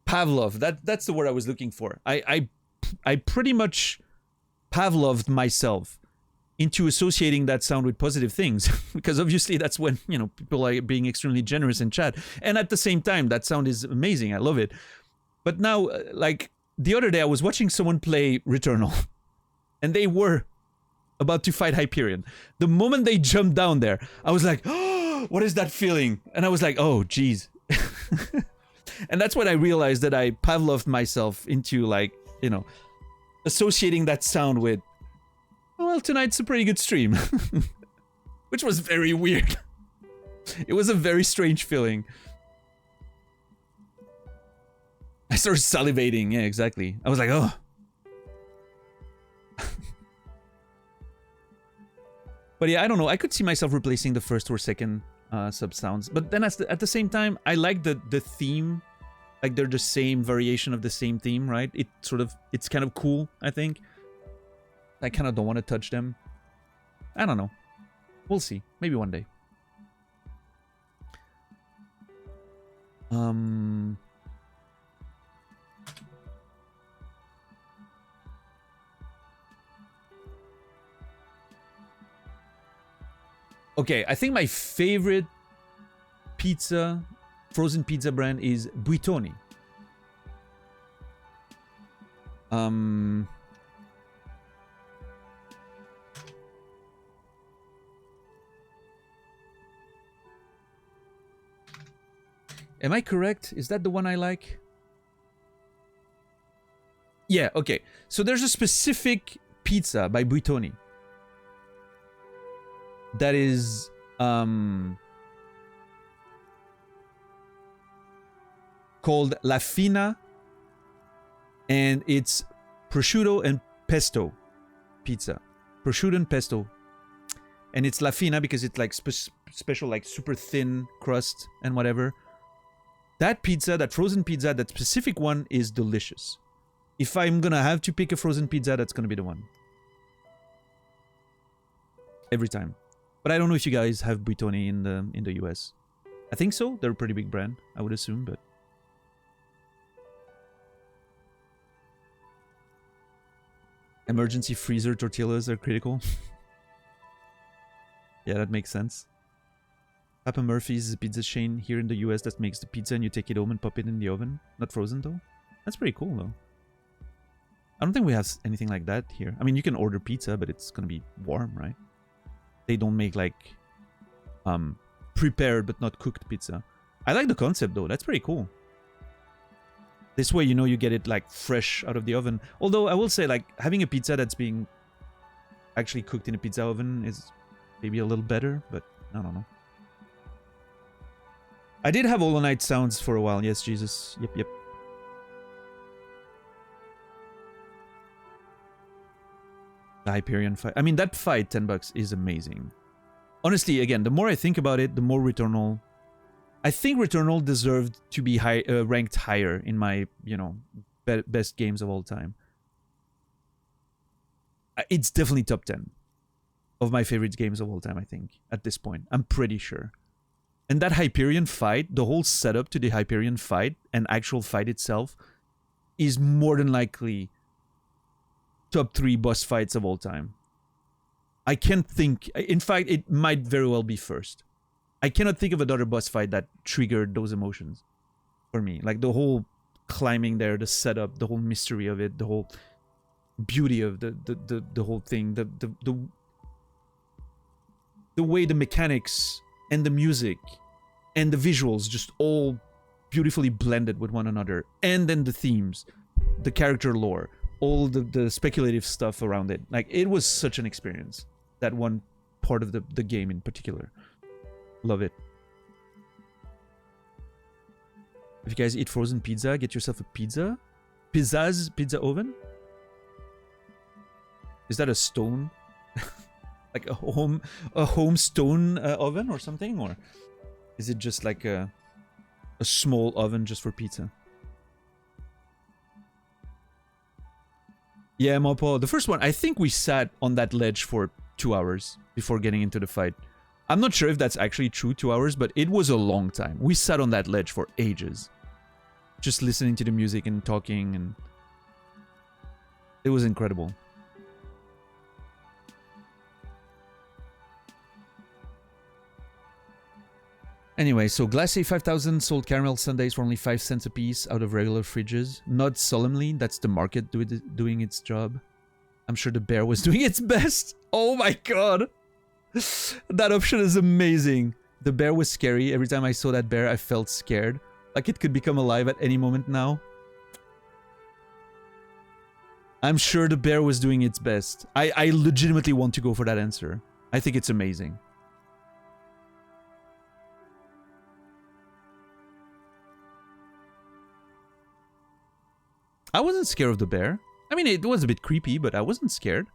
Speaker 1: Pavlov. That's the word I was looking for. I pretty much Pavloved myself into associating that sound with positive things because obviously that's when, you know, people are being extremely generous in chat, and at the same time that sound is amazing. I love it. But now, like the other day, I was watching someone play Returnal, and they were about to fight Hyperion. The moment they jumped down there, I was like, oh, what is that feeling? And I was like, oh, geez. And that's when I realized that I Pavloved myself into, like, you know, associating that sound with, well, tonight's a pretty good stream. Which was very weird. It was a very strange feeling. I started salivating. Yeah, exactly. I was like, oh. But yeah, I don't know. I could see myself replacing the first or second sub sounds. But then at the same time, I like the theme. Like, they're the same variation of the same theme, right? It's kind of cool, I think. I kind of don't want to touch them. I don't know. We'll see. Maybe one day. Okay, I think my favorite frozen pizza brand is Buitoni. Am I correct? Is that the one I like? Yeah, okay. So there's a specific pizza by Buitoni that is called La Fina, and it's prosciutto and pesto pizza. Prosciutto and pesto. and it's La Fina because it's like special, like super thin crust and whatever. That pizza, that frozen pizza, that specific one is delicious. If I'm gonna have to pick a frozen pizza, that's gonna be the one. Every time. But I don't know if you guys have Buitoni in the US. I think so. They're a pretty big brand, I would assume, but emergency freezer tortillas are critical. Yeah, that makes sense. Papa Murphy's is a pizza chain here in the US that makes the pizza and you take it home and pop it in the oven. Not frozen though. That's pretty cool though. I don't think we have anything like that here. I mean, you can order pizza, but it's gonna be warm, right? They don't make like prepared but not cooked pizza. I like the concept though. That's pretty cool. This way, you know, you get it like fresh out of the oven. Although I will say, like, having a pizza that's being actually cooked in a pizza oven is maybe a little better, but I don't know. I did have Hollow Knight sounds for a while. Yes, Jesus. Yep. The Hyperion fight. I mean, that fight, $10 is amazing. Honestly, again, the more I think about it, the more Returnal. I think Returnal deserved to be ranked higher in my, you know, best games of all time. It's definitely top 10 of my favorite games of all time, I think, at this point. I'm pretty sure. And that Hyperion fight, the whole setup to the Hyperion fight and actual fight itself is more than likely top 3 boss fights of all time. I can't think... In fact, it might very well be first. I cannot think of another boss fight that triggered those emotions for me. Like the whole climbing there, the setup, the whole mystery of it, the whole beauty of the whole thing, the way the mechanics and the music and the visuals just all beautifully blended with one another. And then the themes, the character lore, all the speculative stuff around it. Like, it was such an experience. That one part of the game in particular. Love it. If you guys eat frozen pizza, get yourself a pizza. Pizza's Pizza Oven? Is that a stone? Like a home stone oven or something? Or is it just like a small oven just for pizza? Yeah, Mopo. The first one, I think we sat on that ledge for 2 hours before getting into the fight. I'm not sure if that's actually true, 2 hours, but it was a long time. We sat on that ledge for ages. Just listening to the music and talking, and it was incredible. Anyway, so Glacé 5000 sold caramel sundaes for only 5 cents a piece out of regular fridges. Not solemnly, that's the market doing its job. I'm sure the bear was doing its best. Oh my god! That option is amazing. The bear was scary. Every time I saw that bear, I felt scared. Like it could become alive at any moment now. I'm sure the bear was doing its best. I legitimately want to go for that answer. I think it's amazing. I wasn't scared of the bear. I mean, it was a bit creepy, but I wasn't scared.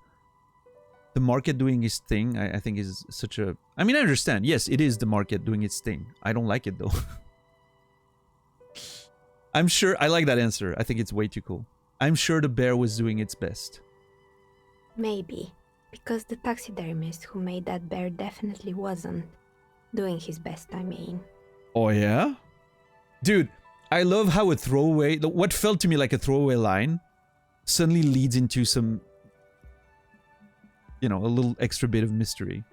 Speaker 1: The market doing its thing, I think is such a... I mean, I understand. Yes, it is the market doing its thing. I don't like it, though. I'm sure... I like that answer. I think it's way too cool. I'm sure the bear was doing its best.
Speaker 3: Maybe. Because the taxidermist who made that bear definitely wasn't doing his best, I mean.
Speaker 1: Oh, yeah? Dude, I love how a throwaway... What felt to me like a throwaway line suddenly leads into some... You know, a little extra bit of mystery.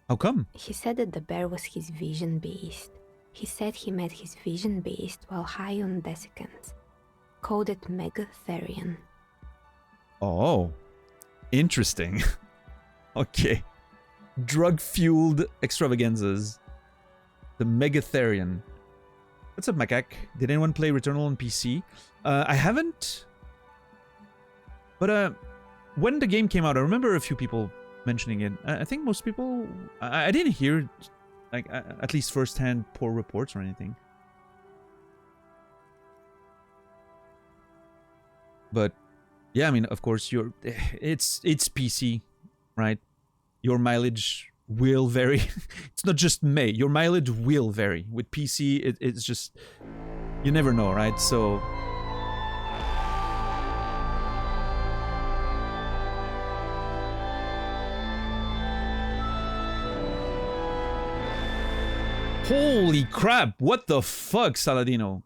Speaker 1: How come?
Speaker 3: He said that the bear was his vision beast. He said he met his vision beast while high on desiccants. Called it Megatherion.
Speaker 1: Oh. Interesting. Okay. Drug-fueled extravaganzas. The Megatherion. What's up, Macaque? Did anyone play Returnal on PC? I haven't. But, when the game came out, I remember a few people mentioning it. I think most people... I didn't hear, like, at least first-hand poor reports or anything. But, yeah, I mean, of course, it's PC, right? your mileage will vary. It's not just may. Your mileage will vary. With PC, it's just... You never know, right? So... Holy crap! What the fuck, Saladino?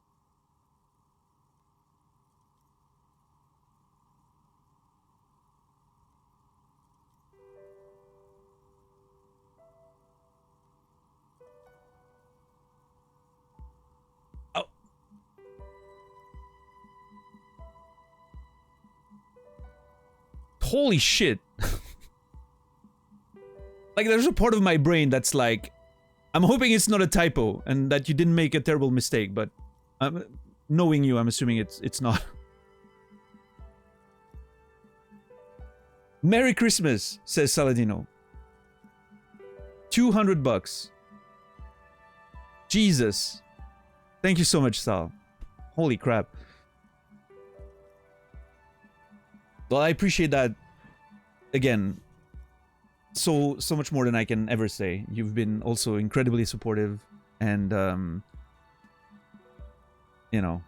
Speaker 1: Oh. Holy shit. Like, there's a part of my brain that's like, I'm hoping it's not a typo and that you didn't make a terrible mistake, but knowing you, I'm assuming it's not. Merry Christmas, says Saladino. 200 bucks. Jesus. Thank you so much, Sal. Holy crap. Well, I appreciate that. Again, so much more than I can ever say. You've been also incredibly supportive, and you know,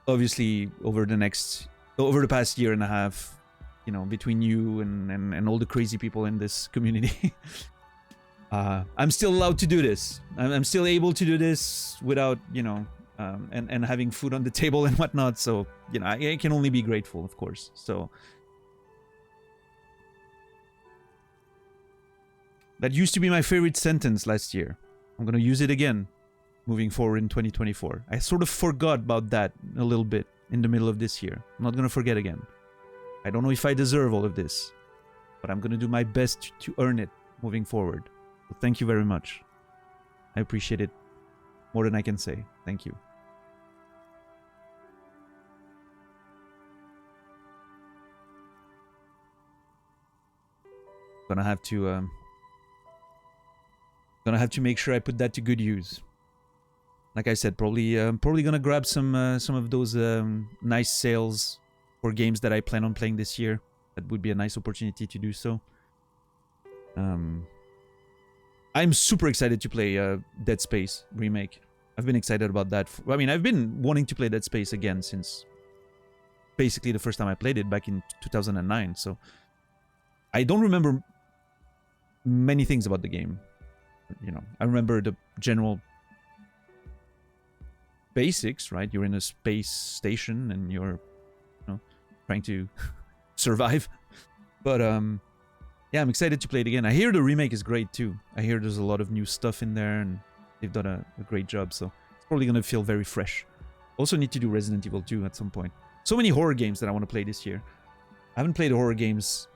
Speaker 1: obviously over the past year and a half, you know, between you and all the crazy people in this community, I'm still allowed to do this. I'm still able to do this without, you know, and having food on the table and whatnot. So, you know, I can only be grateful, of course. So that used to be my favorite sentence last year. I'm gonna use it again moving forward in 2024. I sort of forgot about that a little bit in the middle of this year. I'm not gonna forget again. I don't know if I deserve all of this, but I'm gonna do my best to earn it moving forward. So thank you very much. I appreciate it more than I can say. Thank you. Gonna have to make sure I put that to good use. Like I said, probably gonna grab some of those nice sales for games that I plan on playing this year. That would be a nice opportunity to do so. I'm super excited to play Dead Space remake. I've been excited about that. I mean, I've been wanting to play Dead Space again since basically the first time I played it back in 2009. So I don't remember many things about the game. You know, I remember the general basics, right? You're in a space station and you're, you know, trying to survive. But yeah, I'm excited to play it again. I hear the remake is great too. I hear there's a lot of new stuff in there and they've done a great job. So it's probably gonna feel very fresh. Also need to do Resident Evil 2 at some point. So many horror games that I want to play this year. I haven't played horror games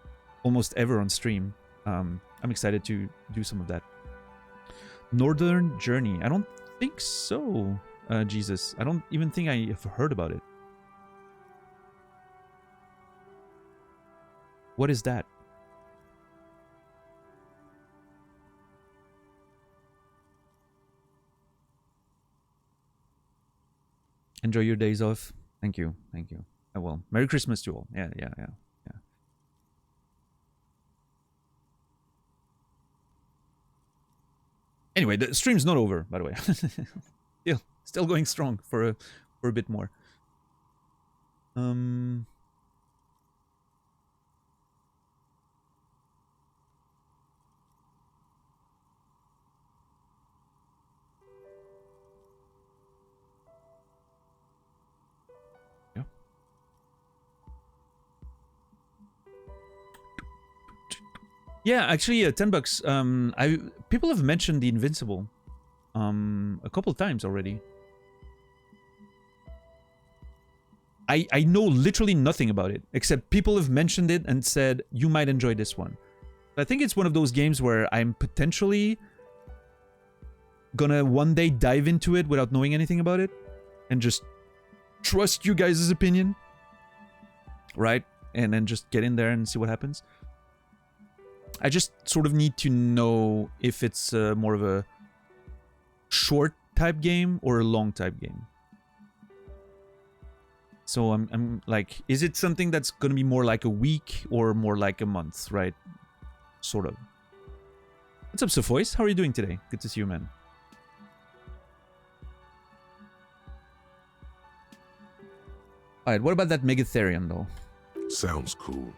Speaker 1: almost ever on stream. I'm excited to do some of that. Northern Journey. I don't think so, Jesus. I don't even think I have heard about it. What is that? Enjoy your days off. Thank you. Thank you. I will. Merry Christmas to all. Yeah. Anyway, the stream's not over, by the way. Still going strong for a bit more. Yeah. Yeah, actually, 10 bucks. People have mentioned the Invincible a couple times already. I know literally nothing about it, except people have mentioned it and said, you might enjoy this one. I think it's one of those games where I'm potentially gonna one day dive into it without knowing anything about it and just trust you guys' opinion, right? And then just get in there and see what happens. I just sort of need to know if it's more of a short type game or a long type game. So I'm like, is it something that's going to be more like a week or more like a month, right? sort of. What's up, Sophois? How are you doing today? Good to see you, man. Alright, what about that Megatherium, though?
Speaker 2: Sounds cool.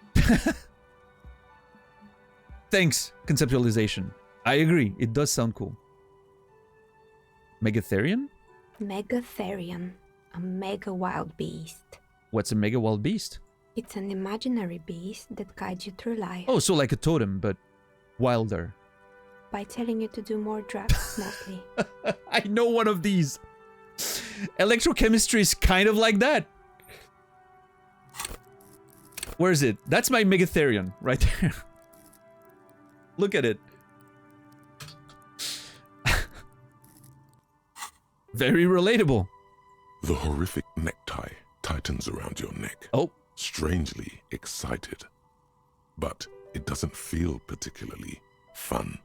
Speaker 1: Thanks, conceptualization. I agree, it does sound cool. Megatherium?
Speaker 3: Megatherium, a mega wild beast.
Speaker 1: What's a mega wild beast?
Speaker 3: It's an imaginary beast that guides you through life
Speaker 1: Oh, so like a totem, but wilder.
Speaker 3: by telling you to do more drugs, mostly.
Speaker 1: I know one of these. Electrochemistry is kind of like that. Where is it? That's my Megatherium, right there. Look at it. Very relatable.
Speaker 2: The horrific necktie tightens around your neck.
Speaker 1: Oh,
Speaker 2: Strangely excited. But it doesn't feel particularly fun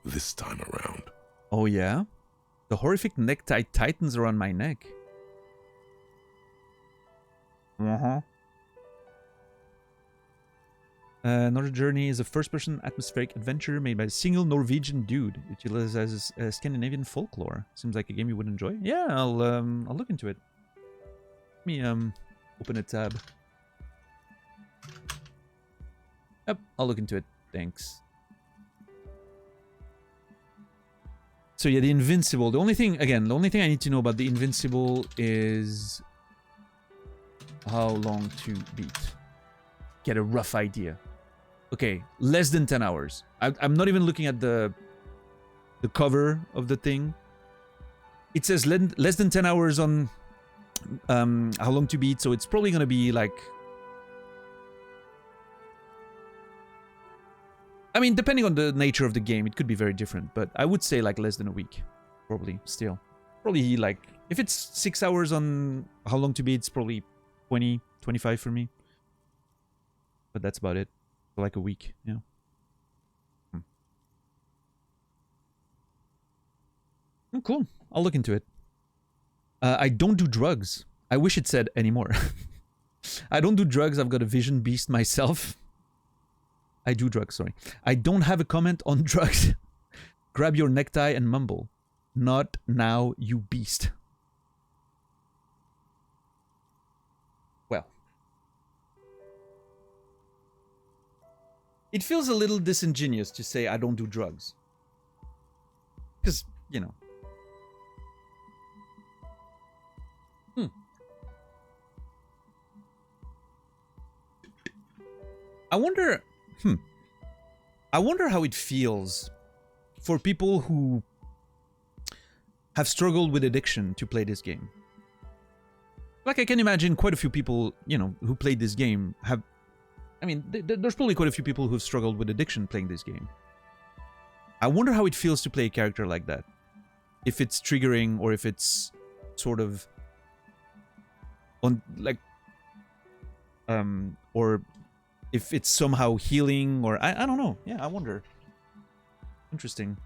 Speaker 2: this time around.
Speaker 1: oh yeah? The horrific necktie tightens around my neck. Uh-huh. Another Journey is a first-person atmospheric adventure made by a single Norwegian dude. It utilizes Scandinavian folklore. Seems like a game you would enjoy. Yeah, I'll look into it. Let me open a tab. Yep, I'll look into it. Thanks. So yeah, the Invincible. The only thing I need to know about the Invincible is how long to beat. Get a rough idea. Okay, less than 10 hours. I'm not even looking at the cover of the thing. It says less than 10 hours on how long to beat, so it's probably gonna be like... I mean, depending on the nature of the game, it could be very different, but I would say like less than a week. Probably, still. Probably like... If it's 6 hours on how long to beat, it's probably 20, 25 for me. But that's about it. For like a week, yeah. Oh, cool. I'll look into it. I don't do drugs. I wish it said anymore. I don't do drugs. I've got a vision beast myself. I do drugs, sorry. I don't have a comment on drugs. Grab your necktie and mumble. Not now, you beast. Well. It feels a little disingenuous to say I don't do drugs. Because, you know. I wonder how it feels for people who have struggled with addiction to play this game. Like, I can imagine quite a few people, you know, who played this game have... I mean, there's probably quite a few people who've struggled with addiction playing this game. I wonder how it feels to play a character like that. If it's triggering or if it's sort of... on like... or if it's somehow healing or... I don't know. Yeah, I wonder. Interesting.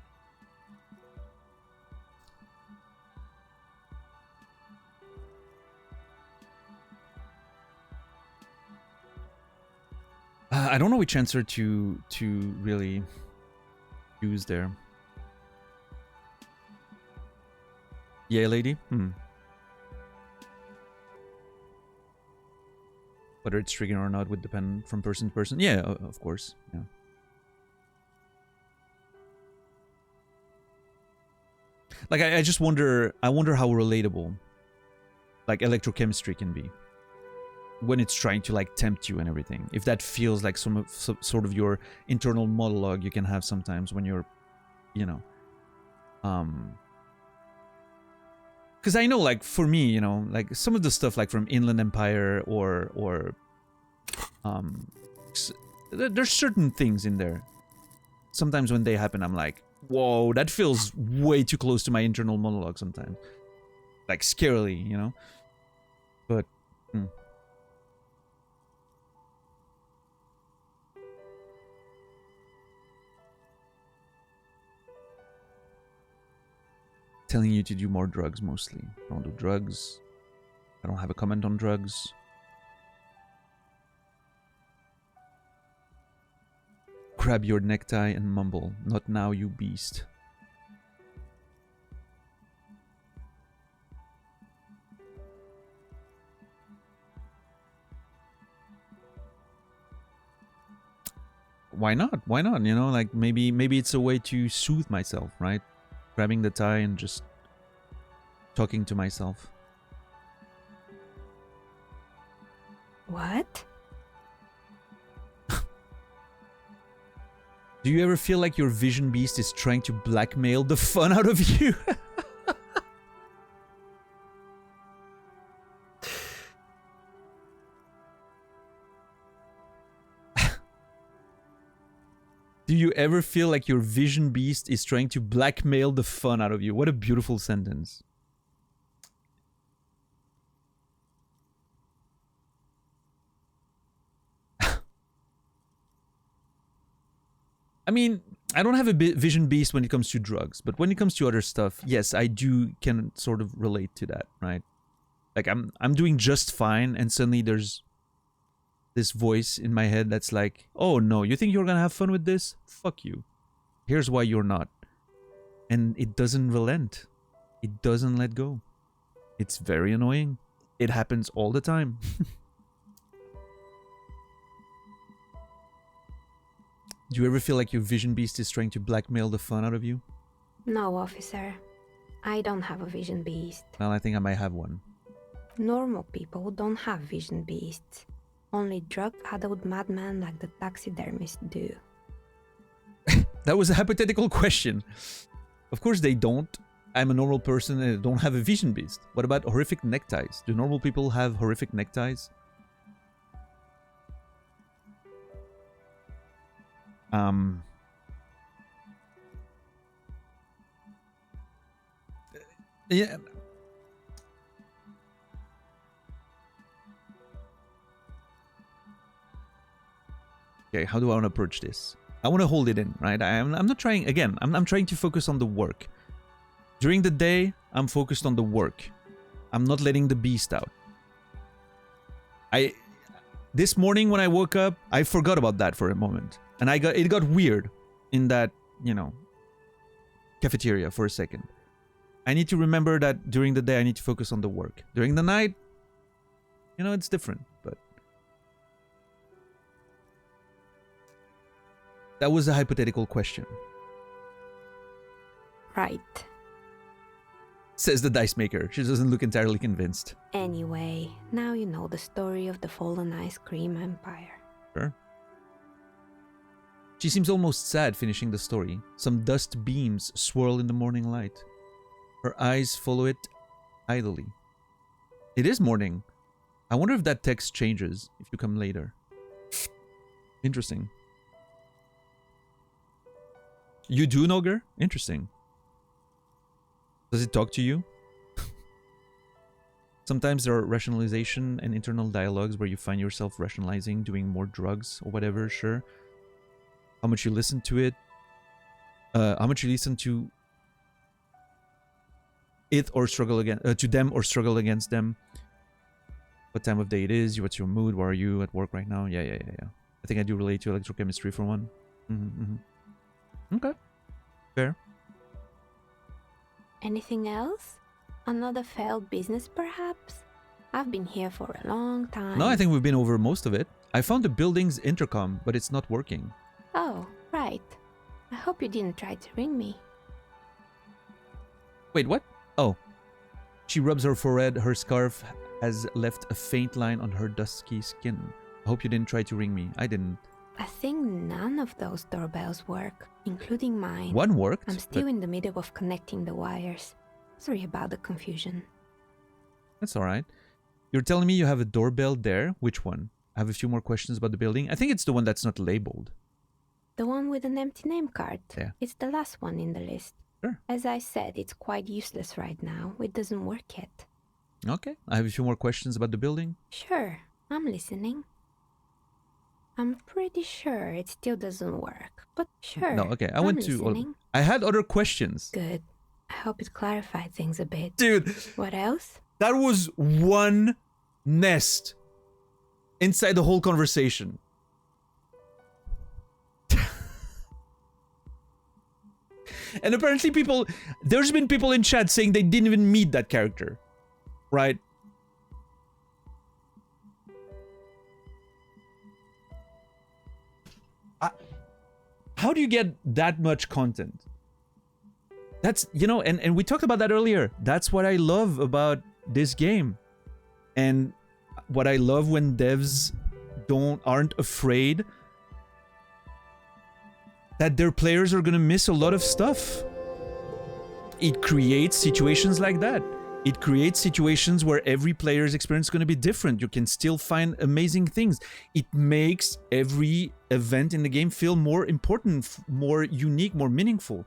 Speaker 1: I don't know which answer to really use there. Yeah, lady? Whether it's triggering or not would depend from person to person. Yeah, of course. Yeah. Like, I just wonder... I wonder how relatable, like, electrochemistry can be. When it's trying to, like, tempt you and everything. If that feels like some sort of your internal monologue you can have sometimes when you're, you know... Because I know, like, for me, you know, like, some of the stuff, like, from Inland Empire or there's certain things in there. Sometimes when they happen, I'm like, whoa, that feels way too close to my internal monologue sometimes. Like, scarily, you know? But, telling you to do more drugs, mostly. I don't do drugs. I don't have a comment on drugs. grab your necktie and mumble, "Not now, you beast." Why not? Why not? You know, like maybe it's a way to soothe myself, right? Grabbing the tie and just talking to myself.
Speaker 3: What?
Speaker 1: Do you ever feel like your vision beast is trying to blackmail the fun out of you? Do you ever feel like your vision beast is trying to blackmail the fun out of you? What a beautiful sentence. I mean, I don't have a vision beast when it comes to drugs, but when it comes to other stuff, yes, I can sort of relate to that, right? Like I'm doing just fine, and suddenly there's this voice in my head that's like, "Oh no, you think you're gonna have fun with this? Fuck you. Here's why you're not." And it doesn't relent. It doesn't let go. It's very annoying. It happens all the time. Do you ever feel like your vision beast is trying to blackmail the fun out of you?
Speaker 3: No, officer. I don't have a vision beast.
Speaker 1: Well, I think I might have one.
Speaker 3: Normal people don't have vision beasts. Only drug-addled madmen like the taxidermists do.
Speaker 1: That was a hypothetical question. Of course they don't. I'm a normal person and I don't have a vision beast. What about horrific neckties? Do normal people have horrific neckties? Yeah. Okay, how do I want to approach this? I want to hold it in, right? I'm not trying, again, I'm trying to focus on the work. During the day, I'm focused on the work. I'm not letting the beast out. This morning when I woke up, I forgot about that for a moment. And it got weird in that, you know, cafeteria for a second. I need to remember that during the day I need to focus on the work. During the night, you know, it's different, but that was a hypothetical question.
Speaker 3: Right.
Speaker 1: Says the dice maker. She doesn't look entirely convinced.
Speaker 3: Anyway, now you know the story of the fallen ice cream empire.
Speaker 1: Sure. She seems almost sad finishing the story. Some dust beams swirl in the morning light. Her eyes follow it idly. It is morning. I wonder if that text changes if you come later. Interesting. You do, Noger? Interesting. Does it talk to you? Sometimes there are rationalization and internal dialogues where you find yourself rationalizing, doing more drugs or whatever, sure. How much you listen to it. How much you listen to it or struggle to them or struggle against them. What time of day it is, what's your mood, where are you at work right now? Yeah. I think I do relate to electrochemistry for one. Okay. Fair.
Speaker 3: Anything else? Another failed business, perhaps? I've been here for a long time.
Speaker 1: No, I think we've been over most of it. I found the building's intercom, but it's not working.
Speaker 3: Oh, right. I hope you didn't try to ring me.
Speaker 1: Wait, what? Oh. She rubs her forehead. Her scarf has left a faint line on her dusky skin. I hope you didn't try to ring me. I didn't.
Speaker 3: I think none of those doorbells work, including mine.
Speaker 1: One worked.
Speaker 3: I'm still in the middle of connecting the wires. Sorry about the confusion.
Speaker 1: That's alright. You're telling me you have a doorbell there? Which one? I have a few more questions about the building. I think it's the one that's not labeled.
Speaker 3: The one with an empty name card.
Speaker 1: Yeah.
Speaker 3: It's the last one in the list.
Speaker 1: Sure.
Speaker 3: As I said, it's quite useless right now. It doesn't work yet.
Speaker 1: Okay. I have a few more questions about the building.
Speaker 3: Sure. I'm listening. I'm pretty sure it still doesn't work, but sure.
Speaker 1: No, okay.
Speaker 3: I'm listening.
Speaker 1: I had other questions.
Speaker 3: Good. I hope it clarified things a bit.
Speaker 1: Dude.
Speaker 3: What else?
Speaker 1: That was one nest inside the whole conversation. And apparently there's been people in chat saying they didn't even meet that character. Right? How do you get that much content? That's, you know, and we talked about that earlier. That's what I love about this game. And what I love when devs aren't afraid that their players are gonna miss a lot of stuff. It creates situations like that. It creates situations where every player's experience is gonna be different. You can still find amazing things. It makes every event in the game feel more important, more unique, more meaningful.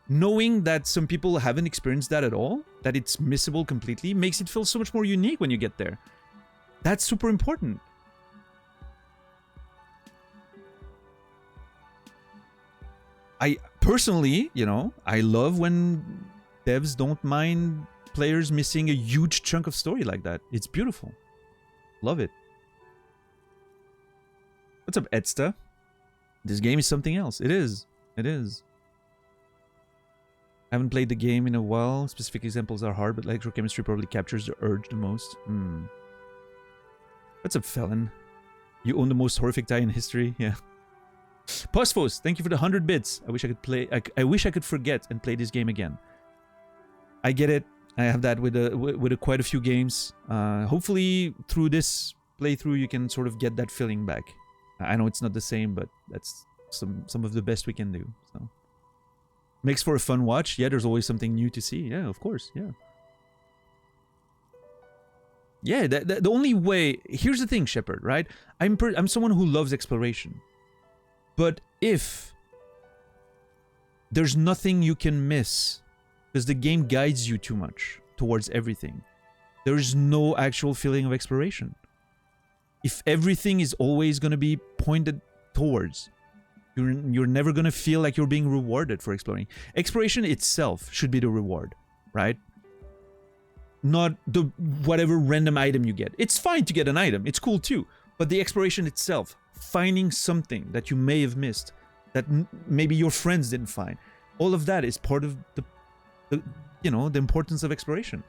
Speaker 1: Knowing that some people haven't experienced that at all, that it's missable completely, makes it feel so much more unique when you get there. That's super important. I personally, you know, I love when devs don't mind players missing a huge chunk of story like that. It's beautiful. Love it. What's up, Edsta? This game is something else. It is. It is. I haven't played the game in a while. Specific examples are hard, but electrochemistry probably captures the urge the most. What's up, Felon? You own the most horrific tie in history. Yeah. Postfos, thank you for the 100 bits. I wish I could play. I wish I could forget and play this game again. I get it. I have that with quite a few games. Hopefully, through this playthrough, you can sort of get that feeling back. I know it's not the same, but that's some of the best we can do. So makes for a fun watch. Yeah, there's always something new to see. Yeah, of course. Yeah. Yeah, the only way... Here's the thing, Shepard, right? I'm someone who loves exploration. But if there's nothing you can miss, because the game guides you too much towards everything, there is no actual feeling of exploration. If everything is always going to be pointed towards, you're never going to feel like you're being rewarded for exploring. Exploration itself should be the reward, right? Not the whatever random item you get. It's fine to get an item. It's cool too. But the exploration itself, finding something that you may have missed, that maybe your friends didn't find, all of that is part of the you know, the importance of exploration.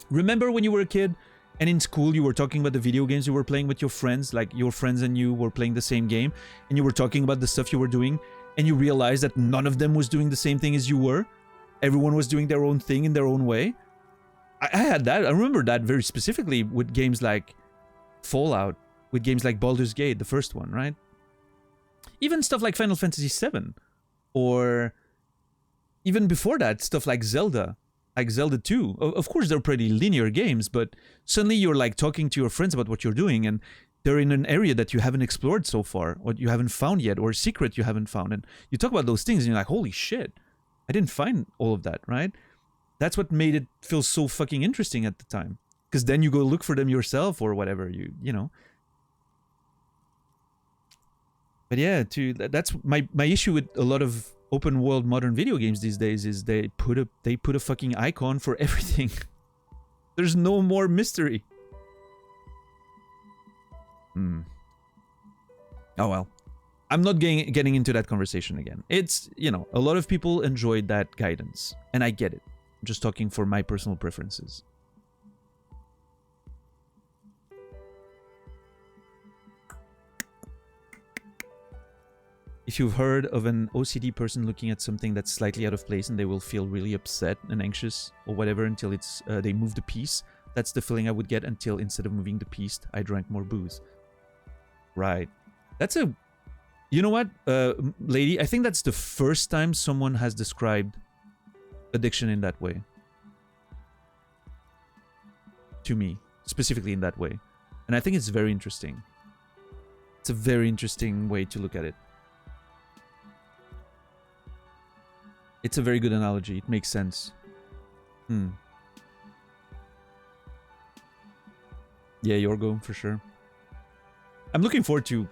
Speaker 1: Remember when you were a kid and in school you were talking about the video games you were playing with your friends, like your friends and you were playing the same game, and you were talking about the stuff you were doing, and you realized that none of them was doing the same thing as you were. Everyone was doing their own thing in their own way. I had that. I remember that very specifically with games like Fallout, with games like Baldur's Gate, the first one, right? Even stuff like Final Fantasy VII, or even before that, stuff like Zelda 2. Of course, they're pretty linear games, but suddenly you're like talking to your friends about what you're doing, and they're in an area that you haven't explored so far, or you haven't found yet, or a secret you haven't found, and you talk about those things, and you're like, holy shit, I didn't find all of that, right? That's what made it feel so fucking interesting at the time. Because then you go look for them yourself or whatever, you know. But yeah, that's my issue with a lot of open world modern video games these days is they put a fucking icon for everything. There's no more mystery. Oh well. I'm not getting into that conversation again. It's, you know, a lot of people enjoyed that guidance, and I get it. I'm just talking for my personal preferences. If you've heard of an OCD person looking at something that's slightly out of place and they will feel really upset and anxious or whatever until it's they move the piece, that's the feeling I would get until instead of moving the piece, I drank more booze. Right. That's a... You know what, lady? I think that's the first time someone has described addiction in that way. To me, specifically in that way. And I think it's very interesting. It's a very interesting way to look at it. It's a very good analogy. It makes sense. Yeah, Yorgo, for sure. I'm looking forward to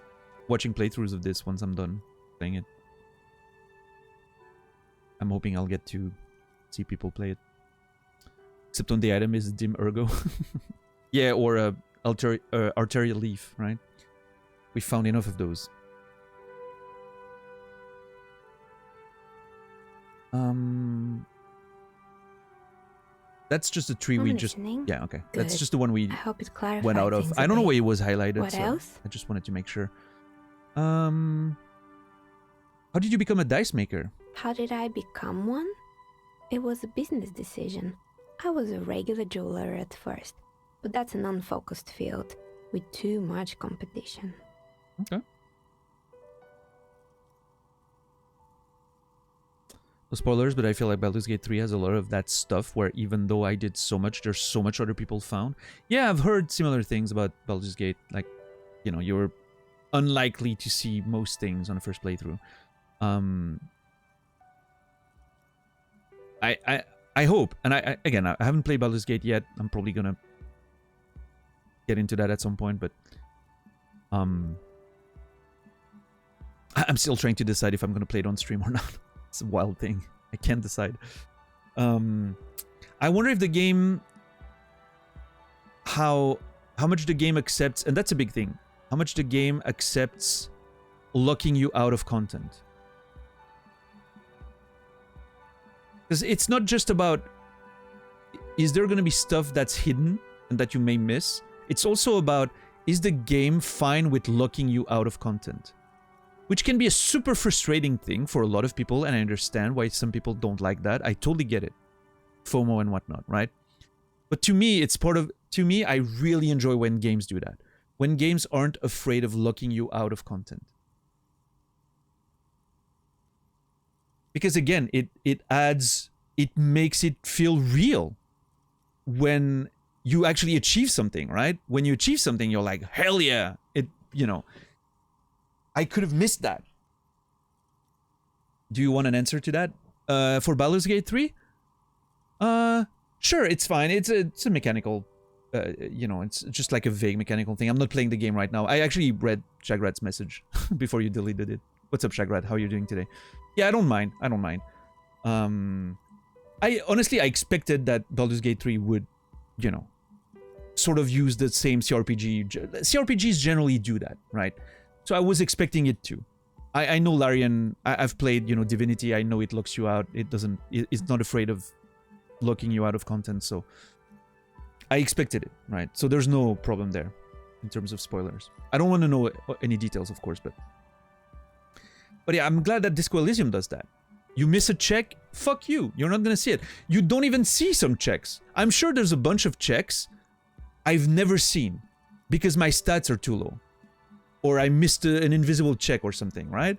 Speaker 1: watching playthroughs of this once I'm done playing it. I'm hoping I'll get to see people play it. Except on the item is Dim Ergo. Yeah, or Arterial Leaf, right? We found enough of those. That's just the tree
Speaker 3: I'm
Speaker 1: we just...
Speaker 3: listening.
Speaker 1: Yeah, okay. That's
Speaker 3: Good.
Speaker 1: just the one we
Speaker 3: I hope it clarifies
Speaker 1: went out of.
Speaker 3: things
Speaker 1: I
Speaker 3: a
Speaker 1: don't know
Speaker 3: bit.
Speaker 1: why it was highlighted.
Speaker 3: What
Speaker 1: so
Speaker 3: else?
Speaker 1: I just wanted to make sure. How did you become a dice maker?
Speaker 3: How did I become one? It was a business decision. I was a regular jeweler at first, but that's an unfocused field with too much competition.
Speaker 1: Okay. No spoilers, but I feel like Baldur's Gate 3 has a lot of that stuff where even though I did so much, there's so much other people found. Yeah, I've heard similar things about Baldur's Gate. Like, you know, you're unlikely to see most things on the first playthrough. I hope, and I again, I haven't played Baldur's Gate yet. I'm probably gonna get into that at some point, but I'm still trying to decide if I'm gonna play it on stream or not. It's a wild thing. I can't decide. I wonder if the game, how much the game accepts, and that's a big thing. How much the game accepts locking you out of content. Because it's not just about, is there going to be stuff that's hidden and that you may miss? It's also about, is the game fine with locking you out of content? Which can be a super frustrating thing for a lot of people, and I understand why some people don't like that. I totally get it. FOMO and whatnot, right? But to me, it's part of... To me, I really enjoy when games do that. When games aren't afraid of locking you out of content. Because again, it adds... It makes it feel real when you actually achieve something, right? When you achieve something, you're like, hell yeah! It, you know... I could have missed that. Do you want an answer to that? For Baldur's Gate 3? Sure, it's fine. It's a mechanical, you know, it's just like a vague mechanical thing. I'm not playing the game right now. I actually read Shagrat's message before you deleted it. What's up, Shagrat? How are you doing today? Yeah, I don't mind. I don't mind. I honestly, I expected that Baldur's Gate 3 would, you know, sort of use the same CRPG. CRPGs generally do that, right? So I was expecting it to. I know Larian, I've played, you know, Divinity. I know it locks you out. It doesn't, it's not afraid of locking you out of content. So I expected it, right? So there's no problem there in terms of spoilers. I don't want to know any details, of course, but yeah, I'm glad that Disco Elysium does that. You miss a check, fuck you. You're not going to see it. You don't even see some checks. I'm sure there's a bunch of checks I've never seen because my stats are too low. Or I missed an invisible check or something, right?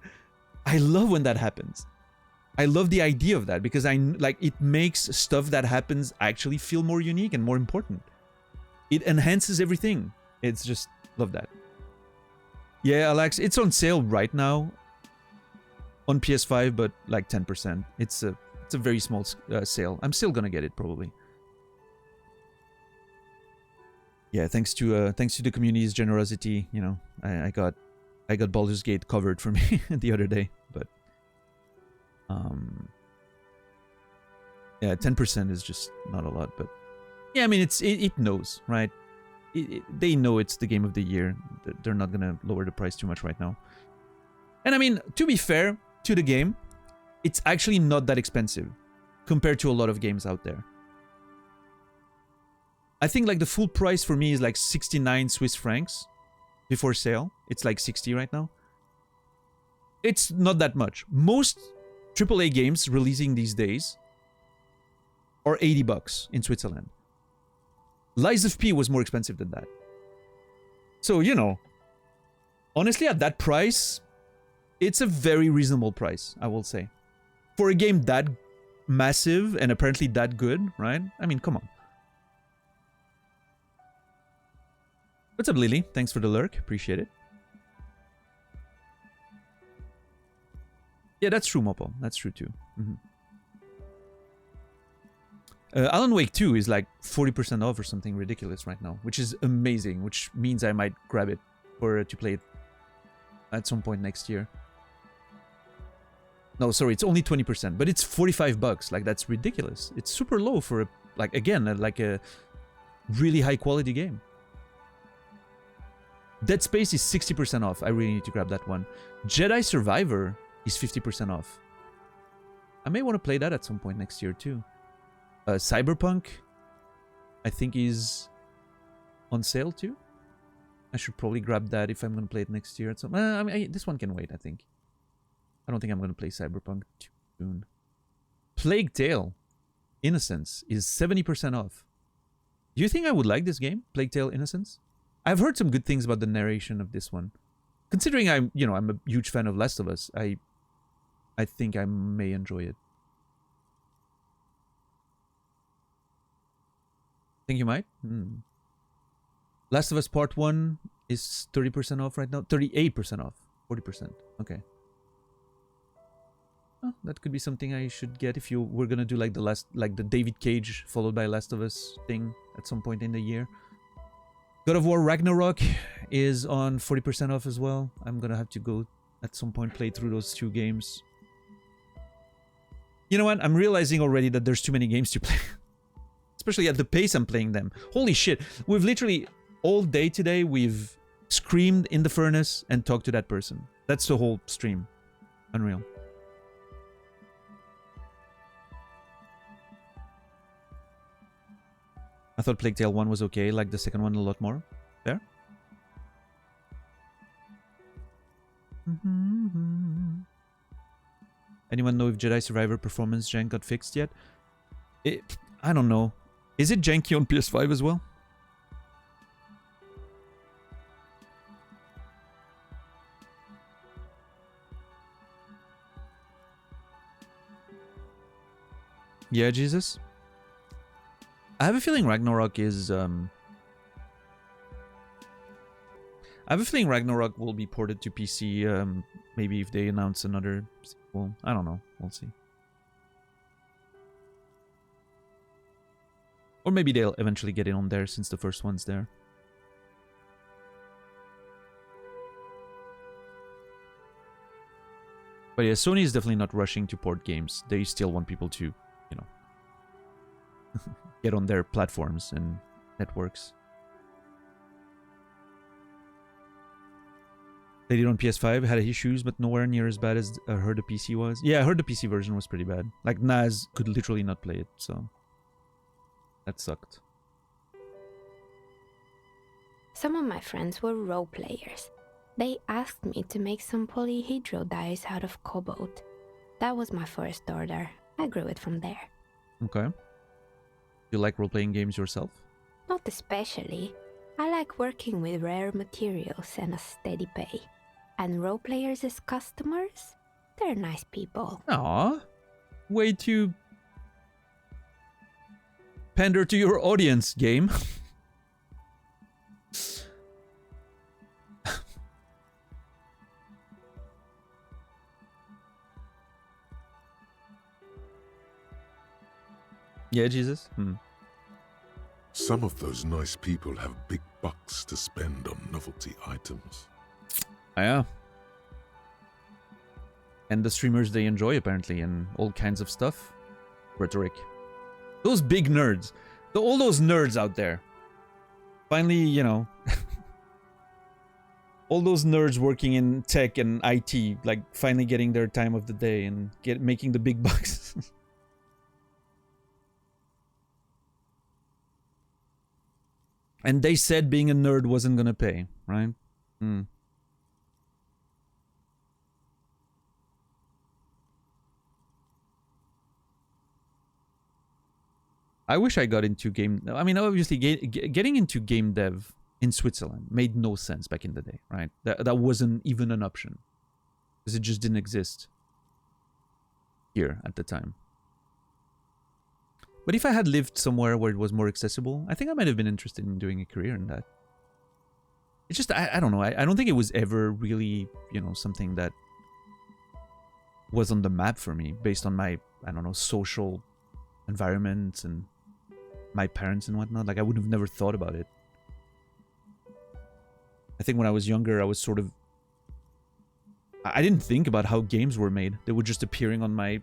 Speaker 1: I love when that happens. I love the idea of that because it makes stuff that happens actually feel more unique and more important. It enhances everything. It's just, love that. Yeah, Alex, it's on sale right now on PS5, but like 10%. It's a very small sale. I'm still gonna get it probably. Yeah, thanks to the community's generosity, you know, I got Baldur's Gate covered for me the other day, but yeah, 10% is just not a lot, but yeah, I mean it knows, right? They know it's the game of the year. They're not gonna lower the price too much right now. And I mean, to be fair to the game, it's actually not that expensive compared to a lot of games out there. I think like the full price for me is like 69 Swiss francs before sale. It's like 60 right now. It's not that much. Most AAA games releasing these days are 80 bucks in Switzerland. Lies of P was more expensive than that. So, you know, honestly, at that price, it's a very reasonable price, I will say. For a game that massive and apparently that good, right? I mean, come on. What's up, Lily? Thanks for the lurk. Appreciate it. Yeah, that's true, Mopo. That's true, too. Alan Wake 2 is like 40% off or something ridiculous right now, which is amazing, which means I might grab it to play it at some point next year. No, sorry, it's only 20%, but it's 45 bucks. Like, that's ridiculous. It's super low for, like, again, like a really high-quality game. Dead Space is 60% off. I really need to grab that one. Jedi Survivor is 50% off. I may want to play that at some point next year too. Cyberpunk, I think, is on sale too. I should probably grab that if I'm going to play it next year. I mean, this one can wait, I think. I don't think I'm going to play Cyberpunk too soon. Plague Tale Innocence is 70% off. Do you think I would like this game, Plague Tale Innocence? I've heard some good things about the narration of this one. Considering I'm a huge fan of Last of Us, I think I may enjoy it. Think you might? Last of Us Part 1 is 30% off right now. 38% off. 40%. Okay. Oh, that could be something I should get if you were gonna do like the David Cage followed by Last of Us thing at some point in the year. God of War Ragnarok is on 40% off as well. I'm gonna have to go at some point play through those 2 games. You know what? I'm realizing already that there's too many games to play. Especially at the pace I'm playing them. Holy shit. We've literally, all day today, we've screamed in the furnace and talked to that person. That's the whole stream. Unreal. I thought Plague Tale 1 was okay, like the second one a lot more. There? Anyone know if Jedi Survivor performance jank got fixed yet? I don't know. Is it janky on PS5 as well? Yeah, Jesus. I have a feeling Ragnarok is I have a feeling Ragnarok will be ported to PC, maybe if they announce another sequel. I don't know. We'll see. Or maybe they'll eventually get it on there since the first one's there. But yeah, Sony is definitely not rushing to port games. They still want people to, you know, get on their platforms and networks. They did on PS5, had issues, but nowhere near as bad as I heard the PC was. Yeah, I heard the PC version was pretty bad. Like, Naz could literally not play it, so that sucked.
Speaker 3: Some of my friends were role players. They asked me to make some polyhedral dice out of cobalt. That was my first order. I grew it from there.
Speaker 1: Okay. You like role-playing games yourself?
Speaker 3: Not especially. I like working with rare materials and a steady pay. And role players as customers? They're nice people.
Speaker 1: Aww. Way to pander to your audience, game. Yeah, Jesus?
Speaker 2: Some of those nice people have big bucks to spend on novelty items.
Speaker 1: Yeah. And the streamers they enjoy, apparently, and all kinds of stuff. Rhetoric. Those big nerds. All those nerds out there. Finally, you know. All those nerds working in tech and IT, like, finally getting their time of the day and making the big bucks. And they said being a nerd wasn't gonna pay, right? I wish I got into game... I mean, obviously, getting into game dev in Switzerland made no sense back in the day, right? That wasn't even an option. Because it just didn't exist here at the time. But if I had lived somewhere where it was more accessible, I think I might have been interested in doing a career in that. It's just, I don't know, I don't think it was ever really, you know, something that was on the map for me based on my, I don't know, social environment and my parents and whatnot. Like, I would have never thought about it. I think when I was younger, I was sort of... I didn't think about how games were made. They were just appearing on my...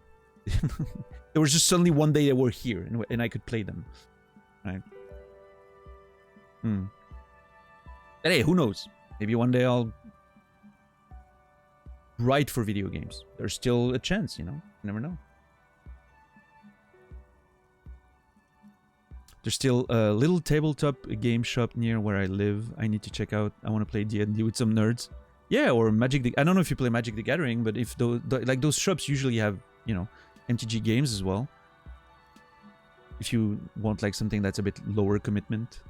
Speaker 1: There was just suddenly one day they were here and I could play them. Right? But hey, who knows? Maybe one day I'll write for video games. There's still a chance, you know? You never know. There's still a little tabletop game shop near where I live. I need to check out. I want to play D&D with some nerds. Yeah, or Magic the... I don't know if you play Magic the Gathering, but if like those shops usually have, you know, MTG games as well. If you want like something that's a bit lower commitment.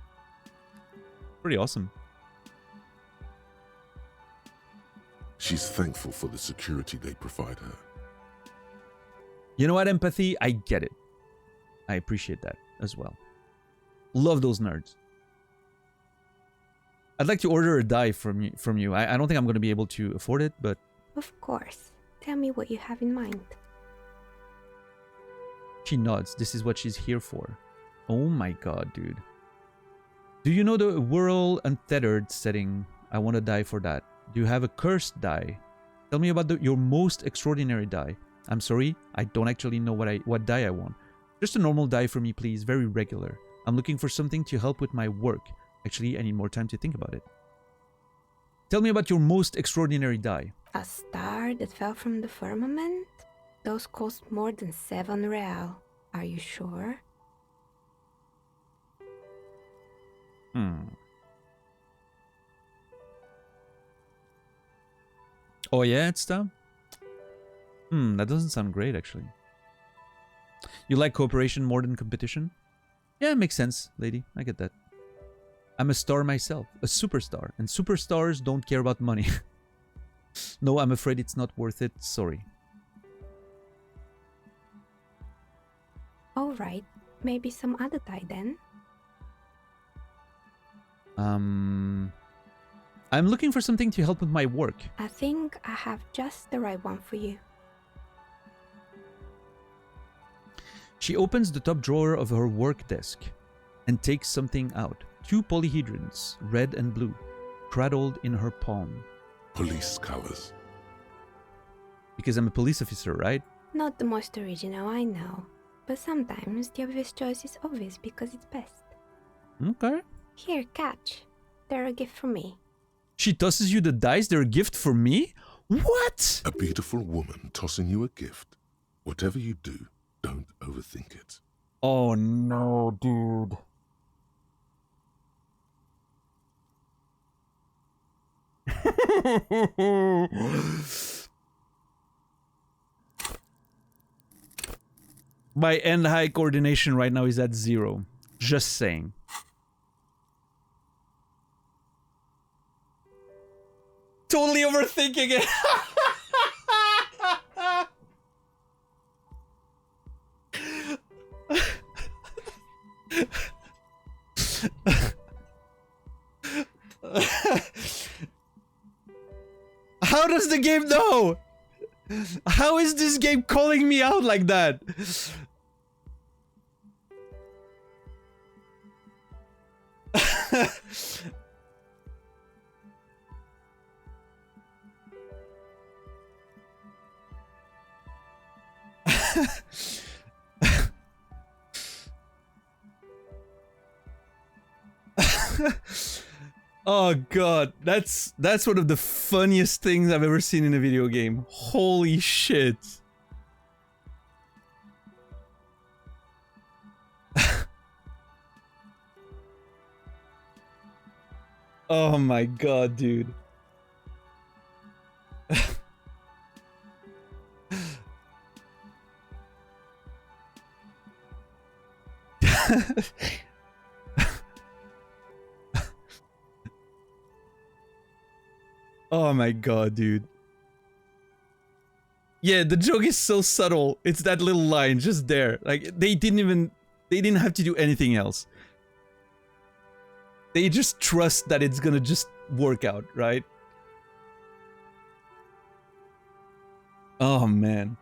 Speaker 1: Pretty awesome.
Speaker 2: She's thankful for the security they provide her.
Speaker 1: You know what, empathy? I get it. I appreciate that as well. Love those nerds. I'd like to order a die from you. I don't think I'm going to be able to afford it, but...
Speaker 3: Of course. Tell me what you have in mind.
Speaker 1: She nods. This is what she's here for. Oh my god, dude. Do you know the Whirl Untethered setting? I want a die for that. Do you have a cursed die? Tell me about your most extraordinary die. I'm sorry, I don't actually know what die I want. Just a normal die for me, please. Very regular. I'm looking for something to help with my work. Actually, I need more time to think about it. Tell me about your most extraordinary die.
Speaker 3: A star that fell from the firmament? Those cost more than 7 real. Are you sure?
Speaker 1: Oh yeah, it's stuff? That doesn't sound great, actually. You like cooperation more than competition? Yeah, makes sense, lady. I get that. I'm a star myself, a superstar, and superstars don't care about money. No, I'm afraid it's not worth it. Sorry.
Speaker 3: Alright, maybe some other die then?
Speaker 1: I'm looking for something to help with my work.
Speaker 3: I think I have just the right one for you.
Speaker 1: She opens the top drawer of her work desk and takes something out. 2 polyhedrons, red and blue, cradled in her palm.
Speaker 2: Police colors.
Speaker 1: Because I'm a police officer, right?
Speaker 3: Not the most original, I know. But sometimes the obvious choice is obvious because it's best.
Speaker 1: Okay.
Speaker 3: Here, catch. They're a gift from me.
Speaker 1: She tosses you the dice. They're a gift for me? What?
Speaker 2: A beautiful woman tossing you a gift. Whatever you do, don't overthink it.
Speaker 1: Oh no, dude. My end-eye coordination right now is at 0. Just saying. Totally overthinking it. How does the game know? How is this game calling me out like that? Oh god, that's one of the funniest things I've ever seen in a video game. Holy shit. Oh my god, dude. Oh my god, dude. Yeah, the joke is so subtle. It's that little line just there. Like, they didn't have to do anything else. They just trust that it's gonna just work out, right? Oh man.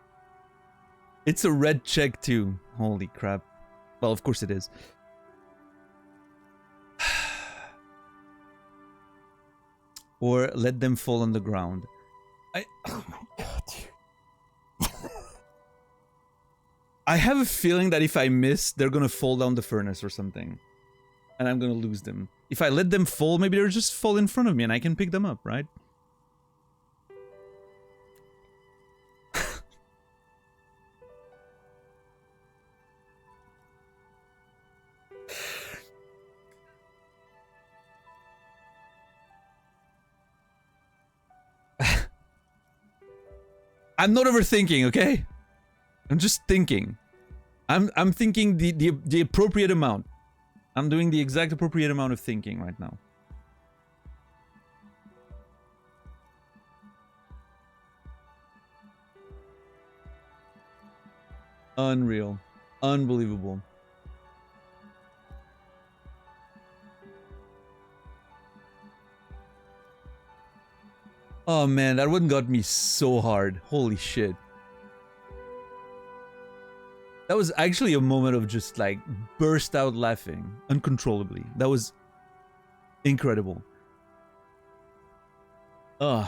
Speaker 1: It's a red check too. Holy crap. Well, of course it is. Or let them fall on the ground. Oh my god, dude. I have a feeling that if I miss, they're gonna fall down the furnace or something. And I'm gonna lose them. If I let them fall, maybe they'll just fall in front of me and I can pick them up, right? I'm not overthinking, okay? I'm just thinking. I'm thinking the appropriate amount. I'm doing the exact appropriate amount of thinking right now. Unreal. Unbelievable. Oh man, that one got me so hard. Holy shit. That was actually a moment of just like burst out laughing uncontrollably. That was incredible. Ugh.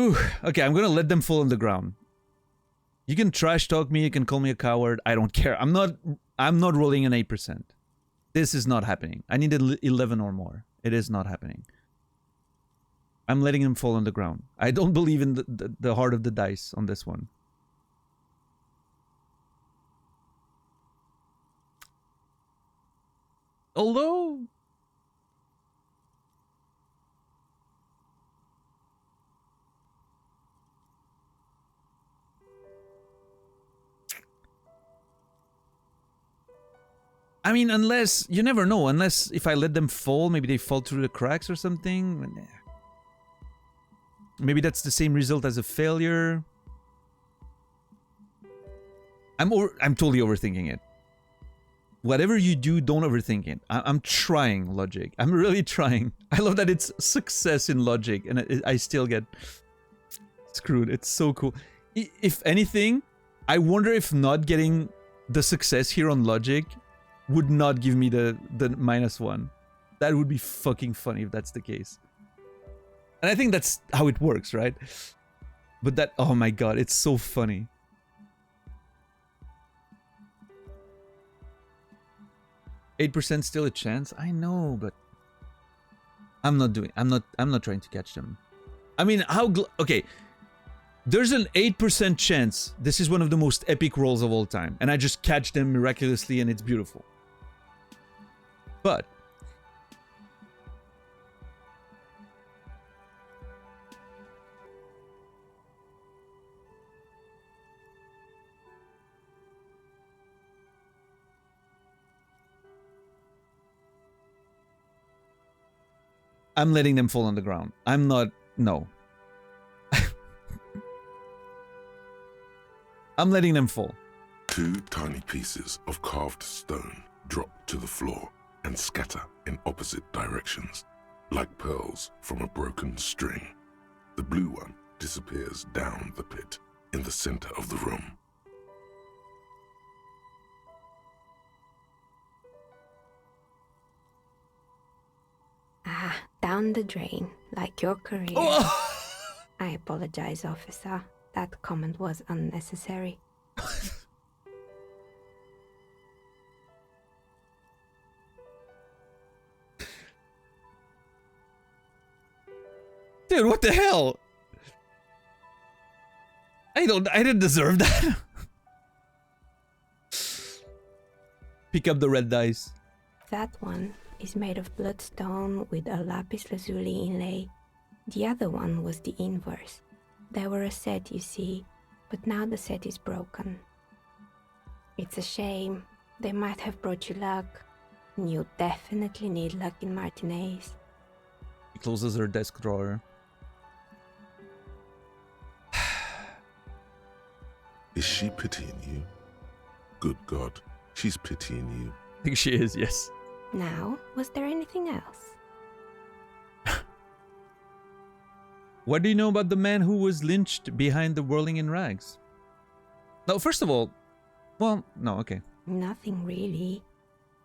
Speaker 1: Ooh, okay, I'm gonna let them fall on the ground. You can trash talk me, you can call me a coward. I don't care. I'm not rolling an 8%. This is not happening. I need 11 or more. It is not happening. I'm letting them fall on the ground. I don't believe in the heart of the dice on this one. Although... I mean, unless... You never know. Unless if I let them fall, maybe they fall through the cracks or something. Maybe that's the same result as a failure. I'm totally overthinking it. Whatever you do, don't overthink it. I'm trying logic. I'm really trying. I love that it's success in logic and I still get screwed. It's so cool. If anything, I wonder if not getting the success here on logic would not give me the -1. That would be fucking funny if that's the case. And I think that's how it works, right? But that, oh my god, it's so funny. %, still a chance? I know, but I'm not trying to catch them. I mean, okay. There's an 8% chance this is one of the most epic rolls of all time, and I just catch them miraculously and it's beautiful. But I'm letting them fall on the ground. I'm not... No. I'm letting them fall.
Speaker 2: 2 tiny pieces of carved stone drop to the floor and scatter in opposite directions, like pearls from a broken string. The blue one disappears down the pit in the center of the room.
Speaker 3: Ah, down the drain, like your career.
Speaker 1: Oh!
Speaker 3: I apologize, officer. That comment was unnecessary.
Speaker 1: Dude, what the hell? I didn't deserve that. Pick up the red dice.
Speaker 3: That one is made of bloodstone with a lapis lazuli inlay. The other one was the inverse. They were a set, you see, but now the set is broken. It's a shame. They might have brought you luck. And you definitely need luck in Martinez.
Speaker 1: He closes her desk drawer.
Speaker 2: Is she pitying you? Good God, she's pitying you.
Speaker 1: I think she is, yes.
Speaker 3: Now, was there anything else?
Speaker 1: What do you know about the man who was lynched behind the whirling in rags? No, first of all, well, no, okay.
Speaker 3: Nothing really.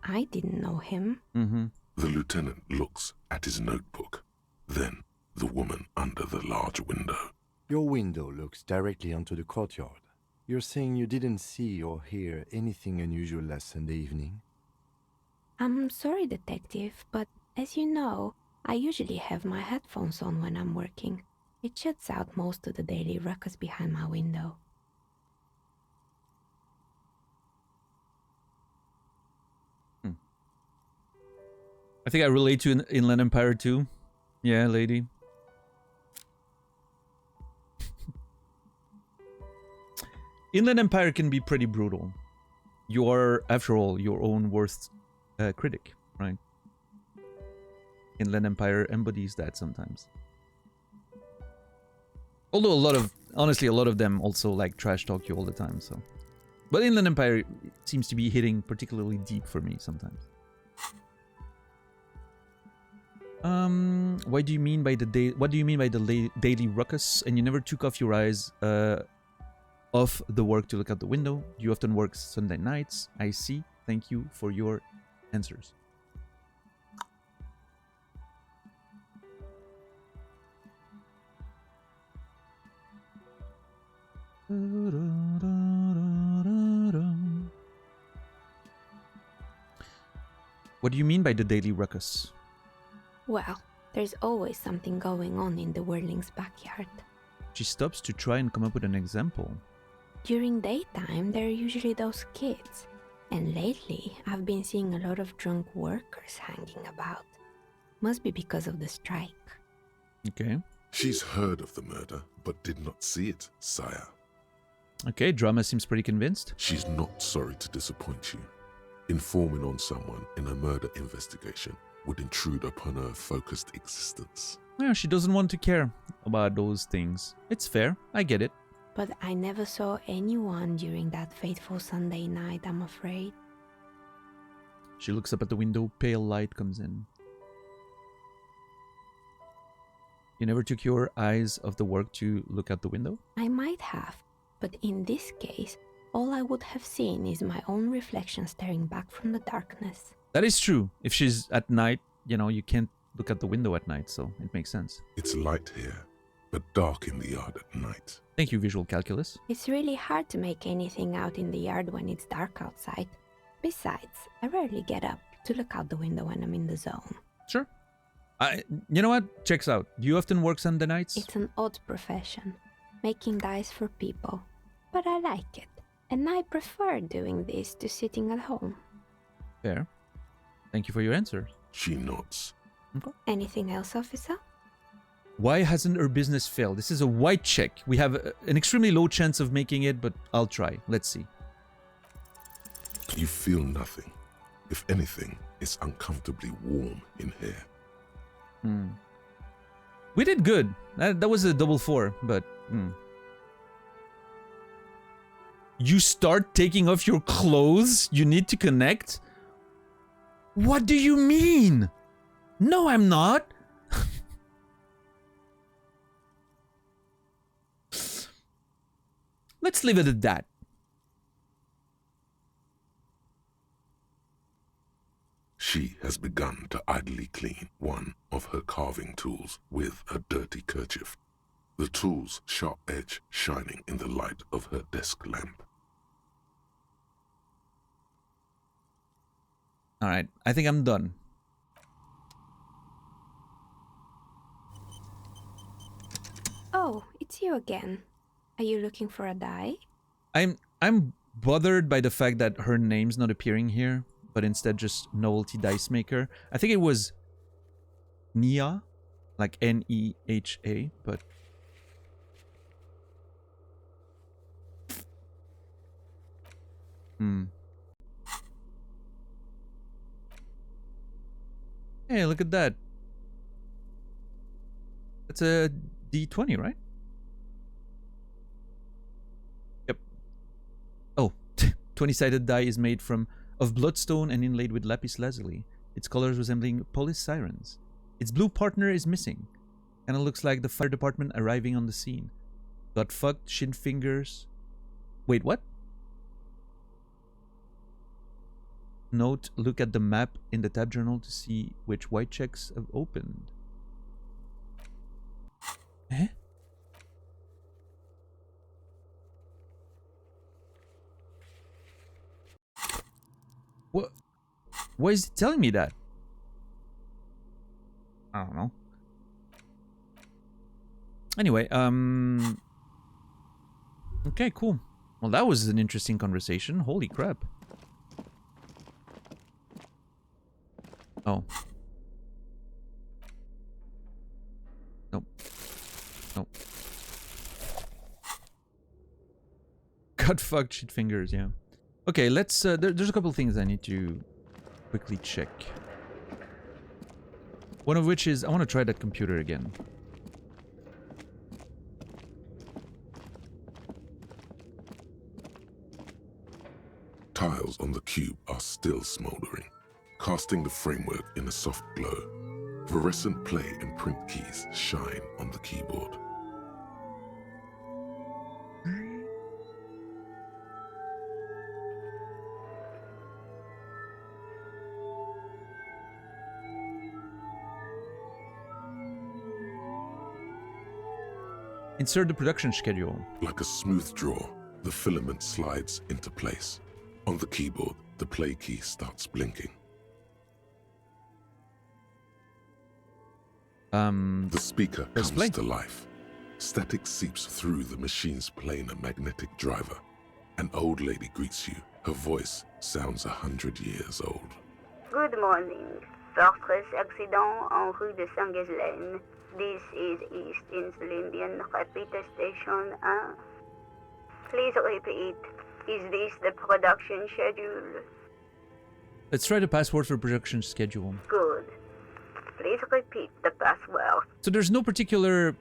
Speaker 3: I didn't know him.
Speaker 1: Mm-hmm.
Speaker 2: The lieutenant looks at his notebook, then the woman under the large window.
Speaker 4: Your window looks directly onto the courtyard. You're saying you didn't see or hear anything unusual last Sunday evening?
Speaker 3: I'm sorry, detective, but as you know, I usually have my headphones on when I'm working. It shuts out most of the daily ruckus behind my window.
Speaker 1: I think I relate to Inland Empire too. Yeah, lady. Inland Empire can be pretty brutal. You are, after all, your own worst critic, right? Inland Empire embodies that sometimes. Although honestly, a lot of them also like trash talk you all the time, so. But Inland Empire seems to be hitting particularly deep for me sometimes. What do you mean by the daily ruckus? And you never took off your eyes off the work to look out the window. You often work Sunday nights. I see. Thank you for your answers. What do you mean by the daily ruckus?
Speaker 3: Well, there's always something going on in the Whirling's backyard.
Speaker 1: She stops to try and come up with an example.
Speaker 3: During daytime, there are usually those kids. And lately, I've been seeing a lot of drunk workers hanging about. Must be because of the strike.
Speaker 1: Okay.
Speaker 2: She's heard of the murder, but did not see it, sire.
Speaker 1: Okay, Drama seems pretty convinced.
Speaker 2: She's not sorry to disappoint you. Informing on someone in a murder investigation would intrude upon her focused existence.
Speaker 1: Yeah, she doesn't want to care about those things. It's fair, I get it.
Speaker 3: But I never saw anyone during that fateful Sunday night, I'm afraid.
Speaker 1: She looks up at the window, pale light comes in. You never took your eyes off the work to look out the window?
Speaker 3: I might have, but in this case, all I would have seen is my own reflection staring back from the darkness.
Speaker 1: That is true. If she's at night, you know, you can't look out the window at night, so it makes sense.
Speaker 2: It's light here, but dark in the yard at night.
Speaker 1: Thank you, visual calculus.
Speaker 3: It's really hard to make anything out in the yard when it's dark outside. Besides, I rarely get up to look out the window when I'm in the zone.
Speaker 1: Sure. You know what? Checks out. Do you often work Sunday nights?
Speaker 3: It's an odd profession, making dice for people. But I like it, and I prefer doing this to sitting at home.
Speaker 1: Fair. Thank you for your answers.
Speaker 2: She nods.
Speaker 1: Okay.
Speaker 3: Anything else, officer?
Speaker 1: Why hasn't her business failed? This is a white check. We have an extremely low chance of making it, but I'll try. Let's see.
Speaker 2: You feel nothing. If anything, it's uncomfortably warm in here.
Speaker 1: We did good. That was a double 4, but... You start taking off your clothes? You need to connect? What do you mean? No, I'm not. Let's leave it at that.
Speaker 2: She has begun to idly clean one of her carving tools with a dirty kerchief, the tool's sharp edge shining in the light of her desk lamp.
Speaker 1: All right, I think I'm done.
Speaker 3: Oh, it's you again. Are you looking for a die?
Speaker 1: I'm bothered by the fact that her name's not appearing here, but instead just Novelty Dice Maker. I think it was Nia, like N-E-H-A, but... Hey, look at that. That's a D20, right? Yep. Oh, 20-sided die is made of bloodstone and inlaid with lapis lazuli. Its colors resembling police sirens. Its blue partner is missing. And it looks like the fire department arriving on the scene. Got fucked, shin fingers. Wait, what? Note, look at the map in the tab journal to see which white checks have opened. Eh? What? Why is it telling me that? I don't know. Anyway, okay, cool. Well, that was an interesting conversation. Holy crap. Oh. Nope. Nope. got fucked shit fingers, yeah. Okay, let's... there's a couple things I need to quickly check. One of which is, I want to try that computer again.
Speaker 2: Tiles on the cube are still smoldering, casting the framework in a soft glow. Fluorescent play and print keys shine on the keyboard.
Speaker 1: Insert the production schedule.
Speaker 2: Like a smooth draw, the filament slides into place. On the keyboard, the play key starts blinking. The speaker
Speaker 1: Press
Speaker 2: comes
Speaker 1: play.
Speaker 2: to life. Static seeps through the machine's planar magnetic driver. An old lady greets you. Her voice sounds 100 years old.
Speaker 5: Good morning. Fortress accident en rue de Saint-Ghislaine. This is East Insulindian Repeater Station 1. Please repeat. Is this the production schedule?
Speaker 1: Let's try the password for production schedule.
Speaker 5: Good. Please repeat the password.
Speaker 1: So there's no particular...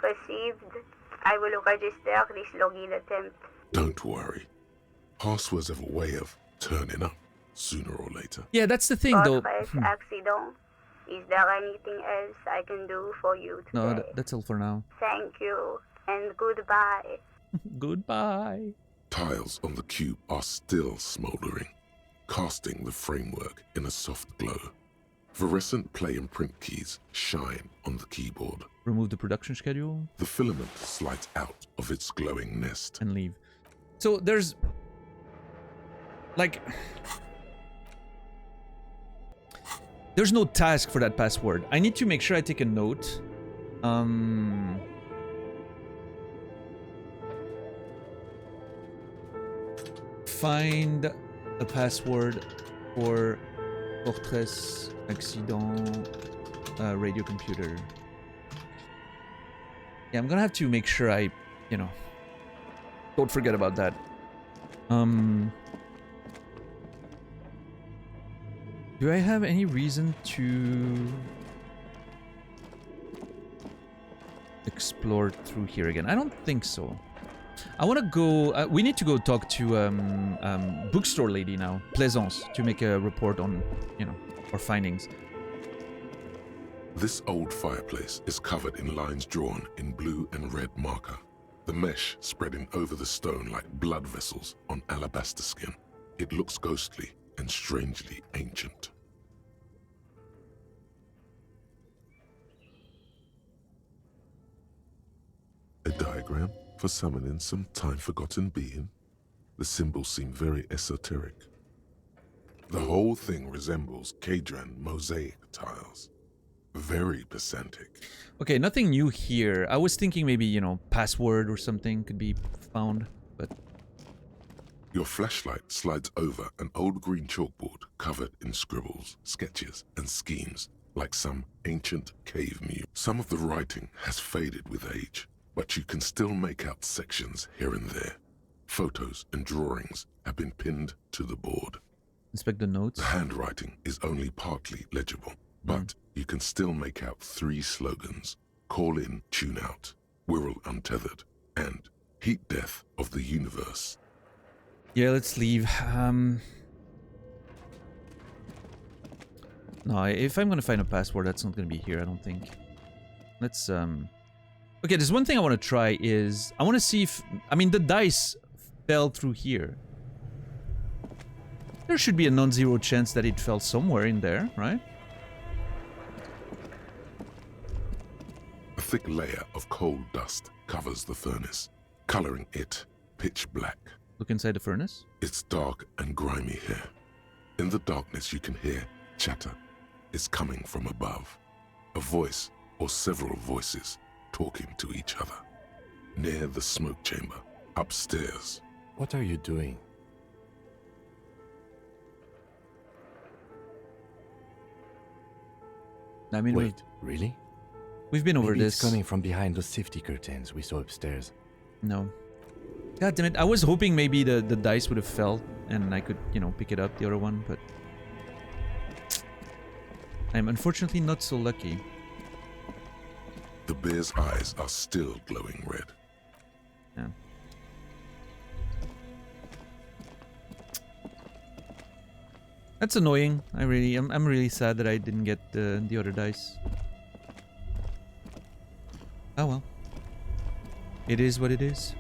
Speaker 5: Received. I will register this login attempt.
Speaker 2: Don't worry. Passwords have a way of turning up sooner or later.
Speaker 1: Yeah, that's the thing though.
Speaker 5: Fortress accident. Is there anything else I can do for you today?
Speaker 1: No, that's all for now.
Speaker 5: Thank you, and goodbye.
Speaker 1: Goodbye.
Speaker 2: Tiles on the cube are still smoldering, casting the framework in a soft glow. Fluorescent play and print keys shine on the keyboard.
Speaker 1: Remove the production schedule
Speaker 2: The filament slides out of its glowing nest.
Speaker 1: and leave. So there's... like... there's no task for that password. I need to make sure I take a note. Find a password for Fortress Accident radio computer. Yeah, I'm gonna have to make sure I, you know, don't forget about that. Do I have any reason to explore through here again? I don't think so. I want to go... we need to go talk to bookstore lady now, Plaisance, to make a report on, you know, our findings.
Speaker 2: This old fireplace is covered in lines drawn in blue and red marker. The mesh spreading over the stone like blood vessels on alabaster skin. It looks ghostly and strangely ancient. A diagram for summoning some time-forgotten being. The symbols seem very esoteric. The whole thing resembles Kadran mosaic tiles. Very pedantic.
Speaker 1: Okay, nothing new here. I was thinking maybe, you know, password or something could be found, but...
Speaker 2: Your flashlight slides over an old green chalkboard covered in scribbles, sketches, and schemes, like some ancient cave muse. Some of the writing has faded with age, but you can still make out sections here and there. Photos and drawings have been pinned to the board.
Speaker 1: Inspect the notes.
Speaker 2: The handwriting is only partly legible, but you can still make out 3 slogans: Call in, Tune out, Wirral Untethered, and Heat Death of the Universe.
Speaker 1: Yeah, let's leave. No, if I'm gonna find a password, that's not gonna be here, I don't think. Let's, okay, there's one thing I want to try is... I want to see if... I mean, the dice fell through here. There should be a non-zero chance that it fell somewhere in there, right?
Speaker 2: A thick layer of coal dust covers the furnace, coloring it pitch black.
Speaker 1: Look inside the furnace.
Speaker 2: It's dark and grimy here. In the darkness you can hear chatter. It's coming from above. A voice or several voices talking to each other. Near the smoke chamber, upstairs.
Speaker 4: What are you doing?
Speaker 1: I mean,
Speaker 4: Wait, really?
Speaker 1: we've been over
Speaker 4: Maybe
Speaker 1: this.
Speaker 4: it's coming from behind those safety curtains we saw upstairs.
Speaker 1: No. God damn it. I was hoping maybe the dice would have fell and I could, you know, pick it up, the other one, but I'm unfortunately not so lucky.
Speaker 2: The bear's eyes are still glowing red.
Speaker 1: Yeah. That's annoying. I'm really sad that I didn't get the other dice. Oh well. It is what it is.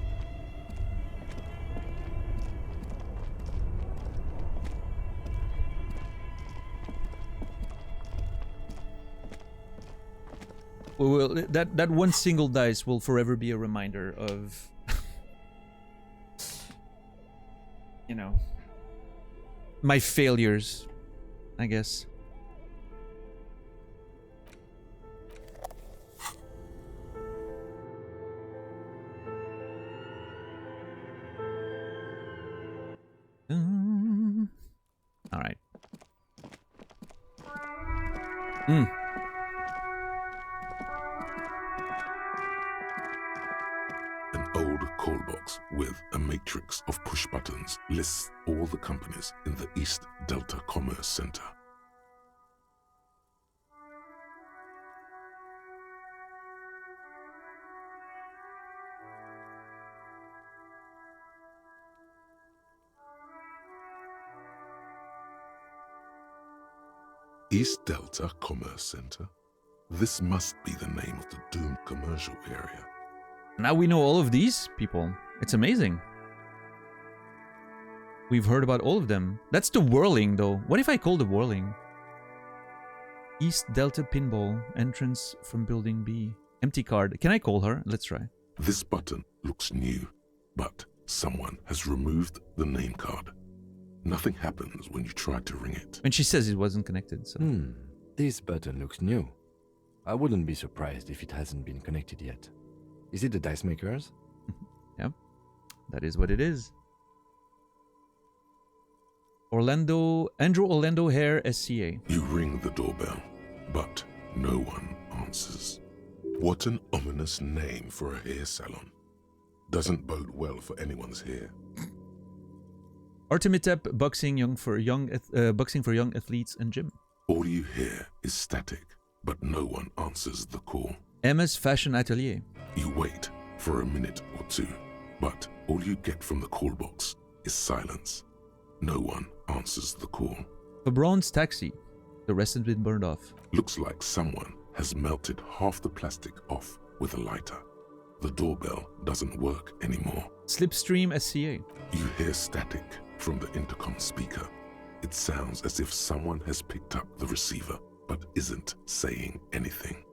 Speaker 1: Well, that one single dice will forever be a reminder of, you know, my failures, I guess. All right.
Speaker 2: An old call box with a matrix of push buttons lists all the companies in the East Delta Commerce Center. East Delta Commerce Center? This must be the name of the doomed commercial area.
Speaker 1: Now we know all of these people. It's amazing. We've heard about all of them. That's the whirling, though. What if I call the whirling? East Delta Pinball. Entrance from Building B. Empty card. Can I call her? Let's try.
Speaker 2: This button looks new, but someone has removed the name card. Nothing happens when you try to ring it.
Speaker 1: And she says it wasn't connected, so...
Speaker 4: This button looks new. I wouldn't be surprised if it hasn't been connected yet. Is it the dice makers?
Speaker 1: Yep. That is what it is. Andrew Orlando Hare, SCA.
Speaker 2: You ring the doorbell, but no one answers. What an ominous name for a hair salon. Doesn't bode well for anyone's hair.
Speaker 1: Artemitep boxing for young athletes and gym.
Speaker 2: All you hear is static, but no one answers the call.
Speaker 1: Emma's Fashion Atelier.
Speaker 2: You wait for a minute or two, but all you get from the call box is silence. No one answers the call.
Speaker 1: Fabron's Taxi. The rest has been burned off.
Speaker 2: Looks like someone has melted half the plastic off with a lighter. The doorbell doesn't work anymore.
Speaker 1: Slipstream SCA.
Speaker 2: You hear static from the intercom speaker. It sounds as if someone has picked up the receiver, but isn't saying anything.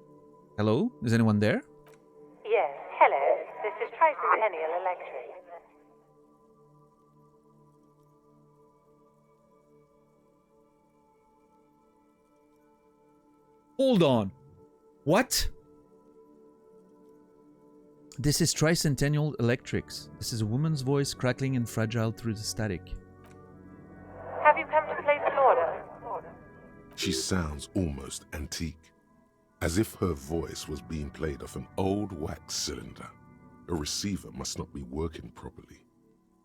Speaker 1: Hello? Is anyone there?
Speaker 6: Yes, hello. This is Tricentennial Electric.
Speaker 1: Hold on. What? This is Tricentennial Electrics. This is a woman's voice crackling and fragile through the static.
Speaker 6: Have you come to place an order?
Speaker 2: She sounds almost antique, as if her voice was being played off an old wax cylinder. A receiver must not be working properly.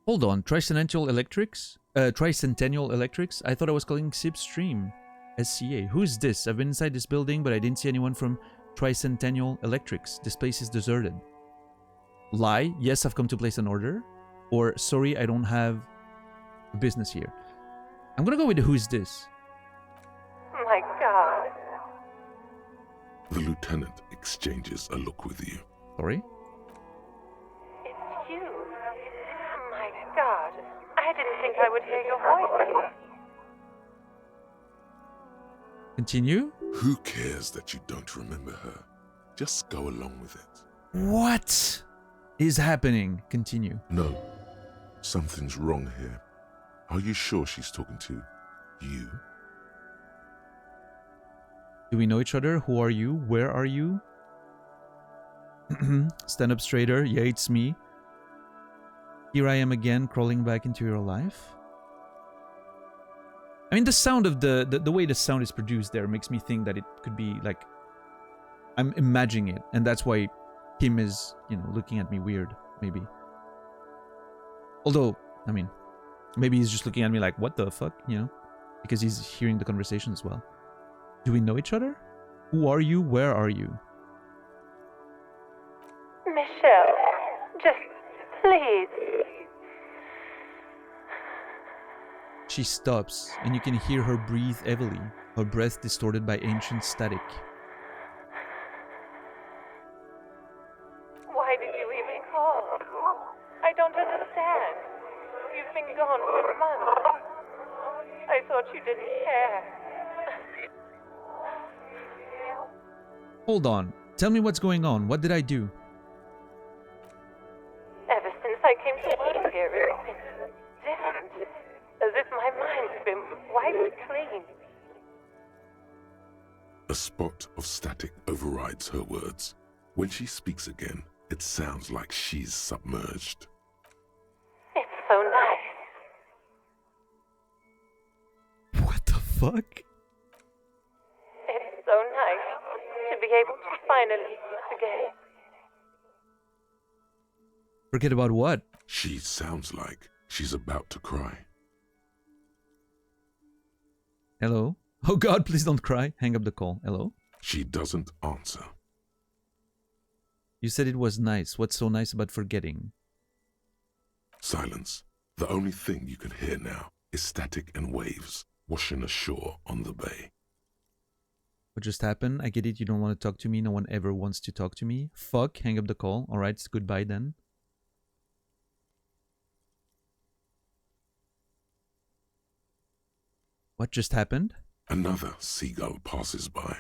Speaker 1: Hold on, Tricentennial Electrics? Tricentennial Electrics? I thought I was calling Slipstream SCA. Who's this? I've been inside this building, but I didn't see anyone from Tricentennial Electrics. This place is deserted. Lie, yes, I've come to place an order. Or, sorry, I don't have a business here. I'm gonna go with the who's this.
Speaker 6: My God.
Speaker 2: The lieutenant exchanges a look with you.
Speaker 1: Sorry?
Speaker 6: It's you. My God. I didn't think I would hear your voice.
Speaker 1: Continue?
Speaker 2: Who cares that you don't remember her? Just go along with it.
Speaker 1: What is happening? Continue.
Speaker 2: No, something's wrong here. Are you sure she's talking to you?
Speaker 1: Do we know each other? Who are you? Where are you? Stand up straighter. Yeah, it's me. Here I am again, crawling back into your life. I mean, the sound of the way the sound is produced there makes me think that it could be like I'm imagining it, and that's why Kim is, you know, looking at me weird, maybe. Although, I mean, maybe he's just looking at me like, what the fuck, you know? Because he's hearing the conversation as well. Do we know each other? Who are you? Where are you?
Speaker 6: Michelle, just please.
Speaker 1: She stops, and you can hear her breathe heavily, her breath distorted by ancient static.
Speaker 6: Why did you even call? I don't understand. You've been gone for months. I thought you didn't care.
Speaker 1: Hold on. Tell me what's going on. What did I do?
Speaker 6: Ever since I came to work here, it's been different. As if my mind's been wiped clean.
Speaker 2: A spot of static overrides her words. When she speaks again, it sounds like she's submerged.
Speaker 6: It's so nice.
Speaker 1: What the fuck?
Speaker 6: It's so nice to be able to finally forget.
Speaker 1: Forget about what?
Speaker 2: She sounds like she's about to cry.
Speaker 1: Hello? Oh god, please don't cry. Hang up the call. Hello?
Speaker 2: She doesn't answer.
Speaker 1: You said it was nice. What's so nice about forgetting?
Speaker 2: Silence. The only thing you can hear now is static and waves washing ashore on the bay.
Speaker 1: What just happened? I get it. You don't want to talk to me. No one ever wants to talk to me. Fuck. Hang up the call. Alright, it's goodbye then. What just happened?
Speaker 2: Another seagull passes by.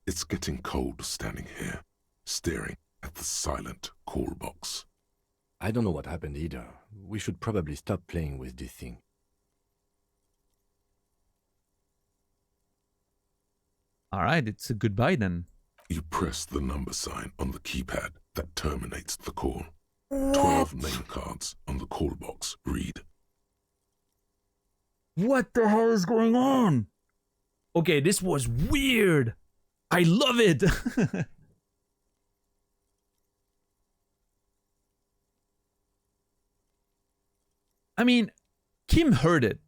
Speaker 2: It's getting cold standing here, staring at the silent call box.
Speaker 4: I don't know what happened either. We should probably stop playing with this thing.
Speaker 1: Alright, it's a goodbye then.
Speaker 2: You press the number sign on the keypad that terminates the call. 12 name cards on the call box read.
Speaker 1: What the hell is going on? Okay, this was weird. I love it. I mean, Kim heard it.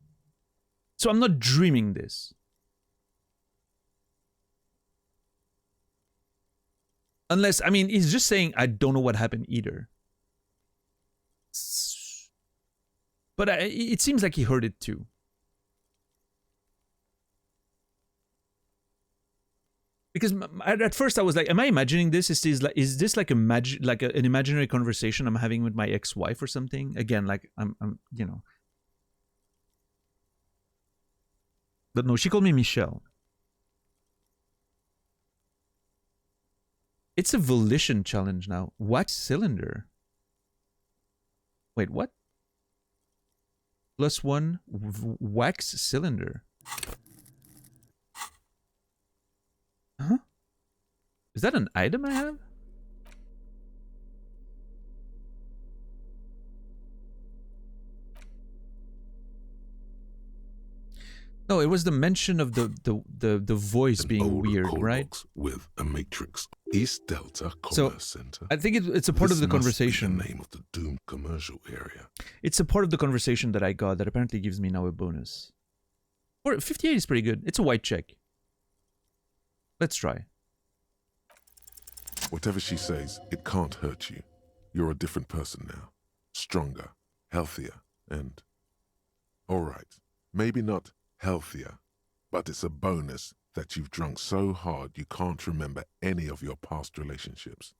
Speaker 1: So I'm not dreaming this. Unless, I mean, he's just saying, I don't know what happened either. But it seems like he heard it too. Because at first I was like, am I imagining this? Is this like an imaginary conversation I'm having with my ex-wife or something? Again, like I'm you know. But no, she called me Michelle. It's a volition challenge now. Wax cylinder. Wait, what? +1 wax cylinder. Huh? Is that an item I have? No, it was the mention of the voice being weird, right?
Speaker 2: With a matrix. East Delta Commerce Center.
Speaker 1: I think it's a part of the conversation.
Speaker 2: Must be the name of the doomed commercial area.
Speaker 1: It's a part of the conversation that I got that apparently gives me now a bonus. Or 58 is pretty good. It's a white check. Let's try.
Speaker 2: Whatever she says, it can't hurt you. You're a different person now. Stronger, healthier, and... Alright, maybe not healthier, but it's a bonus that you've drunk so hard you can't remember any of your past relationships.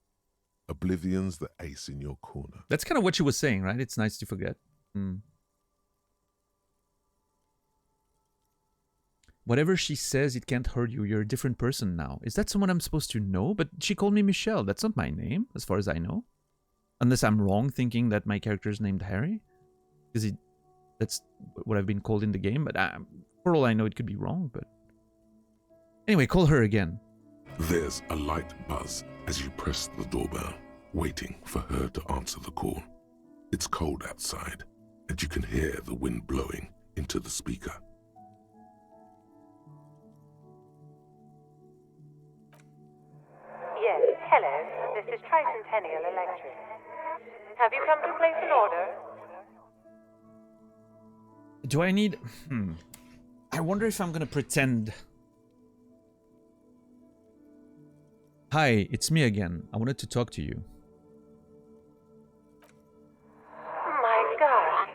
Speaker 2: Oblivion's the ace in your corner.
Speaker 1: That's kind of what she was saying, right? It's nice to forget. Whatever she says, it can't hurt you. You're a different person now. Is that someone I'm supposed to know? But she called me Michelle. That's not my name, as far as I know. Unless I'm wrong thinking that my character is named Harry. Because that's what I've been called in the game. But for all I know, it could be wrong. But anyway, call her again.
Speaker 2: There's a light buzz as you press the doorbell, waiting for her to answer the call. It's cold outside, and you can hear the wind blowing into the speaker.
Speaker 6: Yes, hello. This is Tricentennial Electric. Have you come to place an order?
Speaker 1: Do I need... I wonder if I'm gonna pretend... Hi, it's me again. I wanted to talk to you.
Speaker 6: My God.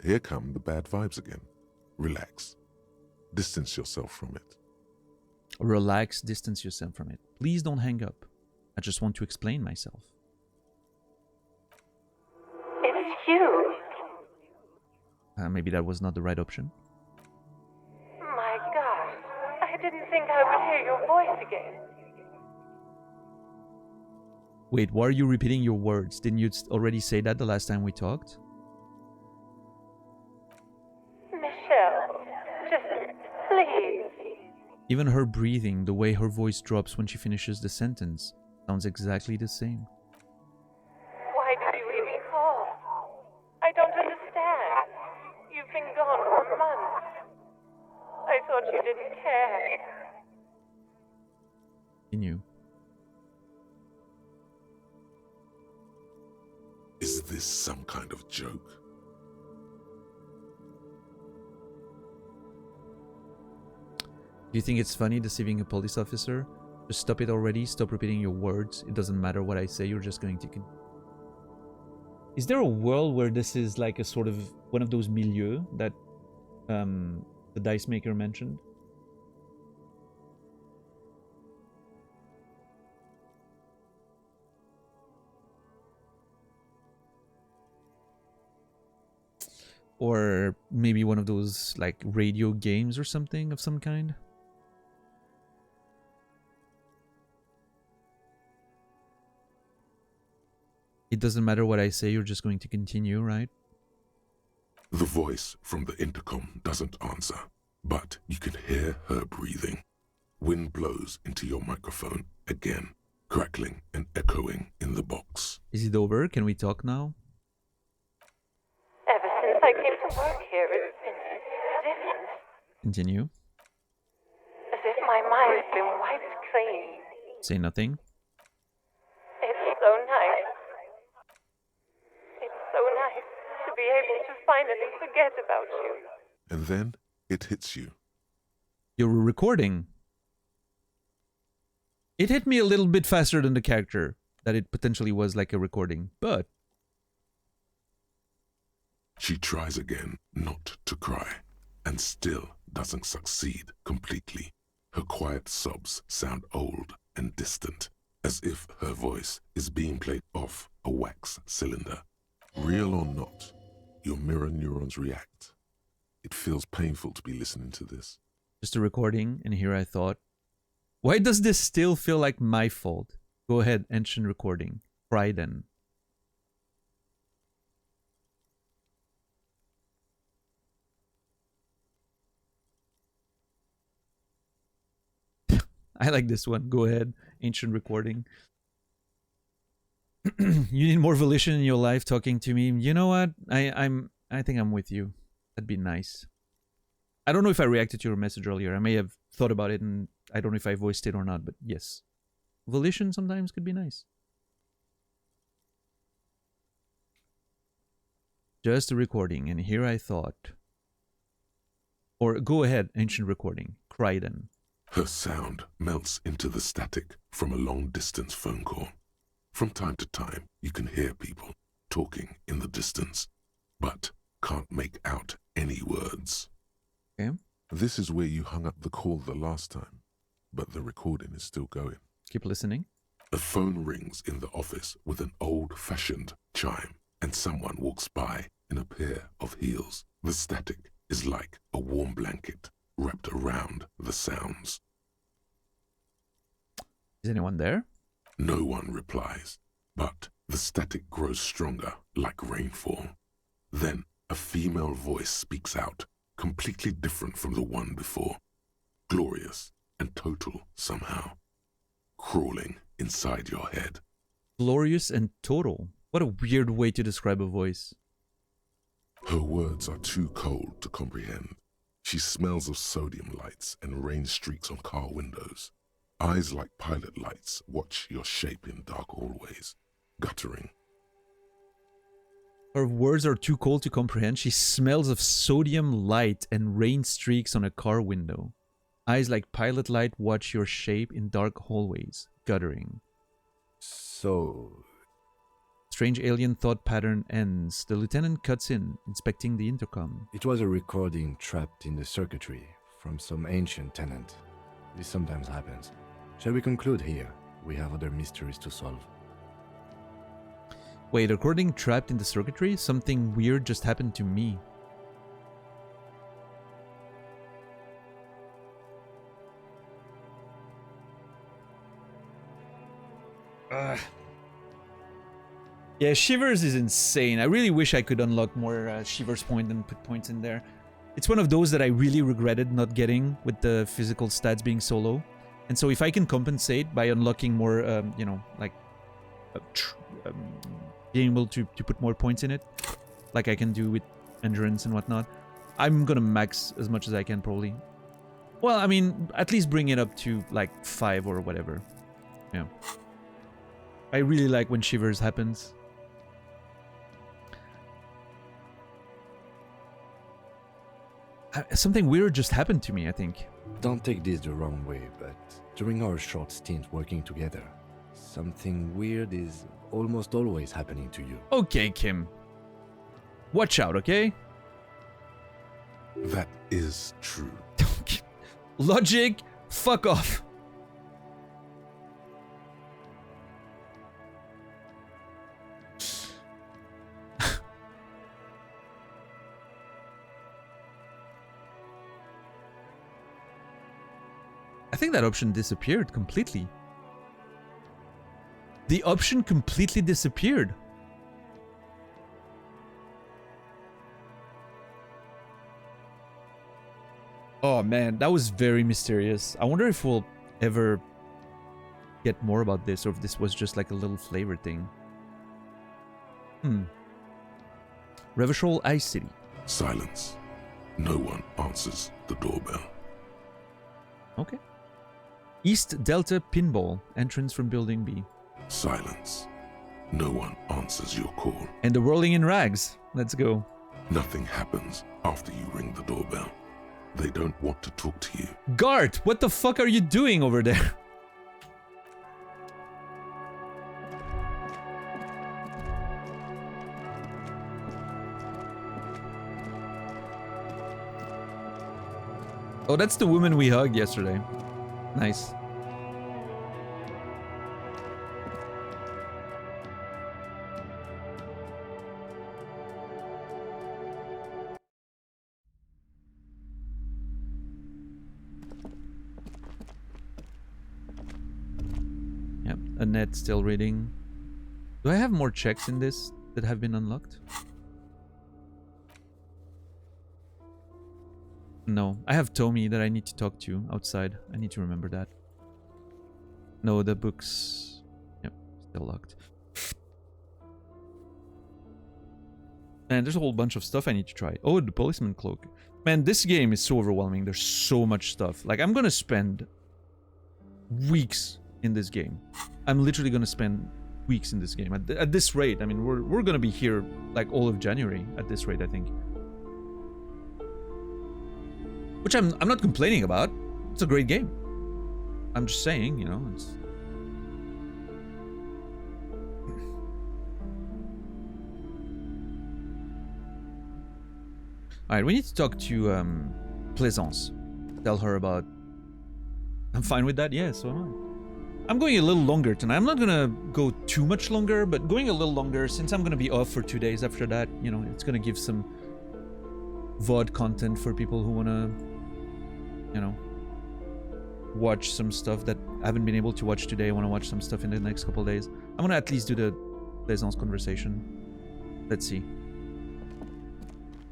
Speaker 2: Here come the bad vibes again. Relax. Distance yourself from it.
Speaker 1: Relax, distance yourself from it. Please don't hang up. I just want to explain myself.
Speaker 6: It's you.
Speaker 1: Maybe that was not the right option.
Speaker 6: My God. I didn't think I would hear your voice again.
Speaker 1: Wait, why are you repeating your words? Didn't you already say that the last time we talked?
Speaker 6: Michelle, just please.
Speaker 1: Even her breathing, the way her voice drops when she finishes the sentence, sounds exactly the same.
Speaker 6: Why did you even call? I don't understand. You've been gone for months. I thought you didn't care.
Speaker 1: Continue.
Speaker 2: Is this some kind of joke?
Speaker 1: Do you think it's funny deceiving a police officer? Just stop it already. Stop repeating your words. It doesn't matter what I say. You're just going to... Is there a world where this is like a sort of one of those milieux that the dice maker mentioned? Or maybe one of those like radio games or something of some kind? It doesn't matter what I say, you're just going to continue, right?
Speaker 2: The voice from the intercom doesn't answer, but you can hear her breathing. Wind blows into your microphone again, crackling and echoing in the box.
Speaker 1: Is it over? Can we talk now?
Speaker 6: Ever since I came to work here, it's been different.
Speaker 1: Continue.
Speaker 6: As if my mind's been wiped clean.
Speaker 1: Say nothing.
Speaker 6: It's so nice. It's so nice to be able to finally forget about you.
Speaker 2: And then it hits you.
Speaker 1: You're recording. It hit me a little bit faster than the character, that it potentially was like a recording, but...
Speaker 2: She tries again not to cry, and still doesn't succeed completely. Her quiet sobs sound old and distant, as if her voice is being played off a wax cylinder. Real or not, your mirror neurons react. It feels painful to be listening to this.
Speaker 1: Just a recording, and here I thought, why does this still feel like my fault? Go ahead, ancient recording. Cry then. I like this one. Go ahead, ancient recording. You need more volition in your life talking to me. You know what? I think I'm with you. That'd be nice. I don't know if I reacted to your message earlier. I may have thought about it and I don't know if I voiced it or not, but yes. Volition sometimes could be nice. Just a recording, and here I thought. Or go ahead, ancient recording. Cry then.
Speaker 2: Her sound melts into the static from a long-distance phone call. From time to time, you can hear people talking in the distance, but can't make out any words.
Speaker 1: Okay.
Speaker 2: This is where you hung up the call the last time, but the recording is still going.
Speaker 1: Keep listening.
Speaker 2: A phone rings in the office with an old-fashioned chime, and someone walks by in a pair of heels. The static is like a warm blanket wrapped around the sounds.
Speaker 1: Is anyone there?
Speaker 2: No one replies, but the static grows stronger like rainfall. Then a female voice speaks out, completely different from the one before. Glorious and total somehow. Crawling inside your head.
Speaker 1: Glorious and total. What a weird way to describe a voice.
Speaker 2: Her words are too cold to comprehend. She smells of sodium lights and rain streaks on car windows. Eyes like pilot lights watch your shape in dark hallways, guttering.
Speaker 1: Her words are too cold to comprehend. She smells of sodium light and rain streaks on a car window. Eyes like pilot light watch your shape in dark hallways, guttering.
Speaker 4: So,
Speaker 1: Strange alien thought pattern ends. The lieutenant cuts in, inspecting the intercom.
Speaker 4: it was a recording trapped in the circuitry from some ancient tenant. This sometimes happens. Shall we conclude here? We have other mysteries to solve.
Speaker 1: Wait, recording trapped in the circuitry? Something weird just happened to me. Yeah, Shivers is insane. I really wish I could unlock more Shivers point and put points in there. It's one of those that I really regretted not getting with the physical stats being so low. And so if I can compensate by unlocking more, you know, like being able to put more points in it, like I can do with endurance and whatnot, I'm gonna max as much as I can probably. Well, I mean, at least bring it up to like 5 or whatever. Yeah. I really like when Shivers happens. Something weird just happened to me, I think.
Speaker 4: Don't take this the wrong way, but during our short stint working together, something weird is almost always happening to you.
Speaker 1: Okay, Kim. Watch out, okay?
Speaker 2: That is true.
Speaker 1: Logic, fuck off. I think that option disappeared completely. The option completely disappeared. Oh man, that was very mysterious. I wonder if we'll ever get more about this, or if this was just like a little flavor thing. Revachol Ice City.
Speaker 2: Silence. No one answers the doorbell.
Speaker 1: Okay. East Delta Pinball, entrance from Building B.
Speaker 2: Silence. No one answers your call.
Speaker 1: And the Whirling in Rags. Let's go.
Speaker 2: Nothing happens after you ring the doorbell. They don't want to talk to you.
Speaker 1: Gart, what the fuck are you doing over there? Oh, that's the woman we hugged yesterday. Nice. Yep, Annette still reading. Do I have more checks in this that have been unlocked? No, I have Tommy that I need to talk to outside. I need to remember that. No, the books... Yep, still locked. Man, there's a whole bunch of stuff I need to try. Oh, the policeman cloak. Man, this game is so overwhelming. There's so much stuff. Like, I'm gonna spend weeks in this game. I'm literally gonna spend weeks in this game. At this rate, I mean, we're gonna be here like all of January at this rate, I think. Which I'm not complaining about. It's a great game. I'm just saying, you know, it's... Alright, we need to talk to Plaisance. Tell her about... I'm fine with that, yeah, so am I. I'm going a little longer tonight. I'm not gonna go too much longer, but going a little longer since I'm gonna be off for 2 days after that. You know, it's gonna give some VOD content for people who wanna, you know, watch some stuff that I haven't been able to watch today. I wanna watch some stuff in the next couple days. I'm gonna at least do the Plaisance conversation. Let's see.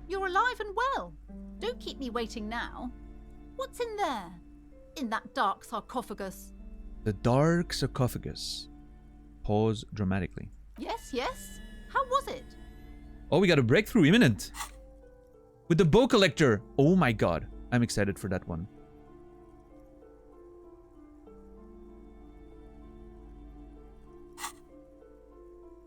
Speaker 7: You're alive and well. Don't keep me waiting now. What's in there? In that dark sarcophagus?
Speaker 1: The dark sarcophagus. Pause dramatically.
Speaker 7: Yes, yes. How was it?
Speaker 1: Oh, we got a breakthrough imminent. With the bow collector. Oh my god. I'm excited for that one.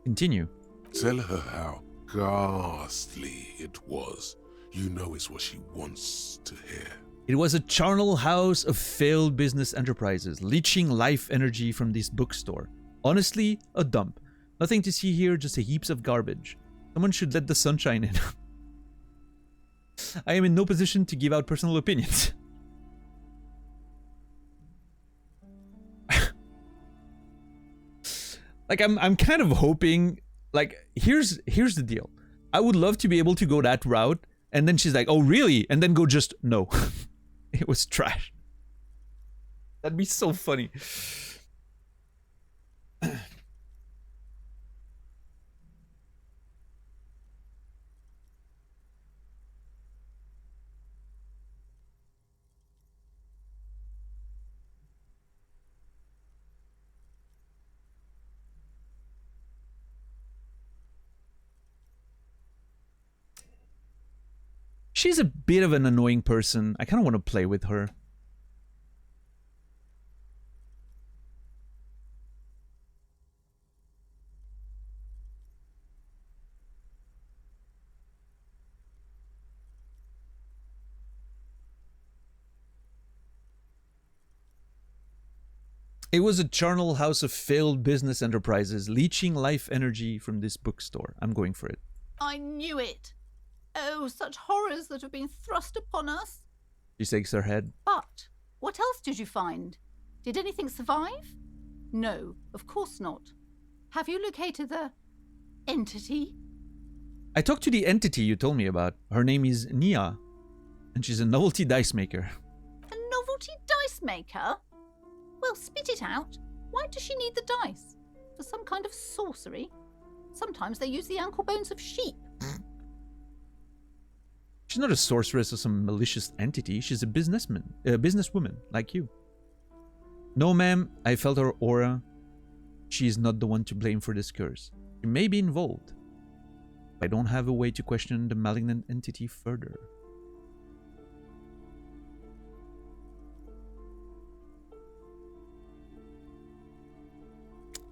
Speaker 1: Continue.
Speaker 2: Tell her how ghastly it was. You know it's what she wants to hear.
Speaker 1: It was a charnel house of failed business enterprises, leeching life energy from this bookstore. Honestly, a dump. Nothing to see here, just a heaps of garbage. Someone should let the sunshine in. I am in no position to give out personal opinions. Like I'm kind of hoping, like, here's the deal. I would love to be able to go that route, and then she's like, "Oh, really?" And then go just no. It was trash. That'd be so funny. She's a bit of an annoying person. I kind of want to play with her. It was a charnel house of failed business enterprises, leeching life energy from this bookstore. I'm going for it.
Speaker 7: I knew it. Oh, such horrors that have been thrust upon us.
Speaker 1: She shakes her head.
Speaker 7: But what else did you find? Did anything survive? No, of course not. Have you located the entity?
Speaker 1: I talked to the entity you told me about. Her name is Nia, and she's a novelty dice maker.
Speaker 7: A novelty dice maker? Well, spit it out. Why does she need the dice? For some kind of sorcery? Sometimes they use the ankle bones of sheep.
Speaker 1: She's not a sorceress or some malicious entity. She's a businesswoman like you. No, ma'am, I felt her aura. She is not the one to blame for this curse. She may be involved. I don't have a way to question the malignant entity further.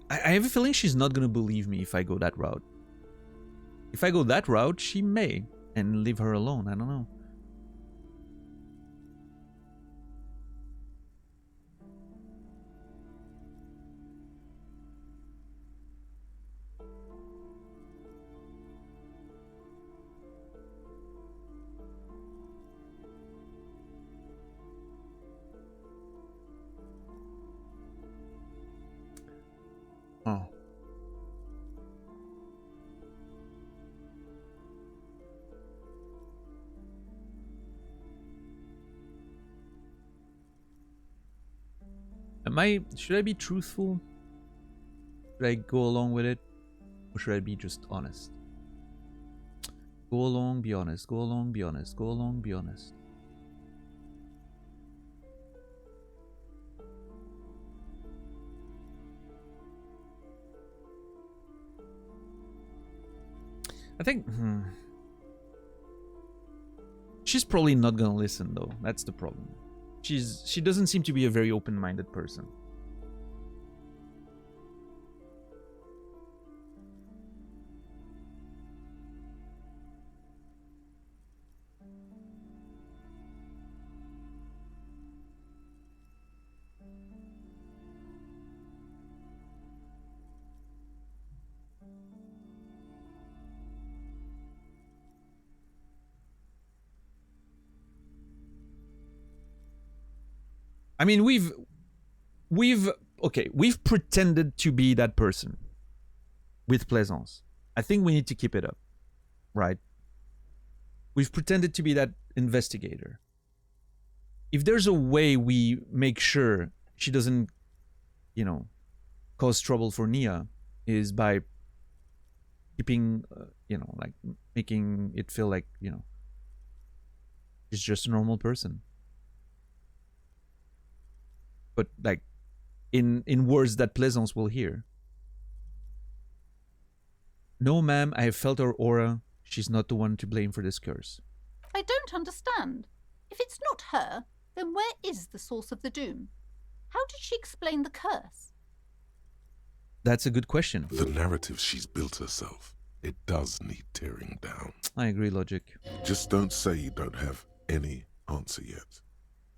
Speaker 1: I have a feeling she's not going to believe me if I go that route. If I go that route, she may. And leave her alone. I don't know. Oh. Should I be truthful? Should I go along with it? Or should I be just honest? Go along, be honest. Go along, be honest. Go along, be honest. I think... She's probably not gonna listen though. That's the problem. She doesn't seem to be a very open-minded person. I mean, we've pretended to be that person with Plaisance. I think we need to keep it up, right? We've pretended to be that investigator. If there's a way we make sure she doesn't, cause trouble for Nia, is by keeping, like making it feel like, she's just a normal person. But like in words that Plaisance will hear. No, ma'am, I have felt her aura. She's not the one to blame for this curse.
Speaker 7: I don't understand. If it's not her, then where is the source of the doom? How did she explain the curse?
Speaker 1: That's a good question.
Speaker 2: The narrative she's built herself. it does need tearing down.
Speaker 1: I agree, Logic.
Speaker 2: Just don't say you don't have any answer yet.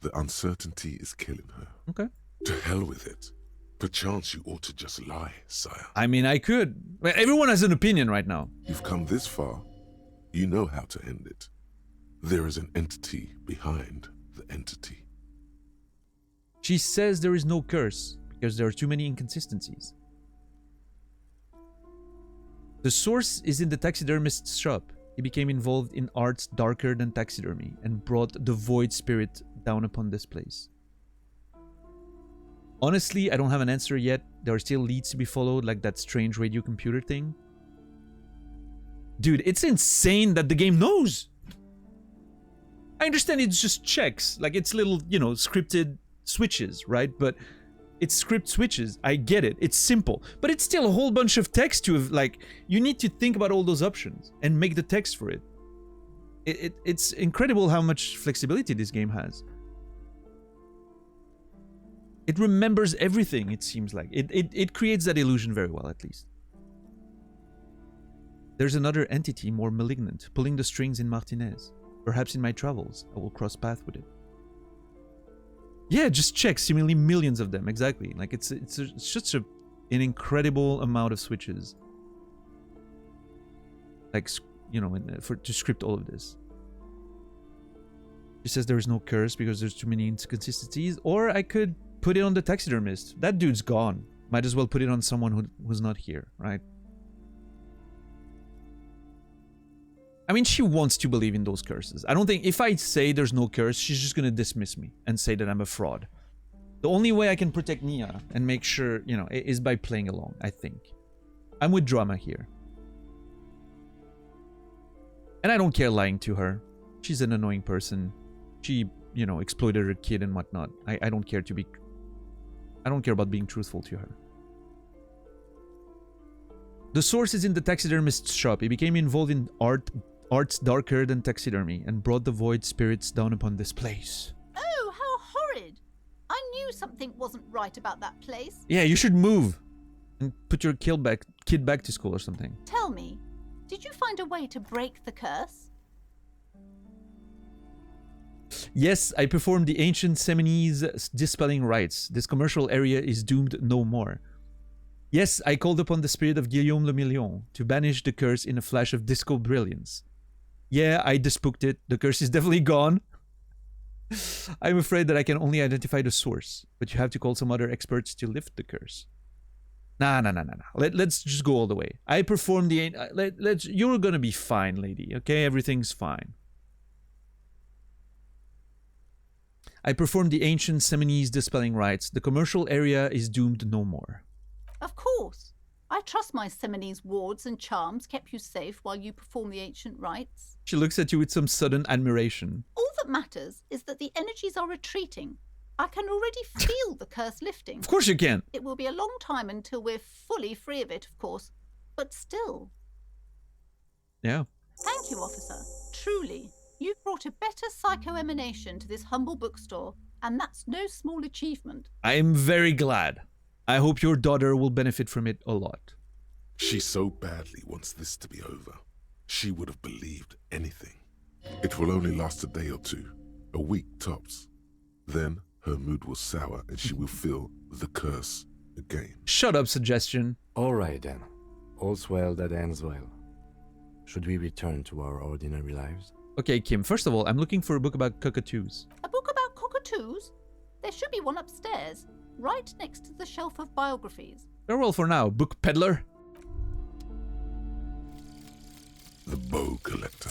Speaker 2: The uncertainty is killing her.
Speaker 1: Okay.
Speaker 2: To hell with it. Perchance you ought to just lie, sire.
Speaker 1: I mean, I could. But everyone has an opinion right now.
Speaker 2: You've come this far. You know how to end it. There is an entity behind the entity.
Speaker 1: She says there is no curse because there are too many inconsistencies. The source is in the taxidermist's shop. He became involved in arts darker than taxidermy and brought the void spirit down upon this place. Honestly, I don't have an answer yet. There are still leads to be followed, like that strange radio computer thing. Dude, it's insane that the game knows. I understand it's just checks, like it's little, you know, scripted switches, right? But it's script switches. I get it. It's simple. But it's still a whole bunch of text to have, like, you need to think about all those options and make the text for it. It's incredible how much flexibility this game has. It remembers everything, it seems like. It creates that illusion very well, at least. There's another entity more malignant, pulling the strings in Martinez. Perhaps in my travels, I will cross paths with it. Yeah, just check. Seemingly millions of them, exactly. Like, it's such an incredible amount of switches. Like, you know, to script all of this. She says there is no curse because there's too many inconsistencies. Or I could put it on the taxidermist. That dude's gone. Might as well put it on someone who's not here, right? I mean, she wants to believe in those curses. I don't think, if I say there's no curse, she's just gonna dismiss me and say that I'm a fraud. The only way I can protect Nia and make sure, you know, is by playing along, I think. I'm with drama here. And I don't care lying to her. She's an annoying person. She, you know, exploited her kid and whatnot. I don't care to be... I don't care about being truthful to her. The source is in the taxidermist's shop. He became involved in arts darker than taxidermy and brought the void spirits down upon this place.
Speaker 7: Oh, how horrid! I knew something wasn't right about that place.
Speaker 1: Yeah, you should move and put your kid back to school or something.
Speaker 7: Tell me, did you find a way to break the curse?
Speaker 1: Yes, I performed the ancient Seminese dispelling rites. This commercial area is doomed no more. Yes, I called upon the spirit of Guillaume le Million to banish the curse in a flash of disco brilliance. Yeah, I dispooked it. The curse is definitely gone. I'm afraid that I can only identify the source, but you have to call some other experts to lift the curse. Nah. Let's just go all the way. I performed the... You're gonna be fine, lady, okay? Everything's fine. I performed the ancient Seminese dispelling rites. The commercial area is doomed no more.
Speaker 7: Of course. I trust my Seminese wards and charms kept you safe while you perform the ancient rites.
Speaker 1: She looks at you with some sudden admiration.
Speaker 7: All that matters is that the energies are retreating. I can already feel the curse lifting.
Speaker 1: Of course you can.
Speaker 7: It will be a long time until we're fully free of it, of course. But still.
Speaker 1: Yeah.
Speaker 7: Thank you, officer. Truly, you've brought a better psycho-emanation to this humble bookstore, and that's no small achievement.
Speaker 1: I am very glad. I hope your daughter will benefit from it a lot.
Speaker 2: She so badly wants this to be over. She would have believed anything. It will only last a day or two, a week tops. Then her mood will sour and she will feel the curse again.
Speaker 1: Shut up, suggestion.
Speaker 4: All right then. All's well that ends well. Should we return to our ordinary lives?
Speaker 1: Okay, Kim, first of all, I'm looking for a book about cockatoos.
Speaker 7: A book about cockatoos? There should be one upstairs, right next to the shelf of biographies.
Speaker 1: Farewell for now, book peddler.
Speaker 2: The Bow Collector.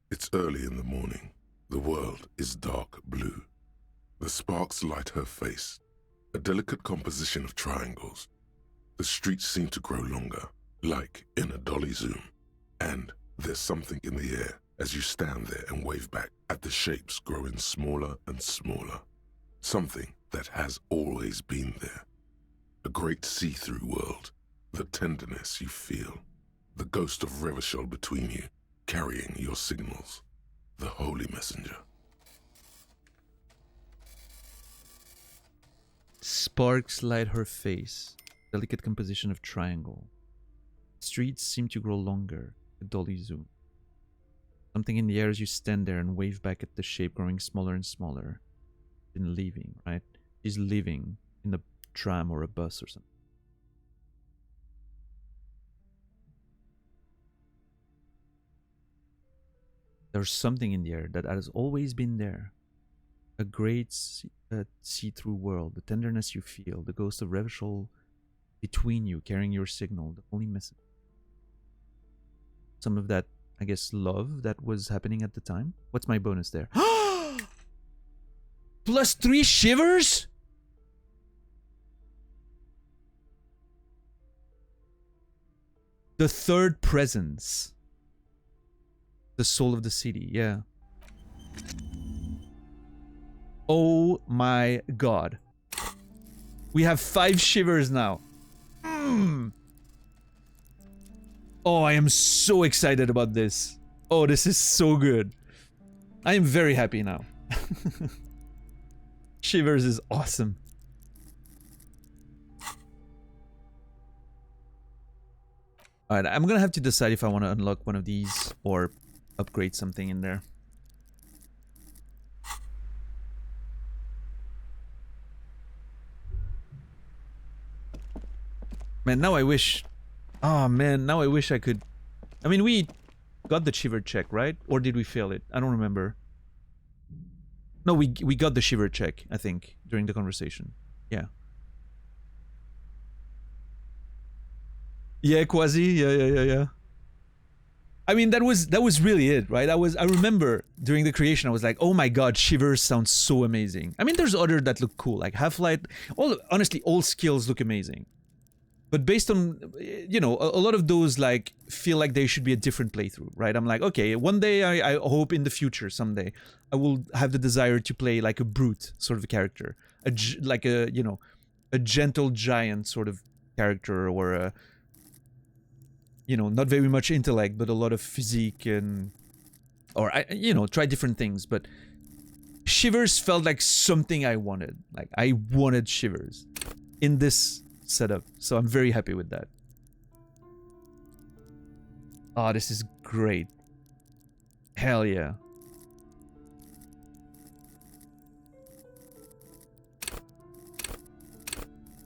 Speaker 2: It's early in the morning. The world is dark blue. The sparks light her face, a delicate composition of triangles. The streets seem to grow longer, like in a dolly zoom. And there's something in the air as you stand there and wave back at the shapes growing smaller and smaller. Something that has always been there. A great see-through world. The tenderness you feel. The ghost of Revachol between you, carrying your signals. The holy messenger.
Speaker 1: Sparks light her face. Delicate composition of triangle. Streets seem to grow longer. A dolly zoom. Something in the air as you stand there and wave back at the shape growing smaller and smaller. And leaving, right? She's leaving in a tram or a bus or something. There's something in the air that has always been there. A great see-through world, the tenderness you feel, the ghost of Revachol between you, carrying your signal, the only message. Some of that, I guess, love that was happening at the time. What's my bonus there? +3 shivers? The third presence. The soul of the city, yeah. Oh my god. We have 5 shivers now. Oh, I am so excited about this. Oh, this is so good. I am very happy now. Shivers is awesome. Alright, I'm gonna have to decide if I want to unlock one of these or upgrade something in there. Man, now I wish... Oh man, now I wish I could... I mean, we got the shiver check, right? Or did we fail it? I don't remember. No, we got the shiver check, I think, during the conversation. Yeah. Yeah, Quasi. Yeah. I mean, that was really it, right? I remember during the creation, I was like, oh my god, Shivers sounds so amazing. I mean, there's other that look cool, like Half-Light. Honestly, all skills look amazing. But based on, you know, a lot of those, like, feel like they should be a different playthrough, right? I'm like, okay, one day, I hope in the future, someday, I will have the desire to play like a brute sort of a character. Like a, you know, a gentle giant sort of character, or a, you know, not very much intellect, but a lot of physique and... Or, you know, try different things, but... Shivers felt like something I wanted. Like, I wanted Shivers in this setup, so I'm very happy with that. Oh, this is great. Hell yeah.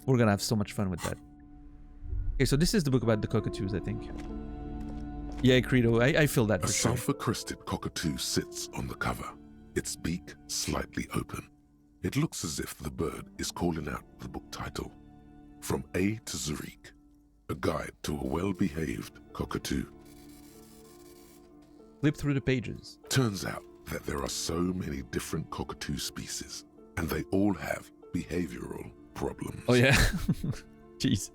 Speaker 1: We're gonna have so much fun with that. Okay, so this is the book about the cockatoos, I think. Yeah, Credo, I feel that.
Speaker 2: A sulfur-crested cockatoo sits on the cover, its beak slightly open. It looks as if the bird is calling out the book title. From A to Zurich, a guide to a well-behaved cockatoo.
Speaker 1: Flip through the pages.
Speaker 2: Turns out that there are so many different cockatoo species, and they all have behavioral problems.
Speaker 1: Oh yeah? Jeez.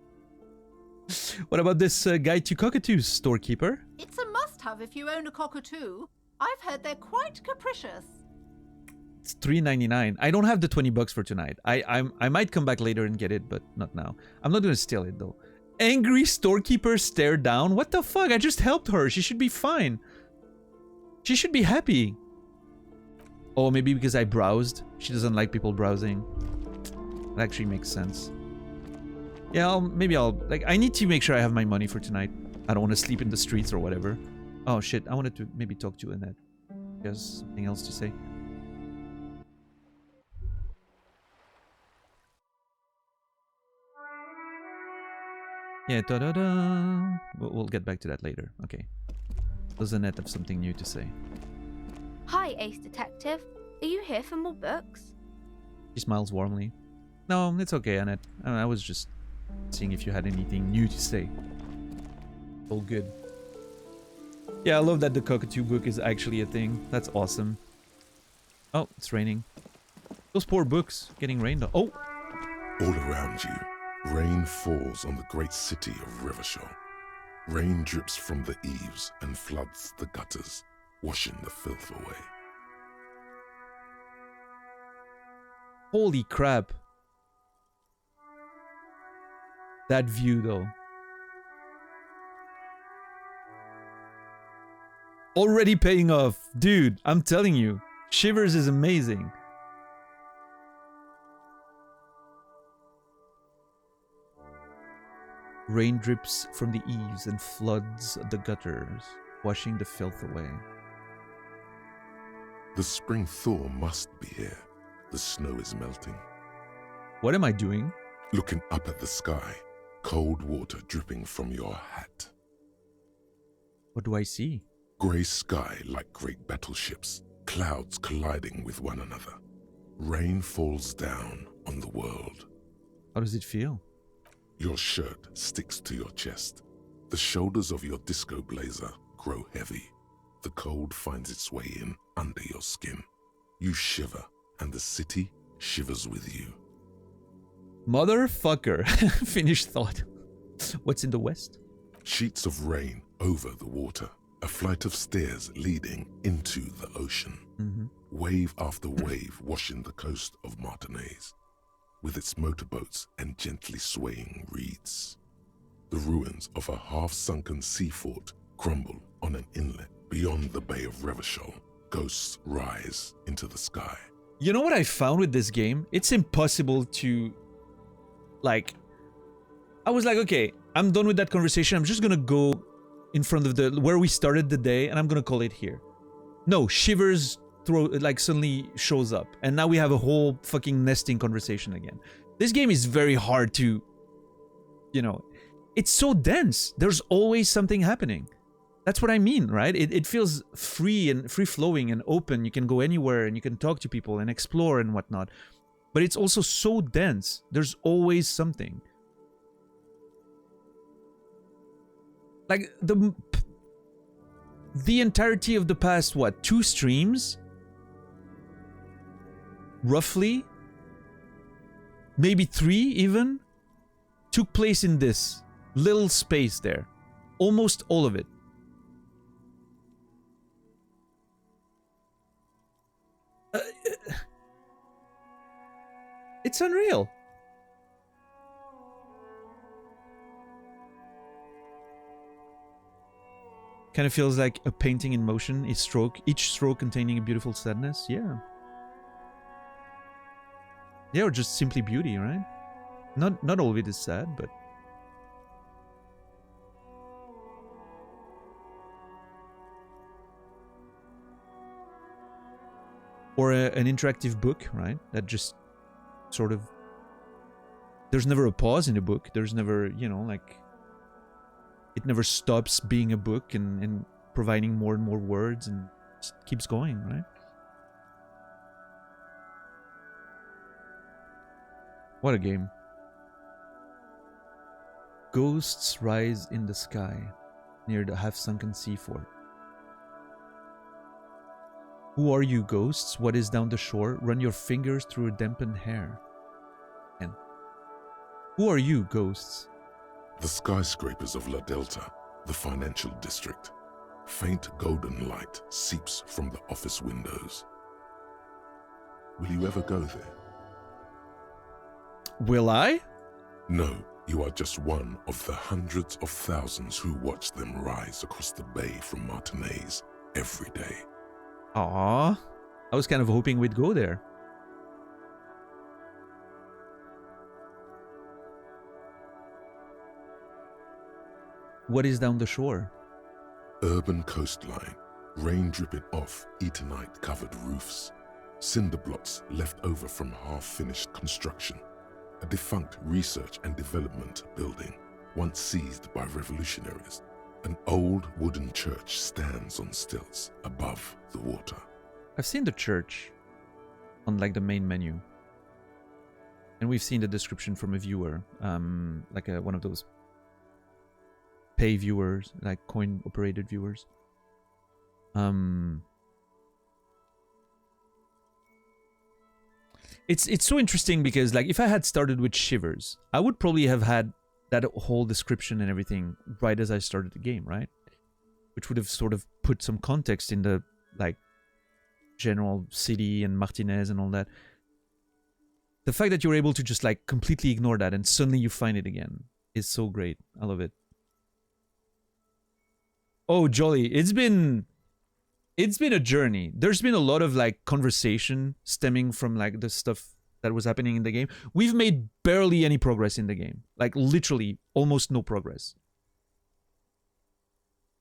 Speaker 1: What about this guide to cockatoos, storekeeper?
Speaker 7: It's a must-have if you own a cockatoo. I've heard they're quite capricious.
Speaker 1: It's $3.99. I don't have the $20 for tonight. I might come back later and get it, but not now. I'm not gonna steal it though. Angry storekeeper stare down? What the fuck? I just helped her. She should be fine. She should be happy. Oh, maybe because I browsed. She doesn't like people browsing. That actually makes sense. Yeah, maybe I'll... Like, I need to make sure I have my money for tonight. I don't want to sleep in the streets or whatever. Oh shit, I wanted to maybe talk to Annette. She has something else to say. Yeah, da-da-da. We'll get back to that later. Okay. Does Annette have something new to say?
Speaker 8: Hi, Ace Detective. Are you here for more books?
Speaker 1: She smiles warmly. No, it's okay, Annette. I was just seeing if you had anything new to say. All good. Yeah, I love that the cockatoo book is actually a thing. That's awesome. Oh, it's raining. Those poor books getting rained on. Oh!
Speaker 2: All around you, rain falls on the great city of Revachol. Rain drips from the eaves and floods the gutters, washing the filth away.
Speaker 1: Holy crap. That view, though. Already paying off. Dude, I'm telling you. Shivers is amazing. Rain drips from the eaves and floods the gutters, washing the filth away.
Speaker 2: The spring thaw must be here. The snow is melting.
Speaker 1: What am I doing?
Speaker 2: Looking up at the sky, cold water dripping from your hat.
Speaker 1: What do I see?
Speaker 2: Grey sky like great battleships, clouds colliding with one another. Rain falls down on the world.
Speaker 1: How does it feel?
Speaker 2: Your shirt sticks to your chest. The shoulders of your disco blazer grow heavy. The cold finds its way in under your skin. You shiver, and the city shivers with you.
Speaker 1: Motherfucker. Finished thought. What's in the west?
Speaker 2: Sheets of rain over the water. A flight of stairs leading into the ocean.
Speaker 1: Mm-hmm.
Speaker 2: Wave after wave washing the coast of Martinaise, with its motorboats and gently swaying reeds. The ruins of a half-sunken sea fort crumble on an inlet beyond the Bay of Revachol. Ghosts rise into the sky.
Speaker 1: You know what I found with this game? It's impossible to, like, I was like, okay, I'm done with that conversation. I'm just gonna go in front of the where we started the day, and I'm gonna call it here. No, Shivers suddenly shows up, and now we have a whole fucking nesting conversation again. This game is very hard to, you know, it's so dense. There's always something happening. That's what I mean, right? It feels free and free-flowing and open. You can go anywhere and you can talk to people and explore and whatnot. But it's also so dense. There's always something. Like, the entirety of the past, what, 2 streams? Roughly? Maybe 3 even? Took place in this little space there. Almost all of it. It's unreal. Kind of feels like a painting in motion, each stroke containing a beautiful sadness. Yeah. Yeah, or just simply beauty, right? Not all of it is sad, but or an interactive book, right? That just sort of, there's never a pause in a book. There's never, you know, like, it never stops being a book and providing more and more words and just keeps going, right? What a game. Ghosts rise in the sky near the half-sunken sea fort. Who are you, ghosts? What is down the shore? Run your fingers through her dampened hair. And who are you, ghosts?
Speaker 2: The skyscrapers of La Delta, the financial district. Faint golden light seeps from the office windows. Will you ever go there?
Speaker 1: Will I?
Speaker 2: No, you are just one of the hundreds of thousands who watch them rise across the bay from Martinaise every day.
Speaker 1: Aww. I was kind of hoping we'd go there. What is down the shore?
Speaker 2: Urban coastline, rain dripping off Eternite-covered roofs, cinder blocks left over from half-finished construction, a defunct research and development building, once seized by revolutionaries. An old wooden church stands on stilts above the water.
Speaker 1: I've seen the church on like the main menu. And we've seen the description from a viewer, like one of those pay viewers, like coin-operated viewers. It's so interesting because, like, if I had started with Shivers, I would probably have had that whole description and everything right as I started the game, right? Which would have sort of put some context in the, like, general city and Martinez and all that. The fact that you're able to just, like, completely ignore that and suddenly you find it again is so great. I love it. Oh, Jolly, it's been a journey. There's been a lot of, like, conversation stemming from, like, the stuff that was happening in the game. We've made barely any progress in the game. Like literally almost no progress.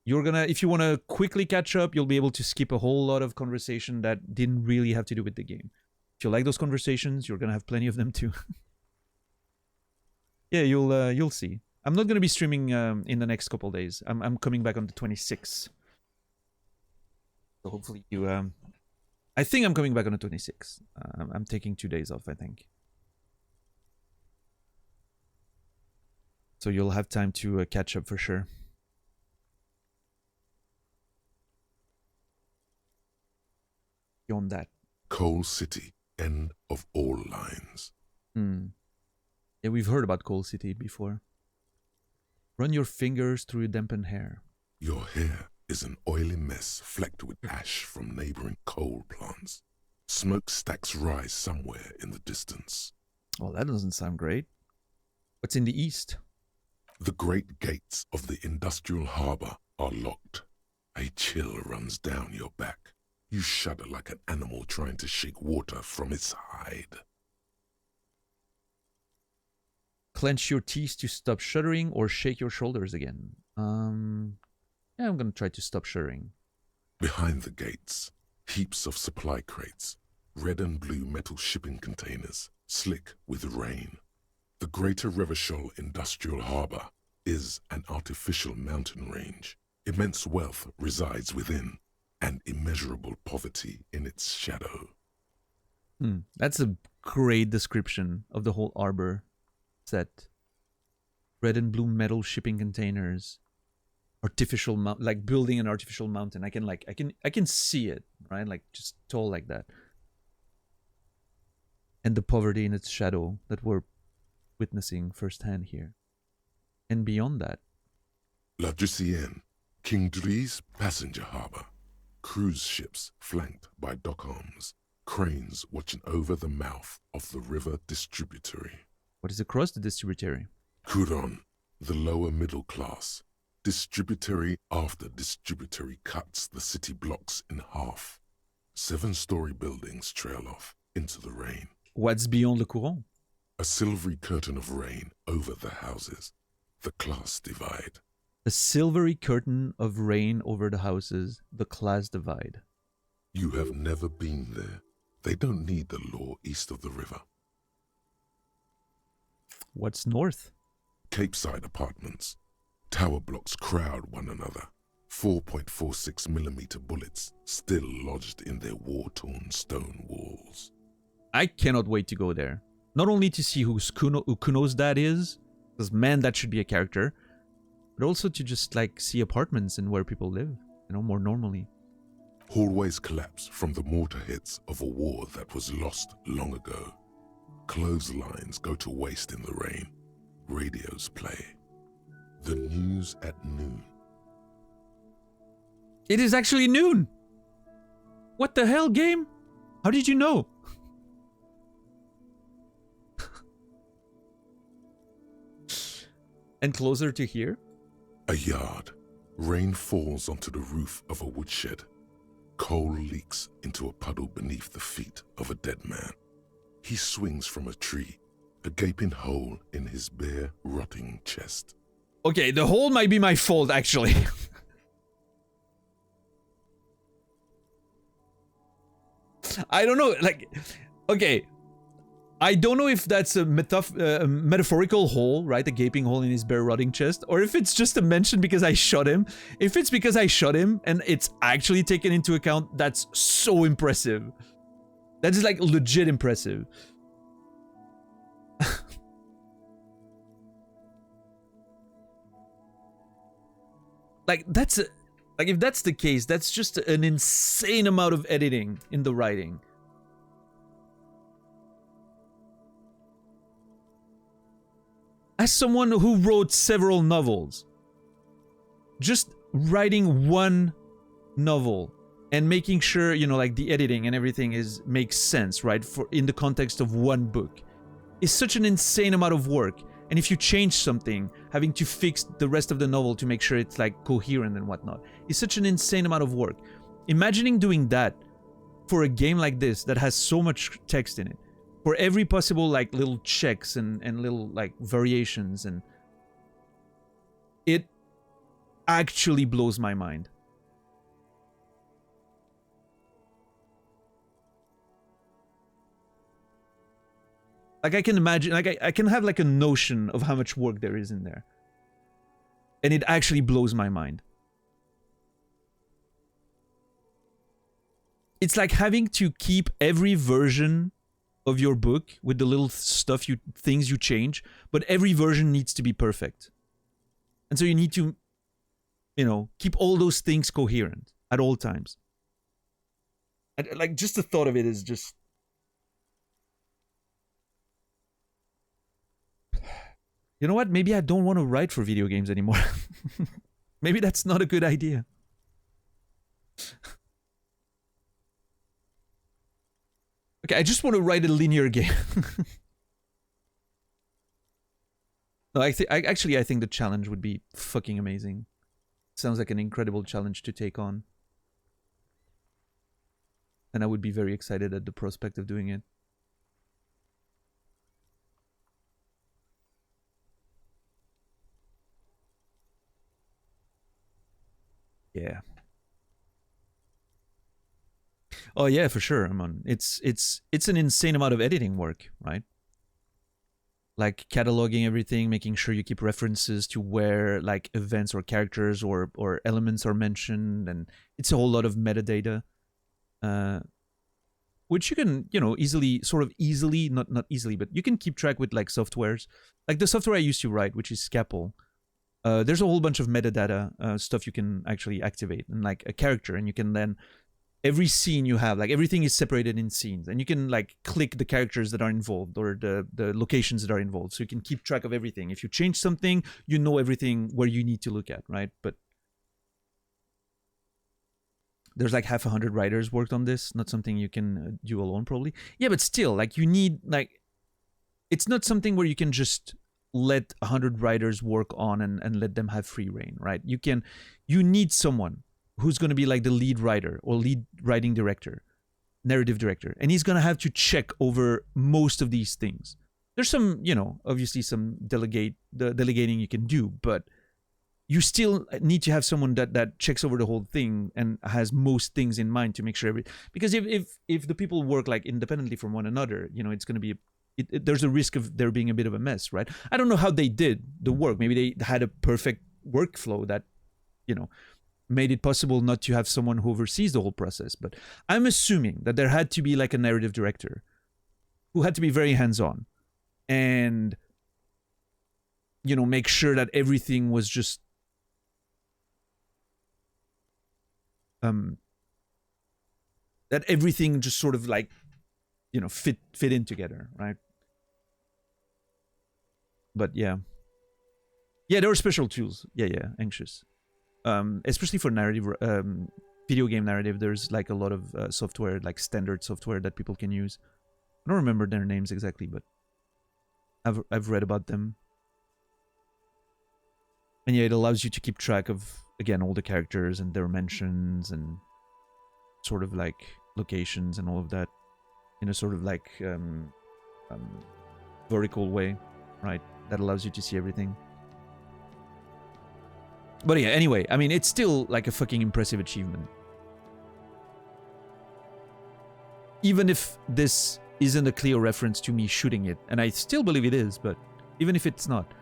Speaker 1: If you want to quickly catch up, you'll be able to skip a whole lot of conversation that didn't really have to do with the game. If you like those conversations, you're gonna have plenty of them too. Yeah, you'll see. I'm not gonna be streaming in the next couple days. I'm coming back on the 26th. So hopefully you I think I'm coming back on the 26th. I'm taking 2 days off, I think. So you'll have time to catch up for sure. Beyond that.
Speaker 2: Coal City, end of all lines.
Speaker 1: Yeah, we've heard about Coal City before. Run your fingers through your dampened hair.
Speaker 2: Your hair is an oily mess flecked with ash from neighboring coal plants. Smokestacks rise somewhere in the distance.
Speaker 1: Well, that doesn't sound great. What's in the east?
Speaker 2: The great gates of the industrial harbor are locked. A chill runs down your back. You shudder like an animal trying to shake water from its hide.
Speaker 1: Clench your teeth to stop shuddering or shake your shoulders again. Yeah, I'm gonna try to stop shuddering.
Speaker 2: Behind the gates, heaps of supply crates, red and blue metal shipping containers, slick with rain. The Greater Revachol Industrial Harbor is an artificial mountain range. Immense wealth resides within, and immeasurable poverty in its shadow.
Speaker 1: That's a great description of the whole harbor set. Red and blue metal shipping containers, artificial like building an artificial mountain. I can see it, right? Like just tall like that. And the poverty in its shadow that we're witnessing firsthand here. And beyond that,
Speaker 2: La Drusienne, King Dries passenger harbor. Cruise ships flanked by dock arms, cranes watching over the mouth of the river distributary.
Speaker 1: what is across the distributary?
Speaker 2: Couronne, the lower middle class. Distributary after distributary cuts the city blocks in half. 7-story buildings trail off into the rain.
Speaker 1: What's beyond Le Courant?
Speaker 2: A silvery curtain of rain over the houses. The class divide.
Speaker 1: A silvery curtain of rain over the houses, the class divide.
Speaker 2: You have never been there. They don't need the law east of the river.
Speaker 1: What's north?
Speaker 2: Capeside apartments. Tower blocks crowd one another. 4.46mm bullets still lodged in their war-torn stone walls.
Speaker 1: I cannot wait to go there. Not only to see who Kuno's dad is, because man, that should be a character, but also to just like see apartments and where people live, you know, more normally.
Speaker 2: Hallways collapse from the mortar hits of a war that was lost long ago. Clotheslines go to waste in the rain. Radios play. The news at noon.
Speaker 1: It is actually noon! What the hell, game? How did you know? And closer to here?
Speaker 2: A yard. Rain falls onto the roof of a woodshed. Coal leaks into a puddle beneath the feet of a dead man. He swings from a tree, a gaping hole in his bare, rotting chest.
Speaker 1: Okay, the hole might be my fault, actually. I don't know, like, okay. I don't know if that's a metaphorical hole, right? A gaping hole in his bare rotting chest, or if it's just a mention because I shot him. If it's because I shot him and it's actually taken into account, that's so impressive. That is like legit impressive. Like that's like if that's the case, that's just an insane amount of editing in the writing. As someone who wrote several novels, just writing one novel and making sure, you know, like the editing and everything makes sense, right? For in the context of one book is such an insane amount of work. And if you change something, having to fix the rest of the novel to make sure it's like coherent and whatnot is such an insane amount of work. Imagining doing that for a game like this that has so much text in it for every possible like little checks and little like variations, and it actually blows my mind. Like I can imagine, like I can have like a notion of how much work there is in there. And it actually blows my mind. It's like having to keep every version of your book with the little stuff things you change, but every version needs to be perfect. And so you need to, you know, keep all those things coherent at all times. And, like, just the thought of it is just... You know what? Maybe I don't want to write for video games anymore. Maybe that's not a good idea. Okay, I just want to write a linear game. No, I think the challenge would be fucking amazing. Sounds like an incredible challenge to take on. And I would be very excited at the prospect of doing it. Yeah. Oh yeah, for sure. It's an insane amount of editing work, right? Like cataloging everything, making sure you keep references to where like events or characters or elements are mentioned, and it's a whole lot of metadata, which you can, you know, easily, not easily, but you can keep track with like softwares, like the software I used to write, which is Scapel. There's a whole bunch of metadata stuff you can actually activate, and like a character, and you can then, every scene you have, like everything is separated in scenes, and you can like click the characters that are involved or the locations that are involved, so you can keep track of everything. If you change something, you know everything where you need to look at, right? But there's like 100 writers worked on this, not something you can do alone probably. Yeah, but still, like you need, like, it's not something where you can just let 100 writers work on and let them have free reign, right? You need someone who's going to be like the lead writer or lead writing director, narrative director, and he's going to have to check over most of these things. There's some, you know, obviously some delegating you can do, but you still need to have someone that checks over the whole thing and has most things in mind to make sure because if the people work like independently from one another, you know, it's going to be there's a risk of there being a bit of a mess, right? I don't know how they did the work. Maybe they had a perfect workflow that, you know, made it possible not to have someone who oversees the whole process. But I'm assuming that there had to be like a narrative director who had to be very hands-on and, you know, make sure that everything was just that everything just sort of like, you know, fit in together, right? But yeah, there are special tools. Yeah, anxious. Especially for narrative, video game narrative, there's like a lot of software, like standard software that people can use. I don't remember their names exactly, but I've read about them. And yeah, it allows you to keep track of, again, all the characters and their mentions and sort of like locations and all of that in a sort of like vertical way, right? That allows you to see everything. But yeah, anyway, I mean, it's still like a fucking impressive achievement. Even if this isn't a clear reference to me shooting it, and I still believe it is, but even if it's not,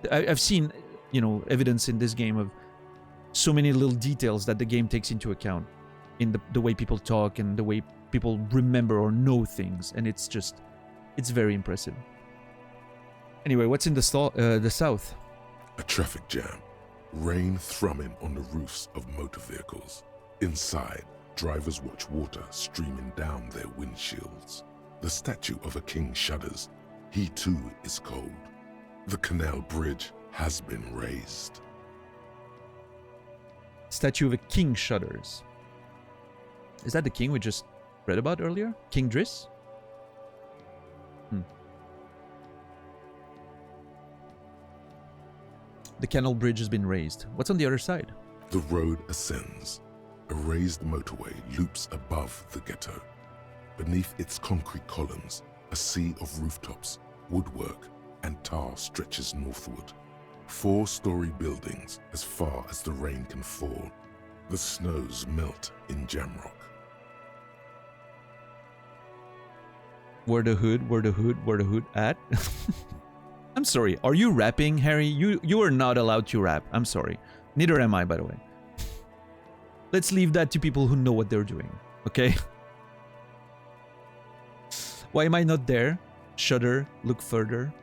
Speaker 1: I've seen, you know, evidence in this game of so many little details that the game takes into account in the way people talk and the way people remember or know things, and it's very impressive. Anyway, what's in the south?
Speaker 2: A traffic jam. Rain thrumming on the roofs of motor vehicles. Inside, drivers watch water streaming down their windshields. The statue of a king shudders. He too is cold. The canal bridge has been raised.
Speaker 1: Statue of a king shudders. Is that the king we just read about earlier? King Driss? The canal bridge has been raised. What's on the other side?
Speaker 2: The road ascends. A raised motorway loops above the ghetto. Beneath its concrete columns, A sea of rooftops, woodwork, and tar stretches northward. 4-story buildings as far as the rain can fall. The snows melt in Jamrock.
Speaker 1: Where the hood at? I'm sorry, are you rapping, Harry? You are not allowed to rap. I'm sorry. Neither am I, by the way. Let's leave that to people who know what they're doing, okay? Why am I not there? Shudder, look further.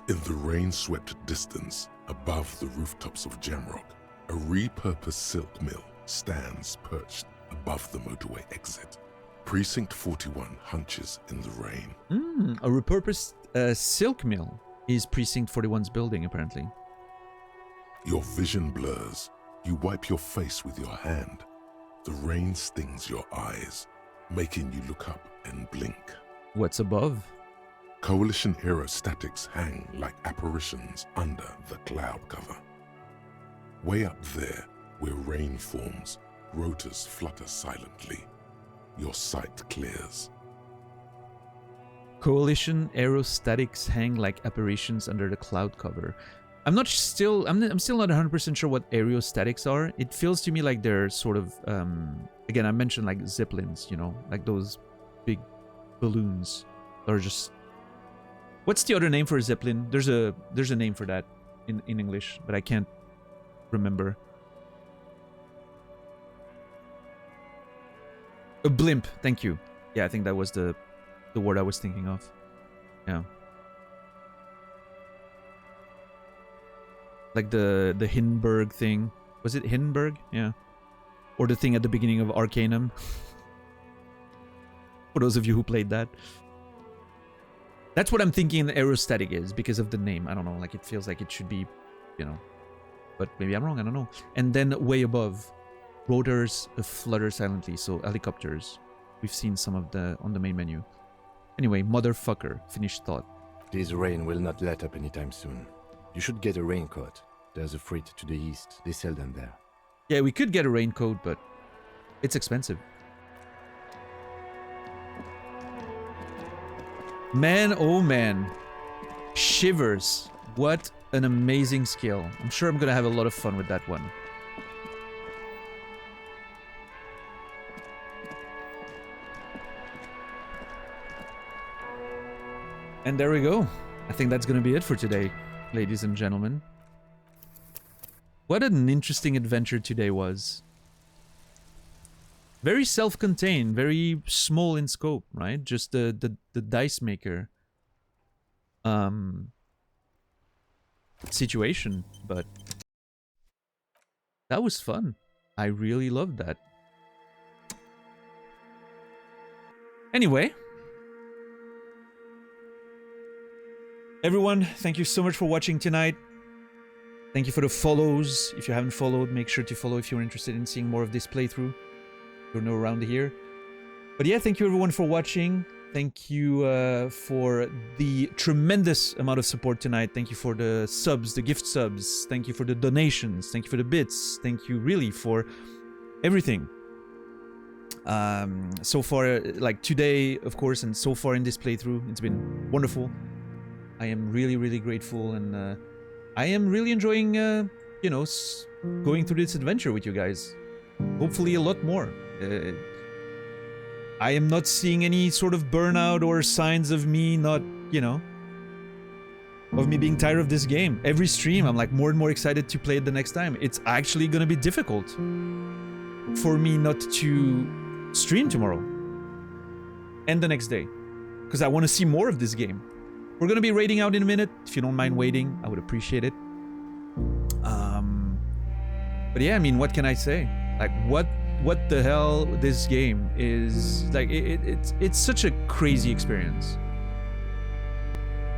Speaker 2: In the rain-swept distance, above the rooftops of Jamrock, a repurposed silk mill stands perched above the motorway exit. Precinct 41 hunches in the rain.
Speaker 1: A repurposed silk mill is Precinct 41's building, apparently.
Speaker 2: Your vision blurs. You wipe your face with your hand. The rain stings your eyes, making you look up and blink.
Speaker 1: What's above?
Speaker 2: Coalition aerostatics hang like apparitions under the cloud cover. Way up there, where rain forms, rotors flutter silently. Your sight clears.
Speaker 1: Coalition aerostatics hang like apparitions under the cloud cover. I'm still not 100% sure what aerostatics are. It feels to me like they're sort of again, I mentioned like zeppelins, you know, like those big balloons that are just. What's the other name for a zeppelin? There's a name for that in English, but I can't remember. A blimp, thank you. Yeah, I think that was the word I was thinking of. Yeah. Like the Hindenburg thing. Was it Hindenburg? Yeah. Or the thing at the beginning of Arcanum. For those of you who played that. That's what I'm thinking the aerostatic is because of the name. I don't know, like it feels like it should be, you know. But maybe I'm wrong, I don't know. And then way above, rotors flutter silently, so helicopters. We've seen some of the on the main menu. Anyway, motherfucker, finished thought.
Speaker 4: This rain will not let up anytime soon. You should get a raincoat. There's a freight to the east. They sell them there.
Speaker 1: Yeah, we could get a raincoat, but it's expensive. Man, oh man. Shivers. What an amazing skill. I'm sure I'm gonna have a lot of fun with that one. And there we go. I think that's gonna be it for today, ladies and gentlemen. What an interesting adventure today was. Very self-contained, very small in scope, right? Just the dice maker situation, but that was fun. I really loved that. Anyway, everyone, thank you so much for watching tonight. Thank you for the follows. If you haven't followed, make sure to follow if you're interested in seeing more of this playthrough. You're no around here. But yeah, thank you everyone for watching. Thank you for the tremendous amount of support tonight. Thank you for the subs, the gift subs. Thank you for the donations. Thank you for the bits. Thank you really for everything. So far, like today, of course, and so far in this playthrough, it's been wonderful. I am really, really grateful, and I am really enjoying, you know, going through this adventure with you guys. Hopefully a lot more. I am not seeing any sort of burnout or signs of me not, you know, of me being tired of this game. Every stream, I'm like more and more excited to play it the next time. It's actually gonna be difficult for me not to stream tomorrow and the next day, because I want to see more of this game. We're gonna be raiding out in a minute. If you don't mind waiting, I would appreciate it. But yeah, I mean, what can I say? Like, what the hell? This game is like, it's such a crazy experience,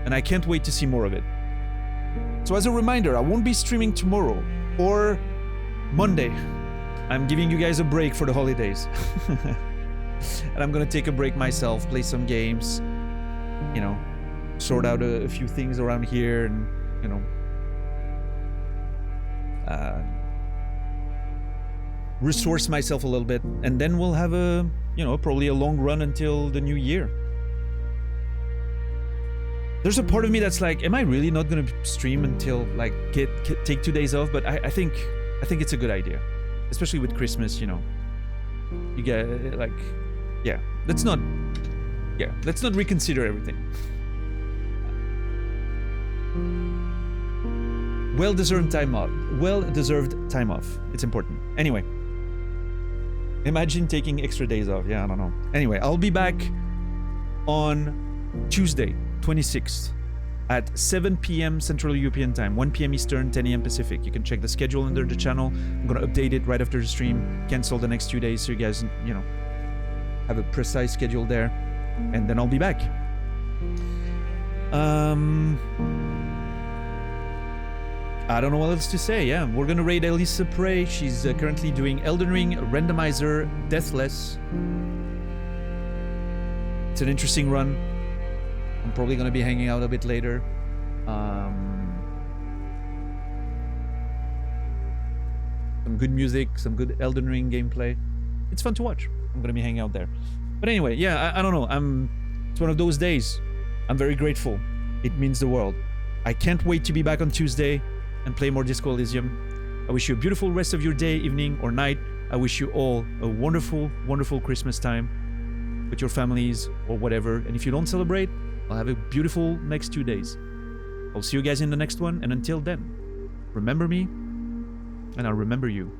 Speaker 1: and I can't wait to see more of it. So as a reminder, I won't be streaming tomorrow or Monday. I'm giving you guys a break for the holidays. And I'm gonna take a break myself, play some games, you know, sort out a few things around here, and you know, resource myself a little bit, and then we'll have a, you know, probably a long run until the new year. There's a part of me that's like, am I really not gonna stream until like take 2 days off? But I think it's a good idea, especially with Christmas. You know, you get like, yeah. Let's not reconsider everything. Well-deserved time off. Well-deserved time off. It's important. Anyway, imagine taking extra days off. Yeah, I don't know. Anyway, I'll be back on Tuesday, 26th at 7 p.m. Central European Time, 1 p.m. Eastern, 10 a.m. Pacific. You can check the schedule under the channel. I'm gonna update it right after the stream, cancel the next 2 days so you guys, you know, have a precise schedule there, and then I'll be back. I don't know what else to say. Yeah, we're gonna raid Elisa Prey. She's currently doing Elden Ring, Randomizer, Deathless. It's an interesting run. I'm probably gonna be hanging out a bit later. Some good music, some good Elden Ring gameplay. It's fun to watch. I'm gonna be hanging out there. But anyway, yeah, I don't know. It's one of those days. I'm very grateful. It means the world. I can't wait to be back on Tuesday and play more Disco Elysium. I wish you a beautiful rest of your day, evening, or night. I wish you all a wonderful, wonderful Christmas time with your families or whatever. And if you don't celebrate, I'll have a beautiful next 2 days. I'll see you guys in the next one. And until then, remember me, and I'll remember you.